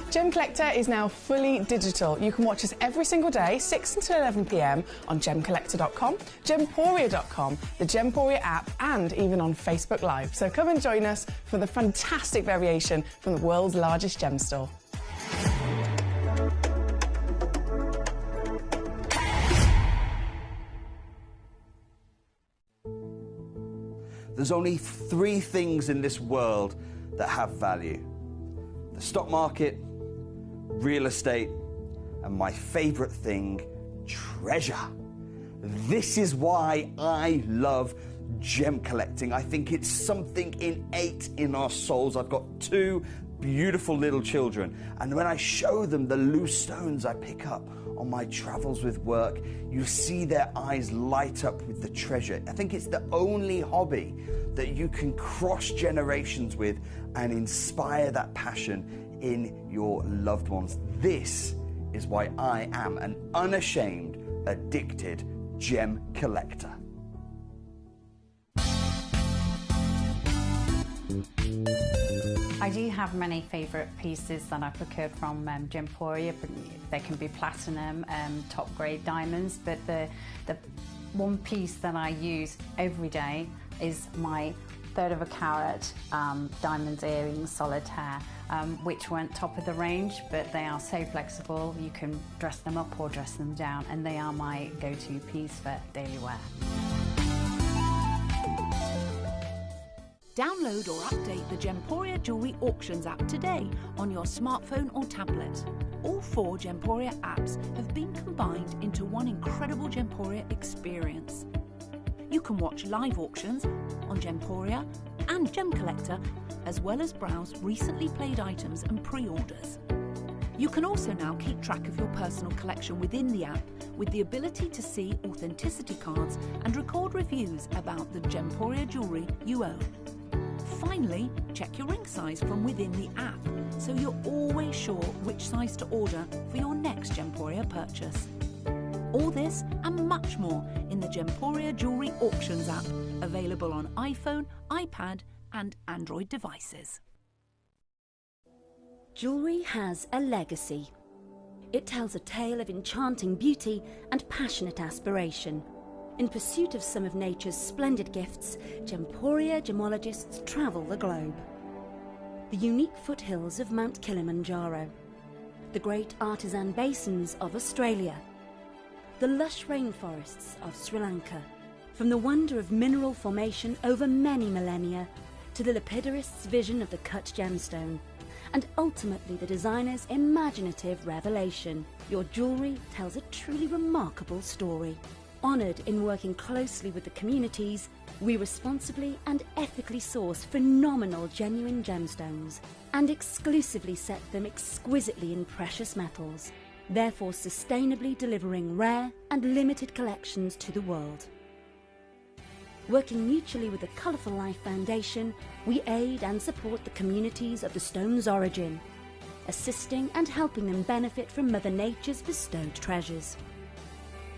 Gemcollector is now fully digital. You can watch us every single day, 6 until 11 p.m. on gemcollector.com, gemporia.com, the Gemporia app, and even on Facebook Live. So come and join us for the fantastic variation from the world's largest gem store. There's only 3 things in this world that have value: the stock market, real estate, and my favorite thing, treasure. This is why I love gem collecting. I think it's something innate in our souls. I've got 2 beautiful little children, and when I show them the loose stones I pick up on my travels with work, you see their eyes light up with the treasure. I think it's the only hobby that you can cross generations with and inspire that passion in your loved ones. This is why I am an unashamed, addicted gem collector. I do have many favourite pieces that I procured from Gemporia. They can be platinum, top grade diamonds, but the one piece that I use every day is my 1/3 of a carat diamond earrings, solitaire, which weren't top of the range, but they are so flexible. You can dress them up or dress them down, and they are my go-to piece for daily wear. Download or update the Gemporia Jewellery Auctions app today on your smartphone or tablet. All 4 Gemporia apps have been combined into one incredible Gemporia experience. You can watch live auctions on Gemporia and Gemcollector, as well as browse recently played items and pre-orders. You can also now keep track of your personal collection within the app with the ability to see authenticity cards and record reviews about the Gemporia jewellery you own. Finally, check your ring size from within the app, so you're always sure which size to order for your next Gemporia purchase. All this and much more in the Gemporia Jewellery Auctions app, available on iPhone, iPad and Android devices. Jewellery has a legacy. It tells a tale of enchanting beauty and passionate aspiration. In pursuit of some of nature's splendid gifts, Gemporia gemologists travel the globe. The unique foothills of Mount Kilimanjaro, the great artisan basins of Australia, the lush rainforests of Sri Lanka, from the wonder of mineral formation over many millennia to the lapidarists' vision of the cut gemstone, and ultimately the designer's imaginative revelation, your jewellery tells a truly remarkable story. Honoured in working closely with the communities, we responsibly and ethically source phenomenal genuine gemstones and exclusively set them exquisitely in precious metals, therefore sustainably delivering rare and limited collections to the world. Working mutually with the Colourful Life Foundation, we aid and support the communities of the stone's origin, assisting and helping them benefit from Mother Nature's bestowed treasures.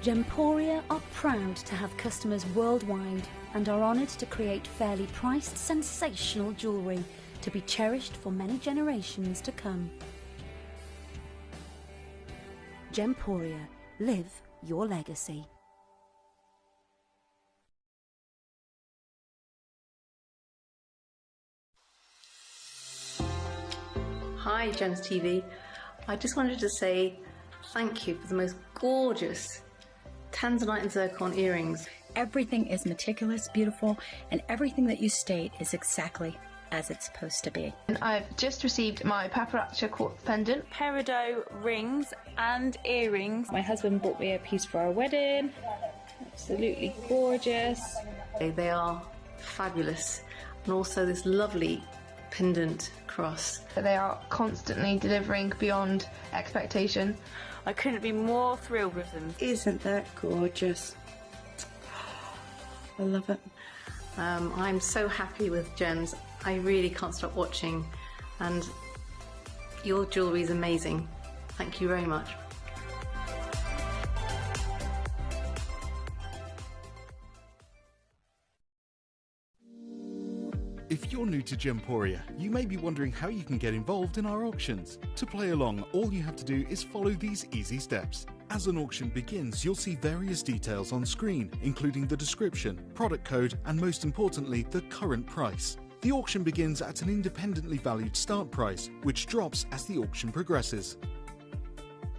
Gemporia are proud to have customers worldwide and are honoured to create fairly priced, sensational jewellery to be cherished for many generations to come. Gemporia, live your legacy. Hi Gems TV. I just wanted to say thank you for the most gorgeous tanzanite and zircon earrings. Everything is meticulous, beautiful, and everything that you state is exactly as it's supposed to be. And I've just received my paparazzi quartz pendant, peridot rings and earrings. My husband bought me a piece for our wedding. Absolutely gorgeous. They are fabulous. And also this lovely pendant cross. They are constantly delivering beyond expectation. I couldn't be more thrilled with them. Isn't that gorgeous? I love it. I'm so happy with Gems. I really can't stop watching, and your jewellery is amazing. Thank you very much. If you're new to Gemporia, you may be wondering how you can get involved in our auctions. To play along, all you have to do is follow these easy steps. As an auction begins, you'll see various details on screen, including the description, product code, and most importantly, the current price. The auction begins at an independently valued start price, which drops as the auction progresses.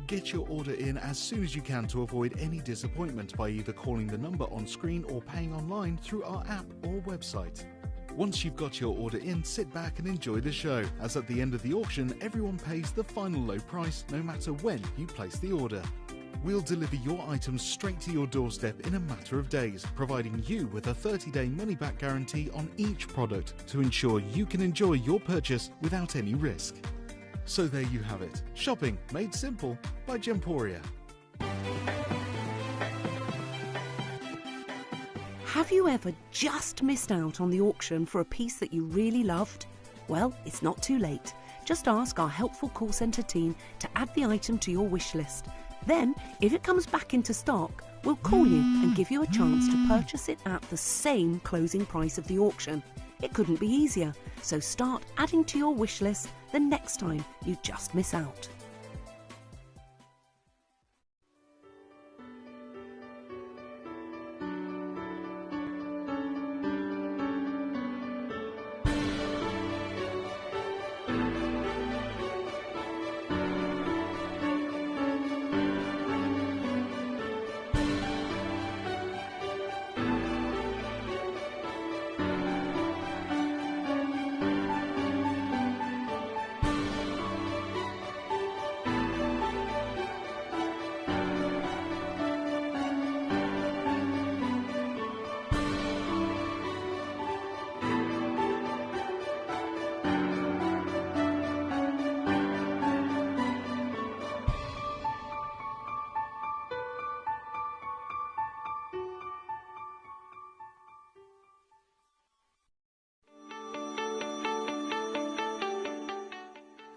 Get your order in as soon as you can to avoid any disappointment by either calling the number on screen or paying online through our app or website. Once you've got your order in, sit back and enjoy the show, as at the end of the auction, everyone pays the final low price no matter when you place the order. We'll deliver your items straight to your doorstep in a matter of days, providing you with a 30-day money-back guarantee on each product to ensure you can enjoy your purchase without any risk. So there you have it, shopping made simple by Gemporia. Have you ever just missed out on the auction for a piece that you really loved? Well, it's not too late. Just ask our helpful call centre team to add the item to your wish list. Then, if it comes back into stock, we'll call you and give you a chance to purchase it at the same closing price of the auction. It couldn't be easier, so start adding to your wish list the next time you just miss out.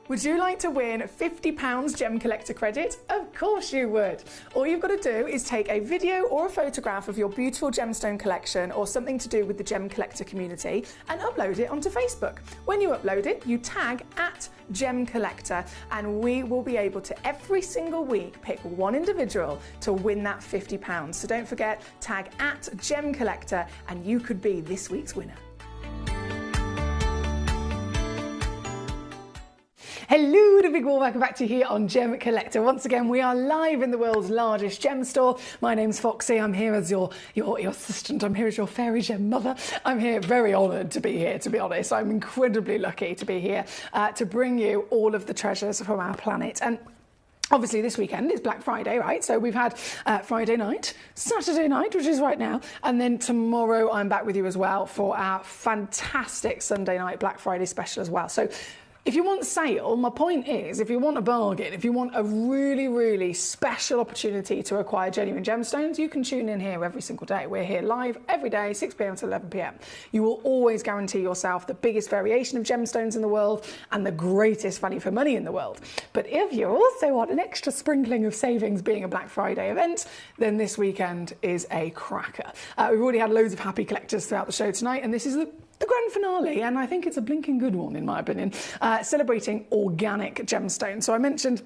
Would you like to win £50 Gemcollector credit? Of course you would. All you've got to do is take a video or a photograph of your beautiful gemstone collection or something to do with the Gemcollector community and upload it onto Facebook. When you upload it, you tag @Gemcollector and we will be able to every single week pick one individual to win that £50. So don't forget, tag @Gemcollector and you could be this week's winner. Hello, the big warm welcome back to you here on Gemcollector. Once again, we are live in the world's largest gem store. My name's Foxy. I'm here as your assistant. I'm here as your fairy gem mother. I'm here very honoured to be here, to be honest. I'm incredibly lucky to be here to bring you all of the treasures from our planet. And obviously this weekend is Black Friday, right? So we've had Friday night, Saturday night, which is right now, and then tomorrow I'm back with you as well for our fantastic Sunday night Black Friday special as well. So if you want sale, my point is, if you want a bargain, if you want a really, really special opportunity to acquire genuine gemstones, you can tune in here every single day. We're here live every day, 6 p.m. to 11 p.m. You will always guarantee yourself the biggest variation of gemstones in the world and the greatest value for money in the world. But if you also want an extra sprinkling of savings being a Black Friday event, then this weekend is a cracker. We've already had loads of happy collectors throughout the show tonight, and this is the grand finale, and I think it's a blinking good one in my opinion, celebrating organic gemstones. So I mentioned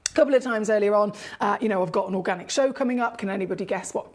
a couple of times earlier on, I've got an organic show coming up. Can anybody guess what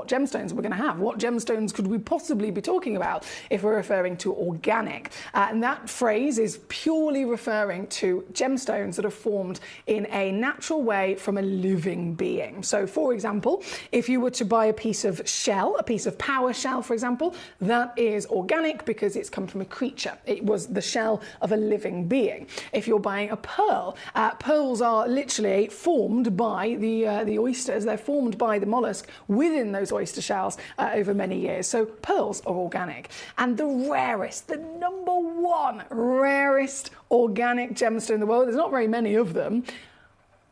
gemstones we're going to have? What gemstones could we possibly be talking about if we're referring to organic? And that phrase is purely referring to gemstones that are formed in a natural way from a living being. So, for example, if you were to buy a piece of shell, a piece of power shell, for example, that is organic because it's come from a creature. It was the shell of a living being. If you're buying a pearl, pearls are literally formed by the oysters. They're formed by the mollusk within those oyster shells over many years. So pearls are organic. And the rarest, the number one rarest organic gemstone in the world, there's not very many of them,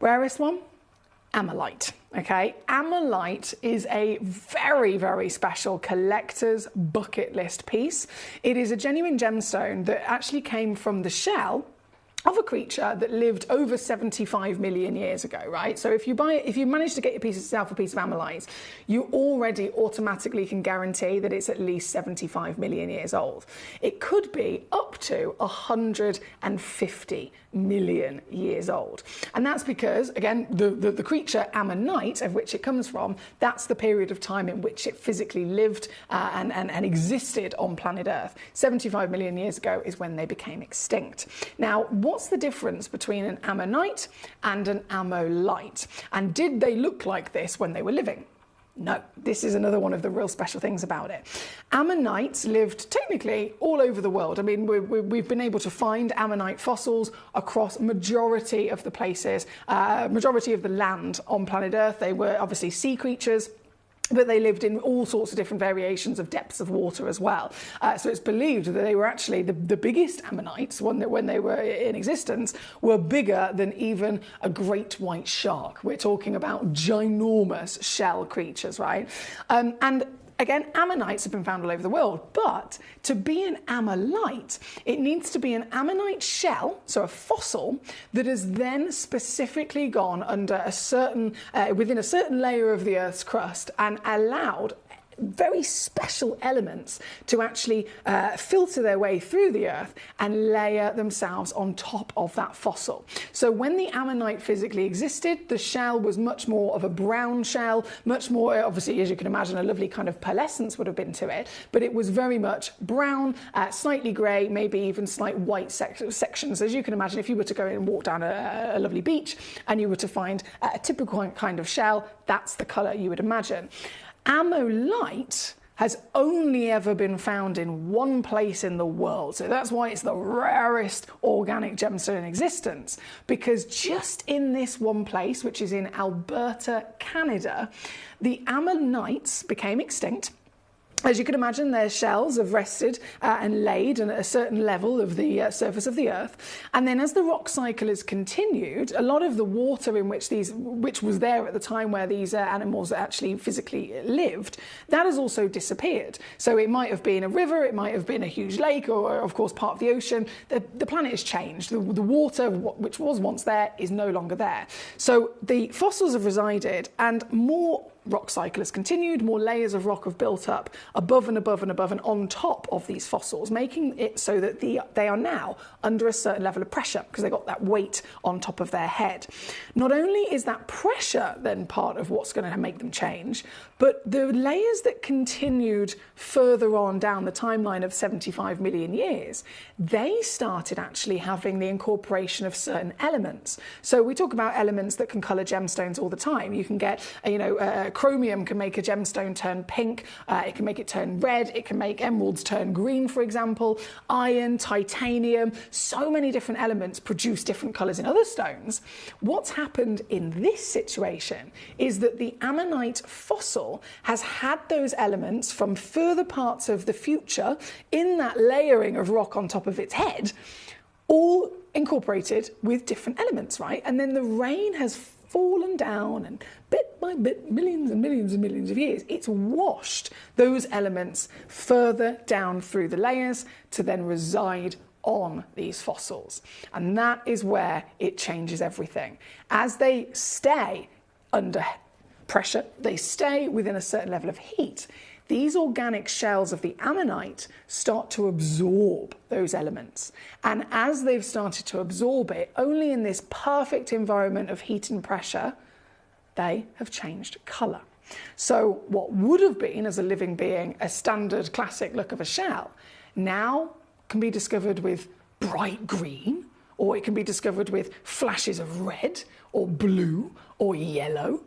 rarest one, amylite. Okay, amylite is a very, very special collector's bucket list piece. It is a genuine gemstone that actually came from the shell of a creature that lived over 75 million years ago, right? So if you manage to get yourself a piece of amylite, you already automatically can guarantee that it's at least 75 million years old. It could be up to 150 million years old. And that's because, again, the creature ammonite, of which it comes from, that's the period of time in which it physically lived and existed on planet Earth. 75 million years ago is when they became extinct. Now, what's the difference between an ammonite and an ammolite? And did they look like this when they were living? No, this is another one of the real special things about it. Ammonites lived technically all over the world. I mean, we've been able to find ammonite fossils across majority of the places, majority of the land on planet Earth. They were obviously sea creatures, but they lived in all sorts of different variations of depths of water as well. So it's believed that they were actually the biggest ammonites, when they were in existence, were bigger than even a great white shark. We're talking about ginormous shell creatures, right? And Again, ammonites have been found all over the world, but to be an ammonite, it needs to be an ammonite shell, so a fossil, that has then specifically gone under a certain, within a certain layer of the Earth's crust and allowed very special elements to actually filter their way through the earth and layer themselves on top of that fossil. So when the ammonite physically existed, the shell was much more of a brown shell, much more, obviously, as you can imagine, a lovely kind of pearlescence would have been to it, but it was very much brown, slightly grey, maybe even slight white sections. As you can imagine, if you were to go in and walk down a lovely beach and you were to find a typical kind of shell, that's the colour you would imagine. Ammolite has only ever been found in one place in the world. So that's why it's the rarest organic gemstone in existence, because just in this one place, which is in Alberta, Canada, the ammonites became extinct. As you can imagine, their shells have rested and laid at a certain level of the surface of the earth. And then as the rock cycle has continued, a lot of the water in which was there at the time where these animals actually physically lived, that has also disappeared. So it might have been a river, it might have been a huge lake, or of course part of the ocean. The planet has changed. The water, which was once there, is no longer there. So the fossils have resided, and more rock cycle has continued, more layers of rock have built up above and above and above and on top of these fossils, making it so that they are now under a certain level of pressure because they've got that weight on top of their head. Not only is that pressure then part of what's going to make them change, but the layers that continued further on down the timeline of 75 million years, they started actually having the incorporation of certain elements. So we talk about elements that can colour gemstones all the time. You can get, chromium can make a gemstone turn pink, it can make it turn red, it can make emeralds turn green, for example. Iron, titanium, so many different elements produce different colours in other stones. What's happened in this situation is that the ammonite fossil has had those elements from further parts of the future in that layering of rock on top of its head, all incorporated with different elements, right? And then the rain has fallen down, and bit by bit, millions and millions and millions of years, it's washed those elements further down through the layers to then reside on these fossils. And that is where it changes everything. As they stay under pressure, they stay within a certain level of heat, these organic shells of the ammonite start to absorb those elements. And as they've started to absorb it, only in this perfect environment of heat and pressure, they have changed colour. So what would have been, as a living being, a standard classic look of a shell, now can be discovered with bright green, or it can be discovered with flashes of red, or blue, or yellow.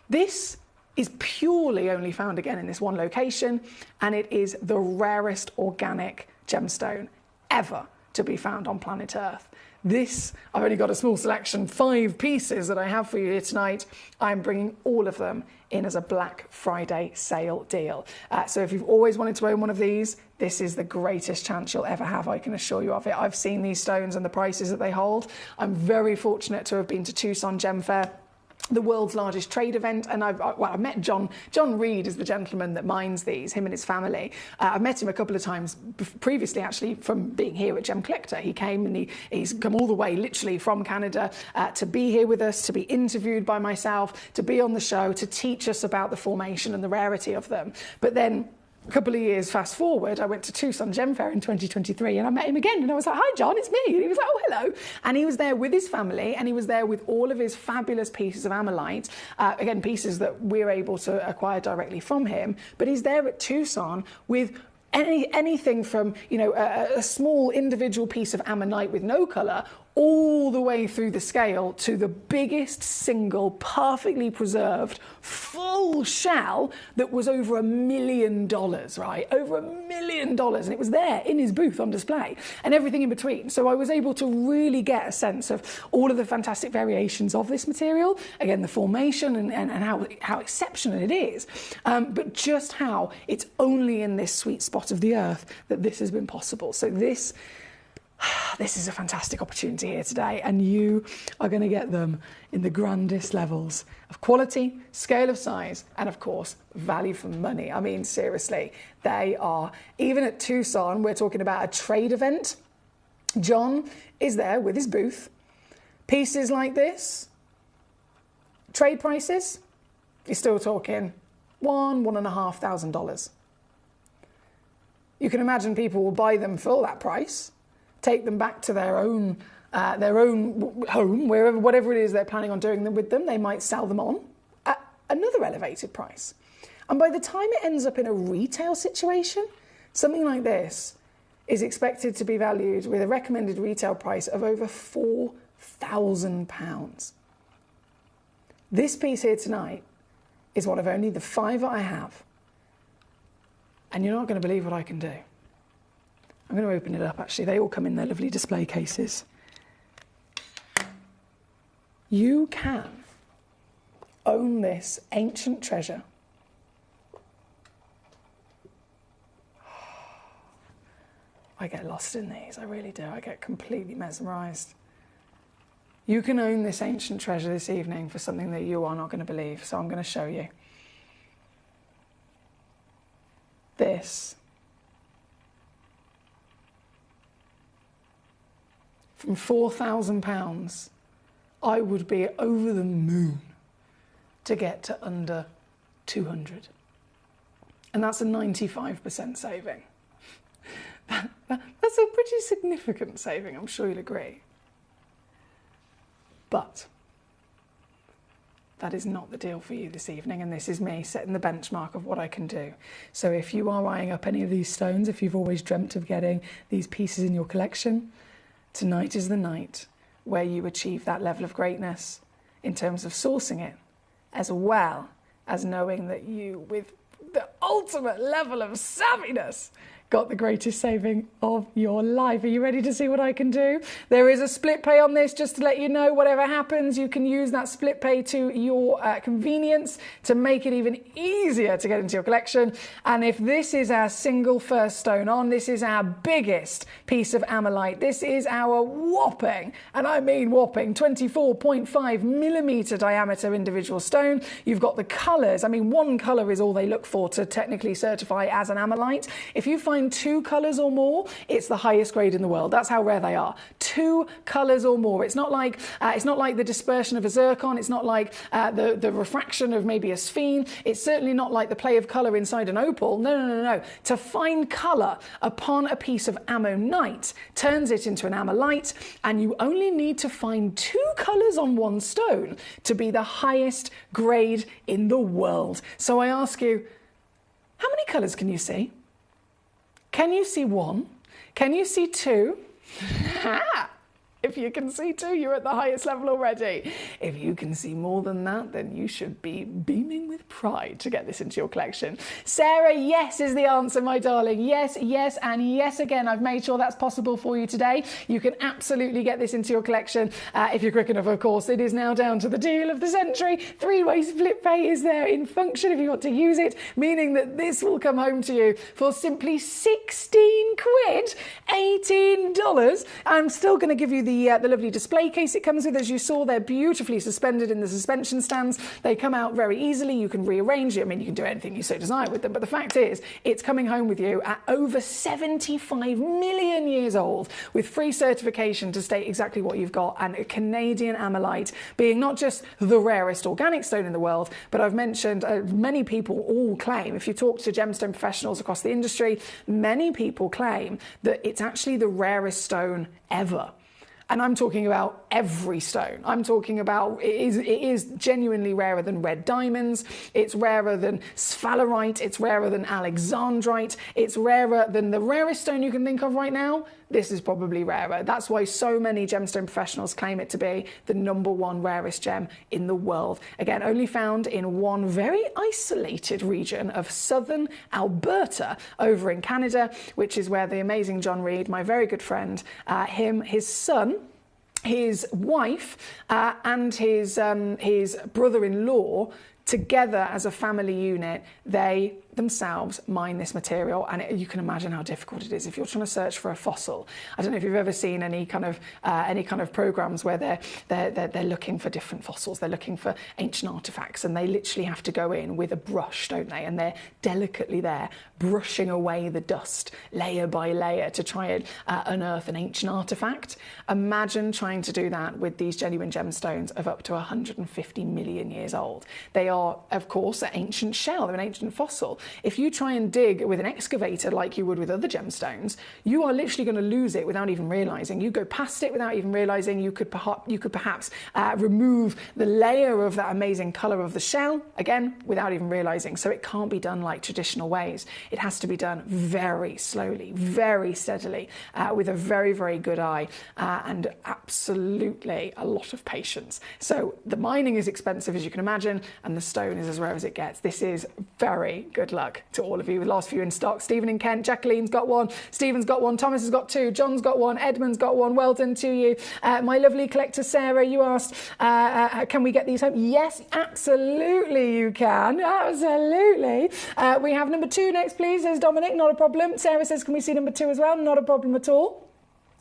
This is purely only found again in this one location, and it is the rarest organic gemstone ever to be found on planet Earth. This, I've only got a small selection, 5 pieces that I have for you here tonight. I'm bringing all of them in as a Black Friday sale deal. So if you've always wanted to own one of these, this is the greatest chance you'll ever have, I can assure you of it. I've seen these stones and the prices that they hold. I'm very fortunate to have been to Tucson Gem Fair, the world's largest trade event, and I've met John Reed is the gentleman that mines these, him and his family. I've met him a couple of times previously, actually, from being here at Gemcollector. He came and he's come all the way, literally, from Canada to be here with us, to be interviewed by myself, to be on the show, to teach us about the formation and the rarity of them. But then, a couple of years fast forward, I went to Tucson Gem Fair in 2023 and I met him again and I was like, "Hi John, it's me." And he was like, "Oh, hello." And he was there with his family and he was there with all of his fabulous pieces of ammolite, again, pieces that we're able to acquire directly from him. But he's there at Tucson with anything from, a small individual piece of ammonite with no colour all the way through the scale to the biggest single perfectly preserved full shell that was over $1 million, right? Over $1 million. And it was there in his booth on display and everything in between. So I was able to really get a sense of all of the fantastic variations of this material. Again, the formation and how exceptional it is. But just how it's only in this sweet spot of the earth that this has been possible. So this, This is a fantastic opportunity here today, and you are going to get them in the grandest levels of quality, scale of size, and of course, value for money. I mean, seriously, they are, even at Tucson, we're talking about a trade event. John is there with his booth. Pieces like this, trade prices, you're still talking $1,500. You can imagine people will buy them for that price, take them back to their own home, wherever, whatever it is they're planning on doing them with them. They might sell them on at another elevated price. And by the time it ends up in a retail situation, something like this is expected to be valued with a recommended retail price of over £4,000. This piece here tonight is one of only the 5 that I have. And you're not going to believe what I can do. I'm going to open it up, actually. They all come in their lovely display cases. You can own this ancient treasure. I get lost in these, I really do. I get completely mesmerised. You can own this ancient treasure this evening for something that you are not going to believe, so I'm going to show you. This. From £4,000, I would be over the moon to get to under 200. And that's a 95% saving. That's a pretty significant saving, I'm sure you'll agree. But that is not the deal for you this evening, and this is me setting the benchmark of what I can do. So if you are eyeing up any of these stones, if you've always dreamt of getting these pieces in your collection, tonight is the night where you achieve that level of greatness in terms of sourcing it, as well as knowing that you, with the ultimate level of savviness, got the greatest saving of your life. Are you ready to see what I can do? There is a split pay on this, just to let you know, whatever happens, you can use that split pay to your convenience to make it even easier to get into your collection. And if this is our single first stone on, this is our biggest piece of amylite. This is our whopping, and I mean whopping, 24.5 millimeter diameter individual stone. You've got the colours. I mean, one colour is all they look for to technically certify as an amylite. If you find 2 colours or more, it's the highest grade in the world. That's how rare they are. 2 colours or more. It's not like the dispersion of a zircon. It's not like the refraction of maybe a sphene. It's certainly not like the play of colour inside an opal. No. To find colour upon a piece of ammonite turns it into an amylite, and you only need to find 2 colours on one stone to be the highest grade in the world. So I ask you, how many colours can you see? Can you see 1? Can you see 2? If you can see 2, you're at the highest level already. If you can see more than that, then you should be beaming with pride to get this into your collection. Sarah, yes is the answer, my darling. Yes, yes, and yes again. I've made sure that's possible for you today. You can absolutely get this into your collection if you're quick enough, of course. It is now down to the deal of the century. 3-way split pay is there in function if you want to use it, meaning that this will come home to you for simply 16 quid, $18. I'm still going to give you the lovely display case it comes with. As you saw, they're beautifully suspended in the suspension stands. They come out very easily. You can rearrange it. I mean, you can do anything you so desire with them. But the fact is, it's coming home with you at over 75 million years old, with free certification to state exactly what you've got, and a Canadian amylite being not just the rarest organic stone in the world, but I've mentioned many people all claim, if you talk to gemstone professionals across the industry, many people claim that it's actually the rarest stone ever. And I'm talking about every stone. I'm talking about it is genuinely rarer than red diamonds. It's rarer than sphalerite. It's rarer than alexandrite. It's rarer than the rarest stone you can think of right now. This is probably rarer. That's why so many gemstone professionals claim it to be the #1 rarest gem in the world. Again, only found in one very isolated region of southern Alberta over in Canada, which is where the amazing John Reed, my very good friend, his son, his wife, and his brother-in-law, together as a family unit, they themselves mine this material, and you can imagine how difficult it is if you're trying to search for a fossil. I don't know if you've ever seen any kind of programs where they're looking for different fossils, they're looking for ancient artifacts, and they literally have to go in with a brush, don't they? And they're delicately there brushing away the dust layer by layer to try and unearth an ancient artifact. Imagine trying to do that with these genuine gemstones of up to 150 million years old. They are, of course, an ancient shell, they're an ancient fossil. If you try and dig with an excavator like you would with other gemstones, you are literally going to lose it without even realizing. You go past it without even realizing. You could perhaps remove the layer of that amazing color of the shell, again, without even realizing. So it can't be done like traditional ways. It has to be done very slowly, very steadily, with a very, very good eye, and absolutely a lot of patience. So the mining is expensive, as you can imagine, and the stone is as rare as it gets. This is very good luck to all of you. The last few in stock. Stephen in Kent, Jacqueline's got one, Stephen's got one, Thomas has got two, John's got one, Edmund's got one. Well done to you. My lovely collector Sarah, you asked, can we get these home? Yes, absolutely you can. Absolutely. We have number 2 next, please, says Dominic. Not a problem. Sarah says, can we see number 2 as well? Not a problem at all.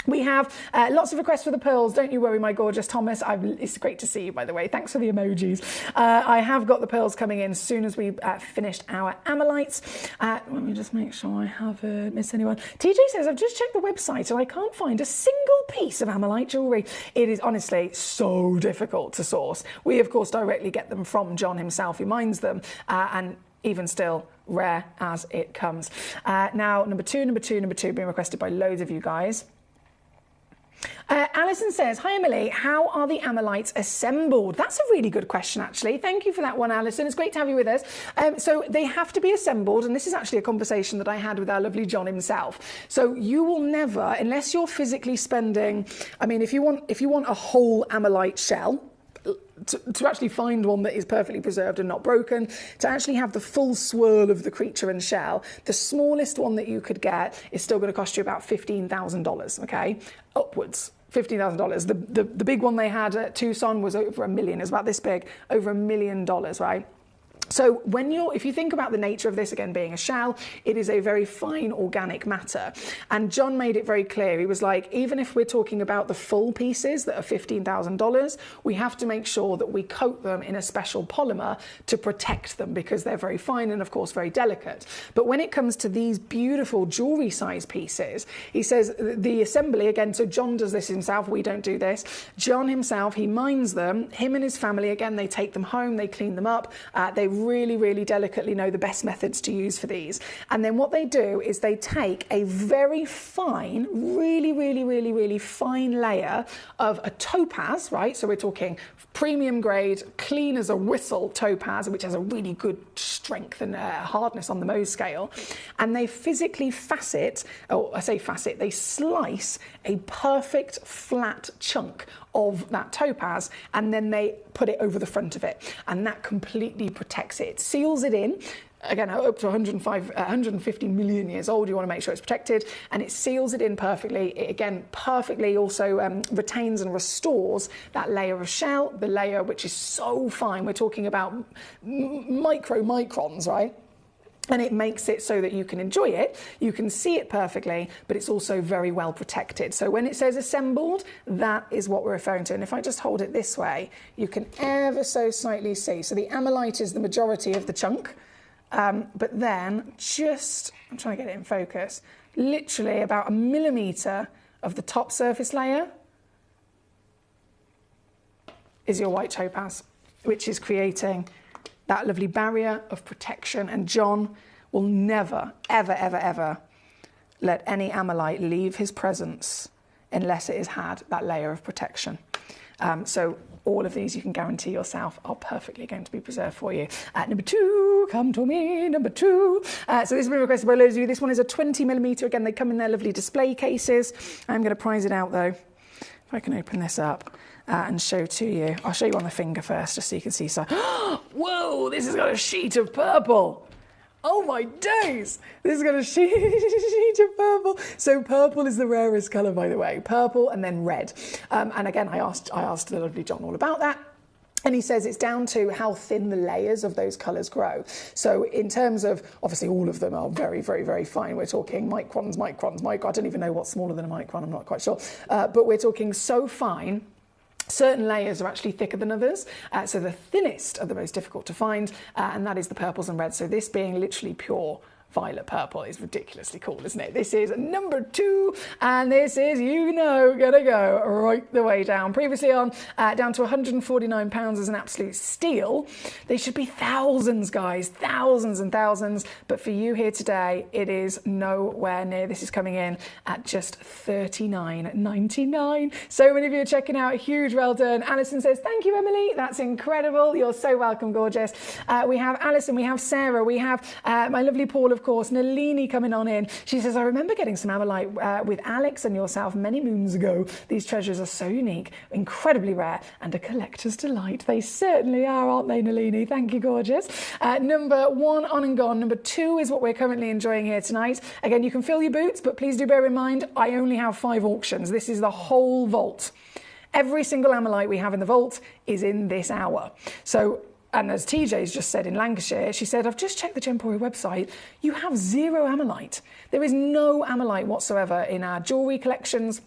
We have lots of requests for the pearls. Don't you worry, my gorgeous Thomas. It's great to see you, by the way. Thanks for the emojis. I have got the pearls coming in as soon as we finished our amylites. Let me just make sure I haven't missed anyone. TJ says, I've just checked the website and I can't find a single piece of amylite jewellery. It is honestly so difficult to source. We, of course, directly get them from John himself, who mines them, and even still, rare as it comes. Now, number two being requested by loads of you guys. Alison says, hi Emily, how are the amylites assembled? That's a really good question, actually. Thank you for that one, Alison. It's great to have you with us. So they have to be assembled, and this is actually a conversation that I had with our lovely John himself. So you will never, unless you're physically spending, I mean, if you want a whole amylite shell, to actually find one that is perfectly preserved and not broken, to actually have the full swirl of the creature and shell, the smallest one that you could get is still going to cost you about $15,000, okay? Upwards. $15,000. The big one they had at Tucson was over $1 million. It's about this big, over $1 million, right? So if you think about the nature of this, again, being a shell, it is a very fine organic matter. And John made it very clear. He was like, even if we're talking about the full pieces that are $15,000, we have to make sure that we coat them in a special polymer to protect them because they're very fine and, of course, very delicate. But when it comes to these beautiful jewelry size pieces, he says the assembly, again, so John does this himself. We don't do this. John himself, he mines them. Him and his family, again, they take them home. They clean them up. They really, really delicately know the best methods to use for these. And then what they do is they take a very fine, really, really, really, really fine layer of a topaz, right? So we're talking premium grade, clean as a whistle topaz, which has a really good strength and hardness on the Mohs scale. And they physically facet, or I say facet, they slice a perfect flat chunk of that topaz, and then they put it over the front of it, and that completely protects it, seals it in. Again, up to 150 million years old, you want to make sure it's protected, and it seals it in perfectly. It, again, perfectly also retains and restores that layer of shell, the layer which is so fine. We're talking about microns, right? And it makes it so that you can enjoy it, you can see it perfectly, but it's also very well protected. So when it says assembled, that is what we're referring to. And if I just hold it this way, you can ever so slightly see. So the amylite is the majority of the chunk, but then just, I'm trying to get it in focus, literally about 1 millimetre of the top surface layer is your white topaz, which is creating that lovely barrier of protection. And John will never, ever, ever, ever let any amylite leave his presence unless it has had that layer of protection. So all of these, you can guarantee yourself, are perfectly going to be preserved for you. Number 2, come to me, number 2. So this has been requested by loads of you. This one is a 20 millimetre. Again, they come in their lovely display cases. I'm going to prize it out, though. If I can open this up and show to you. I'll show you on the finger first, just so you can see. So, whoa, this has got a sheet of purple. Oh my days! This has got a sheet of purple. So purple is the rarest colour, by the way. Purple and then red. And again, I asked the lovely John all about that. And he says it's down to how thin the layers of those colours grow. So in terms of, obviously all of them are very, very, very fine. We're talking microns. I don't even know what's smaller than a micron, I'm not quite sure. But we're talking so fine. Certain layers are actually thicker than others. So the thinnest are the most difficult to find, and that is the purples and reds. So this being literally pure violet purple is ridiculously cool, isn't it? This is number 2, and this is, gonna go right the way down. Previously on, down to £149 as an absolute steal. They should be thousands, guys, thousands and thousands, but for you here today, it is nowhere near. This is coming in at just $39.99. So many of you are checking out. Huge well done. Alison says, thank you, Emily. That's incredible. You're so welcome, gorgeous. We have Alison, we have Sarah, we have my lovely Paul, of course, Nalini coming on in. She says, I remember getting some Amalite with Alex and yourself many moons ago. These treasures are so unique, incredibly rare, and a collector's delight. They certainly are, aren't they, Nalini? Thank you, gorgeous. Number 1 on and gone. Number 2 is what we're currently enjoying here tonight. Again, you can fill your boots, but please do bear in mind, I only have 5 auctions. This is the whole vault. Every single Amalite we have in the vault is in this hour. So, and as TJ's just said in Lancashire, she said, I've just checked the Gemporia website. You have 0 Amalite. There is no Amalite whatsoever in our jewellery collections.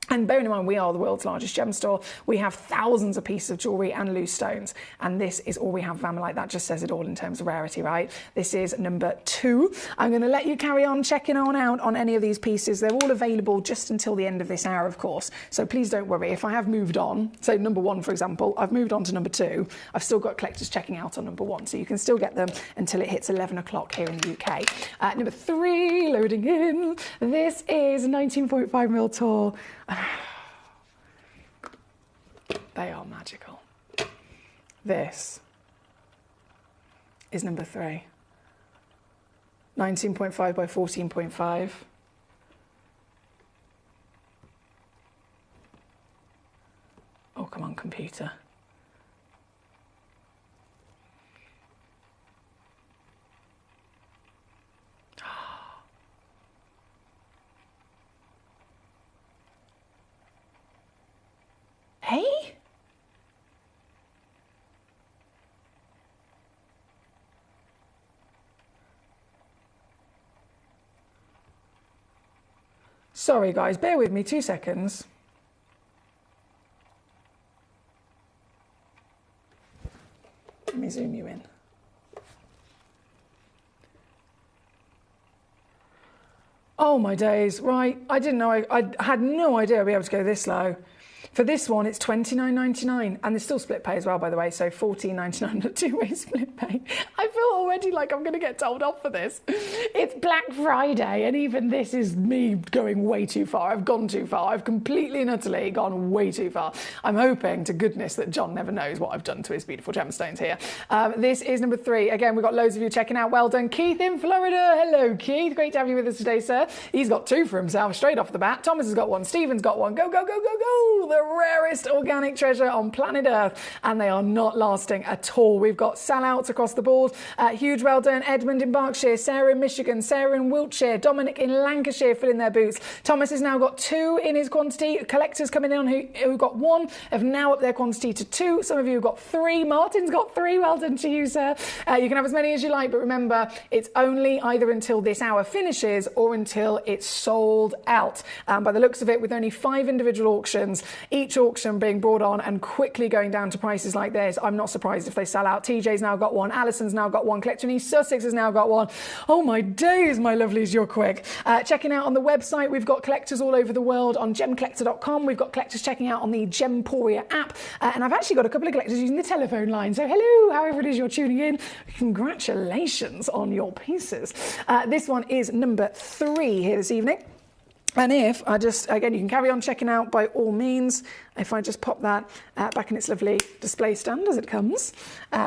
And bearing in mind, we are the world's largest gem store. We have thousands of pieces of jewellery and loose stones. And this is all we have of Amalite. That just says it all in terms of rarity, right? This is number 2. I'm going to let you carry on checking on out on any of these pieces. They're all available just until the end of this hour, of course. So please don't worry. If I have moved on, so number 1, for example, I've moved on to number 2. I've still got collectors checking out on number 1. So you can still get them until it hits 11 o'clock here in the UK. Number 3, loading in. This is 19.5mm tall. They are magical. This is number 3. 19.5 by 14.5. Oh, come on, computer. Hey? Sorry guys, bear with me 2 seconds. Let me zoom you in. Oh my days, right. I didn't know, I had no idea I'd be able to go this low. For this one, it's $29.99, and there's still split pay as well, by the way, so $14.99 on a 2-way split pay. I feel already like I'm going to get told off for this. It's Black Friday, and even this is me going way too far. I've gone too far. I've completely and utterly gone way too far. I'm hoping to goodness that John never knows what I've done to his beautiful gemstones here. This is number 3. Again, we've got loads of you checking out. Well done. Keith in Florida. Hello, Keith. Great to have you with us today, sir. He's got 2 for himself straight off the bat. Thomas has got 1. Stephen's got 1. Go, go, go, go, go. The rarest organic treasure on planet Earth, and they are not lasting at all. We've got sellouts across the board. Huge well done. Edmund in Berkshire, Sarah in Michigan, Sarah in Wiltshire, Dominic in Lancashire filling their boots. Thomas has now got 2 in his quantity. Collectors coming in who got 1 have now upped their quantity to 2. Some of you have got 3. Martin's got 3. Well done to you, sir. You can have as many as you like, but remember, it's only either until this hour finishes or until it's sold out. By the looks of it, with only 5 individual auctions, each auction being brought on and quickly going down to prices like this, I'm not surprised if they sell out. TJ's now got 1. Alison's now got 1. Collector in East Sussex has now got 1. Oh my days, my lovelies, you're quick. Checking out on the website, we've got collectors all over the world on gemcollector.com. We've got collectors checking out on the Gemporia app. And I've actually got a couple of collectors using the telephone line. So hello, however it is you're tuning in, congratulations on your pieces. This one is number 3 here this evening. And if I just, again, you can carry on checking out by all means. If I just pop that back in its lovely display stand as it comes,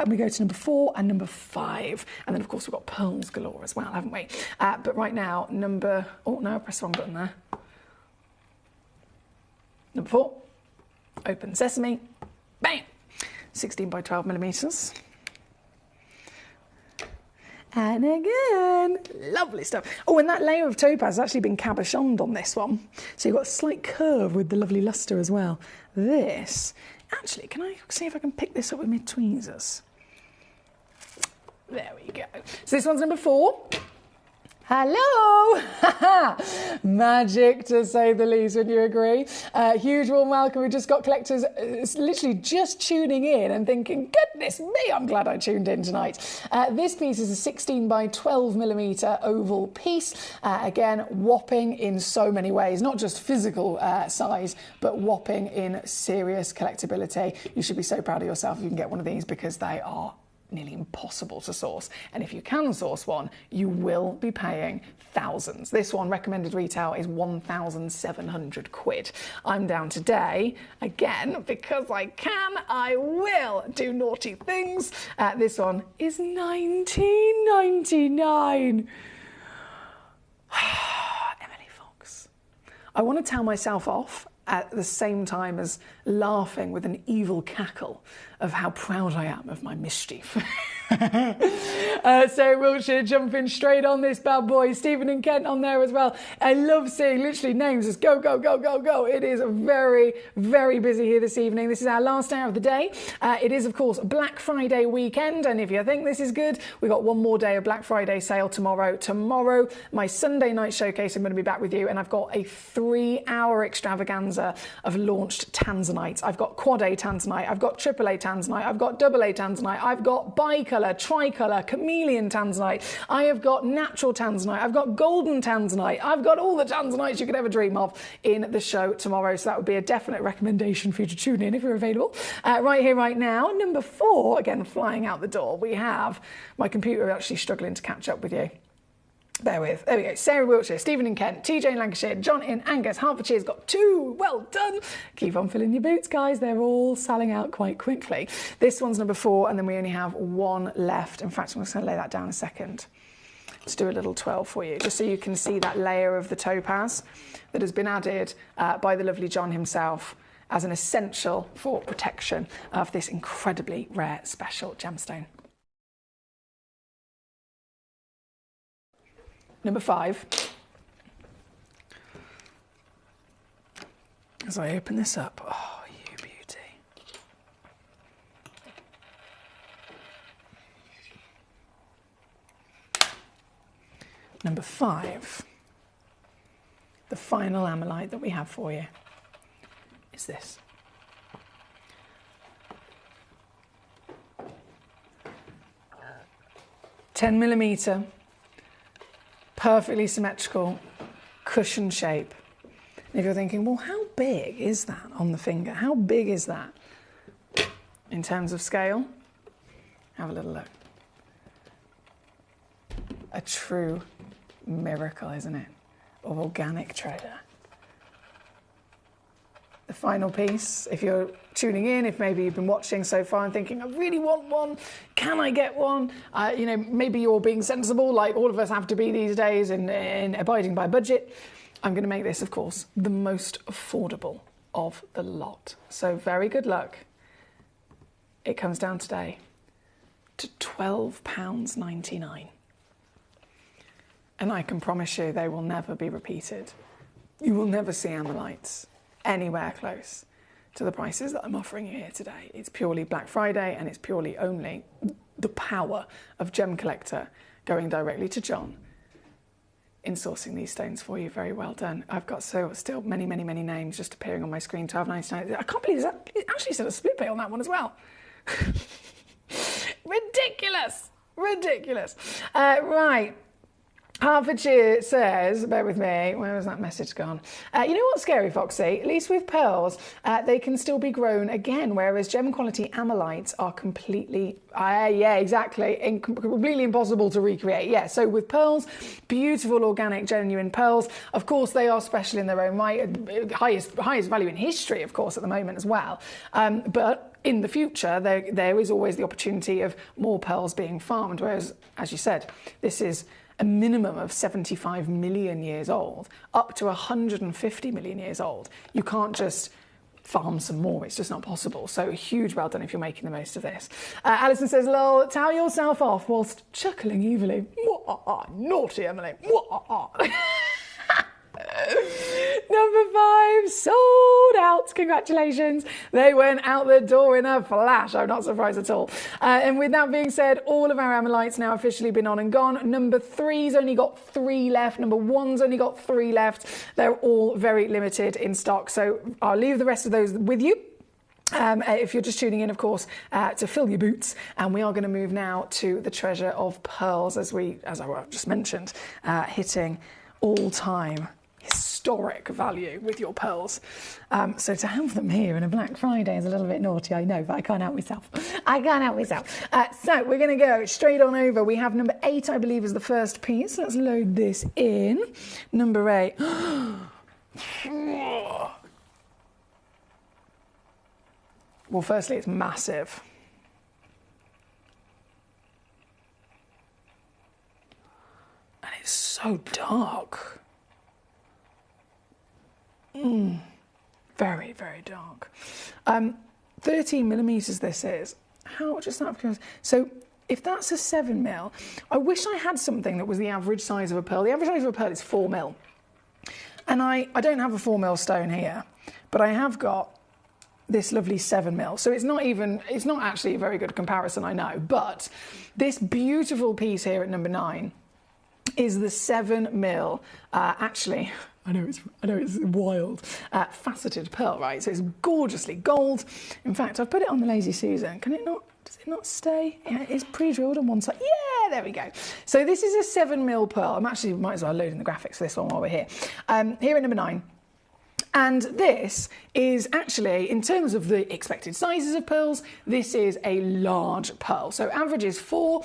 we go to number 4 and number 5. And then, of course, we've got pearls galore as well, haven't we? But right now, oh, no, I pressed the wrong button there. Number 4, open sesame, bam, 16 by 12 millimetres. And again, lovely stuff. Oh, and that layer of topaz has actually been cabochoned on this one. So you've got a slight curve with the lovely lustre as well. This, Actually, can I see if I can pick this up with my tweezers? There we go. So this one's number 4. Hello! Magic, to say the least, would you agree? Huge warm welcome. We've just got collectors literally just tuning in and thinking, goodness me, I'm glad I tuned in tonight. This piece is a 16 by 12 millimetre oval piece. Again, whopping in so many ways, not just physical size, but whopping in serious collectability. You should be so proud of yourself if you can get one of these, because they are nearly impossible to source, and if you can source one, you will be paying thousands. This one, recommended retail, is 1,700 quid. I'm down today, again, because I can, I will do naughty things. This one is 19.99. Emily Fox. I want to tell myself off at the same time as laughing with an evil cackle of how proud I am of my mischief. Sarah Wiltshire jumping straight on this bad boy. Stephen and Kent on there as well. I love seeing literally names as go, go, go, go, go. It is very, very busy here this evening. This is our last hour of the day. It is, of course, Black Friday weekend, and if you think this is good, we've got one more day of Black Friday sale tomorrow. Tomorrow, my Sunday night showcase, I'm going to be back with you, and I've got a 3-hour extravaganza of launched tanzanite. I've got quad A tanzanite, I've got triple A tanzanite, I've got double A tanzanite, I've got bicolour, tricolour, chameleon tanzanite, I have got natural tanzanite, I've got golden tanzanite, I've got all the tanzanites you could ever dream of in the show tomorrow, so that would be a definite recommendation for you to tune in if you're available. Right here, right now, number 4, again flying out the door, we have my computer actually struggling to catch up with you. Bear with. There we go. Sarah Wiltshire, Stephen in Kent, TJ in Lancashire, John in Angus, Hertfordshire's got 2. Well done. Keep on filling your boots, guys. They're all selling out quite quickly. This one's number 4, and then we only have 1 left. In fact, I'm just going to lay that down a second. Let's do a little 12 for you, just so you can see that layer of the topaz that has been added by the lovely John himself as an essential for protection of this incredibly rare special gemstone. Number 5, as I open this up, oh, you beauty. Number 5, the final amylite that we have for you is this. $10mm. Perfectly symmetrical, cushion shape. And if you're thinking, well, how big is that on the finger? How big is that in terms of scale? Have a little look. A true miracle, isn't it, of organic treasure. The final piece, if you're tuning in, if maybe you've been watching so far and thinking, I really want one, can I get one? You know, maybe you're being sensible, like all of us have to be these days in abiding by budget. I'm going to make this, of course, the most affordable of the lot. So very good luck. It comes down today to £12.99. And I can promise you they will never be repeated. You will never see amylites anywhere close to the prices that I'm offering you here today. It's purely Black Friday, and it's purely only the power of Gemcollector going directly to John in sourcing these stones for you. Very well done. I've got still many, many, many names just appearing on my screen. £12.99. I can't believe that it actually said a split pay on that one as well. Ridiculous. Ridiculous. Right. Hertfordshire says, bear with me, where has that message gone? You know what's scary, Foxy? At least with pearls, they can still be grown again, whereas gem quality amylites are completely, yeah, exactly, completely impossible to recreate. Yeah, so with pearls, beautiful, organic, genuine pearls, of course, they are special in their own right, highest value in history, of course, at the moment as well. But in the future, there is always the opportunity of more pearls being farmed, whereas, as you said, this is a minimum of 75 million years old, up to 150 million years old. You can't just farm some more, it's just not possible. So huge well done if you're making the most of this. Alison says, lol, towel yourself off whilst chuckling evilly. Naughty Emily. Number 5, sold out. Congratulations. They went out the door in a flash. I'm not surprised at all. And with that being said, all of our Amelites now officially been on and gone. Number 3's only got 3 left. Number 1's only got 3 left. They're all very limited in stock. So I'll leave the rest of those with you. If you're just tuning in, of course, to fill your boots, and we are going to move now to the treasure of pearls, as I just mentioned, hitting all-time historic value with your pearls. So to have them here in a Black Friday is a little bit naughty, I know, but I can't help myself. So we're going to go straight on over. We have number 8, I believe, is the first piece. Let's load this in. Number 8. Well, firstly, it's massive. And it's so dark. Very, very dark. 13 millimeters this is. How, just out of curiosity. So if that's a 7mm, I wish I had something that was the average size of a pearl. The average size of a pearl is 4mm. And I don't have a 4mm stone here, but I have got this lovely 7mm. So it's not actually a very good comparison, I know, but this beautiful piece here at number 9 is the 7mm, actually, I know it's wild, faceted pearl, right? So it's gorgeously gold. In fact, I've put it on the Lazy Susan. Does it not stay? Yeah, it's pre-drilled on one side. Yeah, there we go. So this is a 7mm pearl. I'm actually, might as well load in the graphics for this one while we're here. Here at number 9. And this is actually, in terms of the expected sizes of pearls, this is a large pearl. So average is 4,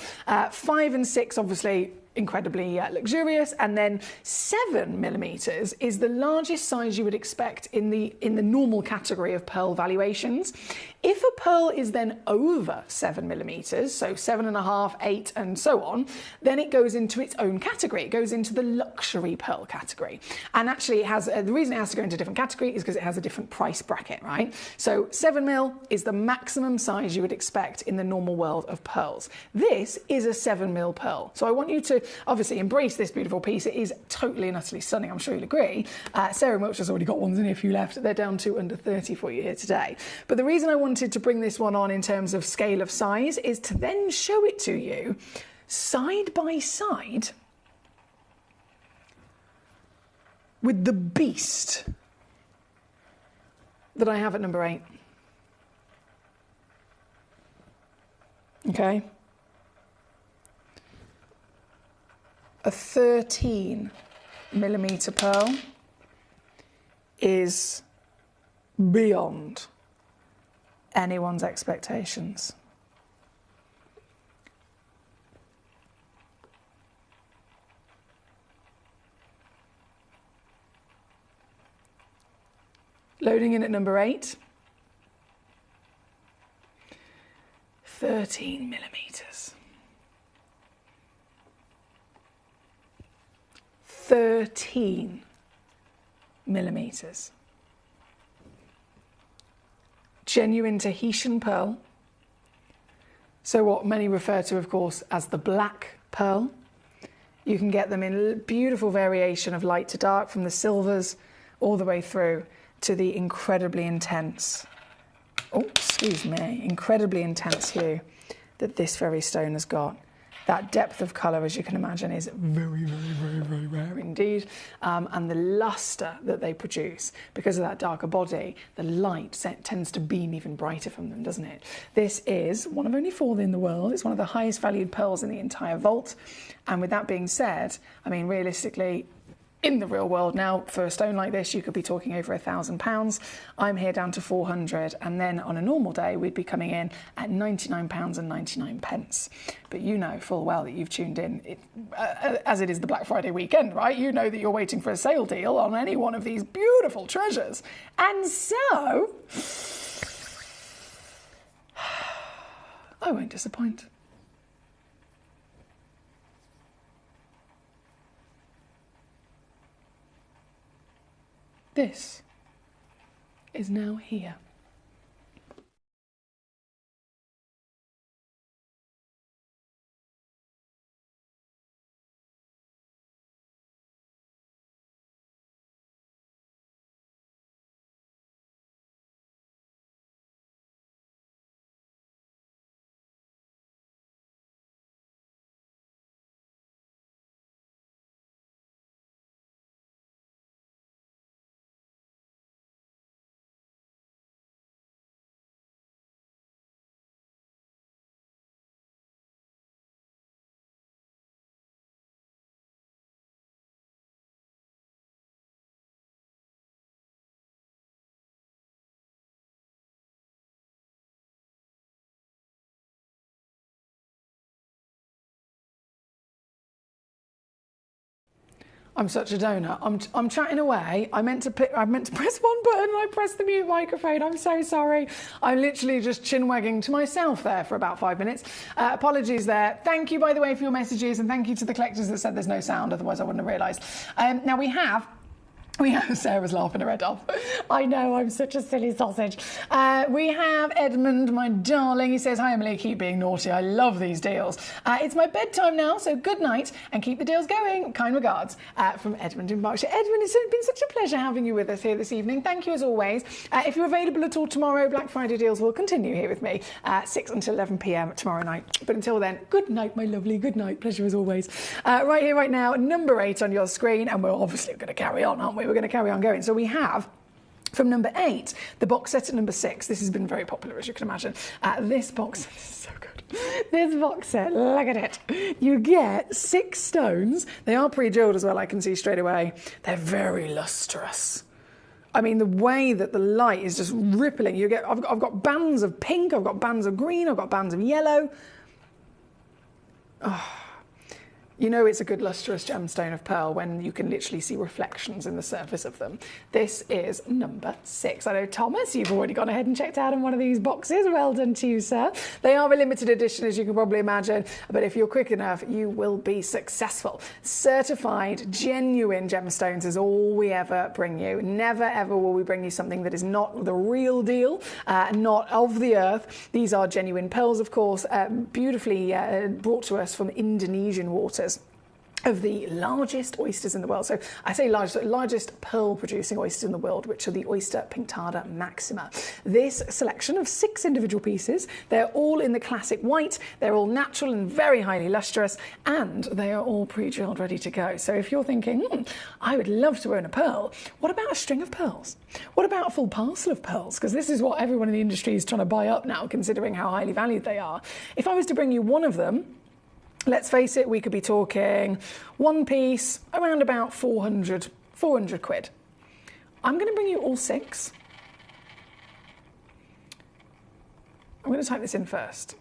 5 and 6 obviously incredibly luxurious, and then 7mm is the largest size you would expect in the normal category of pearl valuations. If a pearl is then over 7mm, so 7.5, 8 and so on, then it goes into its own category. It goes into the luxury pearl category. And actually it has, the reason it has to go into a different category is because it has a different price bracket, right? So 7mm is the maximum size you would expect in the normal world of pearls. This is a 7mm pearl. So I want you to obviously embrace this beautiful piece. It is totally and utterly stunning, I'm sure you'll agree. Sarah Milch has already got ones, only a few left. They're down to under 30 for you here today. But the reason I wanted to bring this one on in terms of scale of size is to then show it to you side by side with the beast that I have at number 8. Okay. A 13mm pearl is beyond anyone's expectations. Loading in at number 8. 13mm. 13mm. Genuine Tahitian pearl. So what many refer to, of course, as the black pearl. You can get them in beautiful variation of light to dark, from the silvers all the way through to the incredibly intense, incredibly intense hue that this very stone has got. That depth of colour, as you can imagine, is very, very, very, very rare indeed. And the lustre that they produce, because of that darker body, the light tends to beam even brighter from them, doesn't it? This is one of only 4 in the world. It's one of the highest valued pearls in the entire vault. And with that being said, I mean, realistically, in the real world now, for a stone like this, you could be talking over £1,000. I'm here down to 400, and then on a normal day, we'd be coming in at £99.99. But you know full well that you've tuned in, as it is the Black Friday weekend, right? You know that you're waiting for a sale deal on any one of these beautiful treasures. And so, I won't disappoint. This is now here. I'm such a donut. I'm chatting away. I meant to press one button and I pressed the mute microphone. I'm so sorry. I'm literally just chin wagging to myself there for about 5 minutes. Apologies there. Thank you, by the way, for your messages, and thank you to the collectors that said there's no sound. Otherwise, I wouldn't have realised. Now we have Sarah's laughing her head off. I know, I'm such a silly sausage. We have Edmund, my darling. He says, hi, Emily, keep being naughty. I love these deals. It's my bedtime now, so good night and keep the deals going. Kind regards from Edmund in Berkshire. Edmund, it's been such a pleasure having you with us here this evening. Thank you as always. If you're available at all tomorrow, Black Friday deals will continue here with me 6 until 11 p.m. tomorrow night. But until then, good night, my lovely. Good night. Pleasure as always. Right here, right now, number 8 on your screen. And we're obviously going to carry on, aren't we? We're going to carry on going. So we have, from number 8, the box set at number 6. This has been very popular, as you can imagine. This box set is so good. This box set, look at it. You get 6 stones. They are pre-jeweled as well, I can see straight away. They're very lustrous. I mean, the way that the light is just rippling. I've got bands of pink, I've got bands of green, I've got bands of yellow. Oh. You know it's a good lustrous gemstone of pearl when you can literally see reflections in the surface of them. This is number 6. I know, Thomas, you've already gone ahead and checked out in one of these boxes. Well done to you, sir. They are a limited edition, as you can probably imagine, but if you're quick enough, you will be successful. Certified, genuine gemstones is all we ever bring you. Never, ever will we bring you something that is not the real deal, not of the earth. These are genuine pearls, of course, beautifully brought to us from Indonesian waters, of the largest oysters in the world. So I say largest pearl producing oysters in the world, which are the oyster Pinctada maxima. This selection of 6 individual pieces, they're all in the classic white, they're all natural and very highly lustrous, and they are all pre-jeweled, ready to go. So if you're thinking, I would love to own a pearl, what about a string of pearls? What about a full parcel of pearls? Because this is what everyone in the industry is trying to buy up now, considering how highly valued they are. If I was to bring you one of them, let's face it, we could be talking one piece around about 400 quid. I'm going to bring you all 6. I'm going to type this in first.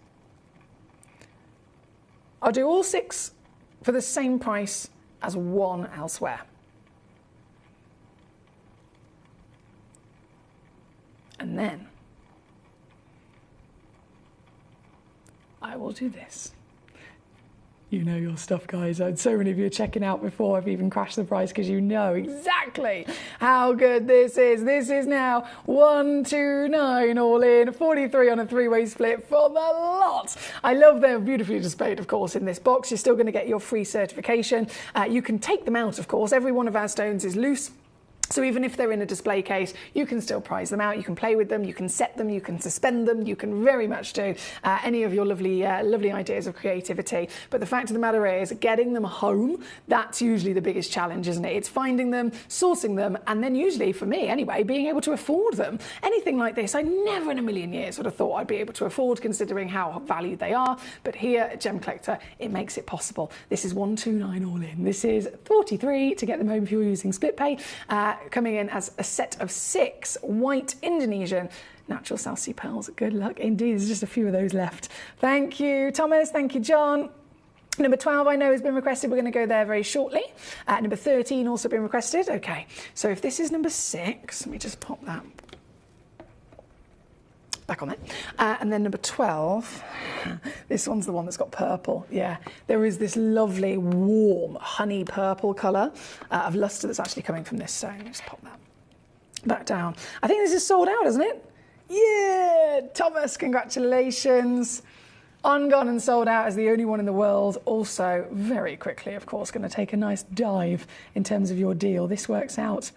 I'll do all 6 for the same price as one elsewhere. And then I will do this. You know your stuff, guys. So many of you are checking out before I've even crashed the price because you know exactly how good this is. This is now 129 all in, 43 on a 3-way split for the lot. I love them, beautifully displayed, of course, in this box. You're still going to get your free certification. You can take them out, of course. Every one of our stones is loose. So even if they're in a display case, you can still prize them out, you can play with them, you can set them, you can suspend them, you can very much do any of your lovely ideas of creativity. But the fact of the matter is, getting them home, that's usually the biggest challenge, isn't it? It's finding them, sourcing them, and then usually, for me anyway, being able to afford them. Anything like this, I never in a million years would have thought I'd be able to afford, considering how valued they are. But here at Gemcollector, it makes it possible. This is 129 all in. This is 43 to get them home if you're using split pay. Coming in as a set of 6 white Indonesian natural South Sea pearls. Good luck indeed. There's just a few of those left. Thank you, Thomas. Thank you, John. Number 12, I know, has been requested. We're going to go there very shortly. Number 13 also been requested. Okay, so if this is number 6, let me just pop that back on there. And then number 12, this one's the one that's got purple. Yeah, there is this lovely, warm, honey purple colour of lustre that's actually coming from this stone. Just pop that back down. I think this is sold out, isn't it? Yeah, Thomas, congratulations. On, gone and sold out as the only one in the world. Also, very quickly, of course, going to take a nice dive in terms of your deal. This works out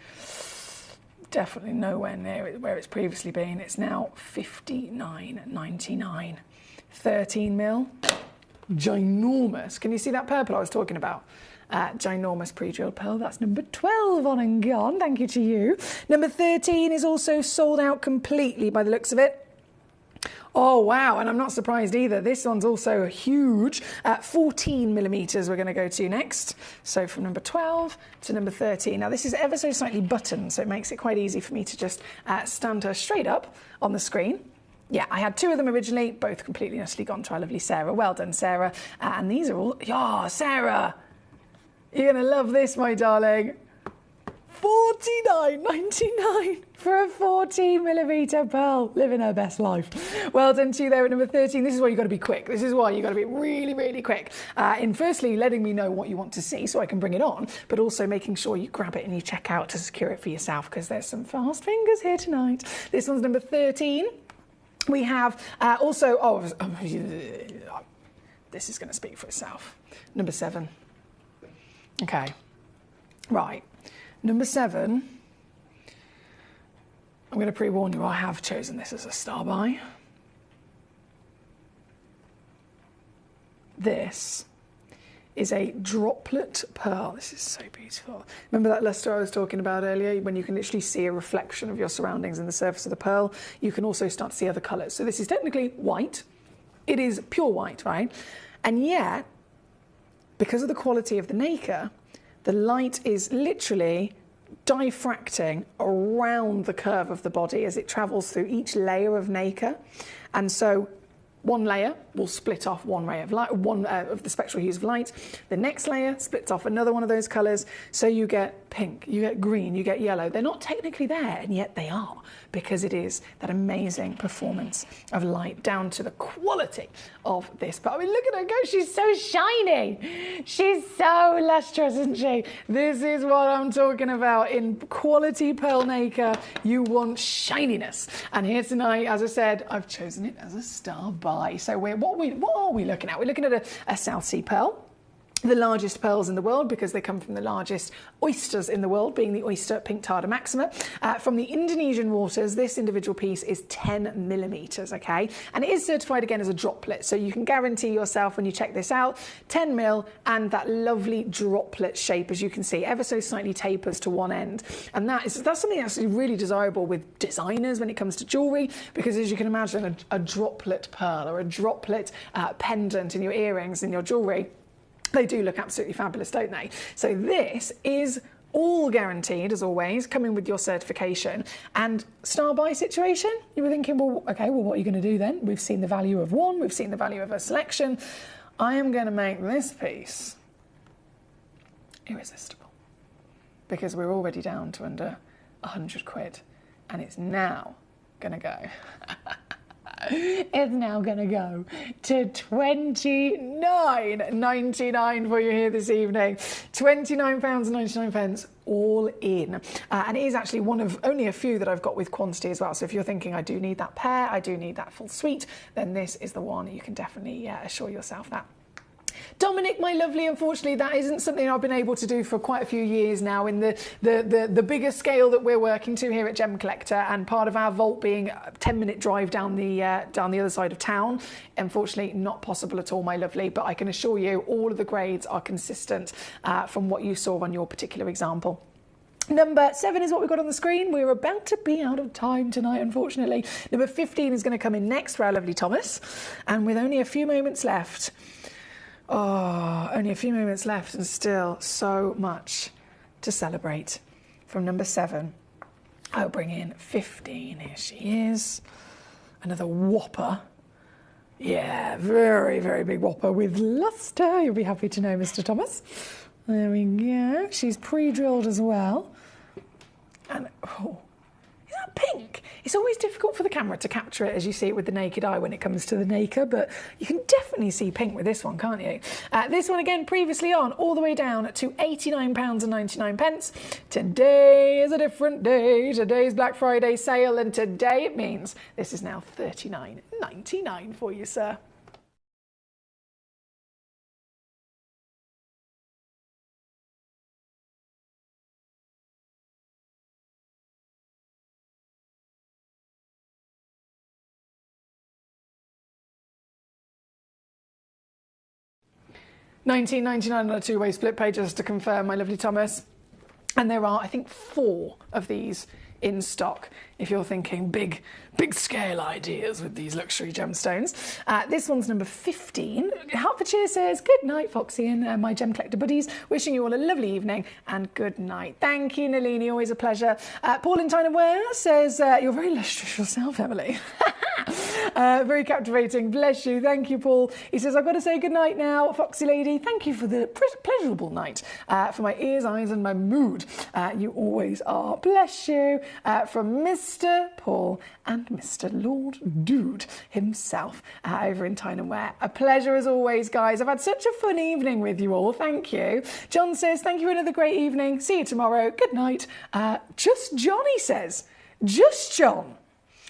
definitely nowhere near where it's previously been. It's now $59.99. 13 mil. Ginormous. Can you see that purple I was talking about? Ginormous pre-jeweled pearl. That's number 12 on and gone. Thank you to you. Number 13 is also sold out completely by the looks of it. Oh, wow. And I'm not surprised either. This one's also huge. 14 millimetres we're going to go to next. So from number 12 to number 13. Now, this is ever so slightly buttoned, so it makes it quite easy for me to just stand her straight up on the screen. Yeah, I had 2 of them originally, both completely and utterly gone to our lovely Sarah. Well done, Sarah. And these are all... Yeah, Sarah! You're going to love this, my darling. $49.99 for a 14mm pearl. Living her best life. Well done to you there at number 13. This is why you've got to be quick. This is why you've got to be really, really quick. In firstly, letting me know what you want to see so I can bring it on, but also making sure you grab it and you check out to secure it for yourself, because there's some fast fingers here tonight. This one's number 13. We have also... this is going to speak for itself. Number 7. Okay. Right. Number 7, I'm going to pre-warn you, I have chosen this as a star buy. This is a droplet pearl. This is so beautiful. Remember that luster I was talking about earlier, when you can literally see a reflection of your surroundings in the surface of the pearl? You can also start to see other colours. So this is technically white. It is pure white, right? And yet, because of the quality of the nacre, the light is literally diffracting around the curve of the body as it travels through each layer of nacre. And so one layer will split off one ray of light, of the spectral hues of light. The next layer splits off another one of those colours. So you get pink, you get green, you get yellow. They're not technically there, and yet they are, because it is that amazing performance of light down to the quality of this. But I mean, look at her go. She's so shiny. She's so lustrous, isn't she? This is what I'm talking about. In quality pearl nacre, you want shininess. And here tonight, as I said, I've chosen it as a star buy. So what are we looking at? We're looking at a South Sea pearl. The largest pearls in the world, because they come from the largest oysters in the world, being the oyster pink tarda maxima. From the Indonesian waters, this individual piece is 10mm, okay? And it is certified again as a droplet, so you can guarantee yourself when you check this out, 10mm and that lovely droplet shape, as you can see, ever so slightly tapers to one end. And that's something that's really desirable with designers when it comes to jewellery, because as you can imagine, a droplet pearl or a droplet pendant in your earrings, in your jewellery, they do look absolutely fabulous, don't they? So this is all guaranteed, as always, coming with your certification. And star buy situation, you were thinking, well, okay, well, what are you going to do then? We've seen the value of one, we've seen the value of a selection. I am going to make this piece irresistible, because we're already down to under 100 quid, and it's now going to go. It's now going to go to £29.99 for you here this evening. £29.99 all in. And it is actually one of only a few that I've got with quantity as well. So if you're thinking, I do need that pair, I do need that full suite, then this is the one. You can definitely assure yourself that. Dominic, my lovely, unfortunately, that isn't something I've been able to do for quite a few years now in the bigger scale that we're working to here at Gemcollector, and part of our vault being a 10-minute drive down the other side of town. Unfortunately, not possible at all, my lovely, but I can assure you all of the grades are consistent from what you saw on your particular example. Number 7 is what we've got on the screen. We're about to be out of time tonight, unfortunately. Number 15 is going to come in next for our lovely Thomas, and with only a few moments left... Oh, only a few moments left and still so much to celebrate. From number 7, I'll bring in 15. Here she is. Another whopper. Yeah, very, very big whopper with luster. You'll be happy to know, Mr. Thomas. There we go. She's pre-drilled as well. And, oh, is that pink? It's always difficult for the camera to capture it as you see it with the naked eye when it comes to the nacre, but you can definitely see pink with this one, can't you? This one again, previously on, all the way down to £89.99. Today is a different day. Today's Black Friday sale, and today it means this is now £39.99 for you, sir. £19.99 on a two-way split pay, just to confirm, my lovely Thomas. And there are, I think, 4 of these in stock, if you're thinking big scale ideas with these luxury gemstones. This one's number 15. Hertfordshire says, good night, Foxy and my Gemcollector buddies. Wishing you all a lovely evening and good night. Thank you, Nalini, always a pleasure. Paul in Tyne Ware says, you're very lustrous yourself, Emily. Very captivating. Bless you. Thank you, Paul. He says, I've got to say goodnight now, Foxy Lady. Thank you for the pleasurable night, for my ears, eyes and my mood. You always are. Bless you. From Mr. Paul and Mr. Lord Dude himself over in Tyne and Ware. A pleasure as always, guys. I've had such a fun evening with you all. Thank you. John says, thank you for another great evening. See you tomorrow. Good night. Just Johnny says, Just John.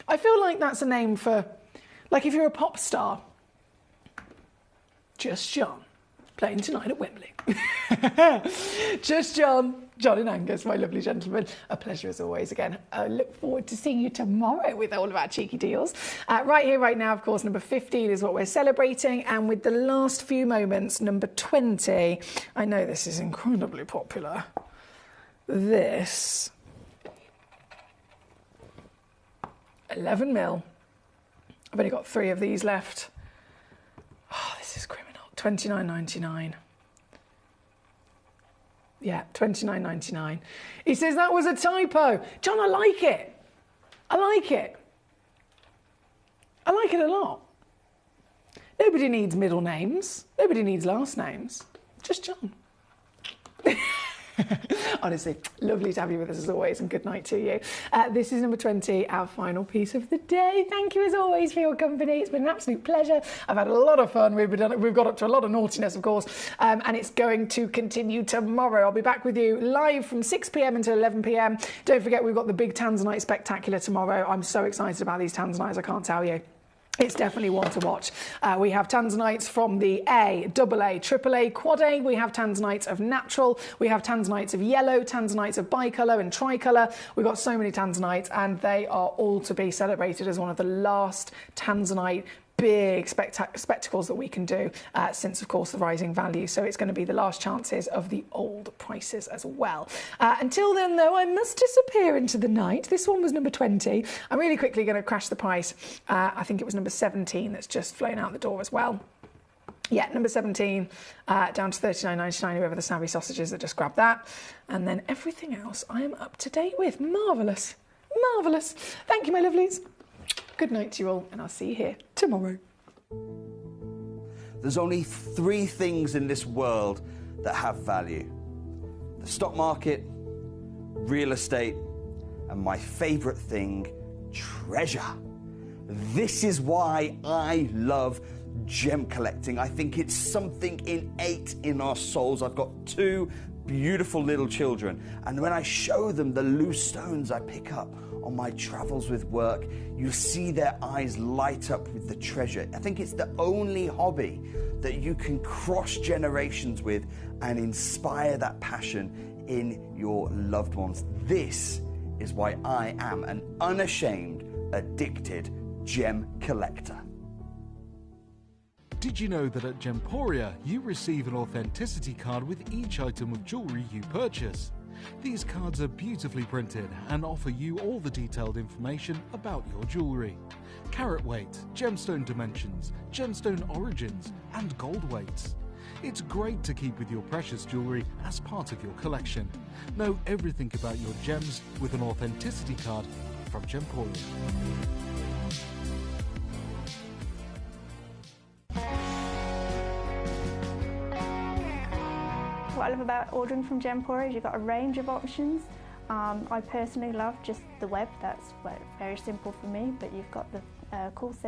I feel like that's a name for, like if you're a pop star. Just John. Playing tonight at Wembley. Just John. John and Angus, my lovely gentlemen. A pleasure as always again. I look forward to seeing you tomorrow with all of our cheeky deals. Right here, right now, of course, number 15 is what we're celebrating. And with the last few moments, number 20, I know this is incredibly popular. This 11mm. I've only got 3 of these left. Oh, this is criminal. $29.99. Yeah, $29.99. He says that was a typo. John, I like it. I like it. I like it a lot. Nobody needs middle names. Nobody needs last names. Just John. Honestly, lovely to have you with us as always, and good night to you. This is number 20, our final piece of the day. Thank you as always for your company. It's been an absolute pleasure. I've had a lot of fun. We've got up to a lot of naughtiness, of course, and it's going to continue tomorrow. I'll be back with you live from 6 p.m. until 11 p.m. Don't forget, we've got the big Tanzanite Spectacular tomorrow. I'm so excited about these Tanzanites, I can't tell you. It's definitely one to watch. We have Tanzanites from the A, AA, AAA, Quad A. We have Tanzanites of natural. We have Tanzanites of yellow, Tanzanites of bicolour and tricolour. We've got so many Tanzanites, and they are all to be celebrated as one of the last Tanzanite big spectacles that we can do since, of course, the rising value. So it's going to be the last chances of the old prices as well. Until then, though, I must disappear into the night. This one was number 20. I'm really quickly going to crash the price. I think it was number 17 that's just flown out the door as well. Yeah, number 17, down to $39.99, whoever the savvy sausages that just grabbed that. And then everything else I am up to date with. Marvellous. Marvellous. Thank you, my lovelies. Good night to you all, and I'll see you here tomorrow. There's only 3 things in this world that have value: the stock market, real estate, and my favourite thing, treasure. This is why I love gem collecting. I think it's something innate in our souls. I've got 2 beautiful little children, and when I show them the loose stones I pick up on my travels with work, you see their eyes light up with the treasure. I think it's the only hobby that you can cross generations with and inspire that passion in your loved ones. This is why I am an unashamed, addicted gem collector. Did you know that at Gemporia you receive an authenticity card with each item of jewellery you purchase? These cards are beautifully printed and offer you all the detailed information about your jewellery. Carat weight, gemstone dimensions, gemstone origins and gold weights. It's great to keep with your precious jewellery as part of your collection. Know everything about your gems with an authenticity card from Gemporia. What I love about ordering from Gemporia is you've got a range of options. I personally love just the web. That's very simple for me, but you've got the call center.